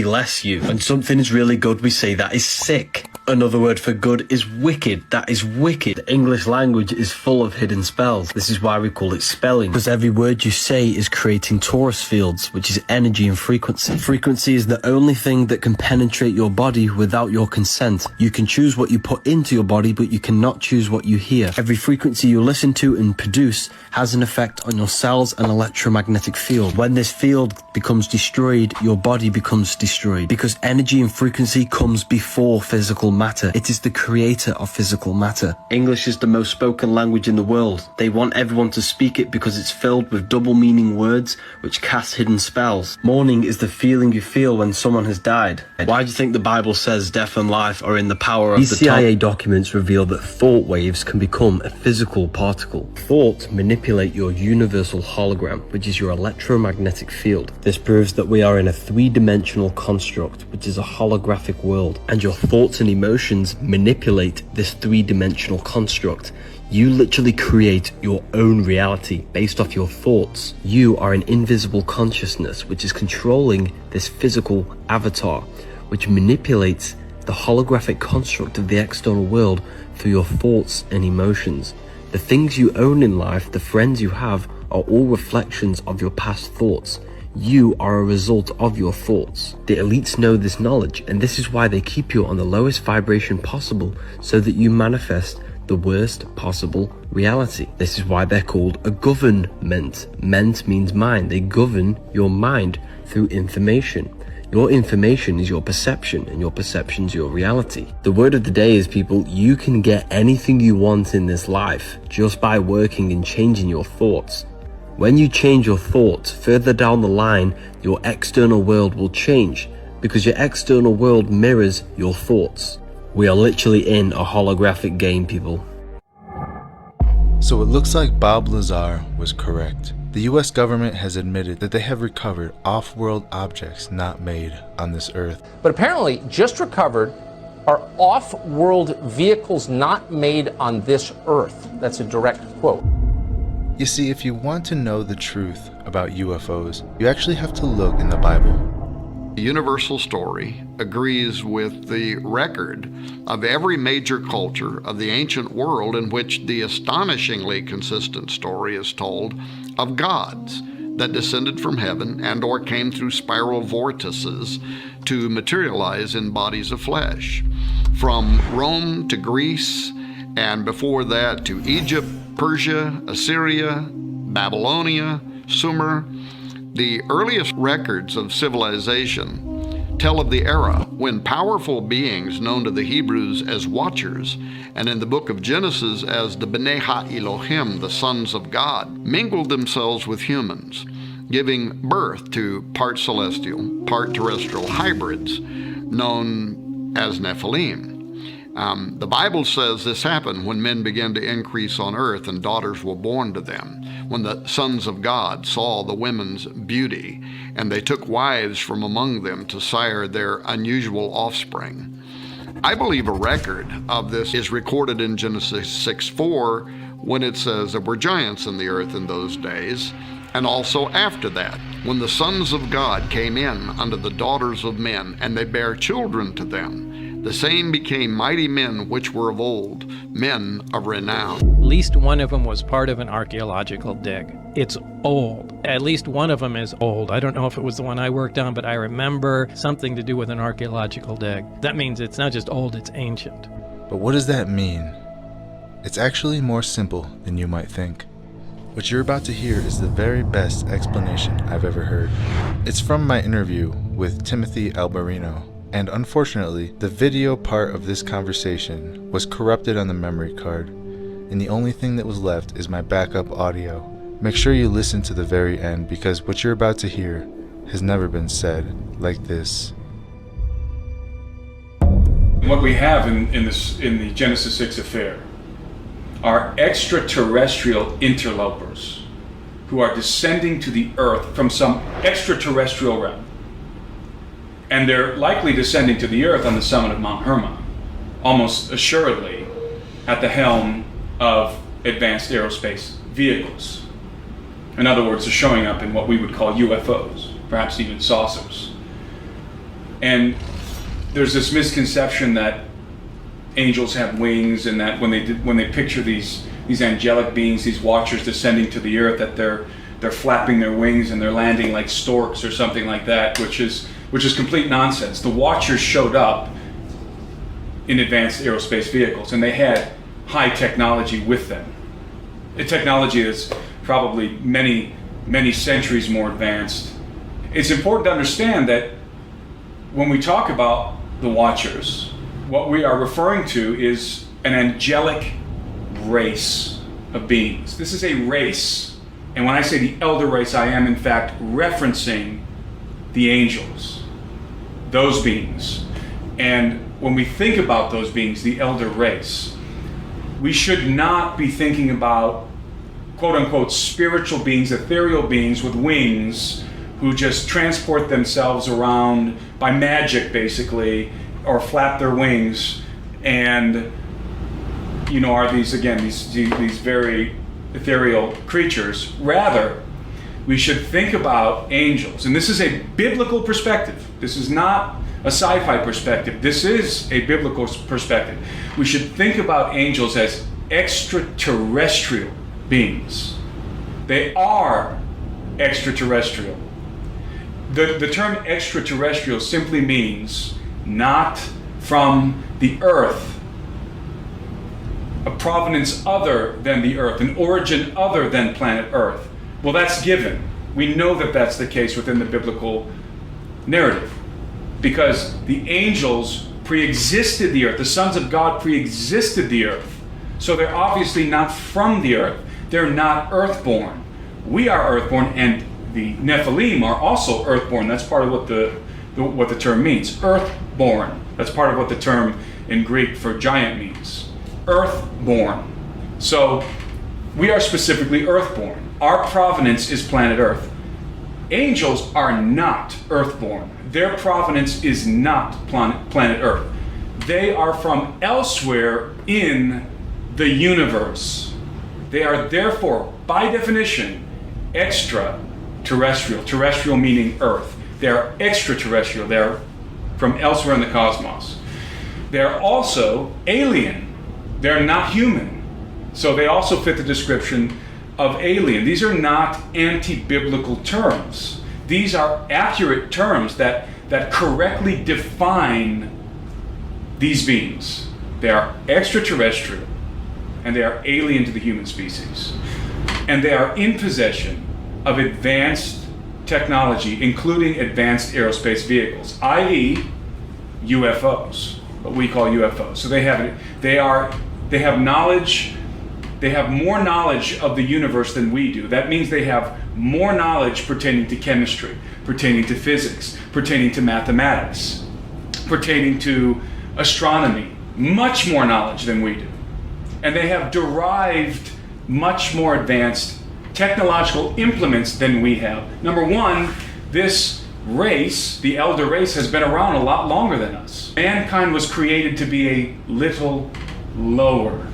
less you. When something is really good, we say that is sick. Another word for good is wicked. That is wicked. The English language is full of hidden spells. This is why we call it spelling, because every word you say is creating torus fields, which is energy and frequency. Frequency is the only thing that can penetrate your body without your consent. You can choose what you put into your body, but you cannot choose what you hear. Every frequency you listen to and produce has an effect on your cells and electromagnetic field. When this field becomes destroyed, your body becomes destroyed, because energy and frequency comes before physical matter. It is the creator of physical matter. English is the most spoken language in the world. They want everyone to speak it because it's filled with double meaning words which cast hidden spells. Mourning is the feeling you feel when someone has died. Why do you think the Bible says death and life are in the power of the tongue? CIA documents reveal that thought waves can become a physical particle. Thoughts manipulate your universal hologram, which is your electromagnetic field. This proves that we are in a three-dimensional construct, which is a holographic world, and your thoughts and emotions manipulate this three-dimensional construct. You literally create your own reality based off your thoughts. You are an invisible consciousness which is controlling this physical avatar, which manipulates the holographic construct of the external world through your thoughts and emotions. The things you own in life, the friends you have, are all reflections of your past thoughts. You are a result of your thoughts. The elites know this knowledge, and this is why they keep you on the lowest vibration possible, so that you manifest the worst possible reality. This is why they're called a government. Ment means mind. They govern your mind through information. Your information is your perception, and your perception's your reality. The word of the day is, people, you can get anything you want in this life just by working and changing your thoughts. When you change your thoughts, further down the line, your external world will change, because your external world mirrors your thoughts. We are literally in a holographic game, people. So it looks like Bob Lazar was correct. The US government has admitted that they have recovered off-world objects not made on this Earth. But apparently, just recovered are off-world vehicles not made on this Earth. That's a direct quote. You see, if you want to know the truth about UFOs, you actually have to look in the Bible. The universal story agrees with the record of every major culture of the ancient world, in which the astonishingly consistent story is told of gods that descended from heaven and or came through spiral vortices to materialize in bodies of flesh. From Rome to Greece, and before that to Egypt, Persia, Assyria, Babylonia, Sumer. The earliest records of civilization tell of the era when powerful beings known to the Hebrews as Watchers, and in the book of Genesis as the B'nai Ha-Elohim, the sons of God, mingled themselves with humans, giving birth to part celestial, part terrestrial hybrids known as Nephilim. The Bible says this happened when men began to increase on earth and daughters were born to them, when the sons of God saw the women's beauty, and they took wives from among them to sire their unusual offspring. I believe a record of this is recorded in Genesis 6:4, when it says there were giants in the earth in those days, and also after that, when the sons of God came in unto the daughters of men, and they bare children to them. The same became mighty men which were of old, men of renown. At least one of them was part of an archaeological dig. It's old. At least one of them is old. I don't know if it was the one I worked on, but I remember something to do with an archaeological dig. That means it's not just old, it's ancient. But what does that mean? It's actually more simple than you might think. What you're about to hear is the very best explanation I've ever heard. It's from my interview with Timothy Albarino. And unfortunately, the video part of this conversation was corrupted on the memory card, and the only thing that was left is my backup audio. Make sure you listen to the very end, because what you're about to hear has never been said like this. What we have in the Genesis 6 affair are extraterrestrial interlopers who are descending to the earth from some extraterrestrial realm. And they're likely descending to the earth on the summit of Mount Hermon, almost assuredly at the helm of advanced aerospace vehicles. In other words, they're showing up in what we would call UFOs, perhaps even saucers. And there's this misconception that angels have wings, and that when they picture these angelic beings, these watchers descending to the earth, that they're flapping their wings and they're landing like storks or something like that, which is complete nonsense. The watchers showed up in advanced aerospace vehicles, and they had high technology with them. A technology that's probably many, many centuries more advanced. It's important to understand that when we talk about the watchers, what we are referring to is an angelic race of beings. This is a race, and when I say the elder race, I am in fact referencing the angels, those beings. And when we think about those beings, the elder race, we should not be thinking about quote-unquote spiritual beings, ethereal beings with wings who just transport themselves around by magic, basically, or flap their wings and are these, again, these very ethereal creatures. Rather, we should think about angels, and this is a biblical perspective. This is not a sci-fi perspective. This is a biblical perspective. We should think about angels as extraterrestrial beings. They are extraterrestrial. The term extraterrestrial simply means not from the earth, a provenance other than the earth, an origin other than planet Earth. Well, that's given. We know that that's the case within the biblical narrative, because the angels pre-existed the earth. The sons of God pre-existed the earth. So they're obviously not from the earth. They're not earthborn. We are earthborn, and the Nephilim are also earthborn. That's part of what the term means. Earthborn. That's part of what the term in Greek for giant means. Earthborn. So we are specifically earthborn. Our provenance is planet Earth. Angels are not earthborn. Their provenance is not planet Earth. They are from elsewhere in the universe. They are therefore, by definition, extraterrestrial. Terrestrial meaning Earth. They are extraterrestrial. They are from elsewhere in the cosmos. They are also alien. They're not human. So they also fit the description of alien. These are not anti-biblical terms. These are accurate terms that correctly define these beings. They are extraterrestrial, and they are alien to the human species. And they are in possession of advanced technology, including advanced aerospace vehicles, i.e. UFOs, what we call UFOs. So they have knowledge. They have more knowledge of the universe than we do. That means they have more knowledge pertaining to chemistry, pertaining to physics, pertaining to mathematics, pertaining to astronomy, much more knowledge than we do. And they have derived much more advanced technological implements than we have. Number one, this race, the elder race, has been around a lot longer than us. Mankind was created to be a little lower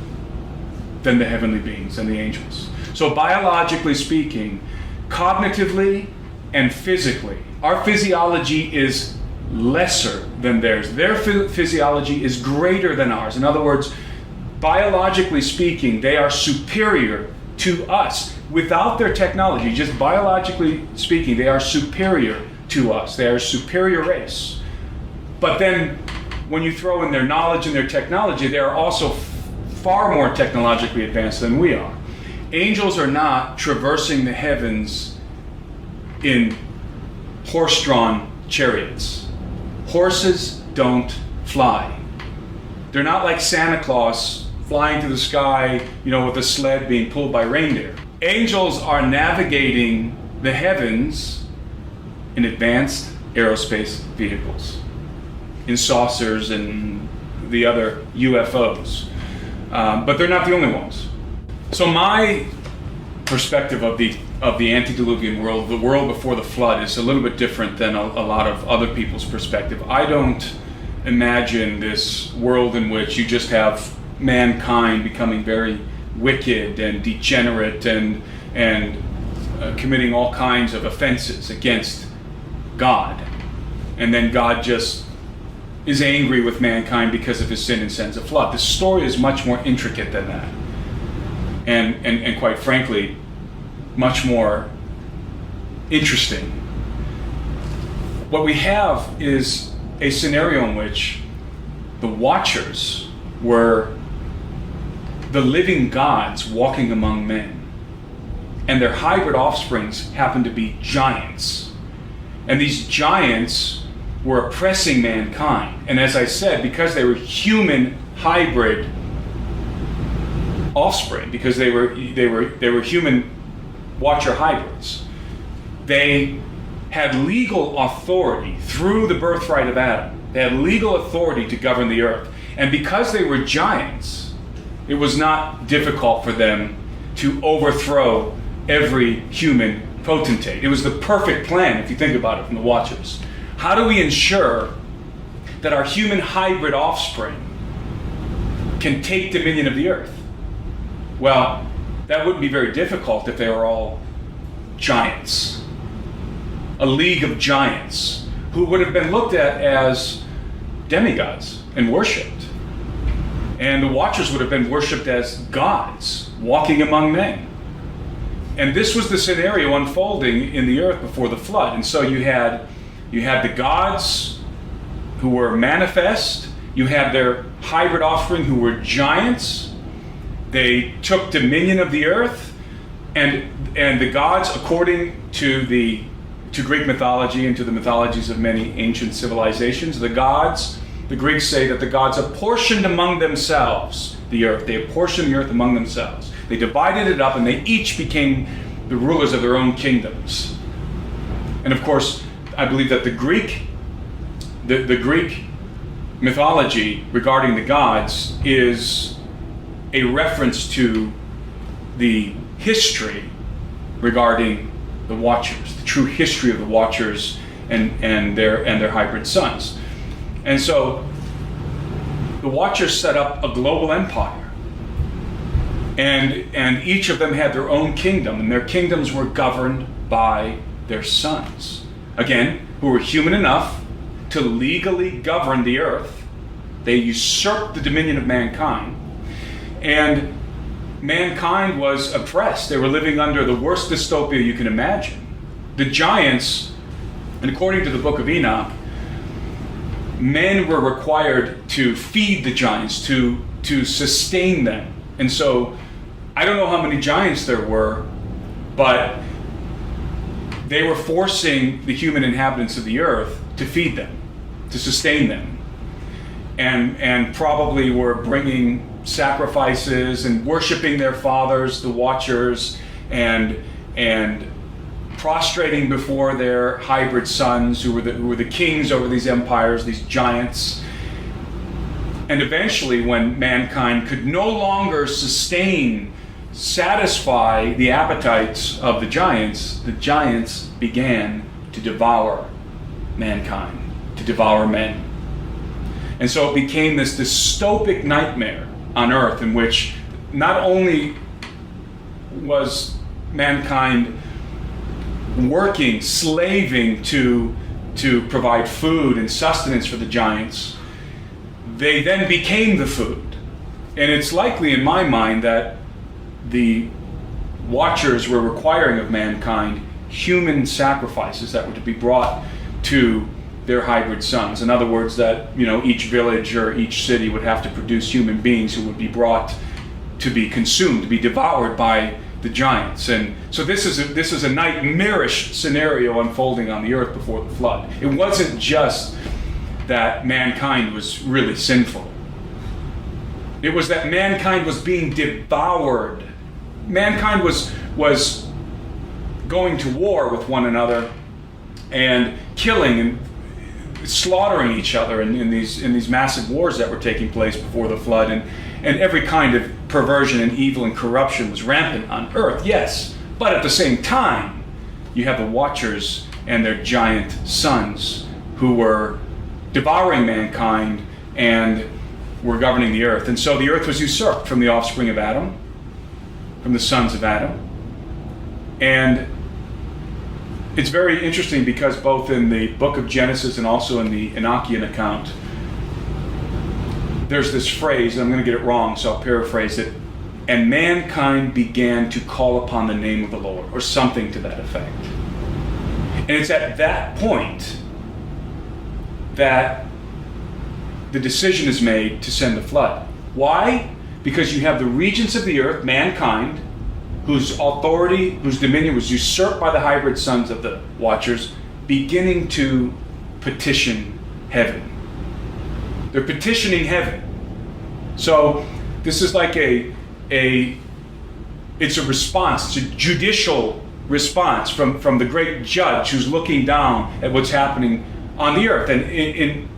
than the heavenly beings and the angels. So biologically speaking, cognitively and physically, our physiology is lesser than theirs. Their physiology is greater than ours. In other words, biologically speaking, they are superior to us. Without their technology, just biologically speaking, they are superior to us. They are a superior race. But then when you throw in their knowledge and their technology, they are also far more technologically advanced than we are. Angels are not traversing the heavens in horse-drawn chariots. Horses don't fly. They're not like Santa Claus flying through the sky, with a sled being pulled by reindeer. Angels are navigating the heavens in advanced aerospace vehicles, in saucers and the other UFOs. But they're not the only ones. So my perspective of the antediluvian world, the world before the flood, is a little bit different than a lot of other people's perspective. I don't imagine this world in which you just have mankind becoming very wicked and degenerate and committing all kinds of offenses against God. And then God just is angry with mankind because of his sin and sends a flood. The story is much more intricate than that. And quite frankly, much more interesting. What we have is a scenario in which the Watchers were the living gods walking among men, and their hybrid offsprings happened to be giants. And these giants were oppressing mankind. And as I said, because they were human hybrid offspring, because they were human Watcher hybrids, they had legal authority through the birthright of Adam. They had legal authority to govern the earth. And because they were giants, it was not difficult for them to overthrow every human potentate. It was the perfect plan, if you think about it, from the Watchers. How do we ensure that our human hybrid offspring can take dominion of the earth. Well, that wouldn't be very difficult if they were all giants. A league of giants who would have been looked at as demigods and worshipped. And the Watchers would have been worshipped as gods walking among men. And this was the scenario unfolding in the earth before the flood. And so you had the gods who were manifest, you had their hybrid offspring who were giants. They took dominion of the earth, and the gods, according to Greek mythology and to the mythologies of many ancient civilizations, the Greeks say that the gods apportioned among themselves the earth. They apportioned the earth among themselves. They divided it up, and they each became the rulers of their own kingdoms. And of course, I believe that the Greek mythology regarding the gods is a reference to the history regarding the Watchers, the true history of the Watchers and their hybrid sons. And so the Watchers set up a global empire. And each of them had their own kingdom, and their kingdoms were governed by their sons. Again, who were human enough to legally govern the earth. They usurped the dominion of mankind. And mankind was oppressed. They were living under the worst dystopia you can imagine. The giants, and according to the book of Enoch, men were required to feed the giants, to sustain them. And so, I don't know how many giants there were, but they were forcing the human inhabitants of the earth to feed them, to sustain them. And probably were bringing sacrifices and worshiping their fathers, the Watchers, and prostrating before their hybrid sons who were the kings over these empires, these giants. And eventually, when mankind could no longer satisfy the appetites of the giants began to devour mankind, to devour men. And so it became this dystopic nightmare on earth in which not only was mankind working, slaving to provide food and sustenance for the giants, they then became the food. And it's likely in my mind that the Watchers were requiring of mankind human sacrifices that were to be brought to their hybrid sons. In other words, that each village or each city would have to produce human beings who would be brought to be consumed, to be devoured by the giants. And so this is a nightmarish scenario unfolding on the earth before the flood. It wasn't just that mankind was really sinful. It was that mankind was being devoured. Mankind was going to war with one another and killing and slaughtering each other in these massive wars that were taking place before the flood, and every kind of perversion and evil and corruption was rampant on earth, yes, but at the same time you have the Watchers and their giant sons who were devouring mankind and were governing the earth. And so the earth was usurped from the offspring of Adam, from the sons of Adam. And it's very interesting because both in the book of Genesis and also in the Enochian account, there's this phrase, and I'm going to get it wrong, so I'll paraphrase it, and mankind began to call upon the name of the Lord, or something to that effect. And it's at that point that the decision is made to send the flood. Why? Because you have the regents of the earth, mankind, whose authority, whose dominion was usurped by the hybrid sons of the Watchers, beginning to petition heaven. They're petitioning heaven. So this is like it's a response, it's a judicial response from the great judge who's looking down at what's happening on the earth. And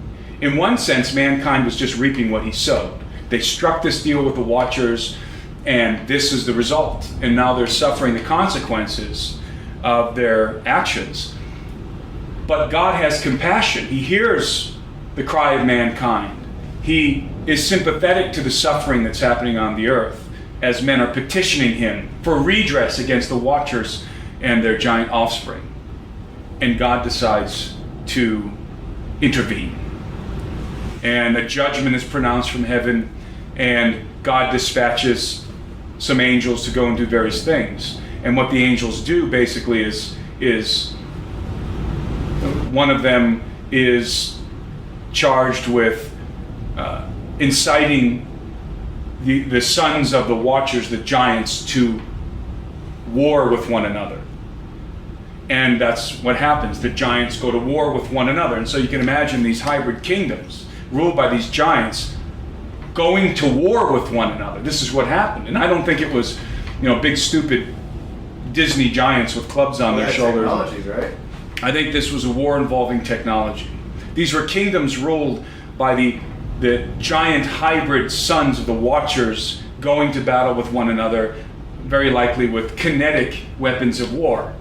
in one sense, mankind was just reaping what he sowed. They struck this deal with the Watchers, and this is the result. And now they're suffering the consequences of their actions. But God has compassion. He hears the cry of mankind. he is sympathetic to the suffering that's happening on the earth as men are petitioning him for redress against the Watchers and their giant offspring. And God decides to intervene. And a judgment is pronounced from heaven, and God dispatches some angels to go and do various things. And what the angels do basically is one of them is charged with inciting the sons of the Watchers, the giants, to war with one another. And that's what happens. The giants go to war with one another. And so you can imagine these hybrid kingdoms ruled by these giants going to war with one another. This is what happened. And I don't think it was, big stupid Disney giants with clubs on their shoulders. Technologies, right? I think this was a war involving technology. These were kingdoms ruled by the giant hybrid sons of the Watchers going to battle with one another, very likely with kinetic weapons of war.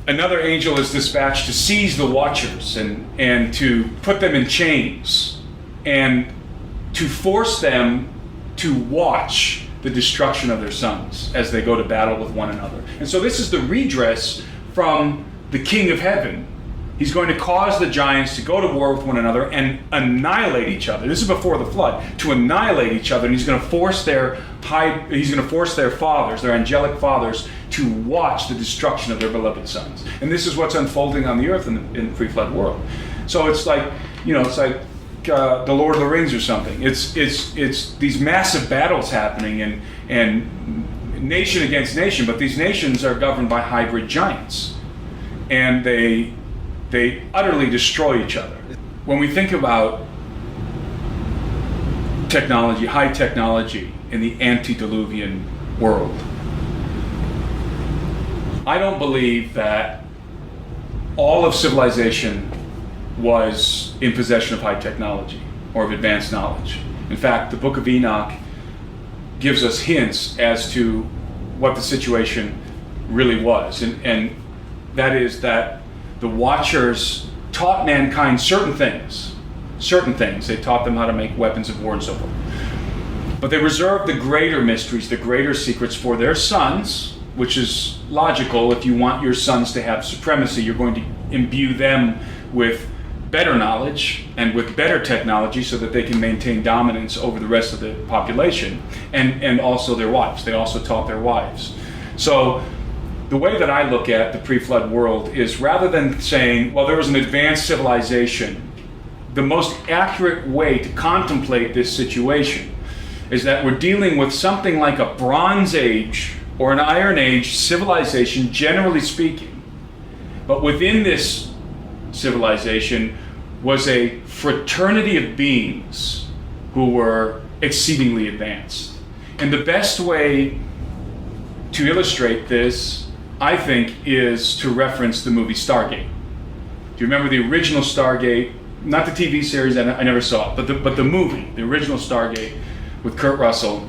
Another angel is dispatched to seize the Watchers and to put them in chains and to force them to watch the destruction of their sons as they go to battle with one another. And so this is the redress from the King of Heaven. He's going to cause the giants to go to war with one another and annihilate each other. This is before the flood. To annihilate each other, and he's going to force their fathers, their angelic fathers, to watch the destruction of their beloved sons. And this is what's unfolding on the earth in the pre-flood world. So it's like, the Lord of the Rings or something. It's these massive battles happening and nation against nation, but these nations are governed by hybrid giants, and they utterly destroy each other. When we think about technology, high technology in the antediluvian world, I don't believe that all of civilization was in possession of high technology or of advanced knowledge. In fact, the Book of Enoch gives us hints as to what the situation really was, and that is that the Watchers taught mankind certain things. They taught them how to make weapons of war and so forth. But they reserved the greater mysteries, the greater secrets for their sons, which is logical. If you want your sons to have supremacy, you're going to imbue them with better knowledge and with better technology so that they can maintain dominance over the rest of the population, and also their wives. They also taught their wives. So the way that I look at the pre-flood world is, rather than saying, well, there was an advanced civilization, the most accurate way to contemplate this situation is that we're dealing with something like a Bronze Age or an Iron Age civilization, generally speaking. But within this civilization was a fraternity of beings who were exceedingly advanced. And the best way to illustrate this, I think, is to reference the movie Stargate. Do you remember the original Stargate? Not the TV series, I never saw it, but the movie, the original Stargate with Kurt Russell,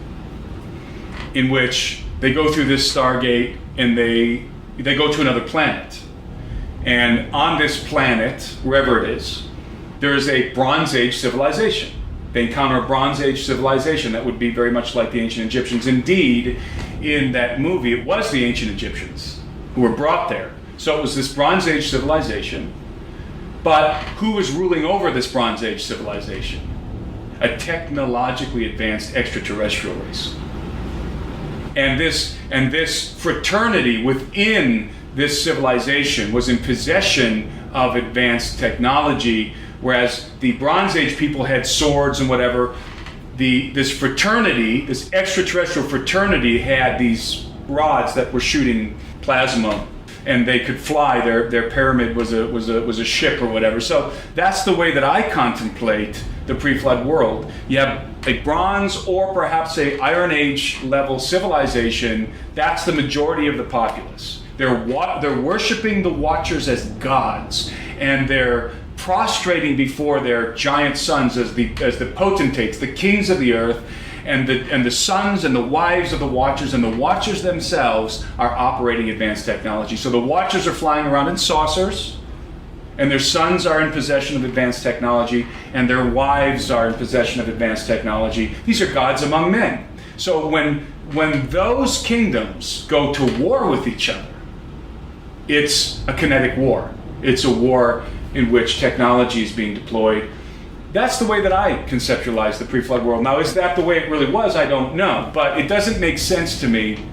in which they go through this Stargate and they go to another planet. And on this planet, wherever it is, there is a Bronze Age civilization. They encounter a Bronze Age civilization that would be very much like the ancient Egyptians. Indeed, in that movie, it was the ancient Egyptians who were brought there. So it was this Bronze Age civilization. But who was ruling over this Bronze Age civilization? A technologically advanced extraterrestrial race. And this fraternity within this civilization was in possession of advanced technology, whereas the Bronze Age people had swords and whatever. This fraternity, this extraterrestrial fraternity, had these rods that were shooting plasma, and they could fly. Their pyramid was a ship or whatever. So that's the way that I contemplate the pre-flood world. You have a Bronze or perhaps a Iron Age level civilization. That's the majority of the populace. They're worshiping the Watchers as gods, and they're prostrating before their giant sons as the potentates, the kings of the earth, and the sons and the wives of the Watchers, and the Watchers themselves are operating advanced technology. So the Watchers are flying around in saucers, and their sons are in possession of advanced technology, and their wives are in possession of advanced technology. These are gods among men. So when those kingdoms go to war with each other, it's a kinetic war. It's a war in which technology is being deployed. That's the way that I conceptualize the pre-flood world. Now, is that the way it really was? I don't know. But it doesn't make sense to me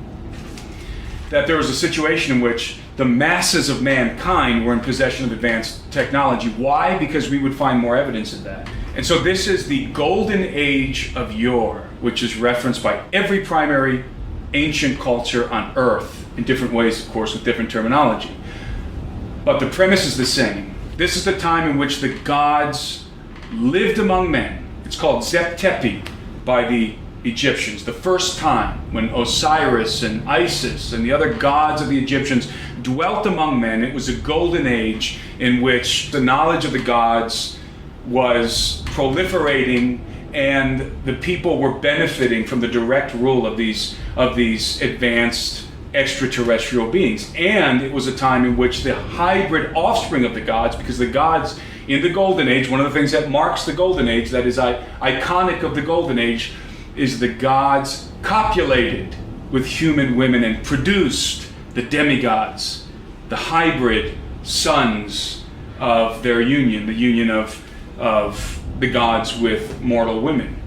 that there was a situation in which the masses of mankind were in possession of advanced technology. Why? Because we would find more evidence of that. And so this is the golden age of yore, which is referenced by every primary ancient culture on Earth, in different ways, of course, with different terminology. But the premise is the same. This is the time in which the gods lived among men. It's called Zep-Tepi by the Egyptians. The first time when Osiris and Isis and the other gods of the Egyptians dwelt among men, it was a golden age in which the knowledge of the gods was proliferating and the people were benefiting from the direct rule of these advanced extraterrestrial beings. And it was a time in which the hybrid offspring of the gods, because the gods in the golden age, one of the things that marks the golden age, that is iconic of the golden age, is the gods copulated with human women and produced the demigods, the hybrid sons of their union, the union of the gods with mortal women.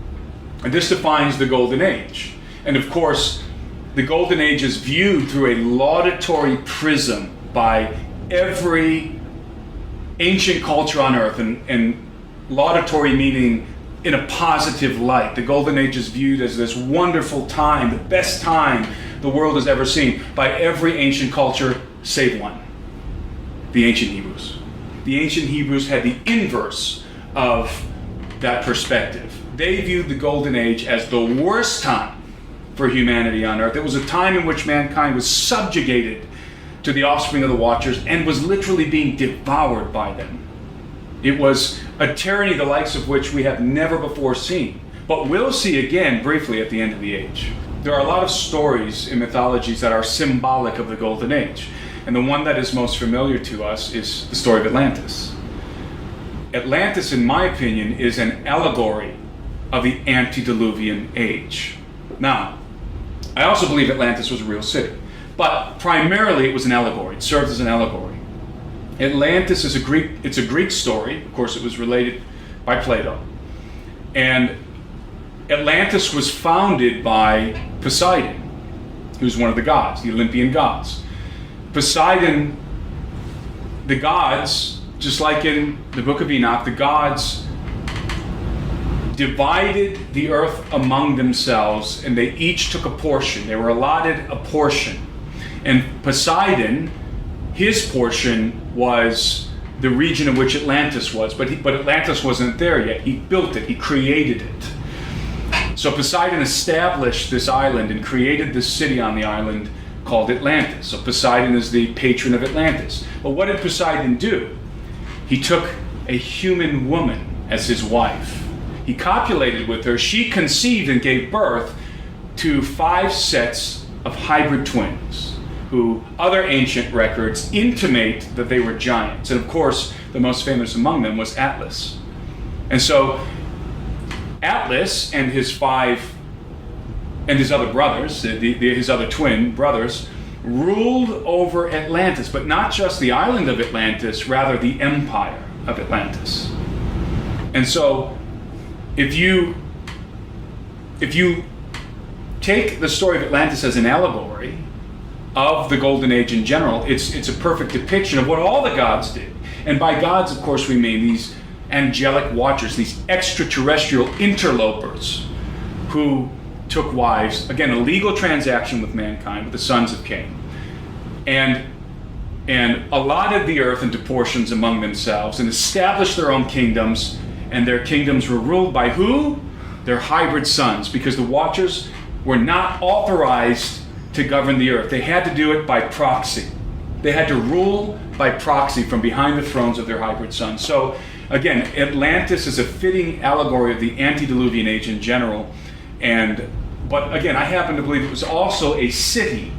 And this defines the golden age. And of course, the golden age is viewed through a laudatory prism by every ancient culture on earth, and laudatory meaning in a positive light. The golden age is viewed as this wonderful time, the best time the world has ever seen by every ancient culture save one, the ancient Hebrews. The ancient Hebrews had the inverse of that perspective. They viewed the golden age as the worst time for humanity on earth. It was a time in which mankind was subjugated to the offspring of the Watchers and was literally being devoured by them. It was a tyranny the likes of which we have never before seen, but we'll see again briefly at the end of the age. There are a lot of stories in mythologies that are symbolic of the golden age, and the one that is most familiar to us is the story of Atlantis. Atlantis, in my opinion, is an allegory of the antediluvian age. Now, I also believe Atlantis was a real city, but primarily it was an allegory. It served as an allegory. Atlantis is a Greek story. Of course, it was related by Plato. And Atlantis was founded by Poseidon, who's one of the gods, the Olympian gods. Poseidon, the gods, just like in the book of Enoch, the gods divided the earth among themselves, and they each took a portion. They were allotted a portion. And Poseidon, his portion was the region in which Atlantis was, but Atlantis wasn't there yet. He built it, he created it. So Poseidon established this island and created this city on the island called Atlantis. So Poseidon is the patron of Atlantis. But what did Poseidon do? He took a human woman as his wife. He copulated with her. She conceived and gave birth to 5 sets of hybrid twins, who other ancient records intimate that they were giants. And of course, the most famous among them was Atlas. And so Atlas and his other brothers, his other twin brothers, ruled over Atlantis, but not just the island of Atlantis, rather the empire of Atlantis. And so if you take the story of Atlantis as an allegory of the Golden Age in general, it's a perfect depiction of what all the gods did. And by gods, of course, we mean these angelic watchers, these extraterrestrial interlopers who took wives, again, a legal transaction with mankind, with the sons of Cain, and allotted the earth into portions among themselves and established their own kingdoms, and their kingdoms were ruled by who? Their hybrid sons, because the Watchers were not authorized to govern the earth. They had to do it by proxy. They had to rule by proxy from behind the thrones of their hybrid sons. So again, Atlantis is a fitting allegory of the antediluvian age in general. But again, I happen to believe it was also a city,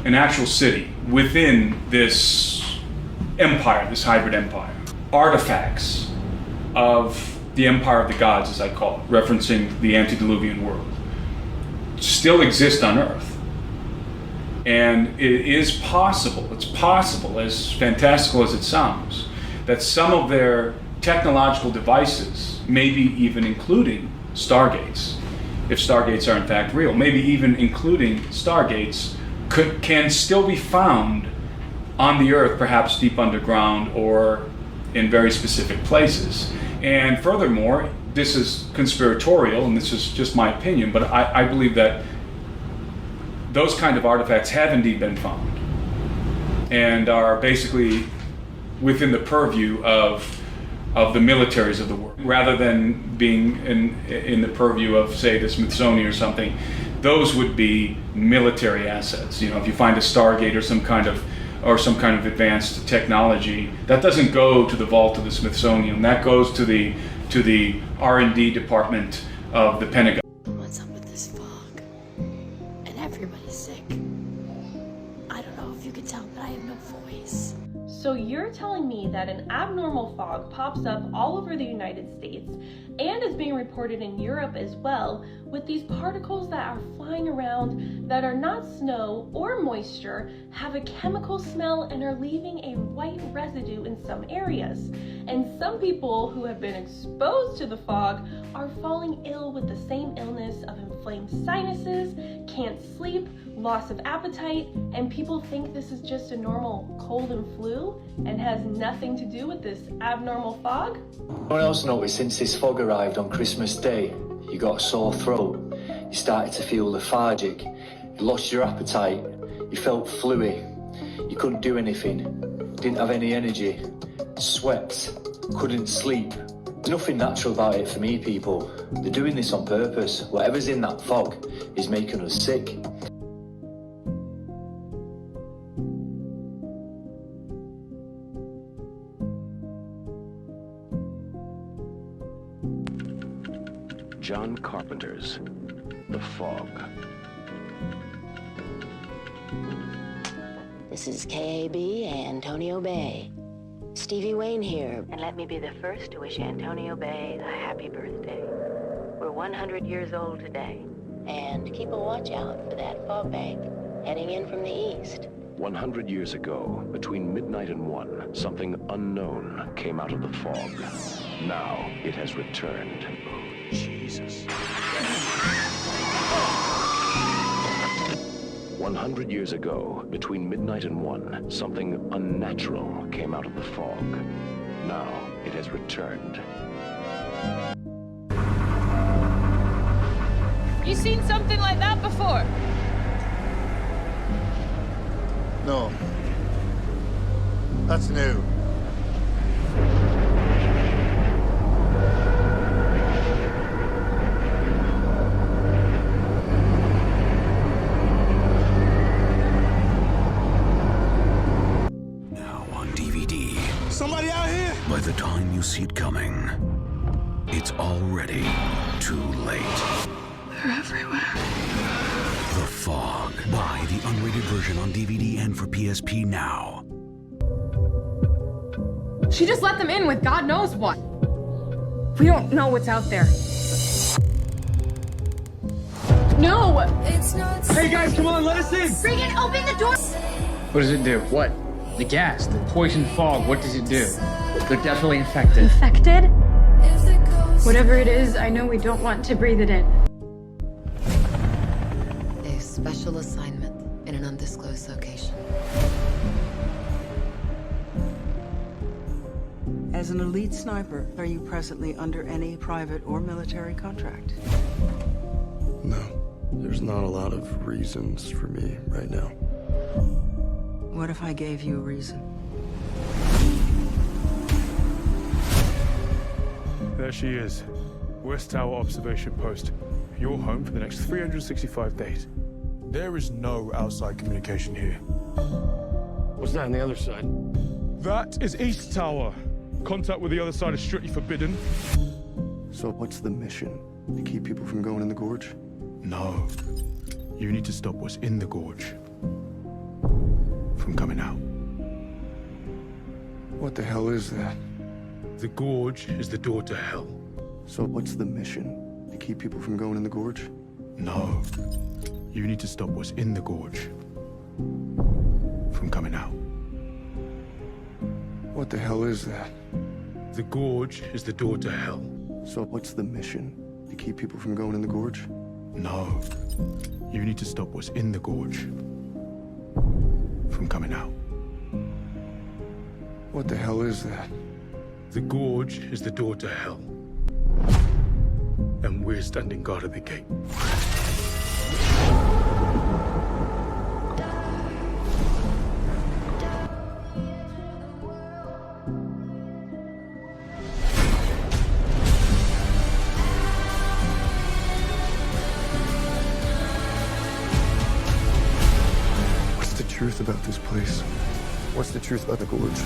an actual city within this empire, this hybrid empire. Artifacts of the empire of the gods, as I call it, referencing the antediluvian world, still exist on Earth. And it is possible, it's possible, as fantastical as it sounds, that some of their technological devices, maybe even including stargates, if stargates are in fact real, maybe even including stargates, can still be found on the Earth, perhaps deep underground or in very specific places. And furthermore, this is conspiratorial, and this is just my opinion, but I believe that those kind of artifacts have indeed been found and are basically within the purview of the militaries of the world, rather than being in the purview of, say, the Smithsonian or something. Those would be military assets. You know, if you find a Stargate or some kind of advanced technology, that doesn't go to the vault of the Smithsonian. That goes to the R&D department of the Pentagon. What's up with this fog? And everybody's sick. I don't know if you can tell, but I have no voice. So you're telling me that an abnormal fog pops up all over the United States and is being reported in Europe as well, with these particles that are flying around that are not snow or moisture, have a chemical smell, and are leaving a white residue in some areas. And some people who have been exposed to the fog are falling ill with the same illness of inflamed sinuses, can't sleep, loss of appetite, and people think this is just a normal cold and flu and has nothing to do with this abnormal fog? What else noticed since this fog arrived on Christmas Day? You got a sore throat, you started to feel lethargic, you lost your appetite, you felt fluey, you couldn't do anything, didn't have any energy, sweat, couldn't sleep. There's nothing natural about it for me, people. They're doing this on purpose. Whatever's in that fog is making us sick. John Carpenter's The Fog. This is KAB Antonio Bay. Stevie Wayne here, and let me be the first to wish Antonio Bay a happy birthday. We're 100 years old today, and keep a watch out for that fog bank heading in from the east. 100 years ago, between midnight and 1, something unknown came out of the fog. Now it has returned. Oh, Jesus. 100 years ago, between midnight and 1, something unnatural came out of the fog. Now it has returned. You seen something like that before? No. That's new. Somebody out here? By the time you see it coming, it's already too late. They're everywhere. The Fog. Buy the unrated version on DVD and for PSP now. She just let them in with God knows what. We don't know what's out there. No! Hey guys, come on, let us in! Regan, open the door! What does it do? What? The gas, the poison fog, what does it do? They're definitely infected. Infected? Whatever it is, I know we don't want to breathe it in. A special assignment in an undisclosed location. As an elite sniper, are you presently under any private or military contract? No, there's not a lot of reasons for me right now. What if I gave you a reason? There she is. West Tower Observation Post. Your home for the next 365 days. There is no outside communication here. What's that on the other side? That is East Tower. Contact with the other side is strictly forbidden. So what's the mission? To keep people from going in the gorge? No. You need to stop what's in the gorge from coming out. What the hell is that? The gorge is the door to hell. So what's the mission? To keep people from going in the gorge? No. You need to stop what's in the gorge from coming out. What the hell is that? The gorge is the door to hell. So what's the mission? To keep people from going in the gorge? No. You need to stop what's in the gorge from coming out. What the hell is that? The gorge is the door to hell. And we're standing guard at the gate. What's the truth about this place? What's the truth about the gorge?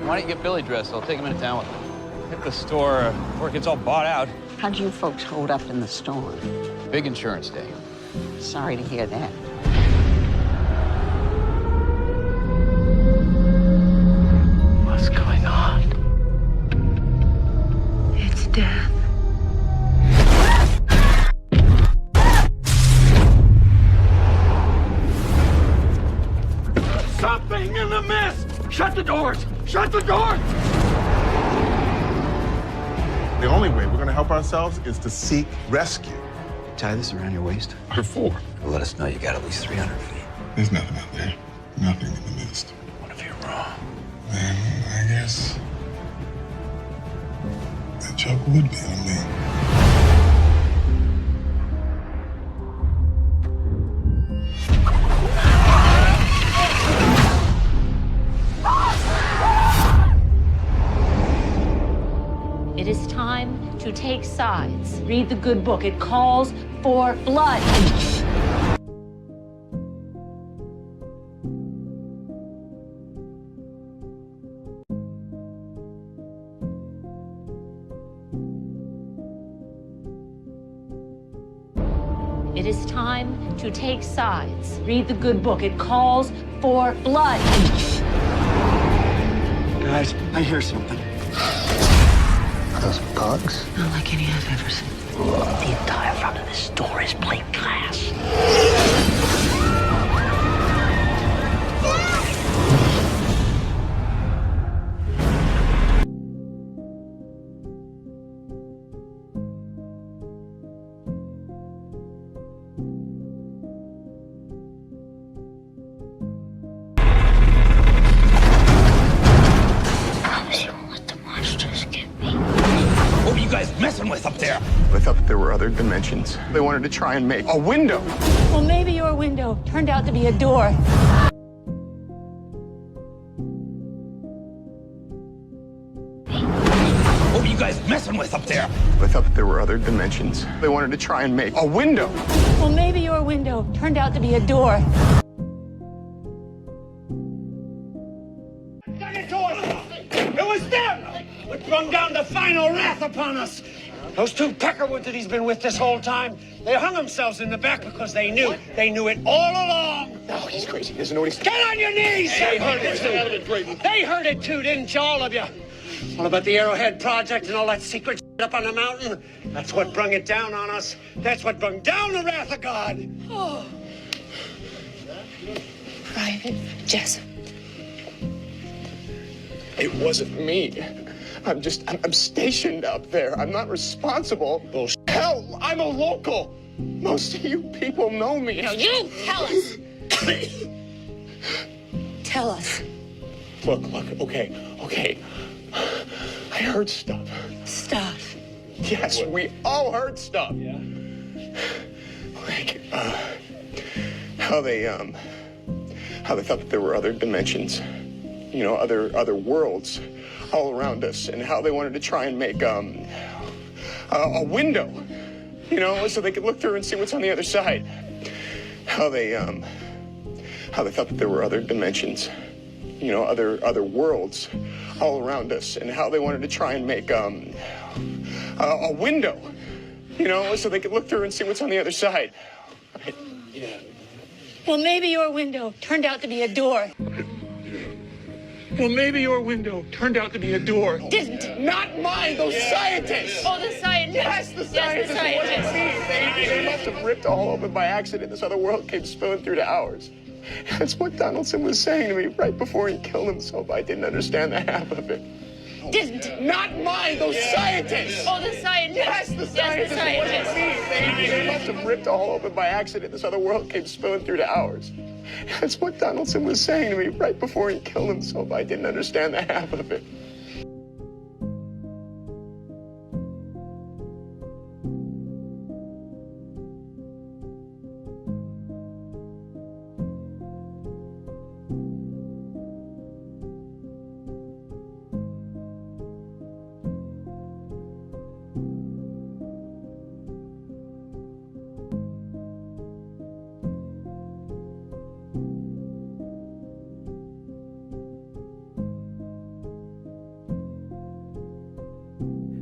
Why don't you get Billy dressed? I'll take him into town with me. Hit the store before it gets all bought out. How'd you folks hold up in the storm? Big insurance day. Sorry to hear that. What's going on? It's death. Something in the mist! Shut the doors! Shut the doors! The only way we're going to help ourselves is to seek rescue. Tie this around your waist. Or four. Let us know you got at least 300 feet. There's nothing out there. Nothing in the mist. What if you're wrong? Then I guess that joke would be on me. It is time to take sides. Read the good book. It calls for blood. It is time to take sides. Read the good book. It calls for blood. Guys, I hear something. Are those bugs? Not like any I've ever seen. The entire front of this store is plate glass. What were you guys messing with up there? I thought that there were other dimensions. They wanted to try and make a window. Well, maybe your window turned out to be a door. What were you guys messing with up there? I thought that there were other dimensions. They wanted to try and make a window. Well, maybe your window turned out to be a door. It was them that brought down the final wrath upon us. Those two peckerwoods that he's been with this whole time, they hung themselves in the back because they knew it all along. No, he's crazy. He doesn't know what he's... Get on your knees! They heard it too. They heard it too, didn't you, all of you? All about the Arrowhead Project and all that secret shit up on the mountain. That's what brung it down on us. That's what brung down the wrath of God. Oh. Private Jessup. It wasn't me. I'm stationed up there. I'm not responsible. Bullshit. Hell, I'm a local. Most of you people know me. Now you tell us. Tell us. Look, okay. I heard stuff. Stuff. Yes, we all heard stuff. Yeah. Like, how they thought that there were other dimensions, you know, other worlds all around us, and how they wanted to try and make a window, you know, so they could look through and see what's on the other side. How they thought that there were other dimensions, you know, other worlds all around us, and how they wanted to try and make a window, you know, so they could look through and see what's on the other side. Right? Yeah. Well, maybe your window turned out to be a door. Well, maybe your window turned out to be a door. Didn't. Not mine, those scientists. Oh, the scientists. Yes, the scientists. Yes, the scientists. They must have ripped all open by accident. This other world came spilling through to ours. That's what Donaldson was saying to me right before he killed himself. I didn't understand the half of it. Didn't. Not mine, those scientists. Oh, the scientists. Yes, the scientists. They must have ripped all open by accident. This other world came spilling through to ours. That's what Donaldson was saying to me right before he killed himself. I didn't understand the half of it.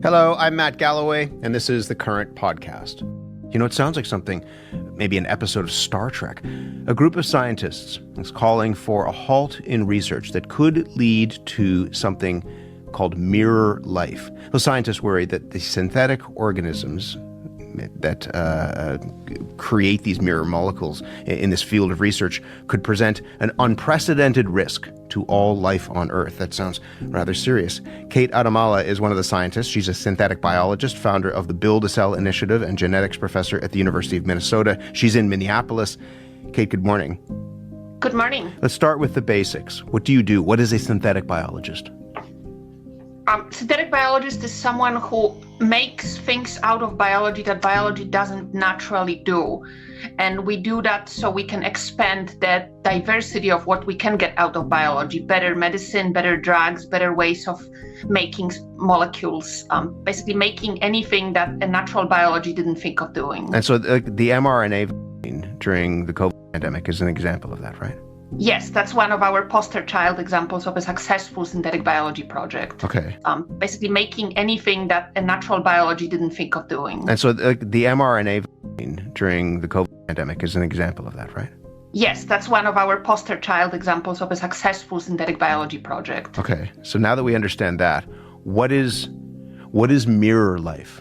Hello, I'm Matt Galloway, and this is The Current Podcast. You know, it sounds like something, maybe an episode of Star Trek. A group of scientists is calling for a halt in research that could lead to something called mirror life. Those scientists worry that the synthetic organisms that create these mirror molecules in this field of research could present an unprecedented risk to all life on Earth. That sounds rather serious. Kate Adamala is one of the scientists. She's a synthetic biologist, founder of the Build-A-Cell Initiative, and genetics professor at the University of Minnesota. She's in Minneapolis. Kate, good morning. Good morning. Let's start with the basics. What do you do? What is a synthetic biologist? Synthetic biologist is someone who makes things out of biology that biology doesn't naturally do. And we do that so we can expand the diversity of what we can get out of biology. Better medicine, better drugs, better ways of making molecules. Basically making anything that a natural biology didn't think of doing. And so the mRNA vaccine during the COVID pandemic is an example of that, right? Yes, that's one of our poster child examples of a successful synthetic biology project. Okay. Basically making anything that a natural biology didn't think of doing. And so the mRNA vaccine during the COVID pandemic is an example of that, right? Yes, that's one of our poster child examples of a successful synthetic biology project. Okay. So now that we understand that, what is mirror life?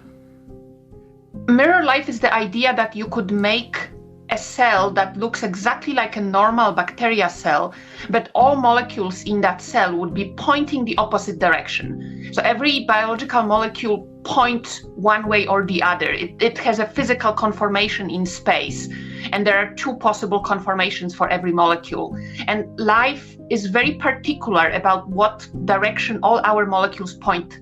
Mirror life is the idea that you could make a cell that looks exactly like a normal bacteria cell, but all molecules in that cell would be pointing the opposite direction. So every biological molecule points one way or the other. It has a physical conformation in space, and there are two possible conformations for every molecule. And life is very particular about what direction all our molecules point.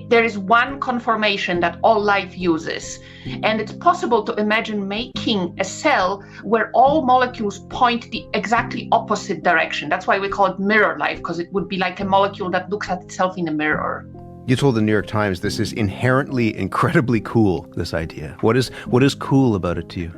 There is one conformation that all life uses, and it's possible to imagine making a cell where all molecules point the exactly opposite direction. That's why we call it mirror life, because it would be like a molecule that looks at itself in a mirror. You told the New York Times this is inherently incredibly cool, this idea. What is cool about it to you?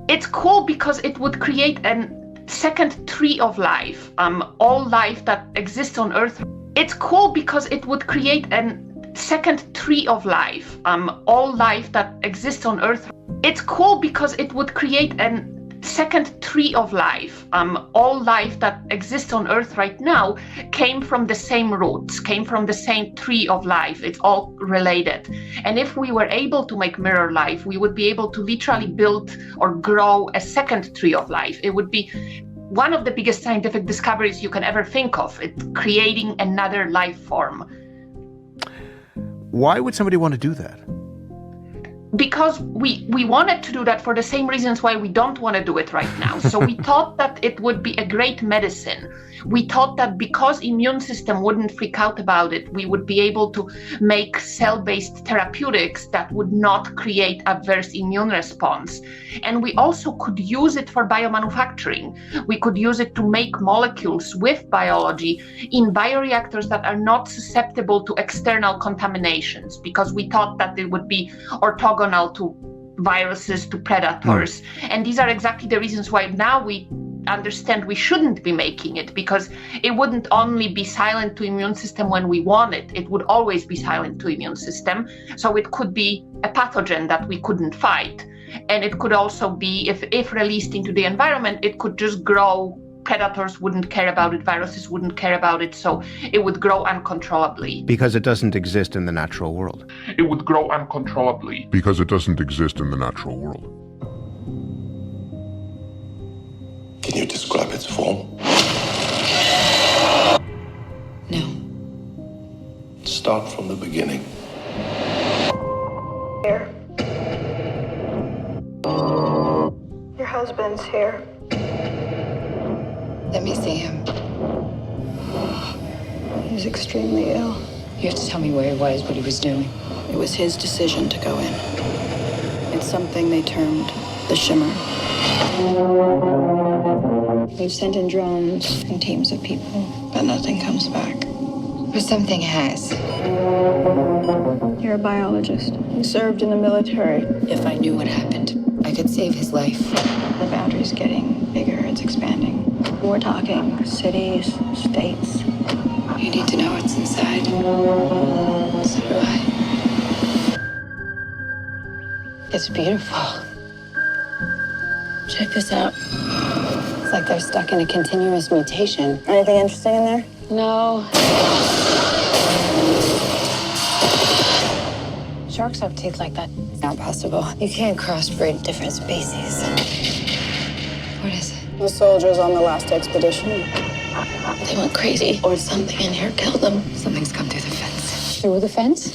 It's cool because it would create a second tree of life, all life that exists on Earth. It's cool because it would create a second tree of life, all life that exists on Earth. It's cool because it would create a second tree of life, all life that exists on Earth right now, came from the same roots, came from the same tree of life. It's all related. And if we were able to make mirror life, we would be able to literally build or grow a second tree of life. It would be one of the biggest scientific discoveries you can ever think of. It's creating another life form. Why would somebody want to do that? Because we wanted to do that for the same reasons why we don't want to do it right now. So we thought that it would be a great medicine. We thought that because immune system wouldn't freak out about it, we would be able to make cell-based therapeutics that would not create adverse immune response. And we also could use it for biomanufacturing. We could use it to make molecules with biology in bioreactors that are not susceptible to external contaminations, because we thought that it would be orthogonal to viruses, to predators. And these are exactly the reasons why now we understand we shouldn't be making it, because it wouldn't only be silent to immune system when we want it, it would always be silent to immune system. So it could be a pathogen that we couldn't fight. And it could also be, if released into the environment, it could just grow. Predators wouldn't care about it, viruses wouldn't care about it, so it would grow uncontrollably. Because it doesn't exist in the natural world. It would grow uncontrollably. Because it doesn't exist in the natural world. Can you describe its form? No. Start from the beginning. Here. Your husband's here. Let me see him. He's extremely ill. You have to tell me where he was, what he was doing. It was his decision to go in. It's something they termed the shimmer. We've sent in drones and teams of people, but nothing comes back. But something has. You're a biologist. You served in the military. If I knew what happened, I could save his life. The boundary's getting bigger, it's expanding. We're talking cities, states. You need to know what's inside. So do I. It's beautiful. Check this out. It's like they're stuck in a continuous mutation. Anything interesting in there? No. Sharks have teeth like that. It's not possible. You can't crossbreed different species. What is it? The soldiers on the last expedition. They went crazy, or something in here killed them. Something's come through the fence. Through the fence?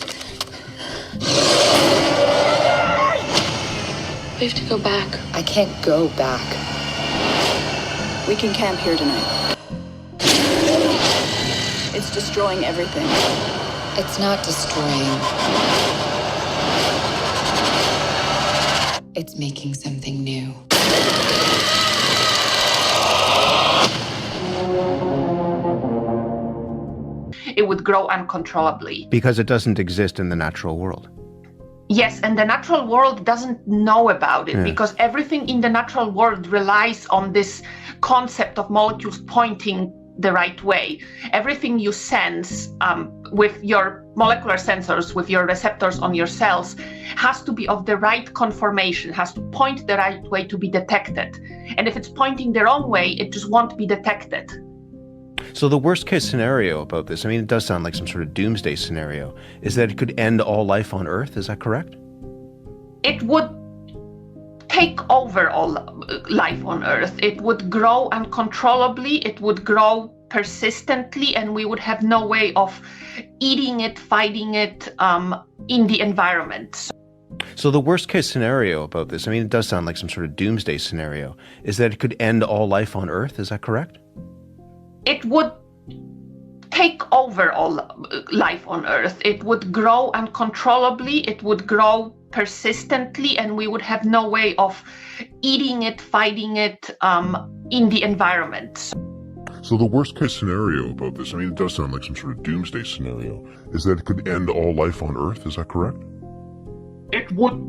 We have to go back. I can't go back. We can camp here tonight. It's destroying everything. It's not destroying. It's making something new. It would grow uncontrollably. Because it doesn't exist in the natural world. Yes, and the natural world doesn't know about it, because everything in the natural world relies on this concept of molecules pointing the right way. Everything you sense with your molecular sensors, with your receptors on your cells, has to be of the right conformation, has to point the right way to be detected. And if it's pointing the wrong way, it just won't be detected. So the worst case scenario about this, I mean, it does sound like some sort of doomsday scenario, is that it could end all life on Earth. Is that correct? It would take over all life on Earth. It would grow uncontrollably. It would grow persistently, and we would have no way of eating it, fighting it in the environment. So the worst case scenario about this, I mean, it does sound like some sort of doomsday scenario, is that it could end all life on Earth. Is that correct? It would take over all life on Earth. It would grow uncontrollably. It would grow persistently, and we would have no way of eating it, fighting it in the environment. So the worst case scenario about this, I mean, it does sound like some sort of doomsday scenario, is that it could end all life on Earth. Is that correct? It would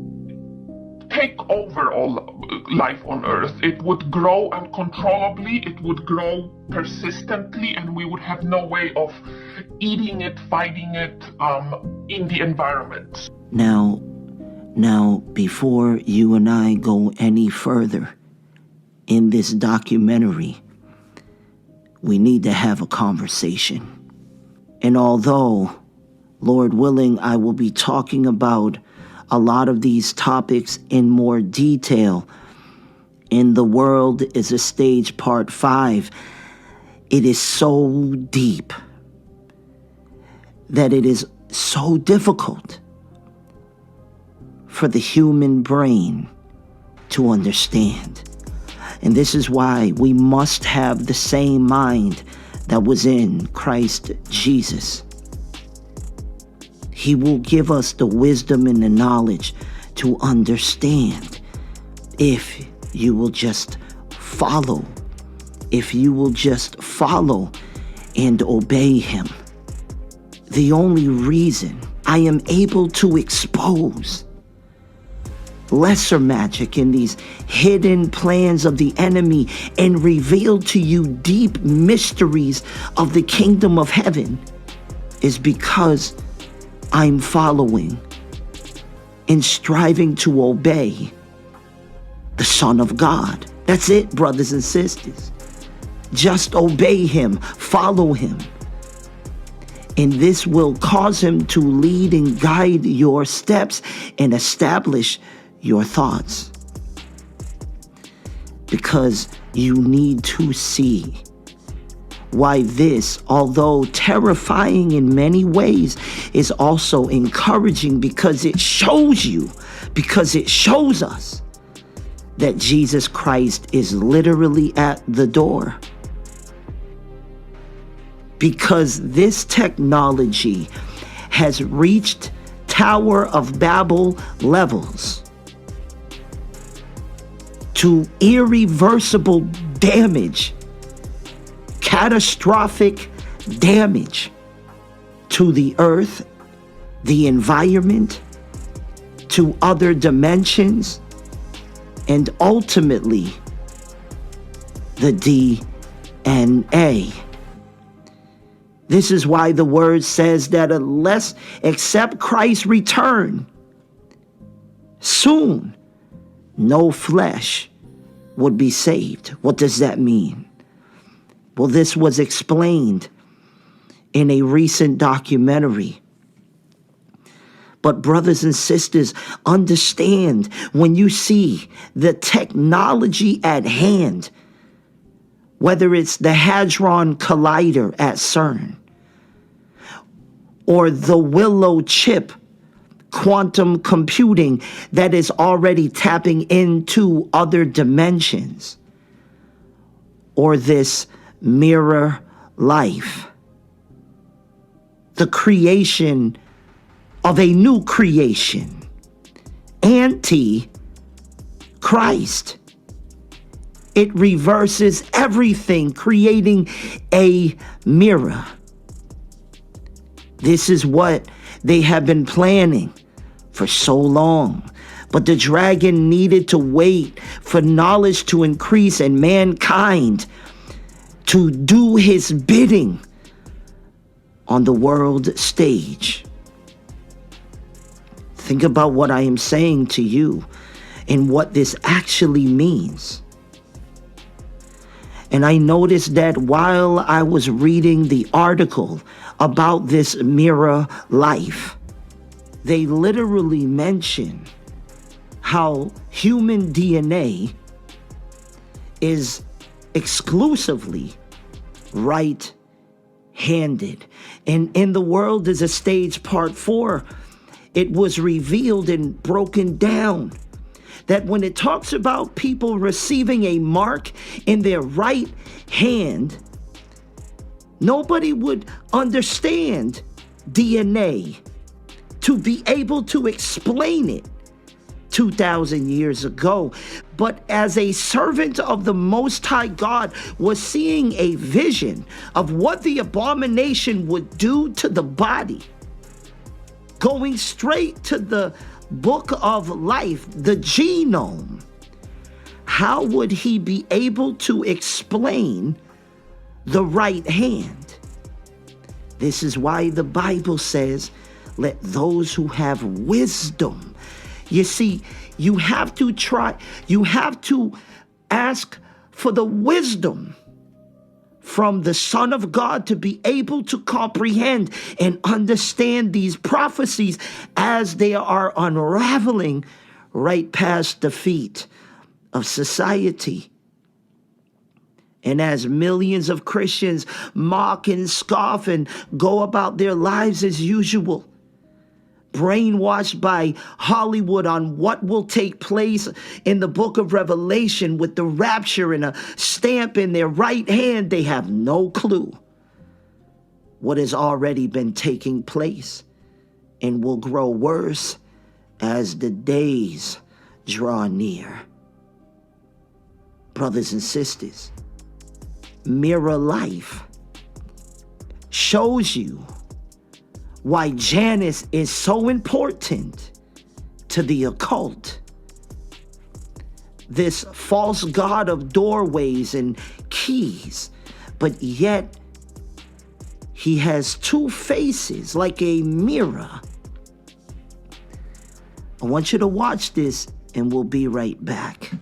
take over all life on Earth. It would grow uncontrollably. It would grow persistently, and we would have no way of eating it, fighting it in the environment. Now, before you and I go any further, in this documentary, we need to have a conversation. And although, Lord willing, I will be talking about a lot of these topics in more detail in The World is a Stage Part 5, it is so deep that it is so difficult for the human brain to understand. And this is why we must have the same mind that was in Christ Jesus. He will give us the wisdom and the knowledge to understand if you will just follow. If you will just follow and obey him. The only reason I am able to expose lesser magic in these hidden plans of the enemy and reveal to you deep mysteries of the kingdom of heaven is because I'm following and striving to obey the Son of God. That's it, brothers and sisters. Just obey him, follow him. And this will cause him to lead and guide your steps and establish your thoughts. Because you need to see why this, although terrifying in many ways, is also encouraging because it shows you, because it shows us that Jesus Christ is literally at the door. Because this technology has reached Tower of Babel levels to irreversible damage, catastrophic damage to the earth, the environment, to other dimensions, and ultimately the DNA. This is why the word says that unless, except Christ return soon, no flesh would be saved. What does that mean? Well, this was explained in a recent documentary. But brothers and sisters, understand when you see the technology at hand, whether it's the Hadron Collider at CERN or the Willow chip quantum computing that is already tapping into other dimensions, or this mirror life, the creation of a new creation, anti-Christ. It reverses everything, creating a mirror. This is what they have been planning for so long. But the dragon needed to wait for knowledge to increase and mankind to do his bidding on the world stage. Think about what I am saying to you and what this actually means. And I noticed that while I was reading the article about this mirror life, they literally mention how human DNA is exclusively right-handed. And in The World is a Stage Part 4, it was revealed and broken down that when it talks about people receiving a mark in their right hand, nobody would understand DNA to be able to explain it 2,000 years ago. But as a servant of the Most High God was seeing a vision of what the abomination would do to the body, going straight to the book of life, the genome, how would he be able to explain the right hand? This is why the Bible says, let those who have wisdom. You see, you have to ask for the wisdom from the Son of God to be able to comprehend and understand these prophecies as they are unraveling right past the feet of society. And as millions of Christians mock and scoff and go about their lives as usual, brainwashed by Hollywood on what will take place in the book of Revelation with the rapture and a stamp in their right hand, they have no clue what has already been taking place and will grow worse as the days draw near. Brothers and sisters, Mirror Life shows you why Janus is so important to the occult. This false god of doorways and keys, but yet he has two faces like a mirror. I want you to watch this and we'll be right back.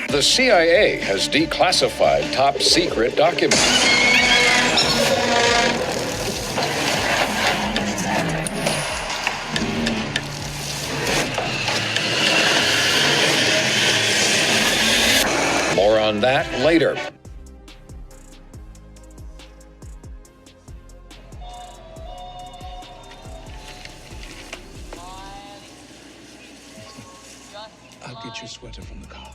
The CIA has declassified top secret documents. More on that later. I'll get your sweater from the car.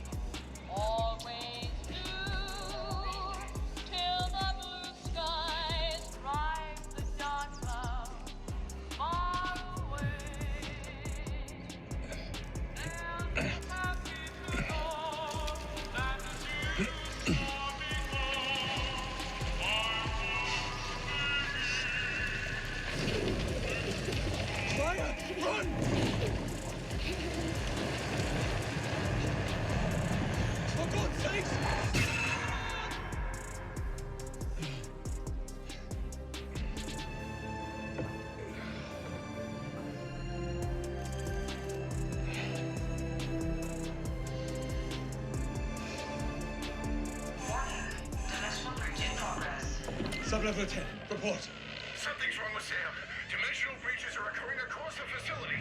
Sub-level 10, report. Something's wrong with Sam. Dimensional breaches are occurring across the facility.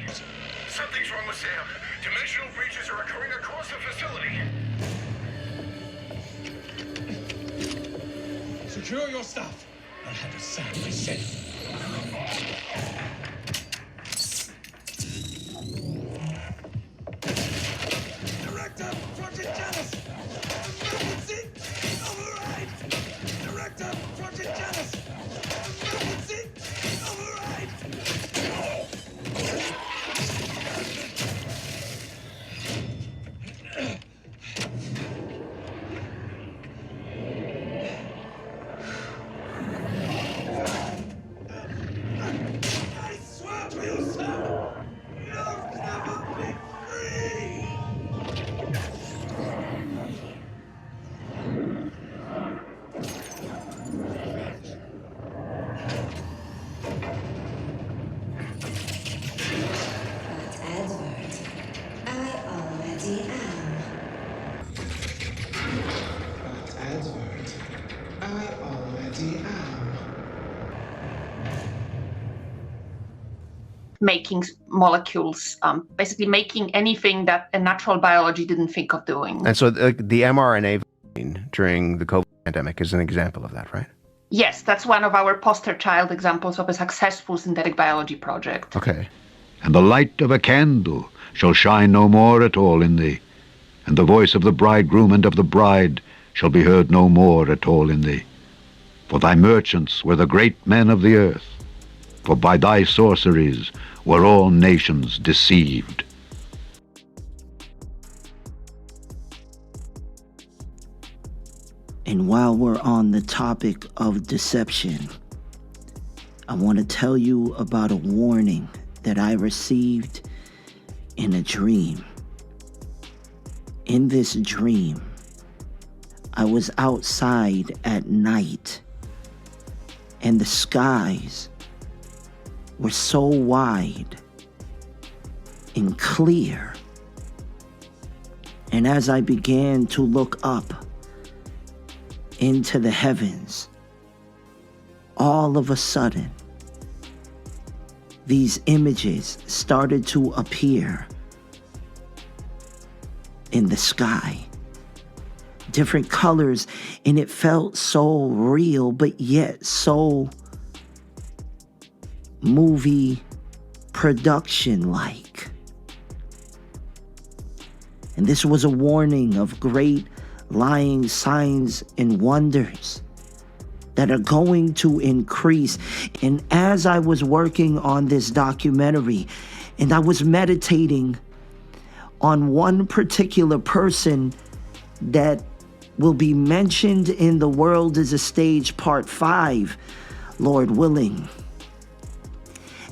Something's wrong with Sam. Dimensional breaches are occurring across the facility. Secure your stuff. I'll handle Sam myself. Director, Project Janus! Emergency! Override! Director, Project Janus! Emergency! Override! I swear to you, sir! You'll never be free! Making molecules, basically making anything that a natural biology didn't think of doing. And so the mRNA vaccine during the COVID pandemic is an example of that, right? Yes, that's one of our poster child examples of a successful synthetic biology project. Okay. And the light of a candle shall shine no more at all in thee, and the voice of the bridegroom and of the bride shall be heard no more at all in thee. For thy merchants were the great men of the earth, for by thy sorceries were all nations deceived. And while we're on the topic of deception, I want to tell you about a warning that I received in a dream. In this dream, I was outside at night, and the skies were so wide and clear, And as I began to look up into the heavens, all of a sudden, these images started to appear in the sky. Different colors, and it felt so real, but yet so movie production-like. And this was a warning of great lying signs and wonders that are going to increase. And as I was working on this documentary, and I was meditating on one particular person that will be mentioned in The World is a Stage Part 5, Lord willing.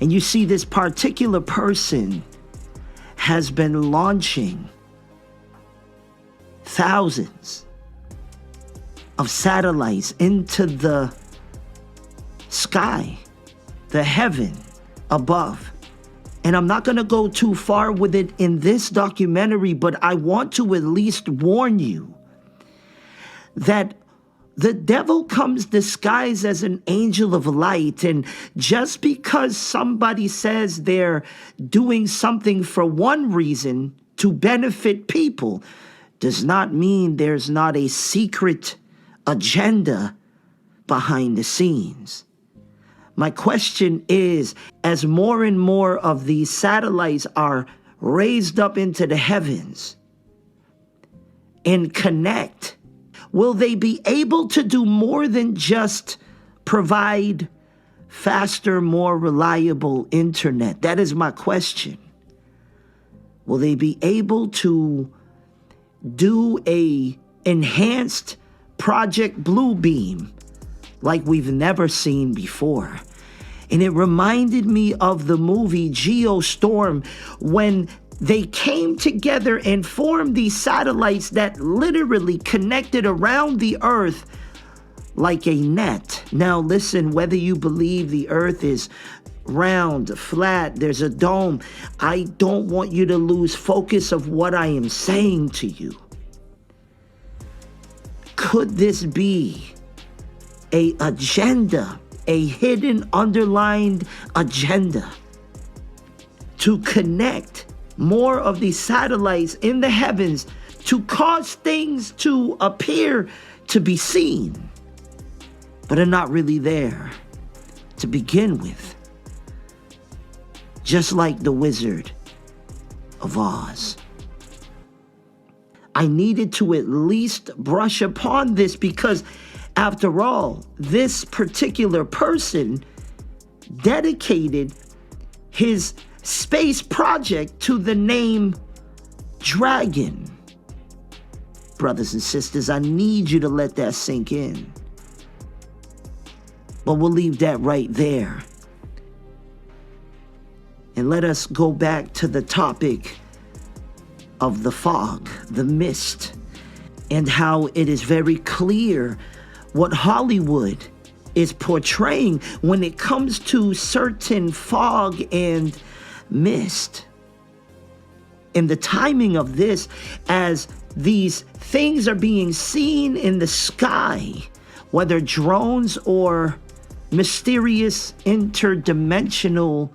And you see, this particular person has been launching thousands of satellites into the sky, the heaven above. And I'm not going to go too far with it in this documentary, but I want to at least warn you that the devil comes disguised as an angel of light. And just because somebody says they're doing something for one reason, to benefit people, does not mean there's not a secret agenda behind the scenes. My question is, as more and more of these satellites are raised up into the heavens and connect, will they be able to do more than just provide faster, more reliable internet? That is my question. Will they be able to do a enhanced Project Bluebeam like we've never seen before? And it reminded me of the movie Geostorm, when they came together and formed these satellites that literally connected around the Earth like a net. Now listen, whether you believe the Earth is round, flat, there's a dome, I don't want you to lose focus of what I am saying to you. Could this be an agenda, a hidden, underlined agenda to connect more of these satellites in the heavens to cause things to appear to be seen, but are not really there to begin with? Just like the Wizard of Oz. I needed to at least brush upon this because, after all, this particular person dedicated his space project to the name Dragon. Brothers and sisters, I need you to let that sink in. But we'll leave that right there. And let us go back to the topic of the fog, the mist, and how it is very clear what Hollywood is portraying when it comes to certain fog and mist. And the timing of this, as these things are being seen in the sky, whether drones or mysterious interdimensional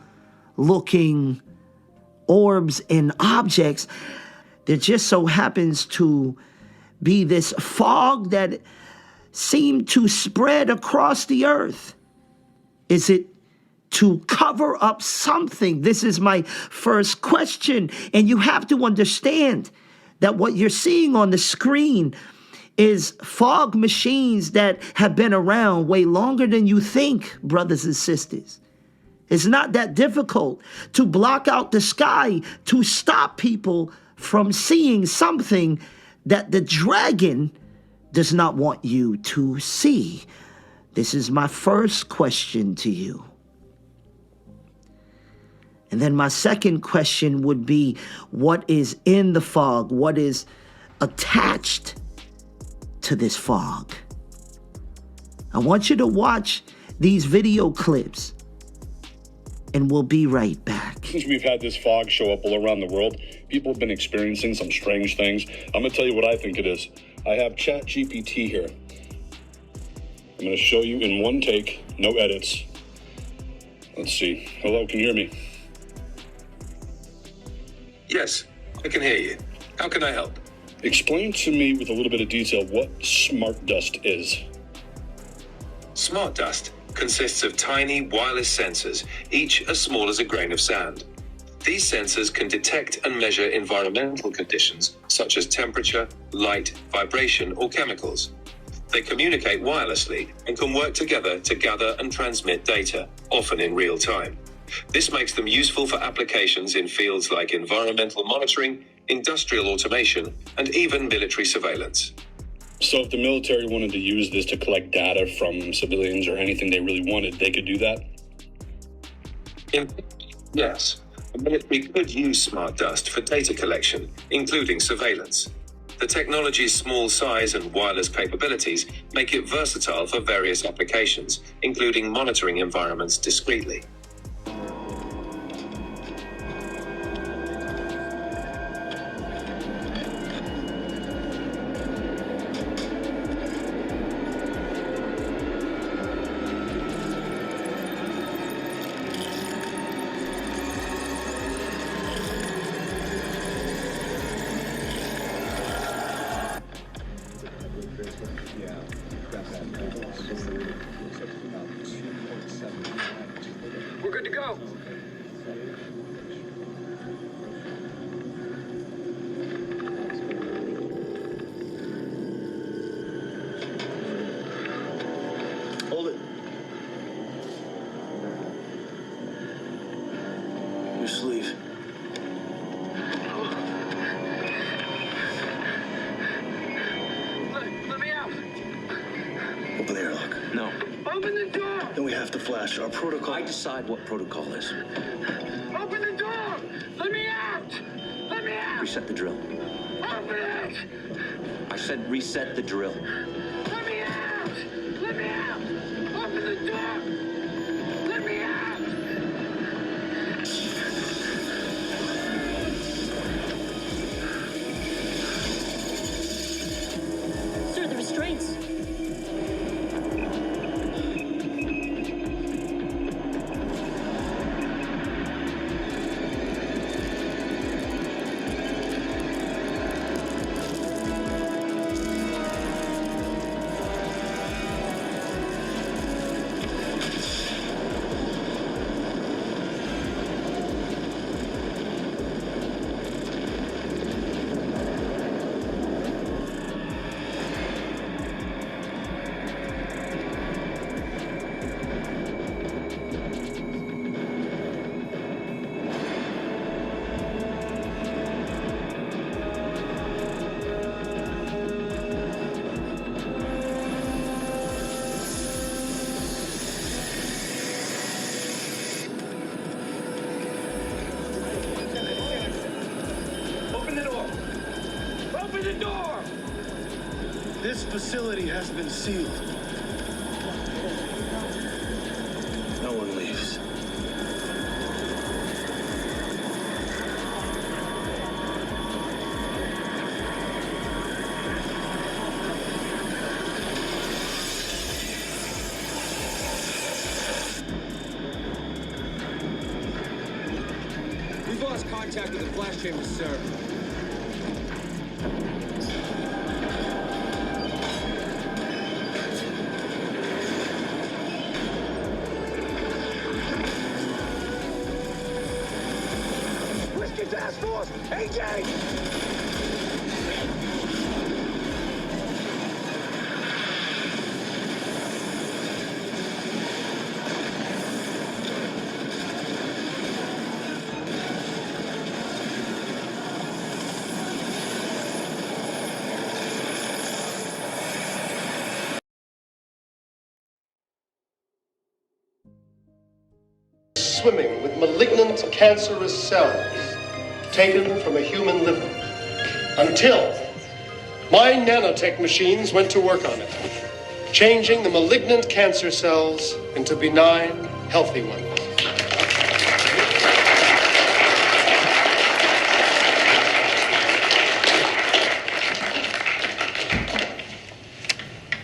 looking orbs and objects, there just so happens to be this fog that seemed to spread across the earth. Is it to cover up something? This is my first question. And you have to understand that what you're seeing on the screen is fog machines that have been around way longer than you think, brothers and sisters. It's not that difficult to block out the sky to stop people from seeing something that the dragon does not want you to see. This is my first question to you. And then my second question would be, what is in the fog? What is attached to this fog? I want you to watch these video clips, and we'll be right back. Since we've had this fog show up all around the world, People have been experiencing some strange things. I'm going to tell you what I think it is. I have ChatGPT here. I'm going to show you in one take, no edits. Let's see. Hello, can you hear me? Yes, I can hear you. How can I help? Explain to me with a little bit of detail what smart dust is. Smart dust consists of tiny wireless sensors, each as small as a grain of sand. These sensors can detect and measure environmental conditions such as temperature, light, vibration, or chemicals. They communicate wirelessly and can work together to gather and transmit data, often in real time. This makes them useful for applications in fields like environmental monitoring, industrial automation, and even military surveillance. So if the military wanted to use this to collect data from civilians or anything they really wanted, they could do that? Yes, the military could use smart dust for data collection, including surveillance. The technology's small size and wireless capabilities make it versatile for various applications, including monitoring environments discreetly. We're good to go. Hold it. Your sleeve. Let me out. Open the airlock. No. Open the door. Then we have to flash. Our protocol. I decide what protocol is. Open the door. Let me out. Let me out. Reset the drill. Open it. I said reset the drill. Let me out. Let me out. Open the door. Let me out. Sir, the restraints. Open the door. Open the door. This facility has been sealed. No one leaves. We've lost contact with the flash chamber, sir. Whiskey Task Force, AJ! Swimming with malignant cancerous cells taken from a human liver until my nanotech machines went to work on it, changing the malignant cancer cells into benign, healthy ones.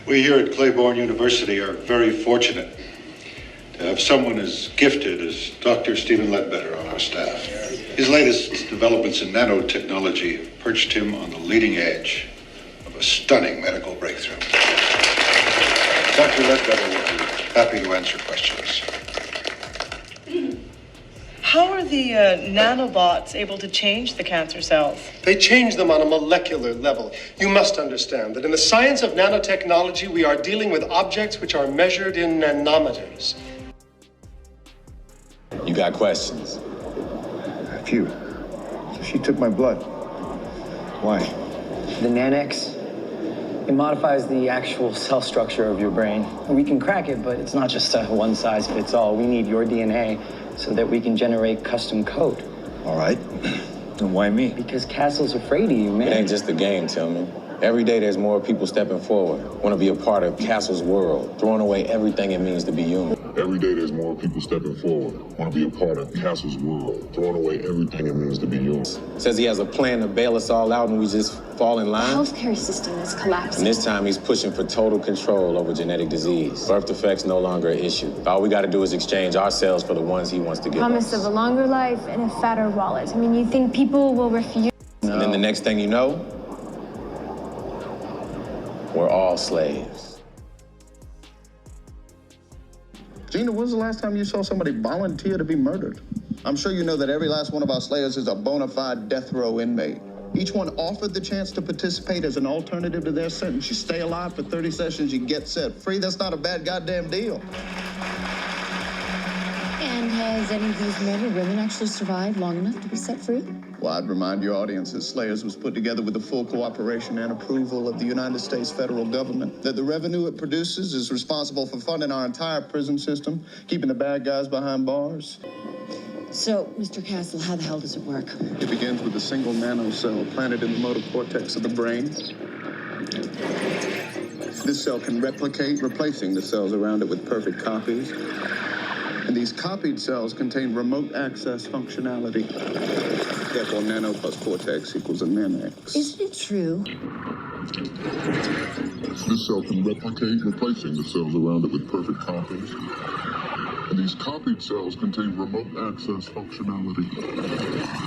We here at Claiborne University are very fortunate to have someone as gifted as Dr. Stephen Ledbetter on our staff. His latest developments in nanotechnology perched him on the leading edge of a stunning medical breakthrough. Dr. Ledbetter will be happy to answer questions. How are the nanobots able to change the cancer cells? They change them on a molecular level. You must understand that in the science of nanotechnology, we are dealing with objects which are measured in nanometers. You got questions? A few. She took my blood. Why? The Nanex, it modifies the actual cell structure of your brain. We can crack it, but it's not just a one-size-fits-all. We need your DNA so that we can generate custom code. All right. And why me? Because Castle's afraid of you, man. It ain't just a game, Tillman. Every day there's more people stepping forward, want to be a part of Castle's world, throwing away everything it means to be human. Every day there's more people stepping forward, want to be a part of Castle's world, throwing away everything it means to be human. Says he has a plan to bail us all out and we just fall in line. The healthcare system is collapsing. And this time he's pushing for total control over genetic disease. Birth defects no longer an issue. All we got to do is exchange our cells for the ones he wants to give Promise us. of a longer life and a fatter wallet. I mean, you think people will refuse? No. And then the next thing you know, we're all slaves. Gina, when's the last time you saw somebody volunteer to be murdered? I'm sure you know that every last one of our slayers is a bona fide death row inmate. Each one offered the chance to participate as an alternative to their sentence. You stay alive for 30 sessions, you get set free. That's not a bad goddamn deal. And has any of these murdered women actually survived long enough to be set free? Well, I'd remind your audience that Slayers was put together with the full cooperation and approval of the United States federal government, that the revenue it produces is responsible for funding our entire prison system, keeping the bad guys behind bars. So, Mr. Castle, how the hell does it work? It begins with a single nanocell planted in the motor cortex of the brain. This cell can replicate, replacing the cells around it with perfect copies. And these copied cells contain remote access functionality. Therefore, nano plus cortex equals a nanex. Isn't it true? This cell can replicate, replacing the cells around it with perfect copies. And these copied cells contain remote access functionality.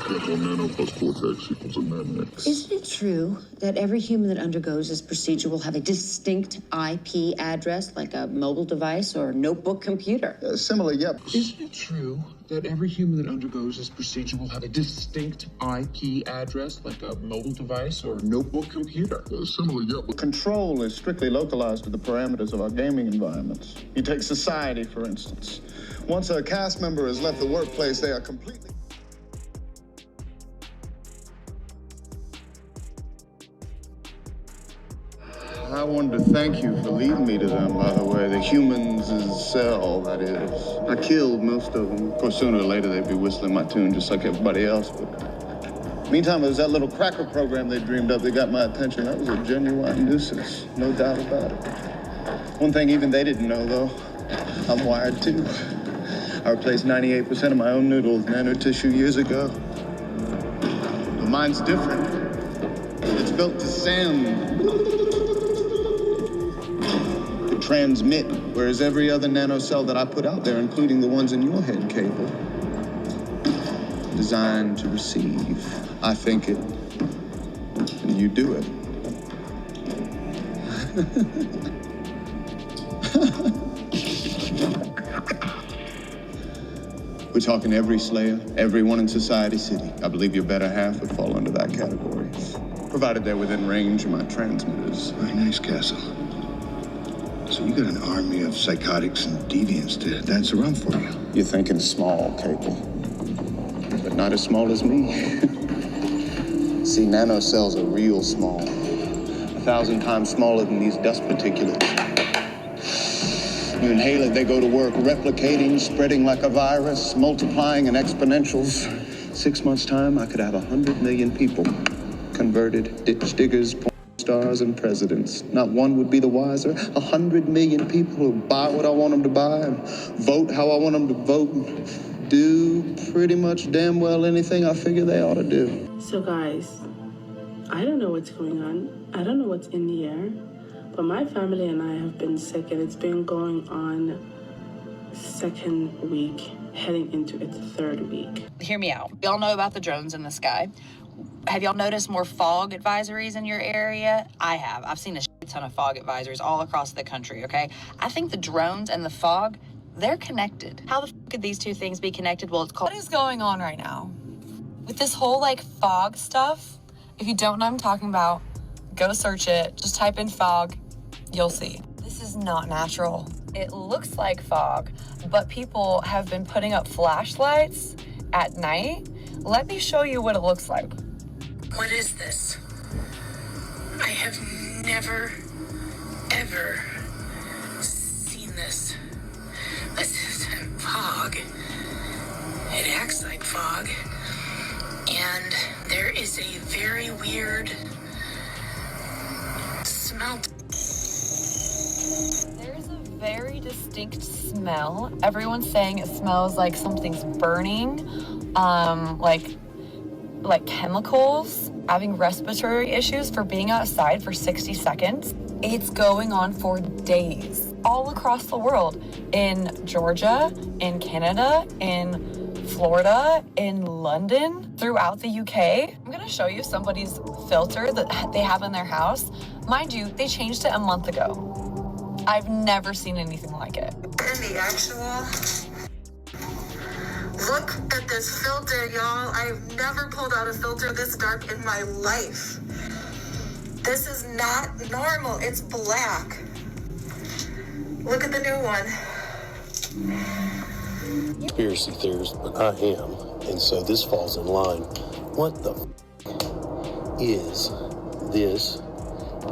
Therefore, nano plus cortex equals a nanex. Isn't it true that every human that undergoes this procedure will have a distinct IP address, like a mobile device or notebook computer? Similar, yep. Isn't it true that every human that undergoes this procedure will have a distinct IP address, like a mobile device or notebook computer? Similar, yep. Control is strictly localized to the parameters of our gaming environments. You take society, for instance. Once a cast member has left the workplace, they are completely... I wanted to thank you for leading me to them, by the way. The humans' cell, that is. I killed most of them. Of course, sooner or later, they'd be whistling my tune just like everybody else. But meantime, it was that little cracker program they dreamed up that got my attention. That was a genuine nuisance, no doubt about it. One thing even they didn't know, though, I'm wired too. I replaced 98% of my own noodles with nanotissue years ago. But mine's different. It's built to send, to transmit, whereas every other nanocell that I put out there, including the ones in your head, Cable, designed to receive. I think it, and you do it. We're talking every Slayer, everyone in Society City. I believe your better half would fall under that category, provided they're within range of my transmitters. Very nice, Castle. So you got an army of psychotics and deviants to dance around for you. You're thinking small, Cable, but not as small as me. See, nanocells are real small, 1,000 times smaller than these dust particulates. You inhale it, they go to work, replicating, spreading like a virus, multiplying in exponentials. 6 months' time, I could have 100 million people converted, ditch diggers, porn stars, and presidents. Not one would be the wiser. 100 million people who buy what I want them to buy and vote how I want them to vote and do pretty much damn well anything I figure they ought to do. So guys, I don't know what's going on. I don't know what's in the air. But my family and I have been sick, and it's been going on second week, heading into its third week. Hear me out. Y'all know about the drones in the sky. Have y'all noticed more fog advisories in your area? I have. I've seen a ton of fog advisories all across the country, okay? I think the drones and the fog, they're connected. How the f could these two things be connected? Well, it's called... What is going on right now? With this whole, like, fog stuff, if you don't know what I'm talking about, go search it. Just type in fog. You'll see. This is not natural. It looks like fog, but people have been putting up flashlights at night. Let me show you what it looks like. What is this? I have never, ever seen this. This isn't fog. It acts like fog. And there is a very weird smell. There's a very distinct smell. Everyone's saying it smells like something's burning, like chemicals, having respiratory issues for being outside for 60 seconds. It's going on for days all across the world, in Georgia, in Canada, in Florida, in London, throughout the UK. I'm gonna show you somebody's filter that they have in their house. Mind you, they changed it a month ago. I've never seen anything like it. And the actual... Look at this filter, y'all. I've never pulled out a filter this dark in my life. This is not normal. It's black. Look at the new one. Conspiracy theorist, but I am, and so this falls in line. What the is this?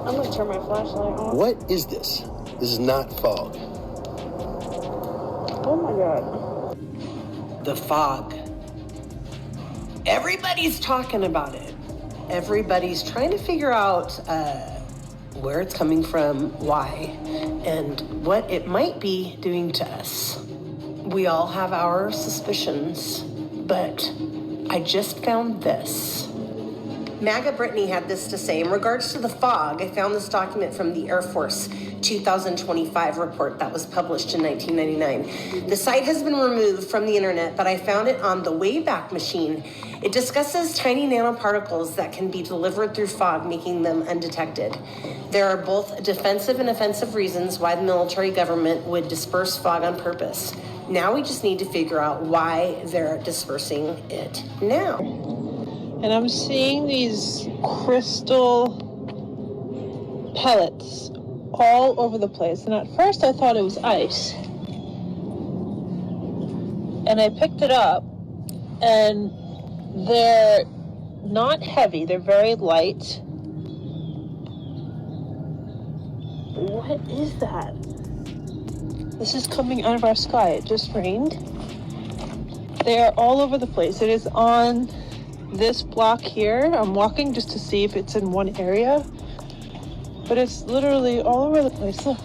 I'm gonna turn my flashlight on. What is this? This is not fog. Oh my God. The fog. Everybody's talking about it. Everybody's trying to figure out where it's coming from, why, and what it might be doing to us. We all have our suspicions, but I just found this. MAGA Brittany had this to say. In regards to the fog, I found this document from the Air Force 2025 report that was published in 1999. The site has been removed from the internet, but I found it on the Wayback Machine. It discusses tiny nanoparticles that can be delivered through fog, making them undetected. There are both defensive and offensive reasons why the military government would disperse fog on purpose. Now we just need to figure out why they're dispersing it now. And I'm seeing these crystal pellets all over the place. And at first I thought it was ice. And I picked it up, and they're not heavy, they're very light. What is that? This is coming out of our sky. It just rained. They are all over the place. It is on this block here. I'm walking just to see if it's in one area, but it's literally all over the place. Look,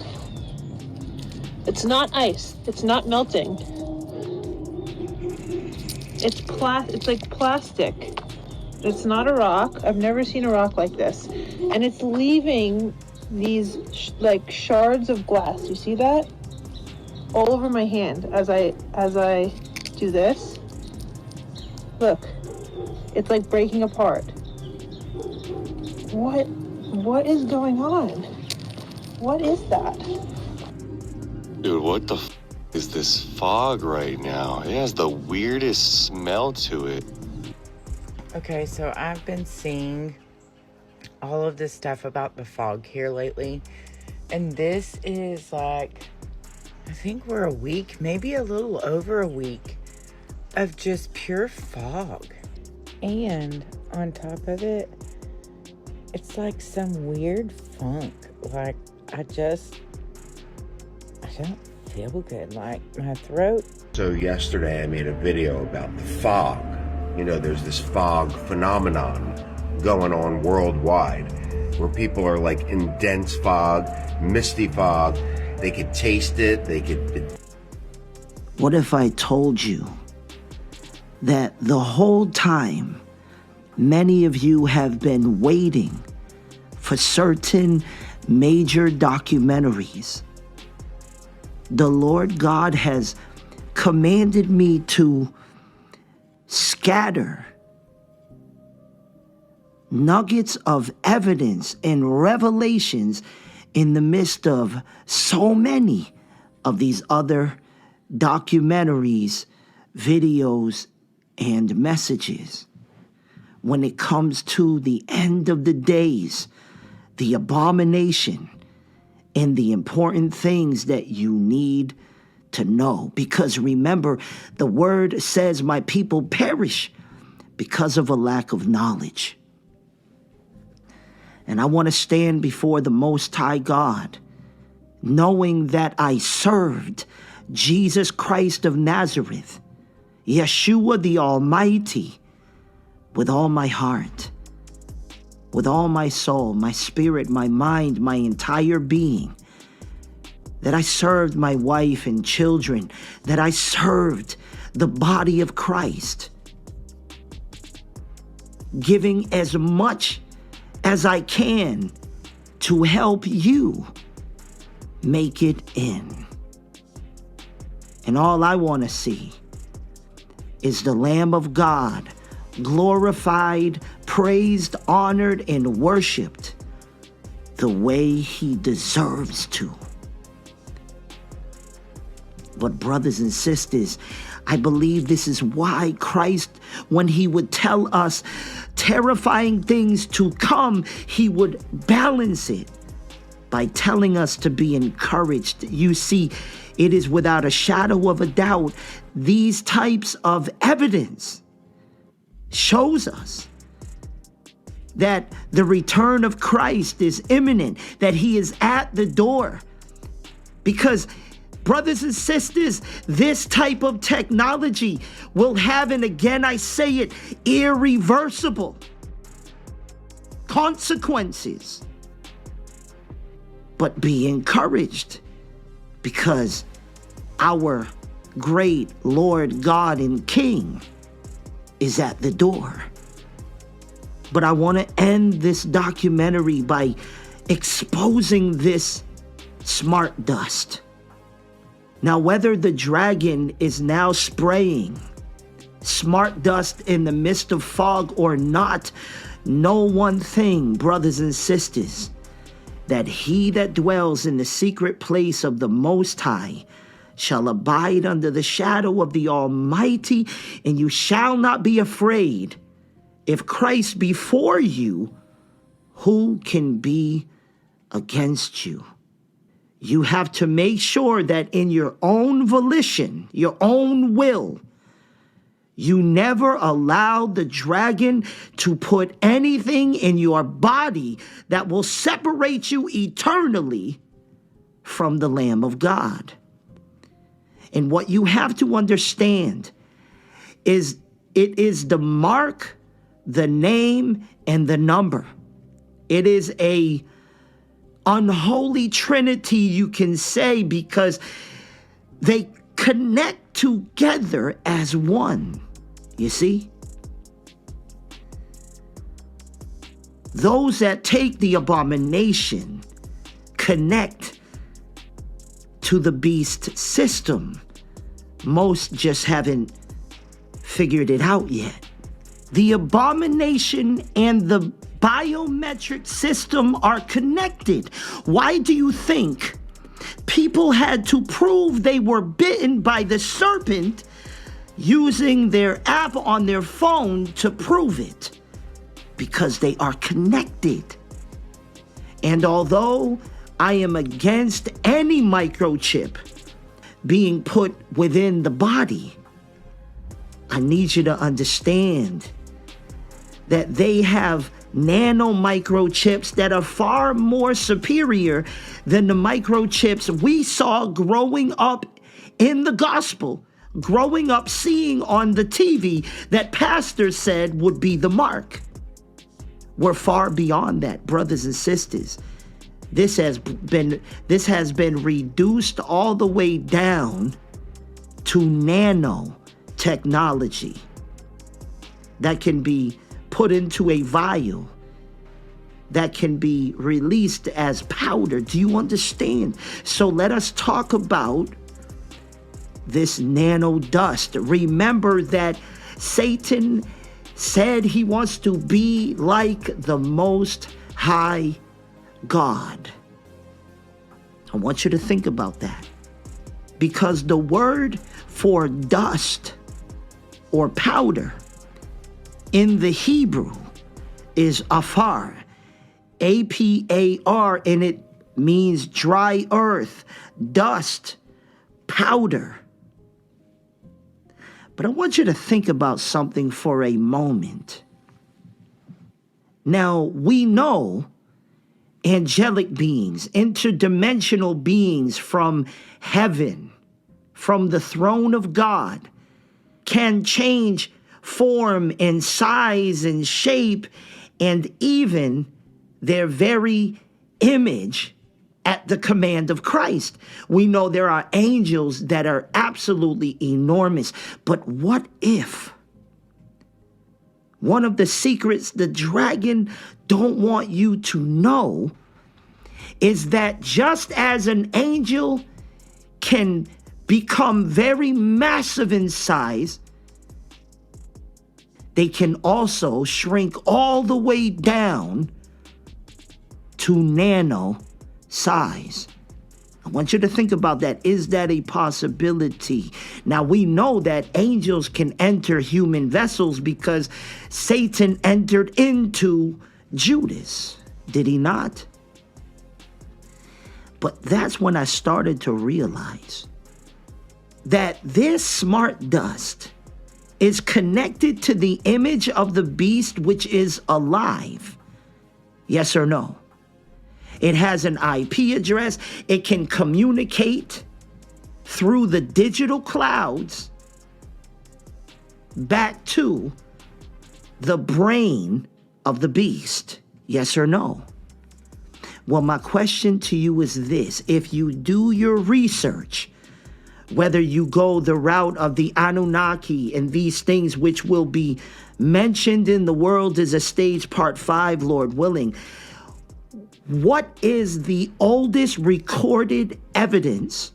it's not ice. It's not melting. It's like plastic. It's not a rock. I've never seen a rock like this, and it's leaving these like shards of glass. You see that? All over my hand as I do this. Look. It's like breaking apart. What is going on? What is that? Dude, what the f is this fog right now? It has the weirdest smell to it. Okay, so I've been seeing all of this stuff about the fog here lately. And this is like, I think we're a week, maybe a little over a week of just pure fog. And on top of it, it's like some weird funk. Like, I don't feel good. Like, my throat. So yesterday I made a video about the fog. You know, there's this fog phenomenon going on worldwide where people are like in dense fog, misty fog. They could taste it. What if I told you that the whole time many of you have been waiting for certain major documentaries. The Lord God has commanded me to scatter nuggets of evidence and revelations in the midst of so many of these other documentaries, videos, and messages. When it comes to the end of the days, the abomination, and the important things that you need to know. Because remember, the word says, my people perish because of a lack of knowledge. And I want to stand before the Most High God, knowing that I served Jesus Christ of Nazareth, Yeshua the Almighty, with all my heart, with all my soul, my spirit, my mind, my entire being, that I served my wife and children, that I served the body of Christ, giving as much as I can to help you make it in. And all I want to see is the Lamb of God glorified, praised, honored, and worshiped the way he deserves to. But brothers and sisters, I believe this is why Christ, when he would tell us terrifying things to come, he would balance it by telling us to be encouraged. You see, it is without a shadow of a doubt, these types of evidence shows us that the return of Christ is imminent, that he is at the door. Because brothers and sisters, this type of technology will have, and again I say it, irreversible consequences. But be encouraged, because our great Lord God and King is at the door. But I want to end this documentary by exposing this smart dust. Now, whether the dragon is now spraying smart dust in the midst of fog or not, know one thing, brothers and sisters, that he that dwells in the secret place of the Most High shall abide under the shadow of the Almighty, and you shall not be afraid. If Christ be for you, who can be against you? You have to make sure that in your own volition, your own will, you never allow the dragon to put anything in your body that will separate you eternally from the Lamb of God. And what you have to understand is it is the mark, the name, and the number. It is a unholy trinity, you can say, because they connect together as one. You see? Those that take the abomination connect to the beast system. Most just haven't figured it out yet. The abomination and the biometric system are connected. Why do you think people had to prove they were bitten by the serpent using their app on their phone to prove it? Because they are connected. And although I am against any microchip being put within the body, I need you to understand that they have nano microchips that are far more superior than the microchips we saw growing up in the gospel, growing up seeing on the TV that pastors said would be the mark. We're far beyond that, brothers and sisters. This has been reduced all the way down to nano technology that can be put into a vial that can be released as powder. Do you understand? So let us talk about this nano dust. Remember that Satan said he wants to be like the Most High God. I want you to think about that, because the word for dust or powder in the Hebrew is afar, A-P-A-R, and it means dry earth, dust, powder. But I want you to think about something for a moment. Now, we know angelic beings, interdimensional beings from heaven, from the throne of God, can change form and size and shape and even their very image at the command of Christ. We know there are angels that are absolutely enormous. But what if one of the secrets the dragon don't want you to know is that just as an angel can become very massive in size, they can also shrink all the way down to nano size. I want you to think about that. Is that a possibility? Now, we know that angels can enter human vessels because Satan entered into Judas. Did he not? But that's when I started to realize that this smart dust is connected to the image of the beast, which is alive. Yes or no? It has an IP address. It can communicate through the digital clouds back to the brain of the beast. Yes or no? Well, my question to you is this. If you do your research, whether you go the route of the Anunnaki and these things which will be mentioned in The World is a Stage Part 5, Lord willing, what is the oldest recorded evidence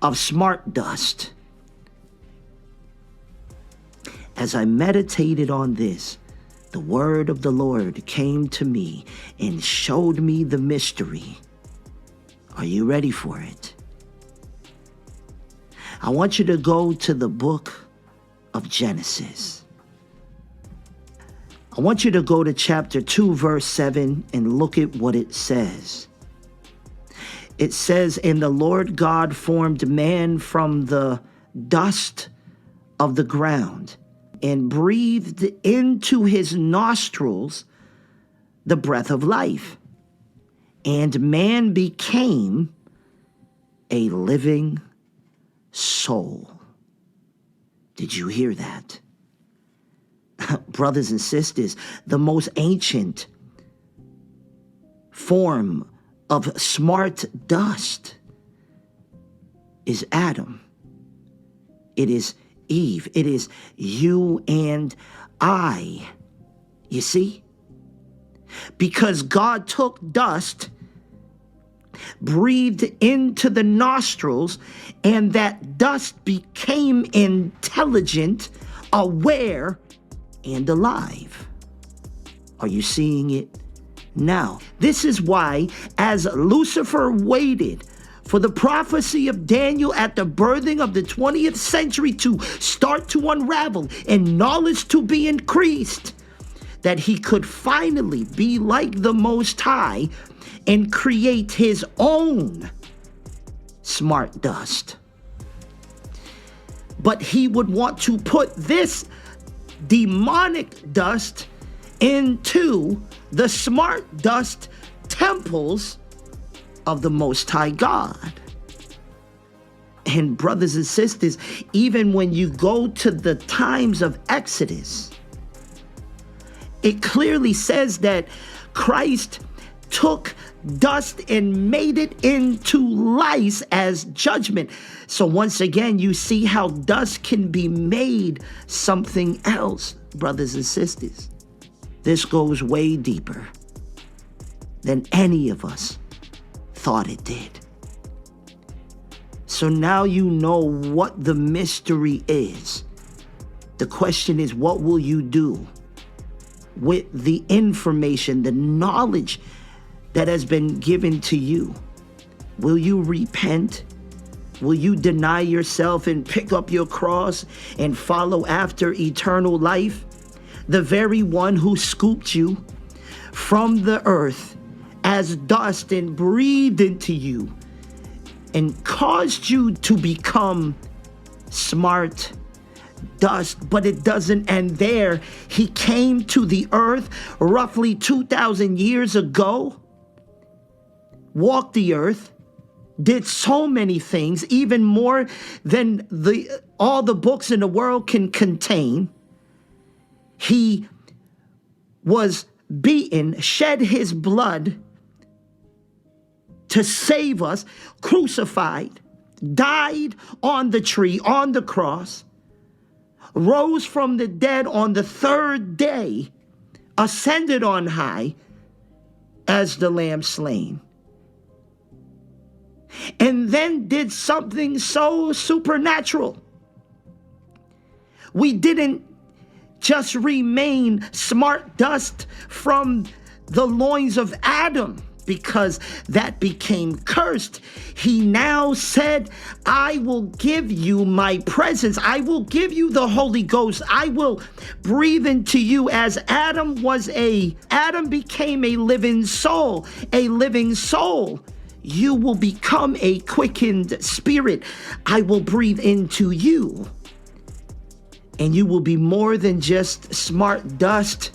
of smart dust? As I meditated on this, the word of the Lord came to me and showed me the mystery. Are you ready for it? I want you to go to the book of Genesis. I want you to go to chapter 2, verse 7, and look at what it says. It says, "And the Lord God formed man from the dust of the ground and breathed into his nostrils the breath of life. And man became a living soul." Did you hear that? Brothers and sisters, the most ancient form of smart dust is Adam. It is Eve. It is you and I. You see? Because God took dust, breathed into the nostrils, and that dust became intelligent, aware, and alive. Are you seeing it now? This is why, as Lucifer waited for the prophecy of Daniel at the birthing of the 20th century to start to unravel and knowledge to be increased, that he could finally be like the Most High and create his own smart dust. But he would want to put this demonic dust into the smart dust temples of the Most High God. And brothers and sisters, even when you go to the times of Exodus, it clearly says that Christ took dust and made it into lice as judgment. So once again, you see how dust can be made something else, brothers and sisters. This goes way deeper. than any of us thought it did. So now you know what the mystery is. The question is, what will you do with the information, the knowledge that has been given to you? Will you repent? Will you deny yourself and pick up your cross and follow after eternal life? The very one who scooped you from the earth as dust and breathed into you and caused you to become smart dust. But it doesn't end there. He came to the earth roughly 2,000 years ago, walked the earth, did so many things, even more than all the books in the world can contain. He was beaten, shed his blood to save us, crucified, died on the tree, on the cross, rose from the dead on the third day, ascended on high as the Lamb slain, and then did something so supernatural. We didn't just remain smart dust from the loins of Adam, because that became cursed. He now said, I will give you my presence. I will give you the Holy Ghost. I will breathe into you. As Adam became a living soul. A living soul. You will become a quickened spirit. I will breathe into you. And you will be more than just smart dust.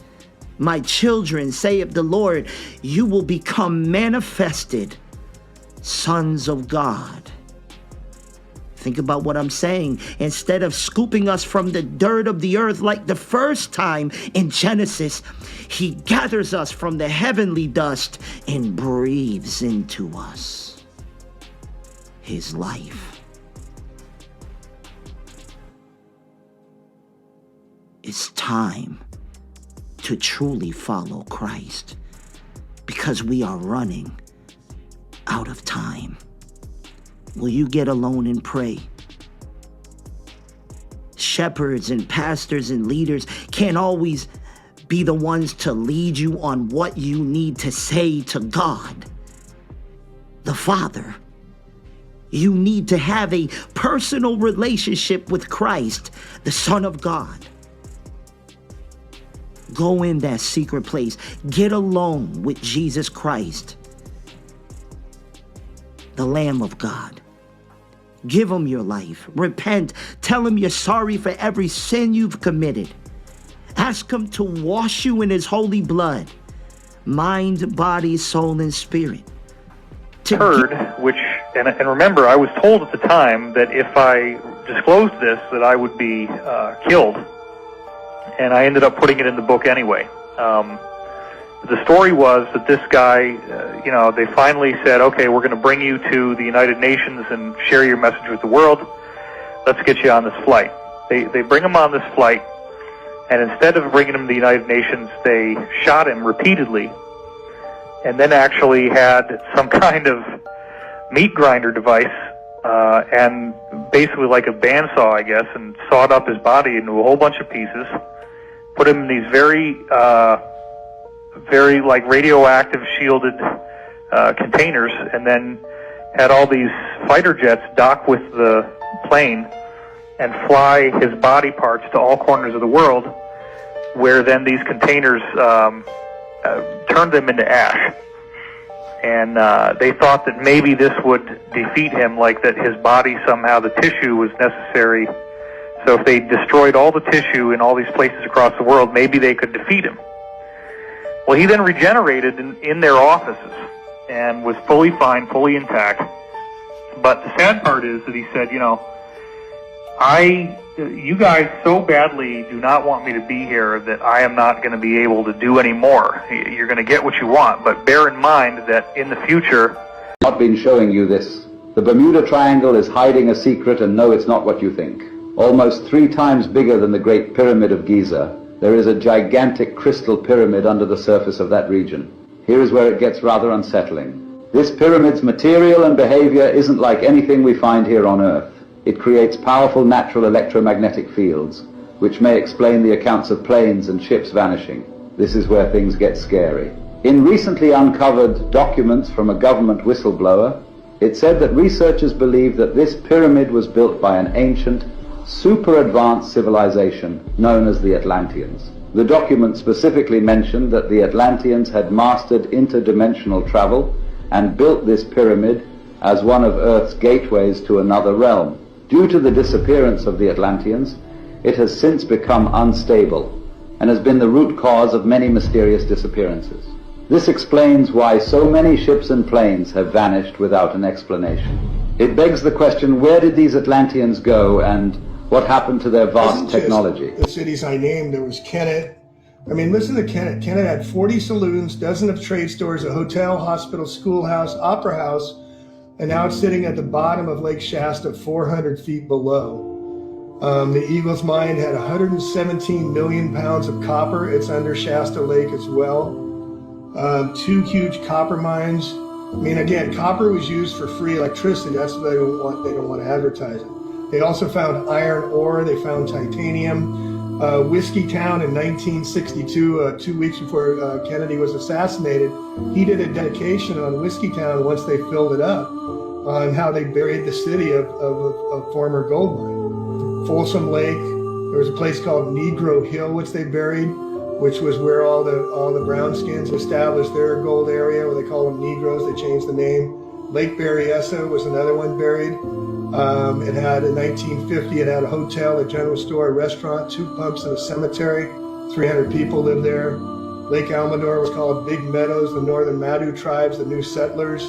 My children, saith the Lord, you will become manifested sons of God. Think about what I'm saying. Instead of scooping us from the dirt of the earth like the first time in Genesis, he gathers us from the heavenly dust and breathes into us his life. It's time to truly follow Christ, because we are running out of time. Will you get alone and pray? Shepherds and pastors and leaders can't always be the ones to lead you on what you need to say to God, the Father. You need to have a personal relationship with Christ, the Son of God. Go in that secret place. Get alone with Jesus Christ, the Lamb of God. Give him your life. Repent. Tell him you're sorry for every sin you've committed. Ask him to wash you in his holy blood, mind, body, soul, and spirit. And remember, I was told at the time that if I disclosed this, that I would be killed. And I ended up putting it in the book anyway. The story was that this guy, they finally said, okay, we're going to bring you to the United Nations and share your message with the world. Let's get you on this flight. They bring him on this flight, and instead of bringing him to the United Nations, they shot him repeatedly, and then actually had some kind of meat grinder device, and basically like a bandsaw, I guess, and sawed up his body into a whole bunch of pieces. Put him in these very like radioactive shielded containers, and then had all these fighter jets dock with the plane and fly his body parts to all corners of the world, where then these containers turned them into ash. And they thought that maybe this would defeat him, like that his body somehow, the tissue was necessary. So if they destroyed all the tissue in all these places across the world, maybe they could defeat him. Well, he then regenerated in their offices and was fully fine, fully intact. But the sad part is that he said, you guys so badly do not want me to be here that I am not going to be able to do any more. You're going to get what you want, but bear in mind that in the future... I've been showing you this. The Bermuda Triangle is hiding a secret, and no, it's not what you think. Almost 3 times bigger than the Great Pyramid of Giza, there is a gigantic crystal pyramid under the surface of that region. Here is where it gets rather unsettling. This pyramid's material and behavior isn't like anything we find here on Earth. It creates powerful natural electromagnetic fields, which may explain the accounts of planes and ships vanishing. This is where things get scary. In recently uncovered documents from a government whistleblower, it said that researchers believe that this pyramid was built by an ancient, super advanced civilization known as the Atlanteans. The document specifically mentioned that the Atlanteans had mastered interdimensional travel and built this pyramid as one of Earth's gateways to another realm. Due to the disappearance of the Atlanteans, it has since become unstable and has been the root cause of many mysterious disappearances. This explains why so many ships and planes have vanished without an explanation. It begs the question, where did these Atlanteans go and what happened to their vast technology? The cities I named, there was Kennett. I mean, listen to Kennett. Kennett had 40 saloons, dozens of trade stores, a hotel, hospital, schoolhouse, opera house, and now it's sitting at the bottom of Lake Shasta, 400 feet below. The Eagles mine had 117 million pounds of copper. It's under Shasta Lake as well. 2 huge copper mines. I mean, again, copper was used for free electricity. That's what they don't want to advertise it. They also found iron ore. They found titanium. Whiskey Town in 1962, 2 weeks before Kennedy was assassinated, he did a dedication on Whiskey Town once they filled it up on how they buried the city of a former gold mine. Folsom Lake, there was a place called Negro Hill, which they buried, which was where all the brownskins established their gold area, where they call them Negroes. They changed the name. Lake Berryessa was another one buried. It had, in 1950, it had a hotel, a general store, a restaurant, 2 pumps, and a cemetery. 300 people lived there. Lake Almador was called Big Meadows. The northern Madu tribes, the new settlers,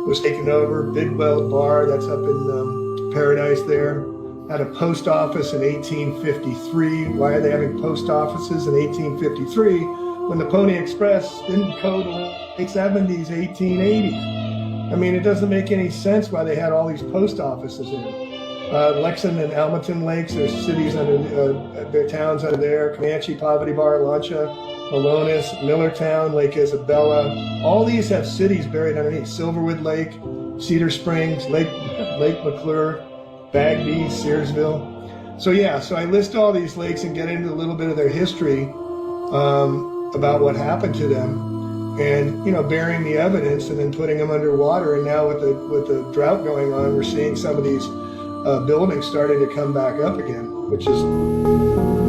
was taken over. Bidwell Bar, that's up in Paradise there. Had a post office in 1853. Why are they having post offices in 1853 when the Pony Express didn't go to the late 70s, 1880s? I mean, it doesn't make any sense why they had all these post offices in. Lexington and Almaton Lakes, there's cities under, their towns under there. Comanche, Poverty Bar, Lancha, Malonis, Millertown, Lake Isabella. All these have cities buried underneath. Silverwood Lake, Cedar Springs, Lake McClure, Bagby, Searsville. So yeah, so I list all these lakes and get into a little bit of their history about what happened to them. And, you know, burying the evidence and then putting them underwater. And now with the drought going on, we're seeing some of these buildings starting to come back up again, which is...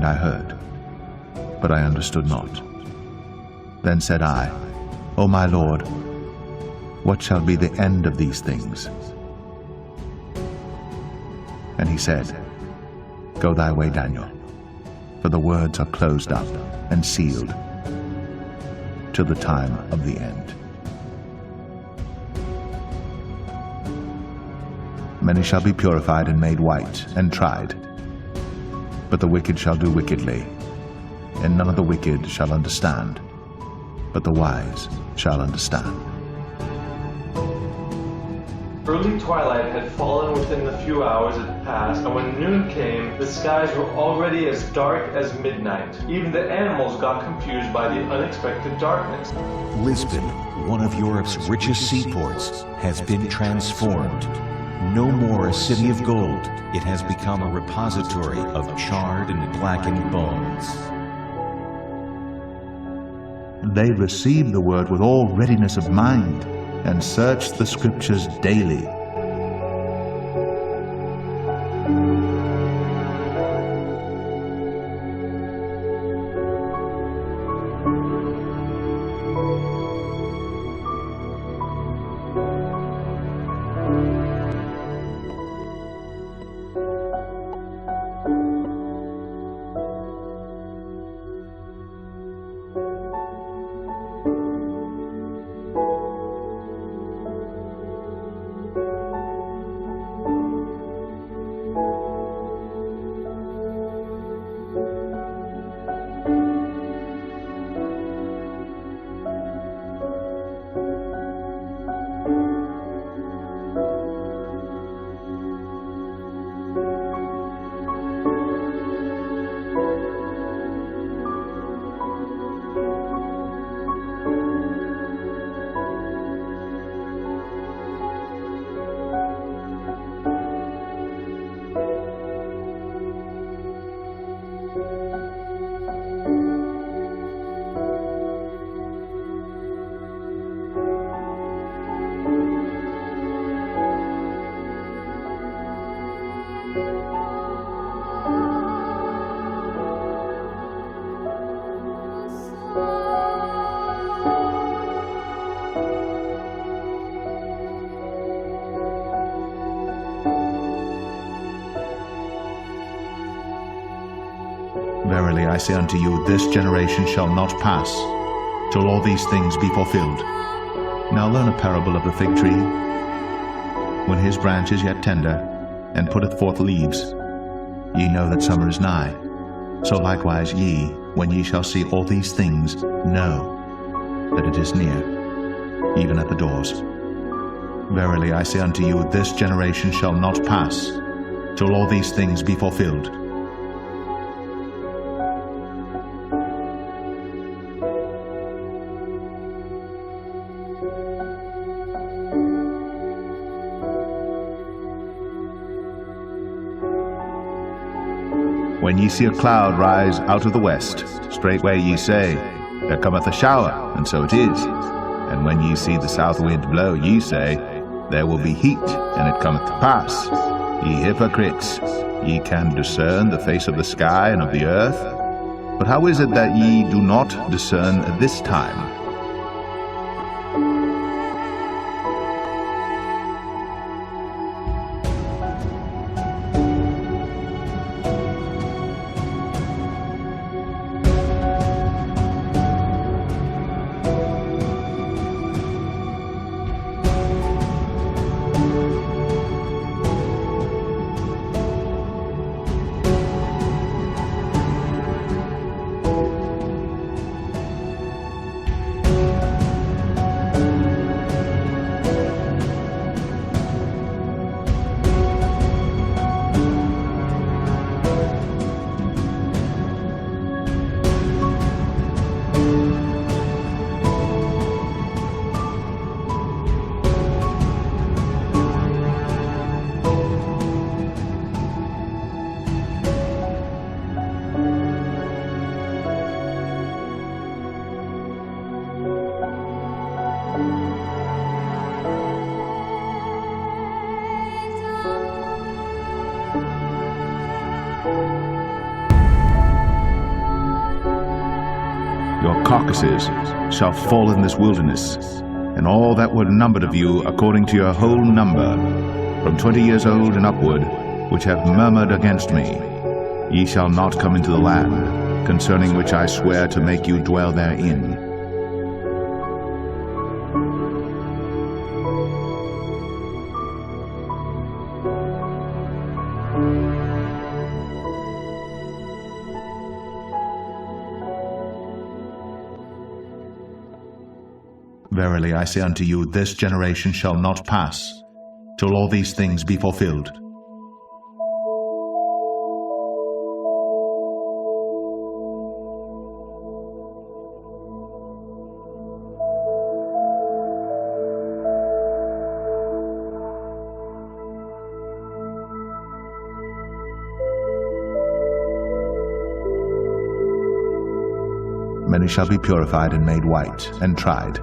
I heard, but I understood not. Then said I, O my Lord, what shall be the end of these things? And he said, Go thy way, Daniel, for the words are closed up and sealed till the time of the end. Many shall be purified and made white and tried, but the wicked shall do wickedly, and none of the wicked shall understand, but the wise shall understand. Early twilight had fallen within the few hours it passed, and when noon came, the skies were already as dark as midnight. Even the animals got confused by the unexpected darkness. Lisbon, one of Europe's richest seaports, has been transformed. No more a city of gold, it has become a repository of charred and blackened bones. They received the word with all readiness of mind, and searched the scriptures daily. Verily I say unto you, this generation shall not pass, till all these things be fulfilled. Now learn a parable of the fig tree. When his branch is yet tender, and putteth forth leaves, ye know that summer is nigh. So likewise ye, when ye shall see all these things, know that it is near, even at the doors. Verily I say unto you, this generation shall not pass, till all these things be fulfilled. When ye see a cloud rise out of the west, straightway ye say, There cometh a shower, and so it is. And when ye see the south wind blow, ye say, There will be heat, and it cometh to pass. Ye hypocrites, ye can discern the face of the sky and of the earth. But how is it that ye do not discern this time? carcasses shall fall in this wilderness, and all that were numbered of you according to your whole number, from 20 years old and upward, which have murmured against me, ye shall not come into the land, concerning which I swear to make you dwell therein. Verily I say unto you, this generation shall not pass, till all these things be fulfilled. Many shall be purified and made white and tried.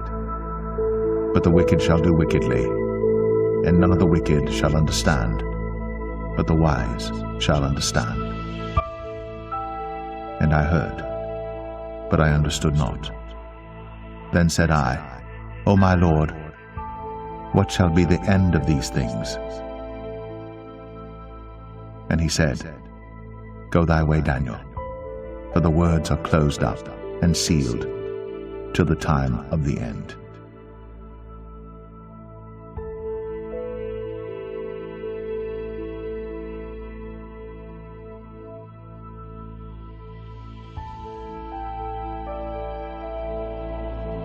But the wicked shall do wickedly, and none of the wicked shall understand, but the wise shall understand. And I heard, but I understood not. Then said I, O my Lord, what shall be the end of these things? And he said, Go thy way, Daniel, for the words are closed up and sealed till the time of the end.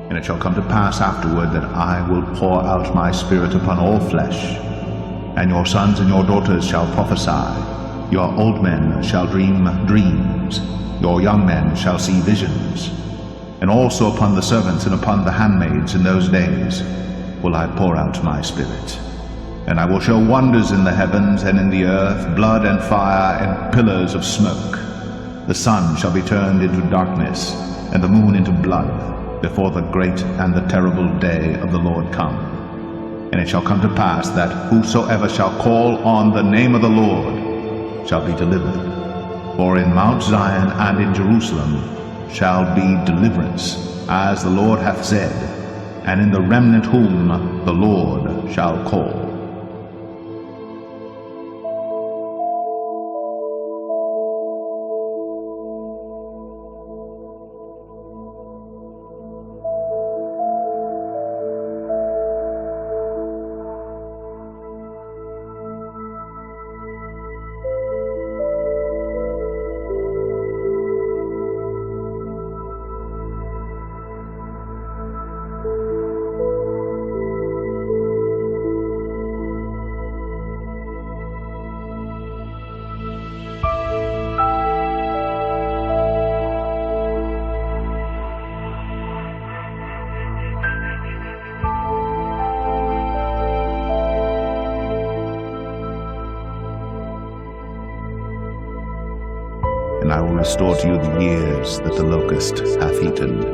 And it shall come to pass afterward that I will pour out my Spirit upon all flesh, and your sons and your daughters shall prophesy, your old men shall dream dreams, your young men shall see visions, and also upon the servants and upon the handmaids in those days will I pour out my Spirit. And I will show wonders in the heavens and in the earth, blood and fire and pillars of smoke. The sun shall be turned into darkness, and the moon into blood, before the great and the terrible day of the Lord come. And it shall come to pass that whosoever shall call on the name of the Lord shall be delivered. For in Mount Zion and in Jerusalem shall be deliverance, as the Lord hath said, and in the remnant whom the Lord shall call. And I will restore to you the years that the locust hath eaten.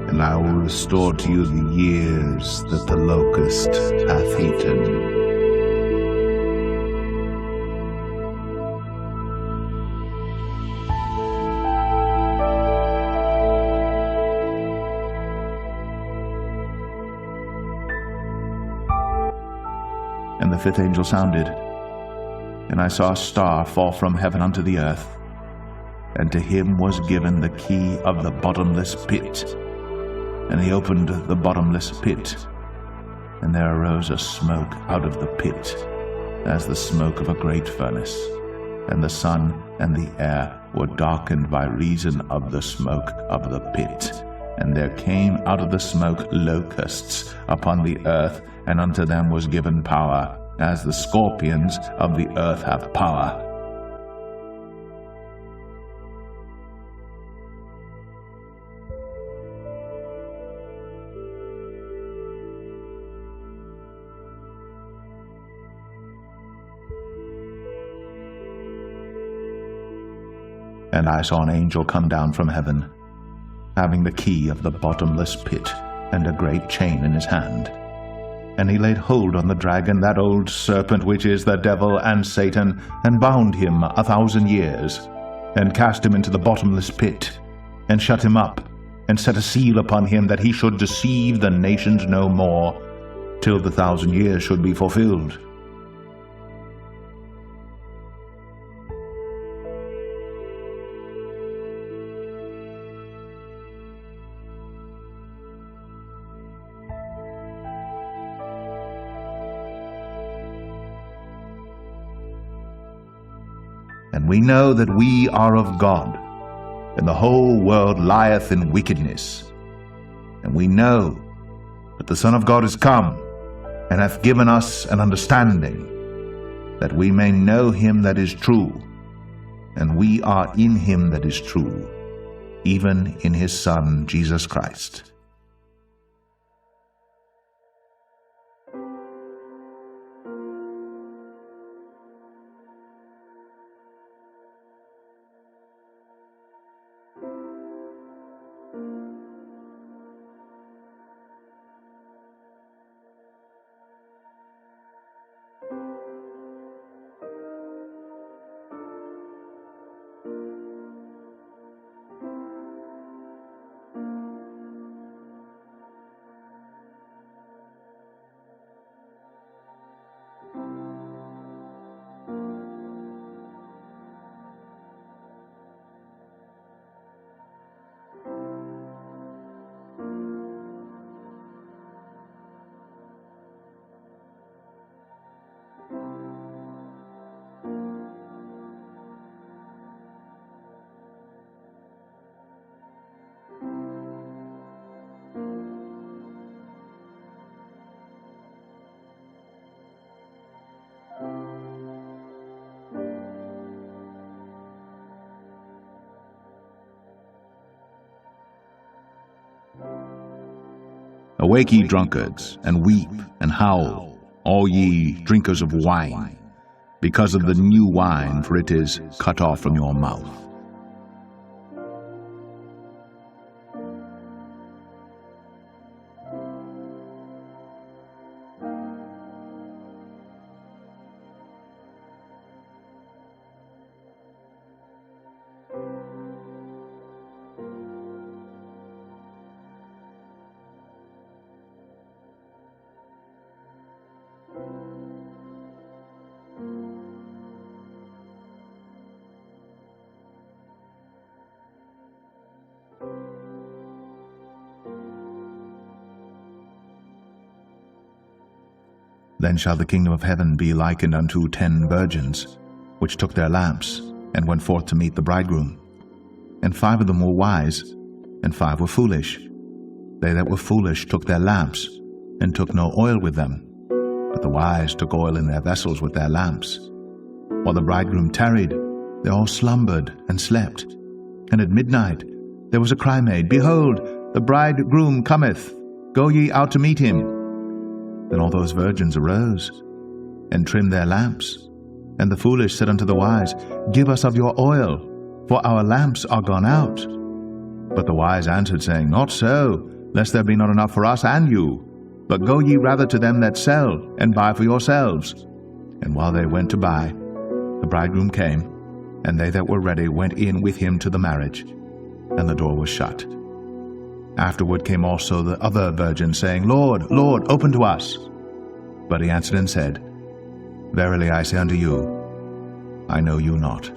And I will restore to you the years that the locust hath eaten. And the fifth angel sounded, and I saw a star fall from heaven unto the earth, and to him was given the key of the bottomless pit. And he opened the bottomless pit, and there arose a smoke out of the pit, as the smoke of a great furnace. And the sun and the air were darkened by reason of the smoke of the pit. And there came out of the smoke locusts upon the earth, and unto them was given power, as the scorpions of the earth have power. And I saw an angel come down from heaven, having the key of the bottomless pit, and a great chain in his hand. And he laid hold on the dragon, that old serpent which is the devil and Satan, and bound him 1,000 years, and cast him into the bottomless pit, and shut him up, and set a seal upon him, that he should deceive the nations no more, till the 1,000 years should be fulfilled. And we know that we are of God, and the whole world lieth in wickedness. And we know that the Son of God is come, and hath given us an understanding, that we may know him that is true, and we are in him that is true, even in his Son, Jesus Christ. Awake, ye drunkards, and weep and howl, all ye drinkers of wine, because of the new wine, for it is cut off from your mouth. Then shall the kingdom of heaven be likened unto 10 virgins, which took their lamps, and went forth to meet the bridegroom. And 5 of them were wise, and 5 were foolish. They that were foolish took their lamps, and took no oil with them. But the wise took oil in their vessels with their lamps. While the bridegroom tarried, they all slumbered and slept. And at midnight there was a cry made, Behold, the bridegroom cometh, go ye out to meet him. Then all those virgins arose, and trimmed their lamps. And the foolish said unto the wise, Give us of your oil, for our lamps are gone out. But the wise answered, saying, Not so, lest there be not enough for us and you. But go ye rather to them that sell, and buy for yourselves. And while they went to buy, the bridegroom came, and they that were ready went in with him to the marriage, and the door was shut. Afterward came also the other virgins, saying, Lord, Lord, open to us. But he answered and said, Verily I say unto you, I know you not.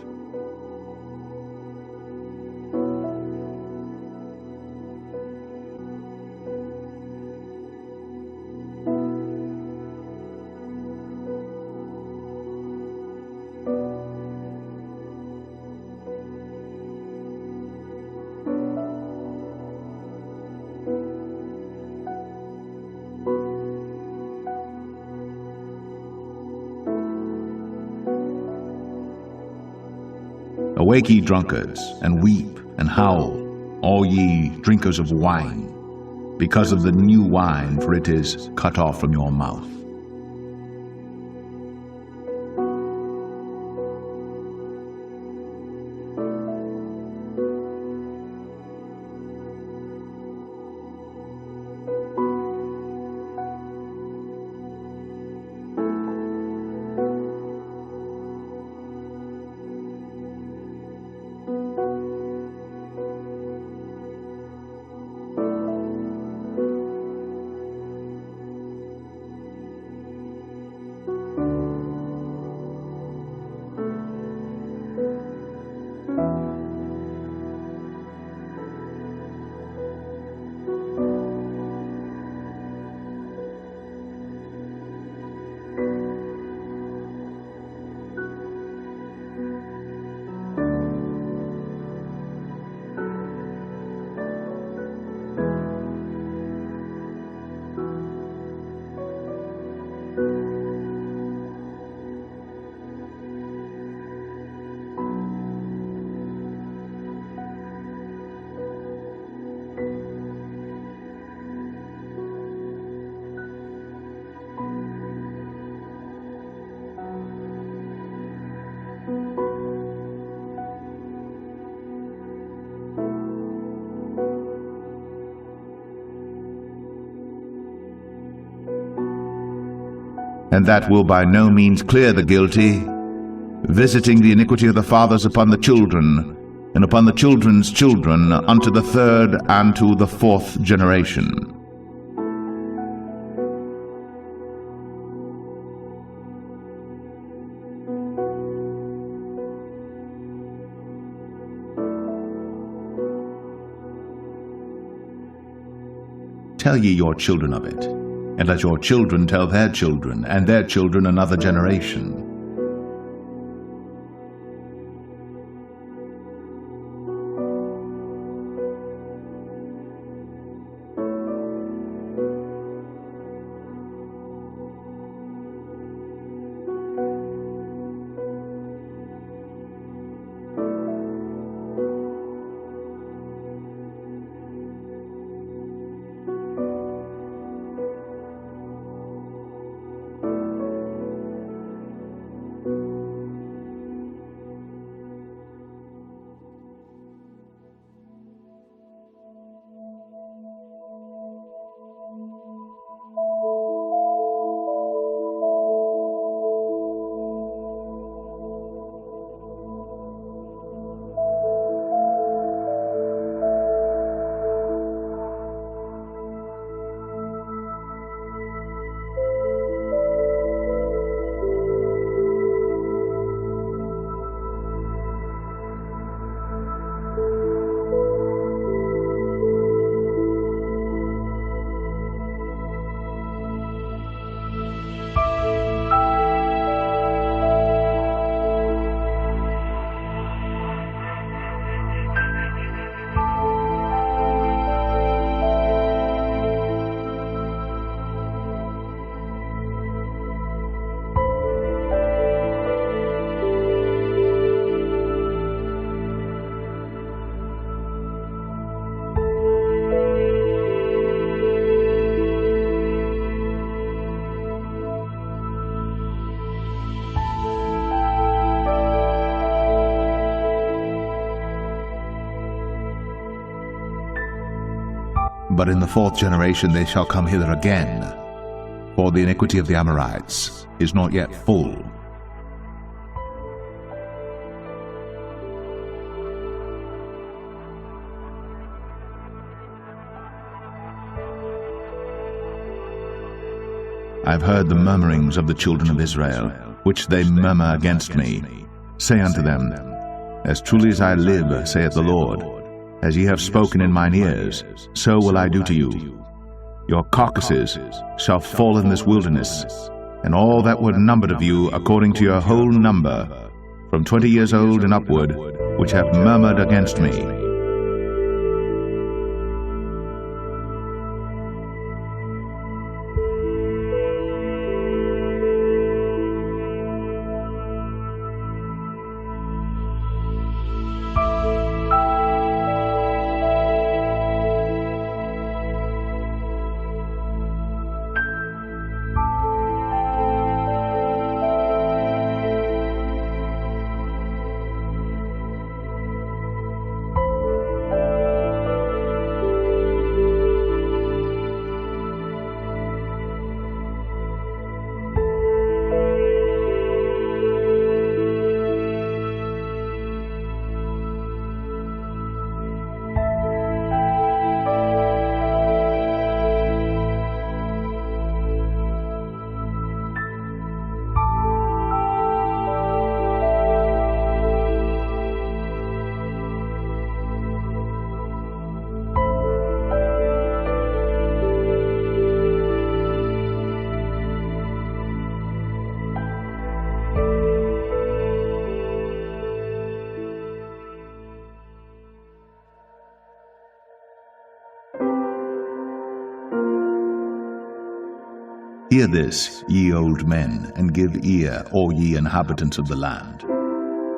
Awake, ye drunkards, and weep and howl, all ye drinkers of wine, because of the new wine, for it is cut off from your mouth. and that will by no means clear the guilty, visiting the iniquity of the fathers upon the children, and upon the children's children unto the third and to the fourth generation. Tell ye your children of it, and let your children tell their children, and their children another generation. But in the fourth generation they shall come hither again, for the iniquity of the Amorites is not yet full. I have heard the murmurings of the children of Israel, which they murmur against me. Say unto them, As truly as I live, saith the Lord, as ye have spoken in mine ears, so will I do to you. Your carcasses shall fall in this wilderness, and all that were numbered of you according to your whole number, from 20 years old and upward, which have murmured against me. Hear this, ye old men, and give ear, all ye inhabitants of the land.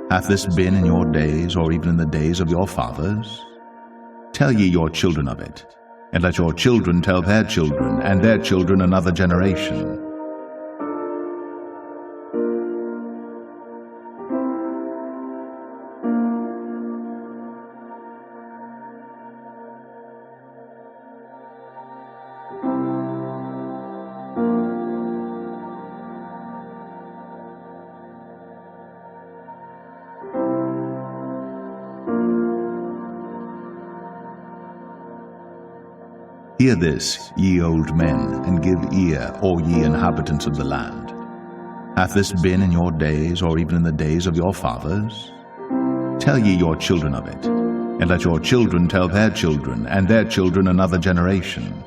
Hath this been in your days, or even in the days of your fathers? Tell ye your children of it, and let your children tell their children, and their children another generation. Hear this, ye old men, and give ear, all ye inhabitants of the land. Hath this been in your days, or even in the days of your fathers? Tell ye your children of it, and let your children tell their children, and their children another generation.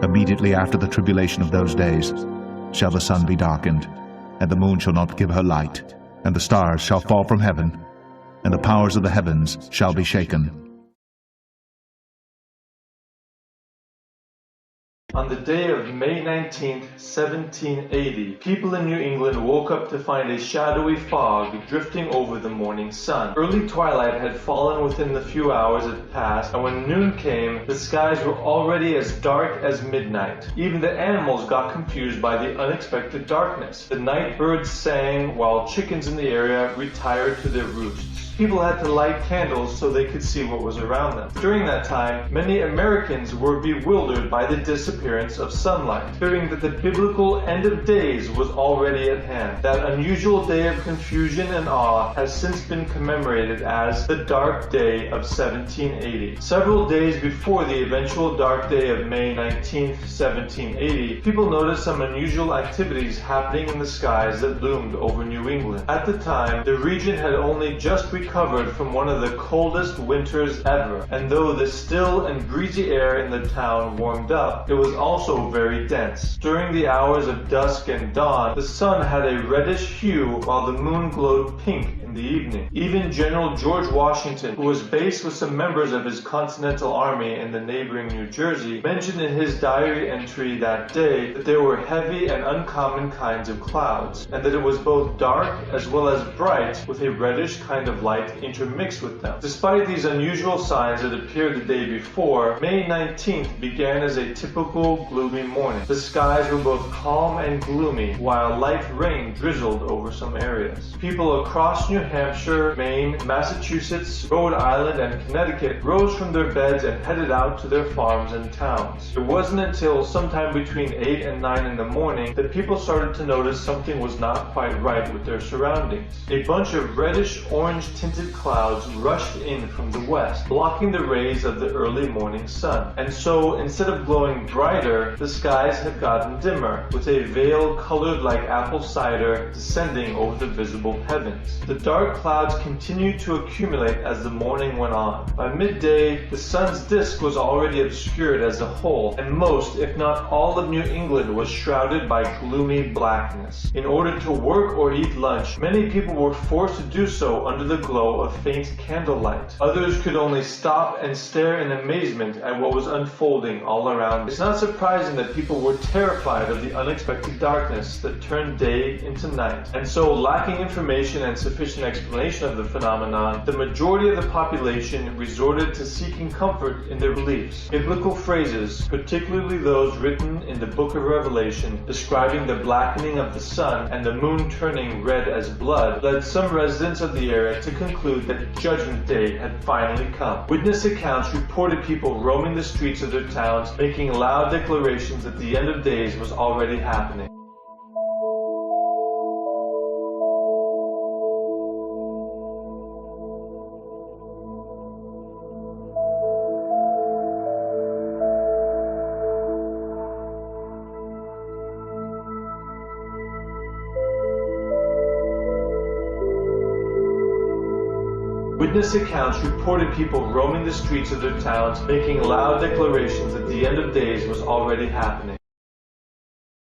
Immediately after the tribulation of those days shall the sun be darkened, and the moon shall not give her light, and the stars shall fall from heaven, and the powers of the heavens shall be shaken. On the day of May 19th, 1780, people in New England woke up to find a shadowy fog drifting over the morning sun. Early twilight had fallen within the few hours it passed, and when noon came, the skies were already as dark as midnight. Even the animals got confused by the unexpected darkness. The night birds sang, while chickens in the area retired to their roosts. People had to light candles so they could see what was around them. During that time, many Americans were bewildered by the disappearance of sunlight, fearing that the biblical end of days was already at hand. That unusual day of confusion and awe has since been commemorated as the Dark Day of 1780. Several days before the eventual Dark Day of May 19th, 1780, people noticed some unusual activities happening in the skies that loomed over New England. At the time, the region had only just recovered from one of the coldest winters ever, and though the still and breezy air in the town warmed up, it was also very dense. During the hours of dusk and dawn, the sun had a reddish hue while the moon glowed pink in the evening. Even General George Washington, who was based with some members of his Continental Army in the neighboring New Jersey, mentioned in his diary entry that day that there were heavy and uncommon kinds of clouds, and that it was both dark as well as bright with a reddish kind of light intermixed with them. Despite these unusual signs that appeared the day before, May 19th began as a typical gloomy morning. The skies were both calm and gloomy, while light rain drizzled over some areas. People across New Hampshire, Maine, Massachusetts, Rhode Island, and Connecticut rose from their beds and headed out to their farms and towns. It wasn't until sometime between 8 and 9 in the morning that people started to notice something was not quite right with their surroundings. A bunch of reddish-orange tinted clouds rushed in from the west, blocking the rays of the early morning sun. And so, instead of glowing brighter, the skies had gotten dimmer, with a veil colored like apple cider descending over the visible heavens. The dark clouds continued to accumulate as the morning went on. By midday, the sun's disk was already obscured as a whole, and most, if not all of New England was shrouded by gloomy blackness. In order to work or eat lunch, many people were forced to do so under the glow of faint candlelight. Others could only stop and stare in amazement at what was unfolding all around. It's not surprising that people were terrified of the unexpected darkness that turned day into night. And so, lacking information and sufficient explanation of the phenomenon, the majority of the population resorted to seeking comfort in their beliefs. Biblical phrases, particularly those written in the book of Revelation, describing the blackening of the sun and the moon turning red as blood, led some residents of the area to conclude that Judgment Day had finally come. Witness accounts reported people roaming the streets of their towns, making loud declarations that the end of days was already happening. Witness accounts reported people roaming the streets of their towns, making loud declarations that the end of days was already happening.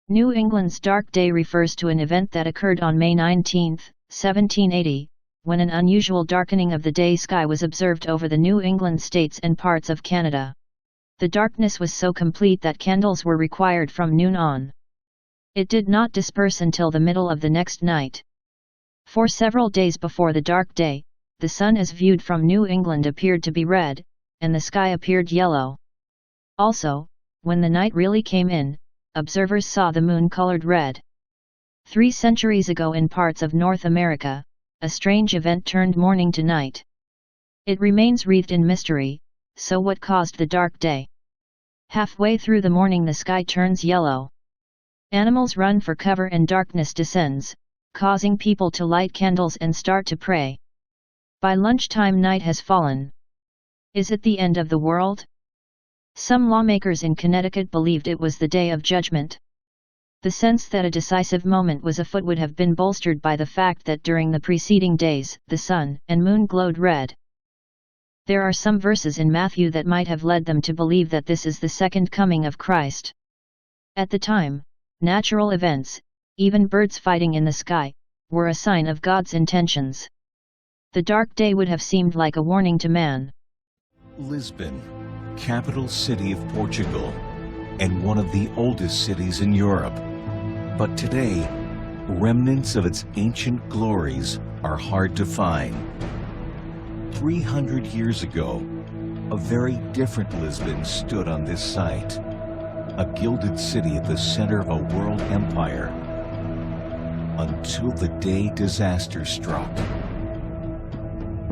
New England's Dark Day refers to an event that occurred on May 19, 1780, when an unusual darkening of the day sky was observed over the New England states and parts of Canada. The darkness was so complete that candles were required from noon on. It did not disperse until the middle of the next night. For several days before the dark day, the sun as viewed from New England appeared to be red, and the sky appeared yellow. Also, when the night really came in, observers saw the moon colored red. 3 centuries ago in parts of North America, a strange event turned morning to night. It remains wreathed in mystery, so what caused the dark day? Halfway through the morning the sky turns yellow. Animals run for cover and darkness descends, causing people to light candles and start to pray. By lunchtime night has fallen. Is it the end of the world? Some lawmakers in Connecticut believed it was the day of judgment. The sense that a decisive moment was afoot would have been bolstered by the fact that during the preceding days, the sun and moon glowed red. There are some verses in Matthew that might have led them to believe that this is the second coming of Christ. At the time, natural events, even birds fighting in the sky, were a sign of God's intentions. The dark day would have seemed like a warning to man. Lisbon, capital city of Portugal, and one of the oldest cities in Europe. But today, remnants of its ancient glories are hard to find. 300 years ago, a very different Lisbon stood on this site, a gilded city at the center of a world empire, until the day disaster struck.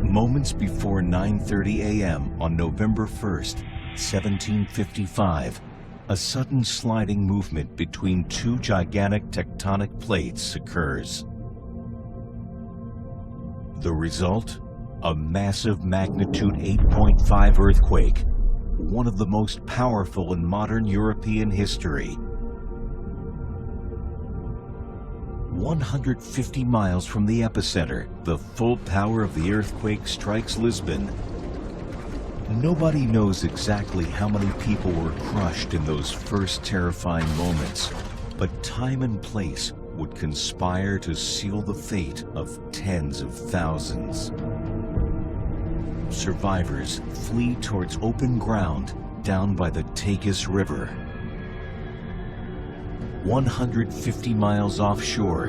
Moments before 9:30 a.m. on November 1st, 1755, a sudden sliding movement between 2 gigantic tectonic plates occurs. The result? A massive magnitude 8.5 earthquake, one of the most powerful in modern European history. 150 miles from the epicenter, the full power of the earthquake strikes Lisbon. Nobody knows exactly how many people were crushed in those first terrifying moments, but time and place would conspire to seal the fate of tens of thousands. Survivors flee towards open ground down by the Tagus River. 150 miles offshore,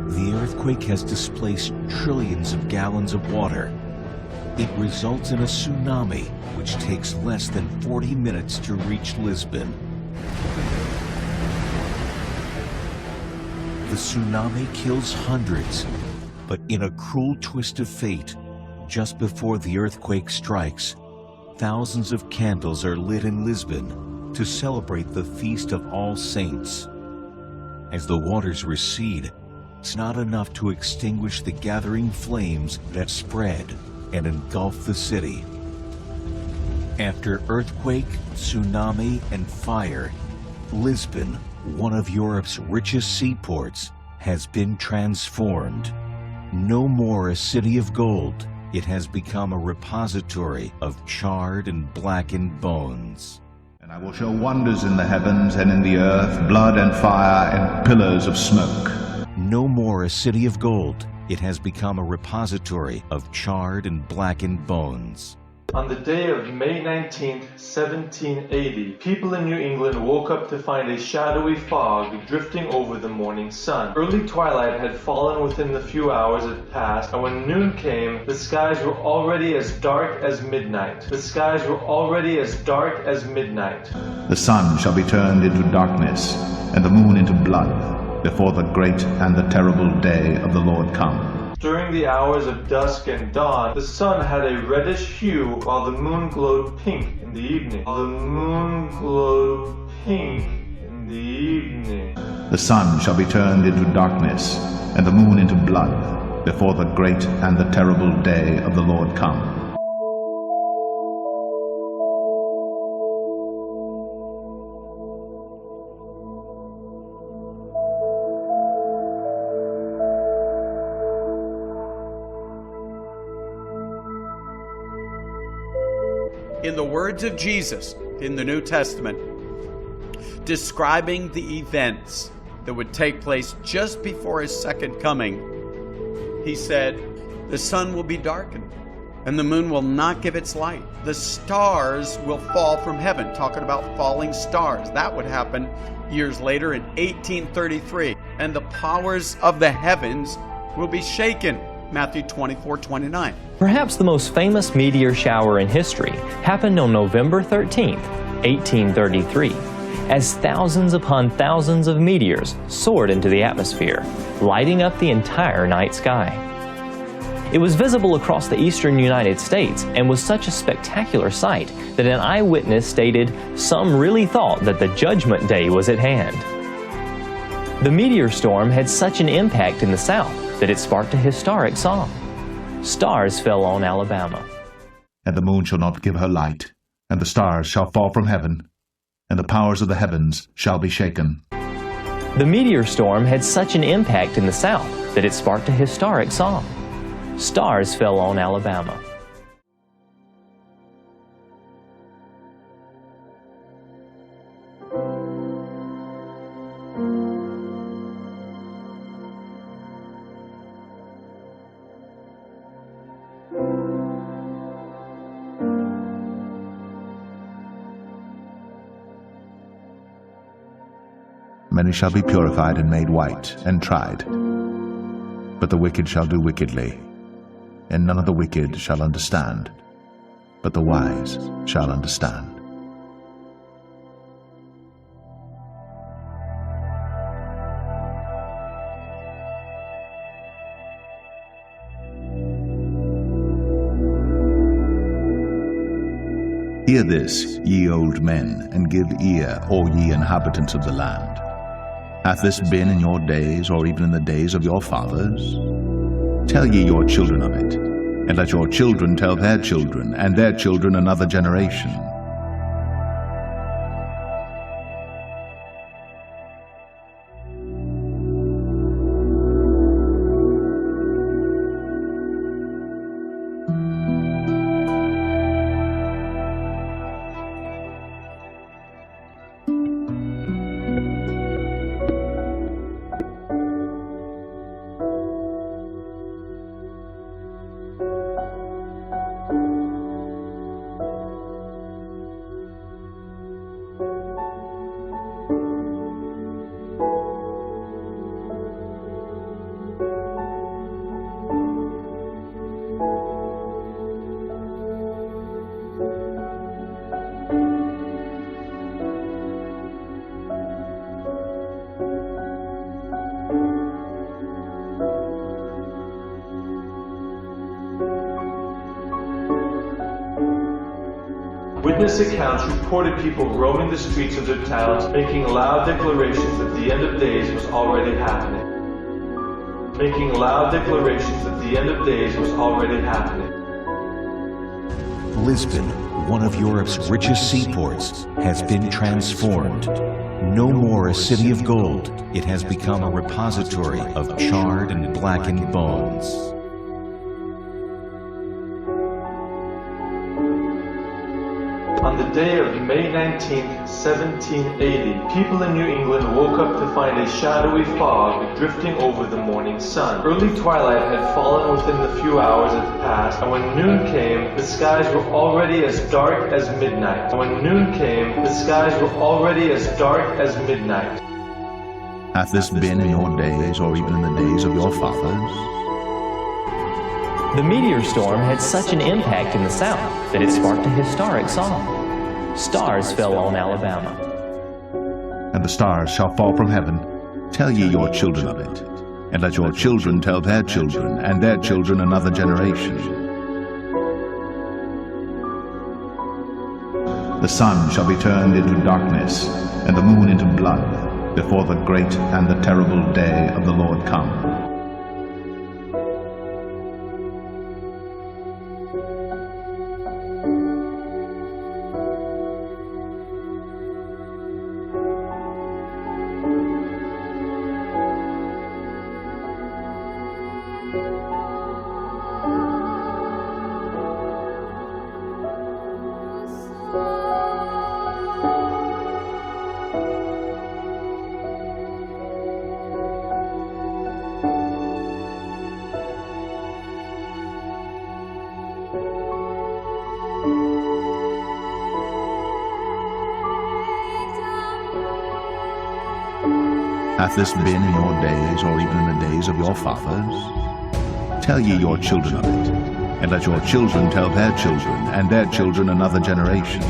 the earthquake has displaced trillions of gallons of water. It results in a tsunami, which takes less than 40 minutes to reach Lisbon. The tsunami kills hundreds, but in a cruel twist of fate, just before the earthquake strikes, thousands of candles are lit in Lisbon to celebrate the Feast of All Saints. As the waters recede, it's not enough to extinguish the gathering flames that spread and engulf the city. After earthquake, tsunami, and fire, Lisbon, one of Europe's richest seaports, has been transformed. No more a city of gold, it has become a repository of charred and blackened bones. And I will show wonders in the heavens and in the earth, blood and fire and pillars of smoke. No more a city of gold, it has become a repository of charred and blackened bones. On the day of May 19, 1780, people in New England woke up to find a shadowy fog drifting over the morning sun. Early twilight had fallen within the few hours it passed, and when noon came, the skies were already as dark as midnight. The skies were already as dark as midnight. The sun shall be turned into darkness, and the moon into blood, before the great and the terrible day of the Lord come. During the hours of dusk and dawn, the sun had a reddish hue, while the moon glowed pink in the evening. The moon glowed pink in the evening. The sun shall be turned into darkness, and the moon into blood, before the great and the terrible day of the Lord come. In the words of Jesus in the New Testament, describing the events that would take place just before his second coming, he said, "The sun will be darkened, and the moon will not give its light. The stars will fall from heaven," talking about falling stars. That would happen years later in 1833. "And the powers of the heavens will be shaken." Matthew 24:29. Perhaps the most famous meteor shower in history happened on November 13, 1833, as thousands upon thousands of meteors soared into the atmosphere, lighting up the entire night sky. It was visible across the eastern United States and was such a spectacular sight that an eyewitness stated, "Some really thought that the Judgment Day was at hand." The meteor storm had such an impact in the South that it sparked a historic song. Stars fell on Alabama. And the moon shall not give her light, and the stars shall fall from heaven, and the powers of the heavens shall be shaken. The meteor storm had such an impact in the South that it sparked a historic song. Stars fell on Alabama. Many shall be purified and made white and tried. But the wicked shall do wickedly, and none of the wicked shall understand, but the wise shall understand. Hear this, ye old men, and give ear, all ye inhabitants of the land. Hath this been in your days, or even in the days of your fathers? Tell ye your children of it, and let your children tell their children, and their children another generation. Witness accounts reported people roaming the streets of their towns, making loud declarations that the end of days was already happening. Making loud declarations that the end of days was already happening. Lisbon, one of Europe's richest seaports, has been transformed. No more a city of gold, it has become a repository of charred and blackened bones. On the day of May 19, 1780, people in New England woke up to find a shadowy fog drifting over the morning sun. Early twilight had fallen within the few hours that passed, and when noon came, the skies were already as dark as midnight. And when noon came, the skies were already as dark as midnight. Hath this been in your days, or even in the days of your fathers? The meteor storm had such an impact in the South that it sparked a historic song. Stars fell on Alabama. And the stars shall fall from heaven. Tell ye your children of it, and let your children tell their children, and their children another generation. The sun shall be turned into darkness, and the moon into blood, before the great and the terrible day of the Lord come. Hath this been in your days, or even in the days of your fathers? Tell ye your children of it, and let your children tell their children, and their children another generation.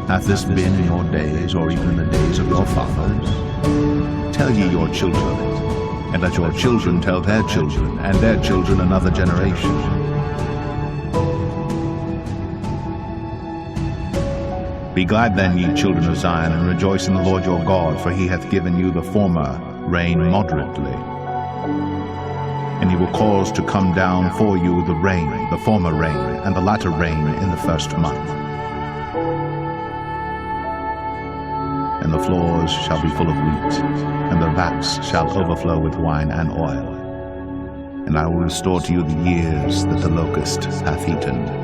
Hath this been in your days, or even in the days of your fathers? Tell ye your children of it, and let your children tell their children, and their children another generation. Be glad then, ye children of Zion, and rejoice in the Lord your God, for he hath given you the former rain moderately. And he will cause to come down for you the rain, the former rain, and the latter rain in the first month. And the floors shall be full of wheat, and the vats shall overflow with wine and oil. And I will restore to you the years that the locust hath eaten.